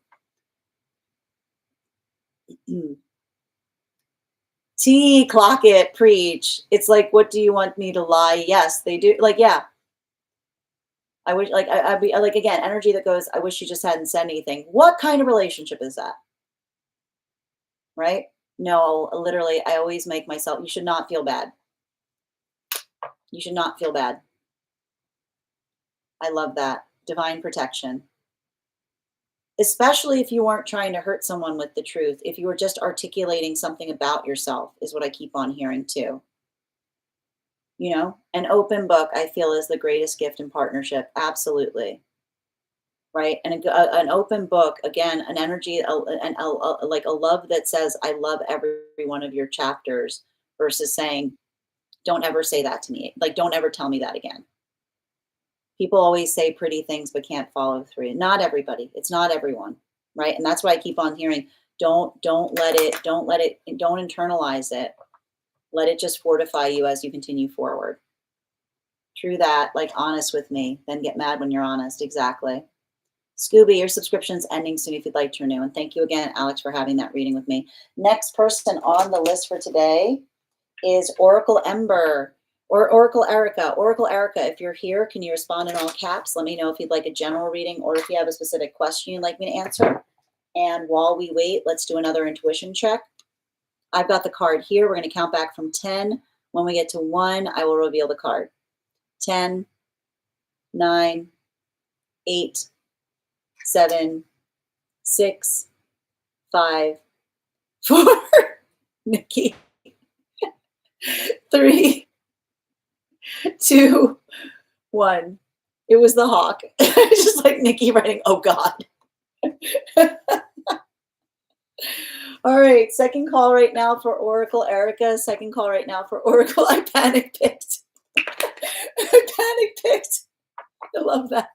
T, clock it, preach. It's like, what do you want me to lie? Yes, they do. Like, yeah. I wish, like, I'd be like, again, energy that goes, I wish you just hadn't said anything. What kind of relationship is that? Right? No, literally, I always make myself, you should not feel bad. You should not feel bad. I love that. Divine protection. Especially if you weren't trying to hurt someone with the truth. If you were just articulating something about yourself, is what I keep on hearing too. You know, an open book, I feel, is the greatest gift in partnership. Absolutely. right? And an open book, again, an energy, like a love that says, I love every one of your chapters, versus saying, don't ever say that to me. Like, don't ever tell me that again. People always say pretty things but can't follow through. Not everybody. It's not everyone, right? And that's why I keep on hearing, don't let it, don't internalize it. Let it just fortify you as you continue forward. True that, like honest with me, then get mad when you're honest. Exactly. Scooby, your subscription's ending soon if you'd like to renew. And thank you again, Alex, for having that reading with me. Next person on the list for today is Oracle Ember or Oracle Erica. Oracle Erica, if you're here, can you respond in all caps? Let me know if you'd like a general reading or if you have a specific question you'd like me to answer. And while we wait, let's do another intuition check. I've got the card here. We're going to count back from 10. When we get to 1, I will reveal the card. 10, 9, 8, 7, 6, 5, 4, Nikki, 3, 2, 1. It was the hawk. Just like Nikki writing, oh God. All right, second call right now for Oracle Erica. Second call right now for Oracle. I panic picked. I panic picked. I love that.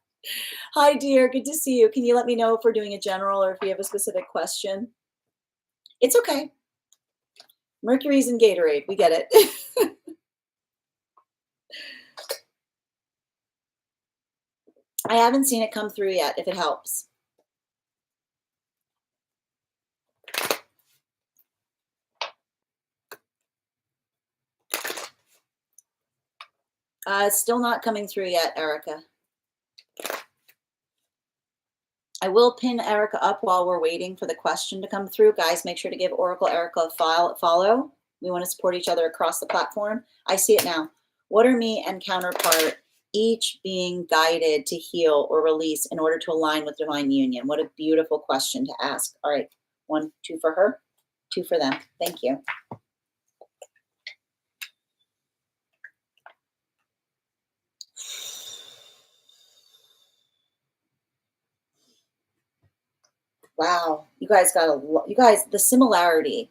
Hi, dear. Good to see you. Can you let me know if we're doing a general or if you have a specific question? It's okay. Mercury's in Gatorade. We get it. I haven't seen it come through yet, if it helps. It's still not coming through yet, Erica. I will pin Erica up while we're waiting for the question to come through. Guys, make sure to give Oracle Erica a follow. We want to support each other across the platform. I see it now. What are me and counterpart each being guided to heal or release in order to align with divine union? What a beautiful question to ask. All right, 1, 2 for her, 2 for them. Thank you. Wow, you guys the similarity.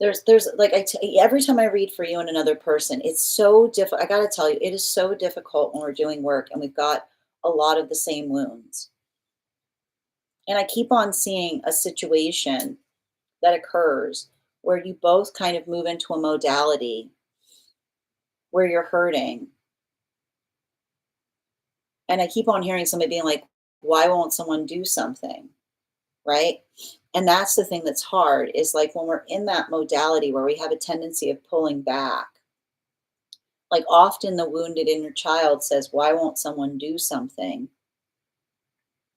There's like every time I read for you and another person, it's so difficult. I got to tell you, it is so difficult when we're doing work and we've got a lot of the same wounds. And I keep on seeing a situation that occurs where you both kind of move into a modality where you're hurting. And I keep on hearing somebody being like, why won't someone do something? Right? And that's the thing that's hard, is like when we're in that modality where we have a tendency of pulling back, like often the wounded inner child says, why won't someone do something?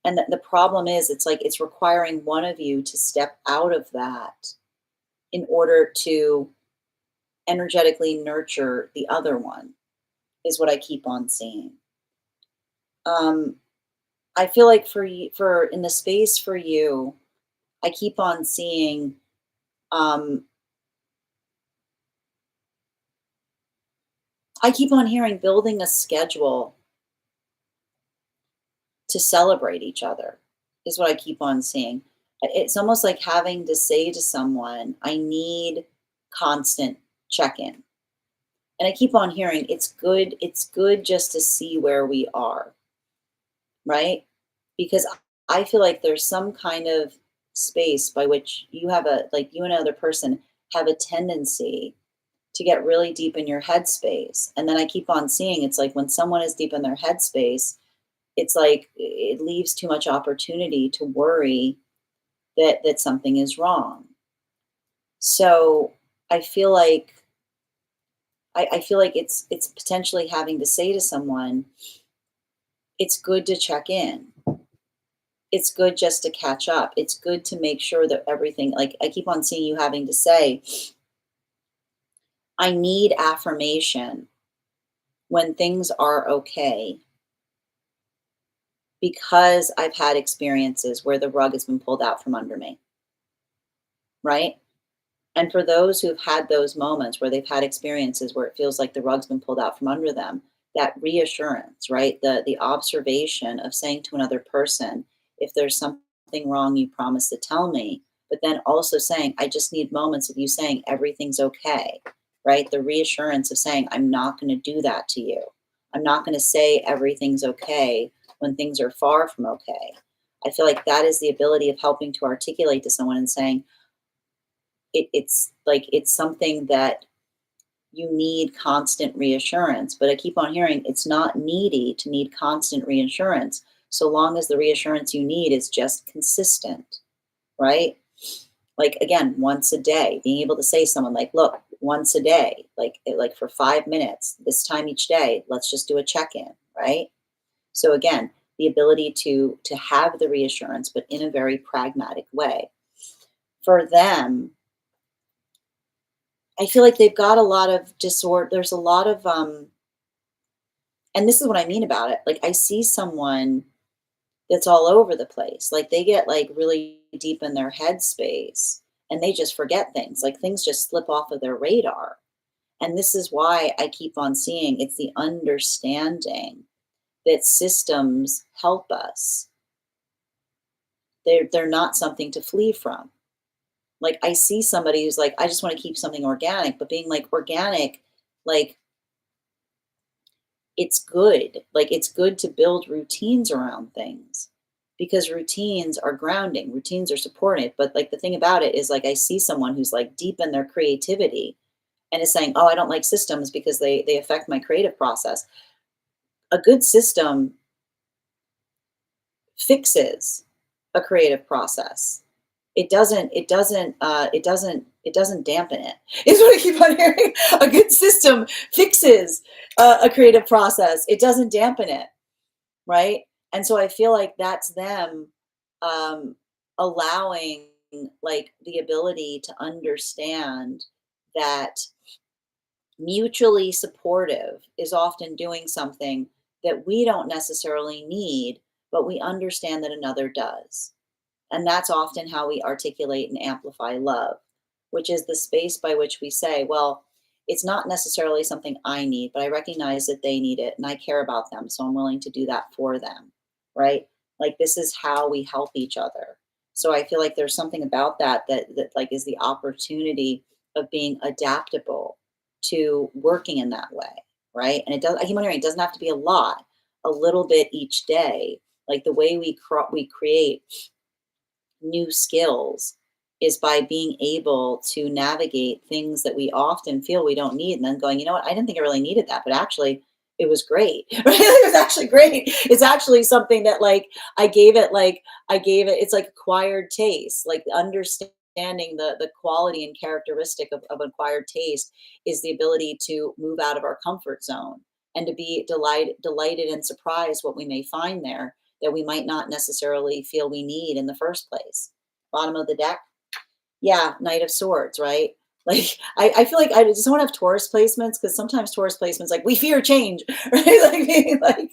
And the problem is, it's like it's requiring one of you to step out of that in order to energetically nurture the other one, is what I keep on seeing. I feel like for in the space for you, I keep on seeing I keep on hearing building a schedule to celebrate each other, is what I keep on seeing. It's almost like having to say to someone, I need constant check-in. And I keep on hearing it's good just to see where we are, right? Because I feel like there's some kind of space by which you have you and another person have a tendency to get really deep in your headspace. And then I keep on seeing it's like when someone is deep in their headspace, it's like it leaves too much opportunity to worry that something is wrong. So I feel like I feel like it's potentially having to say to someone, it's good to check in. It's good just to catch up. It's good to make sure that everything, like I keep on seeing you having to say, I need affirmation when things are okay, because I've had experiences where the rug has been pulled out from under me, right? And for those who've had those moments where they've had experiences where it feels like the rug's been pulled out from under them, that reassurance, right? The observation of saying to another person, if there's something wrong, you promise to tell me. But then also saying, I just need moments of you saying everything's okay, right? The reassurance of saying, I'm not going to do that to you. I'm not going to say everything's okay when things are far from okay. I feel like that is the ability of helping to articulate to someone and saying, it's like it's something that you need constant reassurance. But I keep on hearing it's not needy to need constant reassurance, so long as the reassurance you need is just consistent, right? Like again, once a day, being able to say to someone like, look, once a day, like for 5 minutes, this time each day, let's just do a check-in, right? So again, the ability to have the reassurance, but in a very pragmatic way. For them, I feel like they've got a lot of disorder. There's a lot of and this is what I mean about it. Like I see someone that's all over the place. Like they get like really deep in their headspace and they just forget things. Like things just slip off of their radar. And this is why I keep on seeing it's the understanding that systems help us. They're not something to flee from. Like I see somebody who's like, I just want to keep something organic, but being like organic, like it's good. Like it's good to build routines around things because routines are grounding, routines are supported. But like the thing about it is like I see someone who's like deep in their creativity and is saying, oh, I don't like systems because they affect my creative process. A good system fixes a creative process. It doesn't dampen it. Is what I keep on hearing. A good system fixes a creative process. It doesn't dampen it, right? And so I feel like that's them um, allowing like the ability to understand that mutually supportive is often doing something that we don't necessarily need, but we understand that another does. And that's often how we articulate and amplify love, which is the space by which we say, well, it's not necessarily something I need, but I recognize that they need it and I care about them. So I'm willing to do that for them. Right. Like this is how we help each other. So I feel like there's something about that like is the opportunity of being adaptable to working in that way. Right. And I keep wondering, it doesn't have to be a lot, a little bit each day. Like the way we create new skills is by being able to navigate things that we often feel we don't need and then going, you know what, I didn't think I really needed that, but actually it was great. Right? It was actually great. It's actually something that like I gave it, it's like acquired taste, like understanding the quality and characteristic of acquired taste is the ability to move out of our comfort zone and to be delighted and surprised what we may find there that we might not necessarily feel we need in the first place. Bottom of the deck, yeah, Knight of Swords, right? Like I feel like I just don't have Taurus placements because sometimes Taurus placements like we fear change, right? Like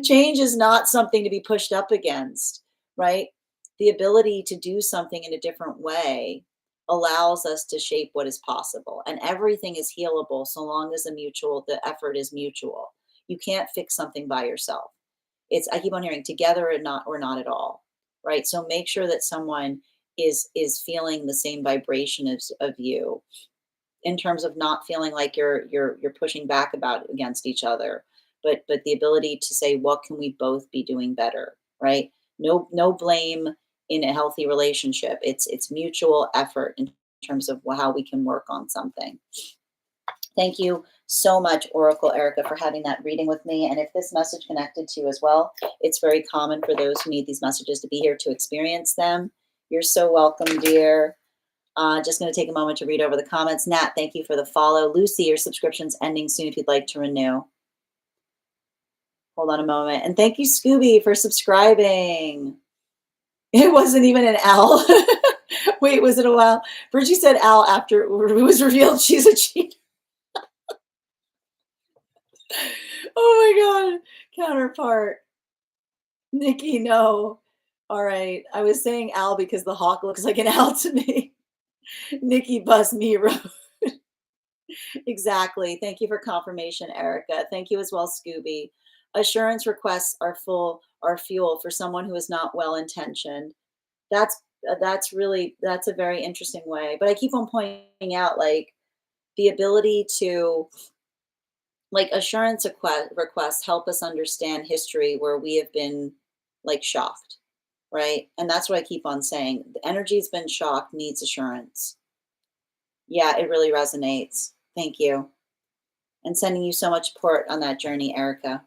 change is not something to be pushed up against, right? The ability to do something in a different way allows us to shape what is possible, and everything is healable so long as the effort is mutual. You can't fix something by yourself. It's I keep on hearing together or not at all, right? So make sure that someone is feeling the same vibration as of you in terms of not feeling like you're pushing back about against each other, but the ability to say what can we both be doing better, right? No blame in a healthy relationship. It's mutual effort in terms of how we can work on something. Thank you so much, Oracle Erica, for having that reading with me. And if this message connected to you as well, it's very common for those who need these messages to be here to experience them. You're so welcome, dear. Just going to take a moment to read over the comments. Nat, thank you for the follow. Lucy, your subscription's ending soon if you'd like to renew. Hold on a moment. And thank you, Scooby, for subscribing. It wasn't even an L. Wait, was it a while? Bridgie said Al after it was revealed she's a cheater. Oh my God. Counterpart. Nikki, no. All right. I was saying Al because the hawk looks like an Al to me. Nikki bust me, Rose. Exactly. Thank you for confirmation, Erica. Thank you as well, Scooby. Assurance requests are fuel for someone who is not well intentioned. That's really that's a very interesting way. But I keep on pointing out like the ability to like requests help us understand history where we have been like shocked, right? And that's what I keep on saying. The energy's been shocked, needs assurance. Yeah, it really resonates. Thank you. And sending you so much support on that journey, Erica.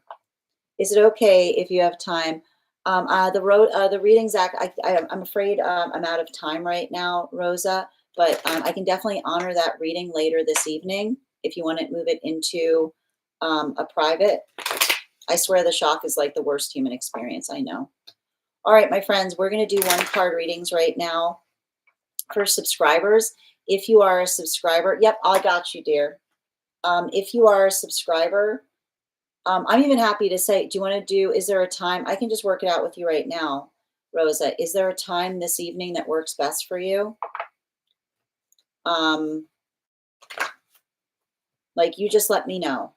Is it okay if you have time? The readings act. I'm afraid I'm out of time right now, Rosa. But I can definitely honor that reading later this evening if you want to move it into a private. I swear the shock is like the worst human experience. I know. All right, my friends, we're going to do one card readings right now for subscribers. If you are a subscriber, yep, I got you, dear. If you are a subscriber, I'm even happy to say, do you want to do, is there a time? I can just work it out with you right now, Rosa. Is there a time this evening that works best for you? Like you just let me know.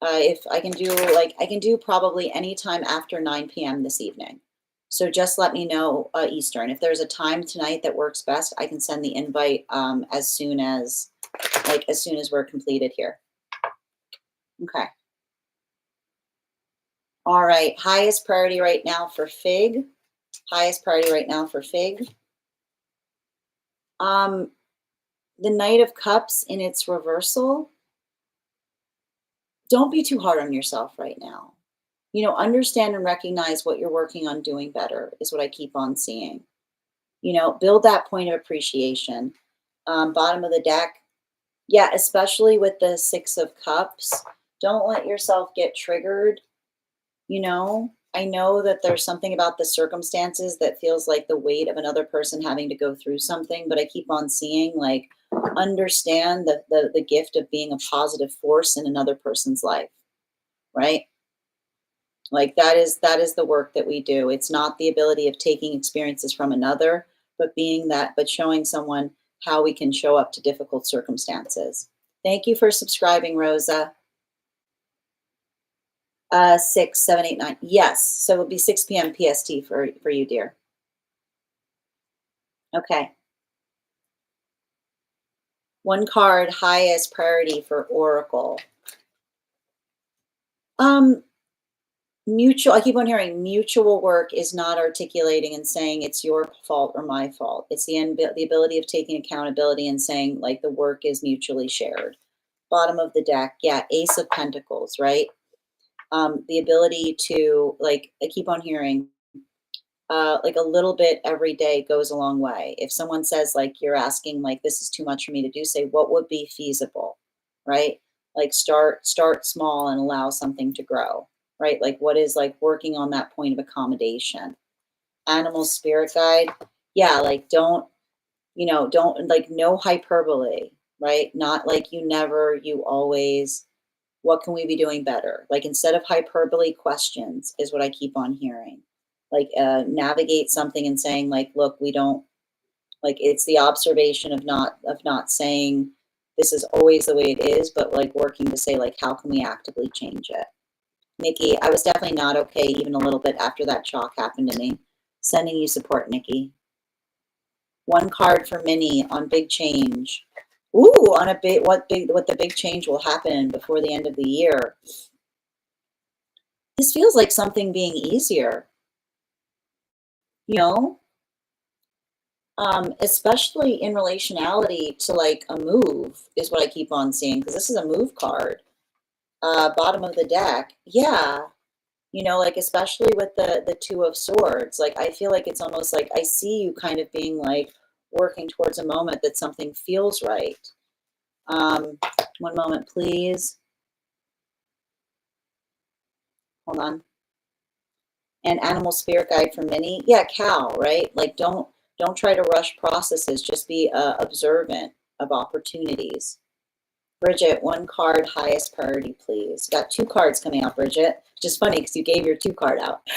If I can do, like, I can do probably any time after 9 p.m. this evening. So just let me know Eastern. If there's a time tonight that works best, I can send the invite as soon as we're completed here. Okay. All right. Highest priority right now for Fig. Highest priority right now for Fig. The Knight of Cups in its reversal. Don't be too hard on yourself right now. You know, understand and recognize what you're working on doing better is what I keep on seeing. You know, build that point of appreciation. Bottom of the deck. Yeah, especially with the Six of Cups. Don't let yourself get triggered. You know, I know that there's something about the circumstances that feels like the weight of another person having to go through something, but I keep on seeing like understand the gift of being a positive force in another person's life, right? Like that is the work that we do. It's not the ability of taking experiences from another, but showing someone how we can show up to difficult circumstances. Thank you for subscribing, Rosa. 6, 7, 8, 9. Yes. So it'll be 6 p.m. PST for you, dear. Okay. One card, highest priority for Oracle. Mutual, I keep on hearing mutual work is not articulating and saying it's your fault or my fault. It's the ability of taking accountability and saying like the work is mutually shared. Bottom of the deck. Yeah. Ace of Pentacles, right? The ability to, like, I keep on hearing, like a little bit every day goes a long way. If someone says like you're asking like this is too much for me to do, say what would be feasible, right? Like start small and allow something to grow, right? Like what is like working on that point of accommodation. Animal spirit guide, yeah, like don't like no hyperbole, right? Not like you never, you always. What can we be doing better? Like instead of hyperbole, questions is what I keep on hearing. Like navigate something and saying like, look, we don't, like it's the observation of not saying this is always the way it is, but like working to say like, how can we actively change it? Nikki, I was definitely not okay even a little bit after that shock happened to me. Sending you support, Nikki. One card for Minnie on big change. Ooh, on what the big change will happen before the end of the year. This feels like something being easier, you know, especially in relationality to like a move is what I keep on seeing because this is a move card. Bottom of the deck. Yeah. You know, like especially with the Two of Swords, like I feel like it's almost like I see you kind of being like working towards a moment that something feels right. One moment, please. Hold on. And animal spirit guide for Minnie. Yeah, cow, right? Like don't try to rush processes. Just be observant of opportunities. Bridget, one card, highest priority, please. Got two cards coming out, Bridget. Just funny because you gave your 2 card out.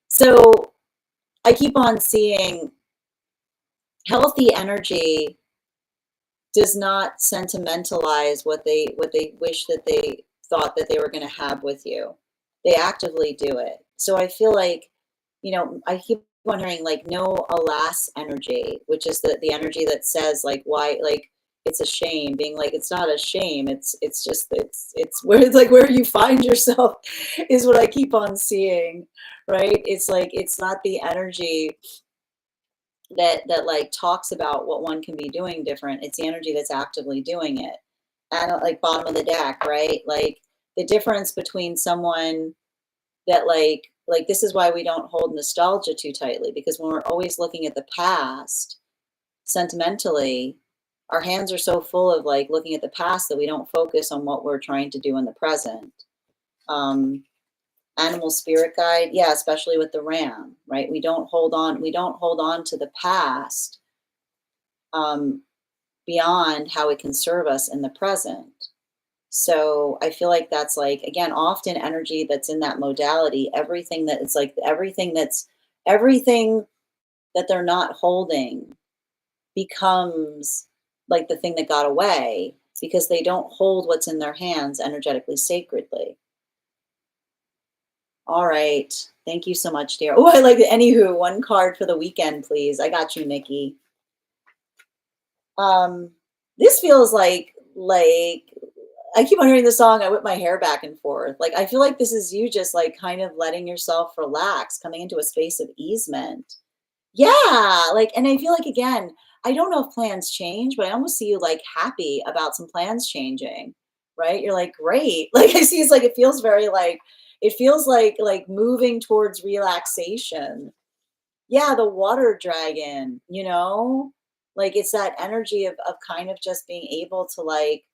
So I keep on seeing healthy energy does not sentimentalize what they wish that they thought that they were going to have with you. They actively do it. So I feel like, I keep wondering, like, no alas energy, which is the energy that says, like, why, like, it's a shame, being like, it's not a shame, it's just it's where it's like where you find yourself is what I keep on seeing, right? It's like it's not the energy that like talks about what one can be doing different. It's the energy that's actively doing it. And like bottom of the deck, right? Like the difference between someone that like this is why we don't hold nostalgia too tightly, because when we're always looking at the past sentimentally, our hands are so full of like looking at the past that we don't focus on what we're trying to do in the present. Um, Animal spirit guide, yeah, especially with the ram, right? We don't hold on to the past, um, beyond how it can serve us in the present. So I feel like that's like, again, often energy that's in that modality, everything that it's like everything that they're not holding becomes like the thing that got away, because they don't hold what's in their hands energetically sacredly. All right. Thank you so much, dear. Oh, I like it. Anywho, one card for the weekend, please. I got you, Nikki. Um, this feels like I keep on hearing the song, I whip my hair back and forth. Like I feel like this is you just like kind of letting yourself relax, coming into a space of easement. Yeah, like, and I feel like again, I don't know if plans change, but I almost see you like happy about some plans changing, right? You're like, great. Like I see it's like it feels very like it feels like moving towards relaxation. Yeah, the water dragon, like it's that energy of kind of just being able to like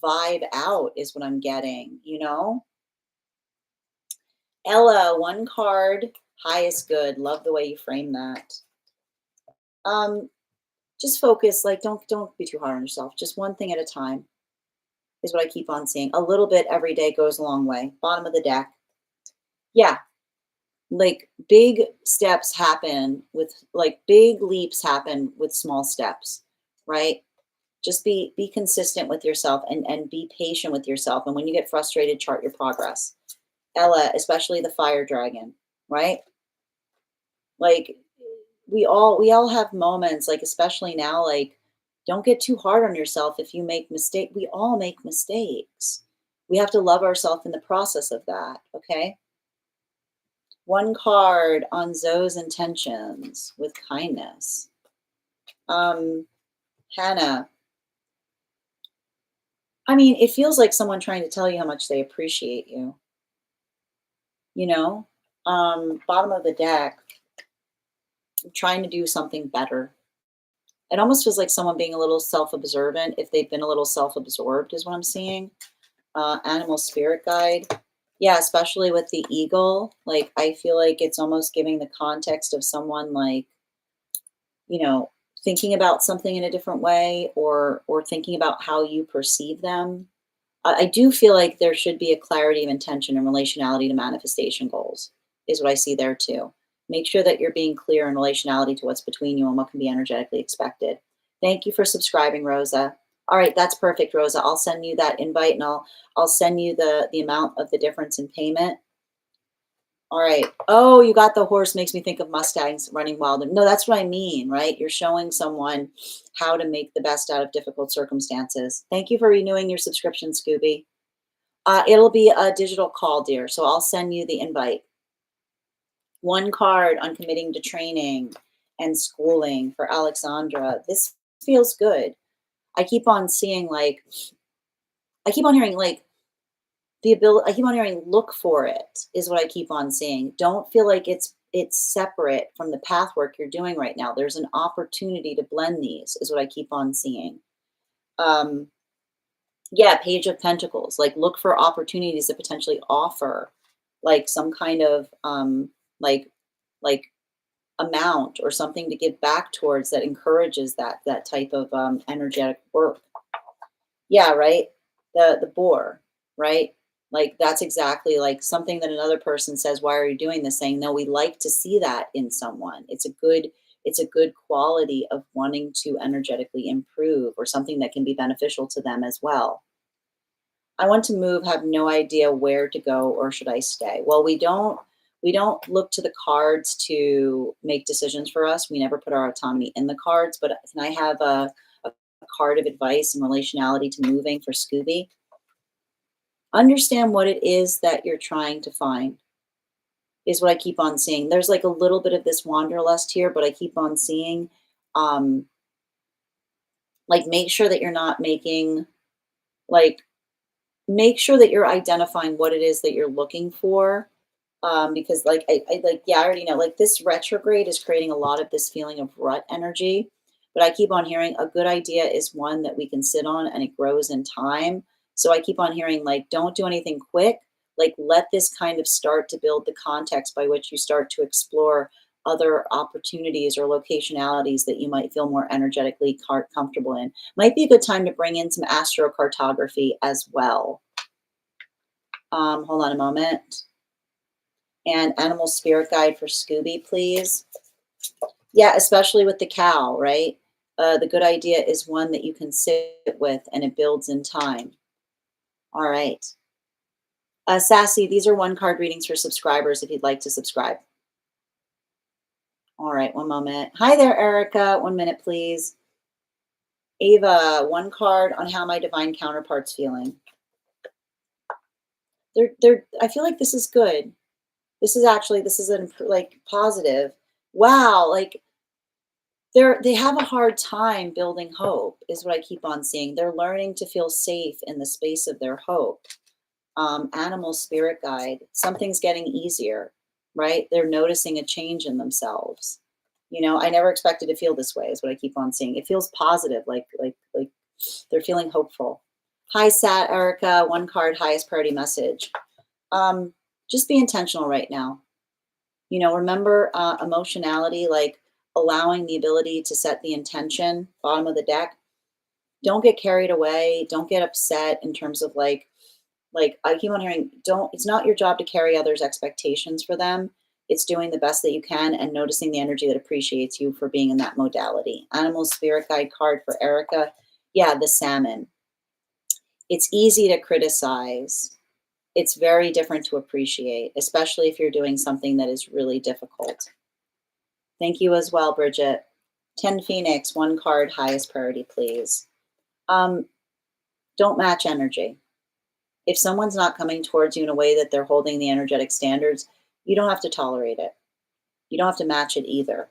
vibe out is what I'm getting. Ella, one card, highest good. Love the way you frame that. Um, just focus, like don't be too hard on yourself. Just one thing at a time is what I keep on seeing. A little bit every day goes a long way. Bottom of the deck. Yeah, like big steps happen with like big leaps happen with small steps, right? Just be consistent with yourself and be patient with yourself. And when you get frustrated, chart your progress. Ella, especially the fire dragon, right? Like we all have moments, like especially now, like don't get too hard on yourself if you make mistake. We all make mistakes. We have to love ourselves in the process of that, okay? One card on Zoe's intentions with kindness. Um, Hannah, I mean, it feels like someone trying to tell you how much they appreciate you, you know? Bottom of the deck, trying to do something better. It almost feels like someone being a little self-observant if they've been a little self-absorbed is what I'm seeing. Animal spirit guide. Yeah, especially with the eagle. Like I feel like it's almost giving the context of someone like, you know, thinking about something in a different way, or thinking about how you perceive them. I do feel like there should be a clarity of intention and relationality to manifestation goals, is what I see there too. Make sure that you're being clear in relationality to what's between you and what can be energetically expected. Thank you for subscribing, Rosa. All right, that's perfect, Rosa. I'll send you that invite, and I'll send you the amount of the difference in payment. All right. Oh, you got the horse, makes me think of Mustangs running wild. No, that's what I mean, right? You're showing someone how to make the best out of difficult circumstances. Thank you for renewing your subscription, Scooby. It'll be a digital call, dear. So I'll send you the invite. One card on committing to training and schooling for Alexandra. This feels good. I keep on seeing like, I keep on hearing like the ability, I keep on hearing look for it is what I keep on seeing. Don't feel like it's separate from the path work you're doing right now. There's an opportunity to blend these is what I keep on seeing. Um, yeah, Page of Pentacles, like look for opportunities to potentially offer like some kind of like like amount or something to give back towards that encourages that type of energetic work. Yeah, right. The boar, right? Like that's exactly like something that another person says, why are you doing this? Saying, no, we like to see that in someone. It's a good quality of wanting to energetically improve or something that can be beneficial to them as well. I want to move, have no idea where to go, or should I stay? Well, we don't look to the cards to make decisions for us. We never put our autonomy in the cards, but can I have a card of advice in relationality to moving for Scooby? Understand what it is that you're trying to find is what I keep on seeing. There's like a little bit of this wanderlust here, but I keep on seeing um like make sure that you're not making like make sure that you're identifying what it is that you're looking for. Because I like, yeah, I already know, like this retrograde is creating a lot of this feeling of rut energy. But I keep on hearing a good idea is one that we can sit on and it grows in time. So I keep on hearing like, don't do anything quick. Like let this kind of start to build the context by which you start to explore other opportunities or locationalities that you might feel more energetically comfortable in. Might be a good time to bring in some astrocartography as well. Hold on a moment. And animal spirit guide for Scooby, please. Yeah, especially with the cow, right? The good idea is one that you can sit with and it builds in time. All right. Sassy, these are one card readings for subscribers if you'd like to subscribe. All right, one moment. Hi there, Erica. 1 minute, please. Ava, one card on how my divine counterpart's feeling. I feel like this is good. This is an like positive. Wow, like they have a hard time building hope is what I keep on seeing. They're learning to feel safe in the space of their hope. Animal spirit guide, something's getting easier, right? They're noticing a change in themselves. I never expected to feel this way is what I keep on seeing. It feels positive, like they're feeling hopeful. Hi, Sat Erica, one card, highest priority message. Just be intentional right now. Remember emotionality, like allowing the ability to set the intention, bottom of the deck. Don't get carried away. Don't get upset in terms of like I keep on hearing, it's not your job to carry others' expectations for them. It's doing the best that you can and noticing the energy that appreciates you for being in that modality. Animal spirit guide card for Erica. Yeah, the salmon. It's easy to criticize. It's very different to appreciate, especially if you're doing something that is really difficult. Thank you as well, Bridget. 10 Phoenix, one card, highest priority, please. Don't match energy. If someone's not coming towards you in a way that they're holding the energetic standards, you don't have to tolerate it. You don't have to match it either.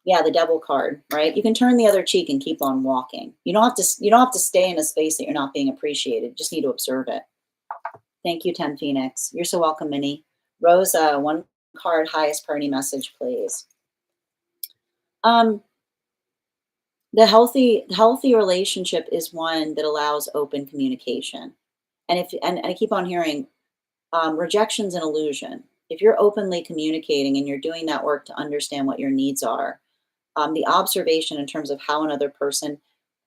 Yeah, the devil card, right? You can turn the other cheek and keep on walking. You don't have to stay in a space that you're not being appreciated. You just need to observe it. Thank you, 10 Phoenix. You're so welcome, Minnie. Rosa, one card, highest priority message, please. The healthy relationship is one that allows open communication. And I keep on hearing rejection's an illusion. If you're openly communicating and you're doing that work to understand what your needs are, the observation in terms of how another person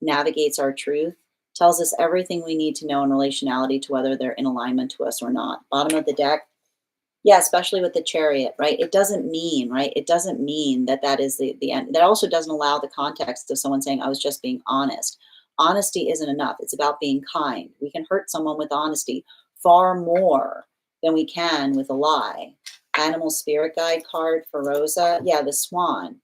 navigates our truth tells us everything we need to know in relationality to whether they're in alignment to us or not. Bottom of the deck, yeah, especially with the chariot, right? It doesn't mean, right? It doesn't mean that that is the end. That also doesn't allow the context of someone saying, I was just being honest. Honesty isn't enough. It's about being kind. We can hurt someone with honesty far more than we can with a lie. Animal spirit guide card for Rosa. Yeah, the swan,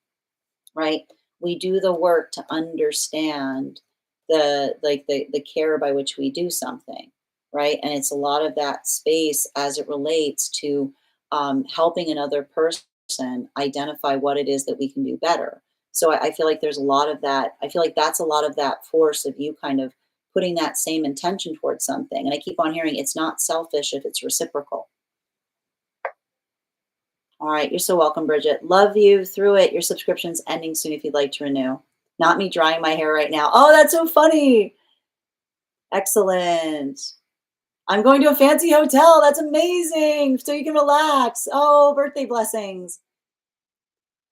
right? We do the work to understand the care by which we do something, right? And it's a lot of that space as it relates to helping another person identify what it is that we can do better. So I feel like there's a lot of that. I feel like that's a lot of that force of you kind of putting that same intention towards something. And I keep on hearing it's not selfish if it's reciprocal. All right, you're so welcome, Bridget. Love you through it. Your subscription's ending soon if you'd like to renew. Not me drying my hair right now. Oh, that's so funny. Excellent. I'm going to a fancy hotel. That's amazing. So you can relax. Oh, birthday blessings.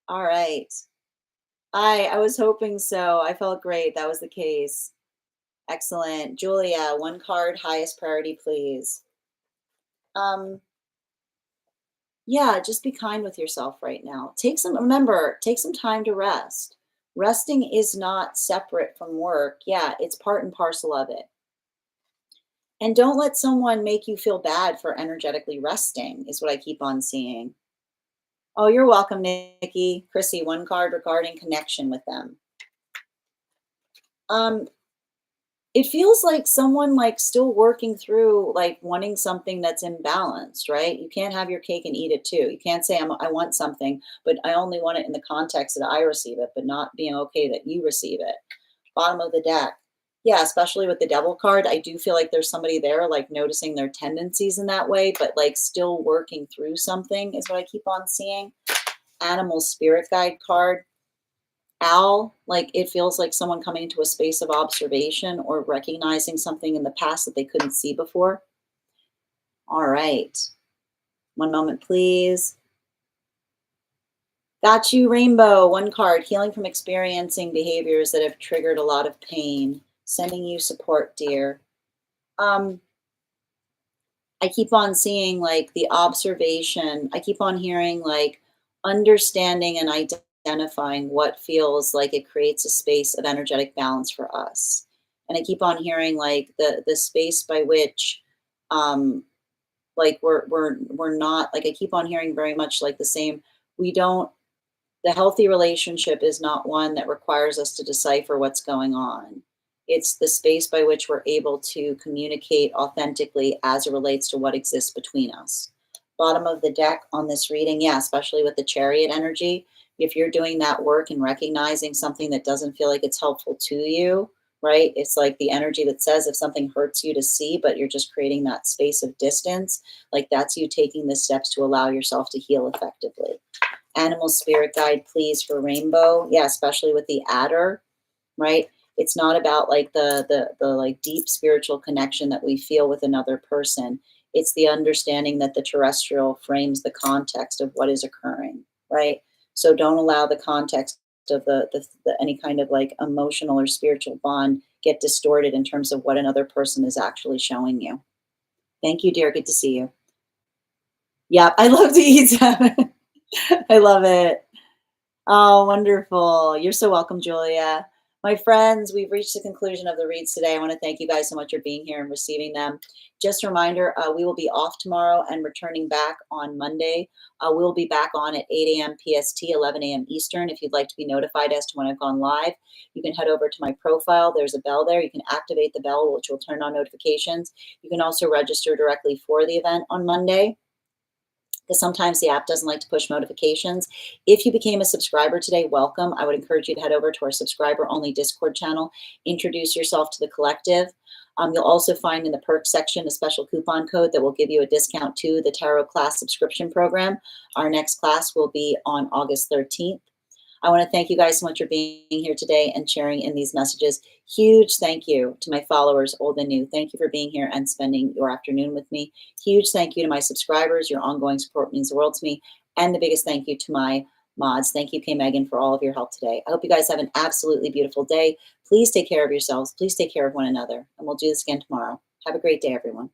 All right. I was hoping so. I felt great. That was the case. Excellent. Julia, one card, highest priority, please. Yeah, just be kind with yourself right now. Remember, take some time to rest. Resting is not separate from work. Yeah, it's part and parcel of it. And don't let someone make you feel bad for energetically resting, is what I keep on seeing. Oh, you're welcome, Nikki. Chrissy, one card regarding connection with them. Um, it feels like someone like still working through like wanting something that's imbalanced, right? You can't have your cake and eat it too. You can't say I want something, but I only want it in the context that I receive it, but not being okay that you receive it. Bottom of the deck. Yeah, especially with the devil card, I do feel like there's somebody there like noticing their tendencies in that way, but like still working through something is what I keep on seeing. Animal spirit guide card. Owl, like it feels like someone coming into a space of observation or recognizing something in the past that they couldn't see before. All right. One moment, please. Got you, rainbow. One card, healing from experiencing behaviors that have triggered a lot of pain. Sending you support, dear. Um, I keep on seeing like the observation. I keep on hearing like understanding and identifying what feels like it creates a space of energetic balance for us. And I keep on hearing like the space by which um like we're not like I keep on hearing very much like the same. We don't The healthy relationship is not one that requires us to decipher what's going on. It's the space by which we're able to communicate authentically as it relates to what exists between us. Bottom of the deck on this reading, yeah, especially with the chariot energy. If you're doing that work and recognizing something that doesn't feel like it's helpful to you, right? It's like the energy that says if something hurts you to see, but you're just creating that space of distance, like that's you taking the steps to allow yourself to heal effectively. Animal spirit guide, please, for rainbow. Yeah, especially with the adder, right? It's not about like the like deep spiritual connection that we feel with another person. It's the understanding that the terrestrial frames the context of what is occurring, right? So don't allow the context of the any kind of like emotional or spiritual bond get distorted in terms of what another person is actually showing you. Thank you, dear. Good to see you. Yeah, I love to eat salmon. I love it. Oh, wonderful. You're so welcome, Julia. My friends, we've reached the conclusion of the reads today. I want to thank you guys so much for being here and receiving them. Just a reminder, we will be off tomorrow and returning back on Monday. We'll be back on at 8 a.m. PST, 11 a.m. Eastern. If you'd like to be notified as to when I've gone live, you can head over to my profile. There's a bell there. You can activate the bell, which will turn on notifications. You can also register directly for the event on Monday, because sometimes the app doesn't like to push notifications. If you became a subscriber today, welcome. I would encourage you to head over to our subscriber only Discord channel, introduce yourself to the collective. You'll also find in the perks section a special coupon code that will give you a discount to the Tarot class subscription program. Our next class will be on August 13th. I want to thank you guys so much for being here today and sharing in these messages. Huge thank you to my followers, old and new. Thank you for being here and spending your afternoon with me. Huge thank you to my subscribers. Your ongoing support means the world to me. And the biggest thank you to my mods. Thank you, K. Megan, for all of your help today. I hope you guys have an absolutely beautiful day. Please take care of yourselves. Please take care of one another. And we'll do this again tomorrow. Have a great day, everyone.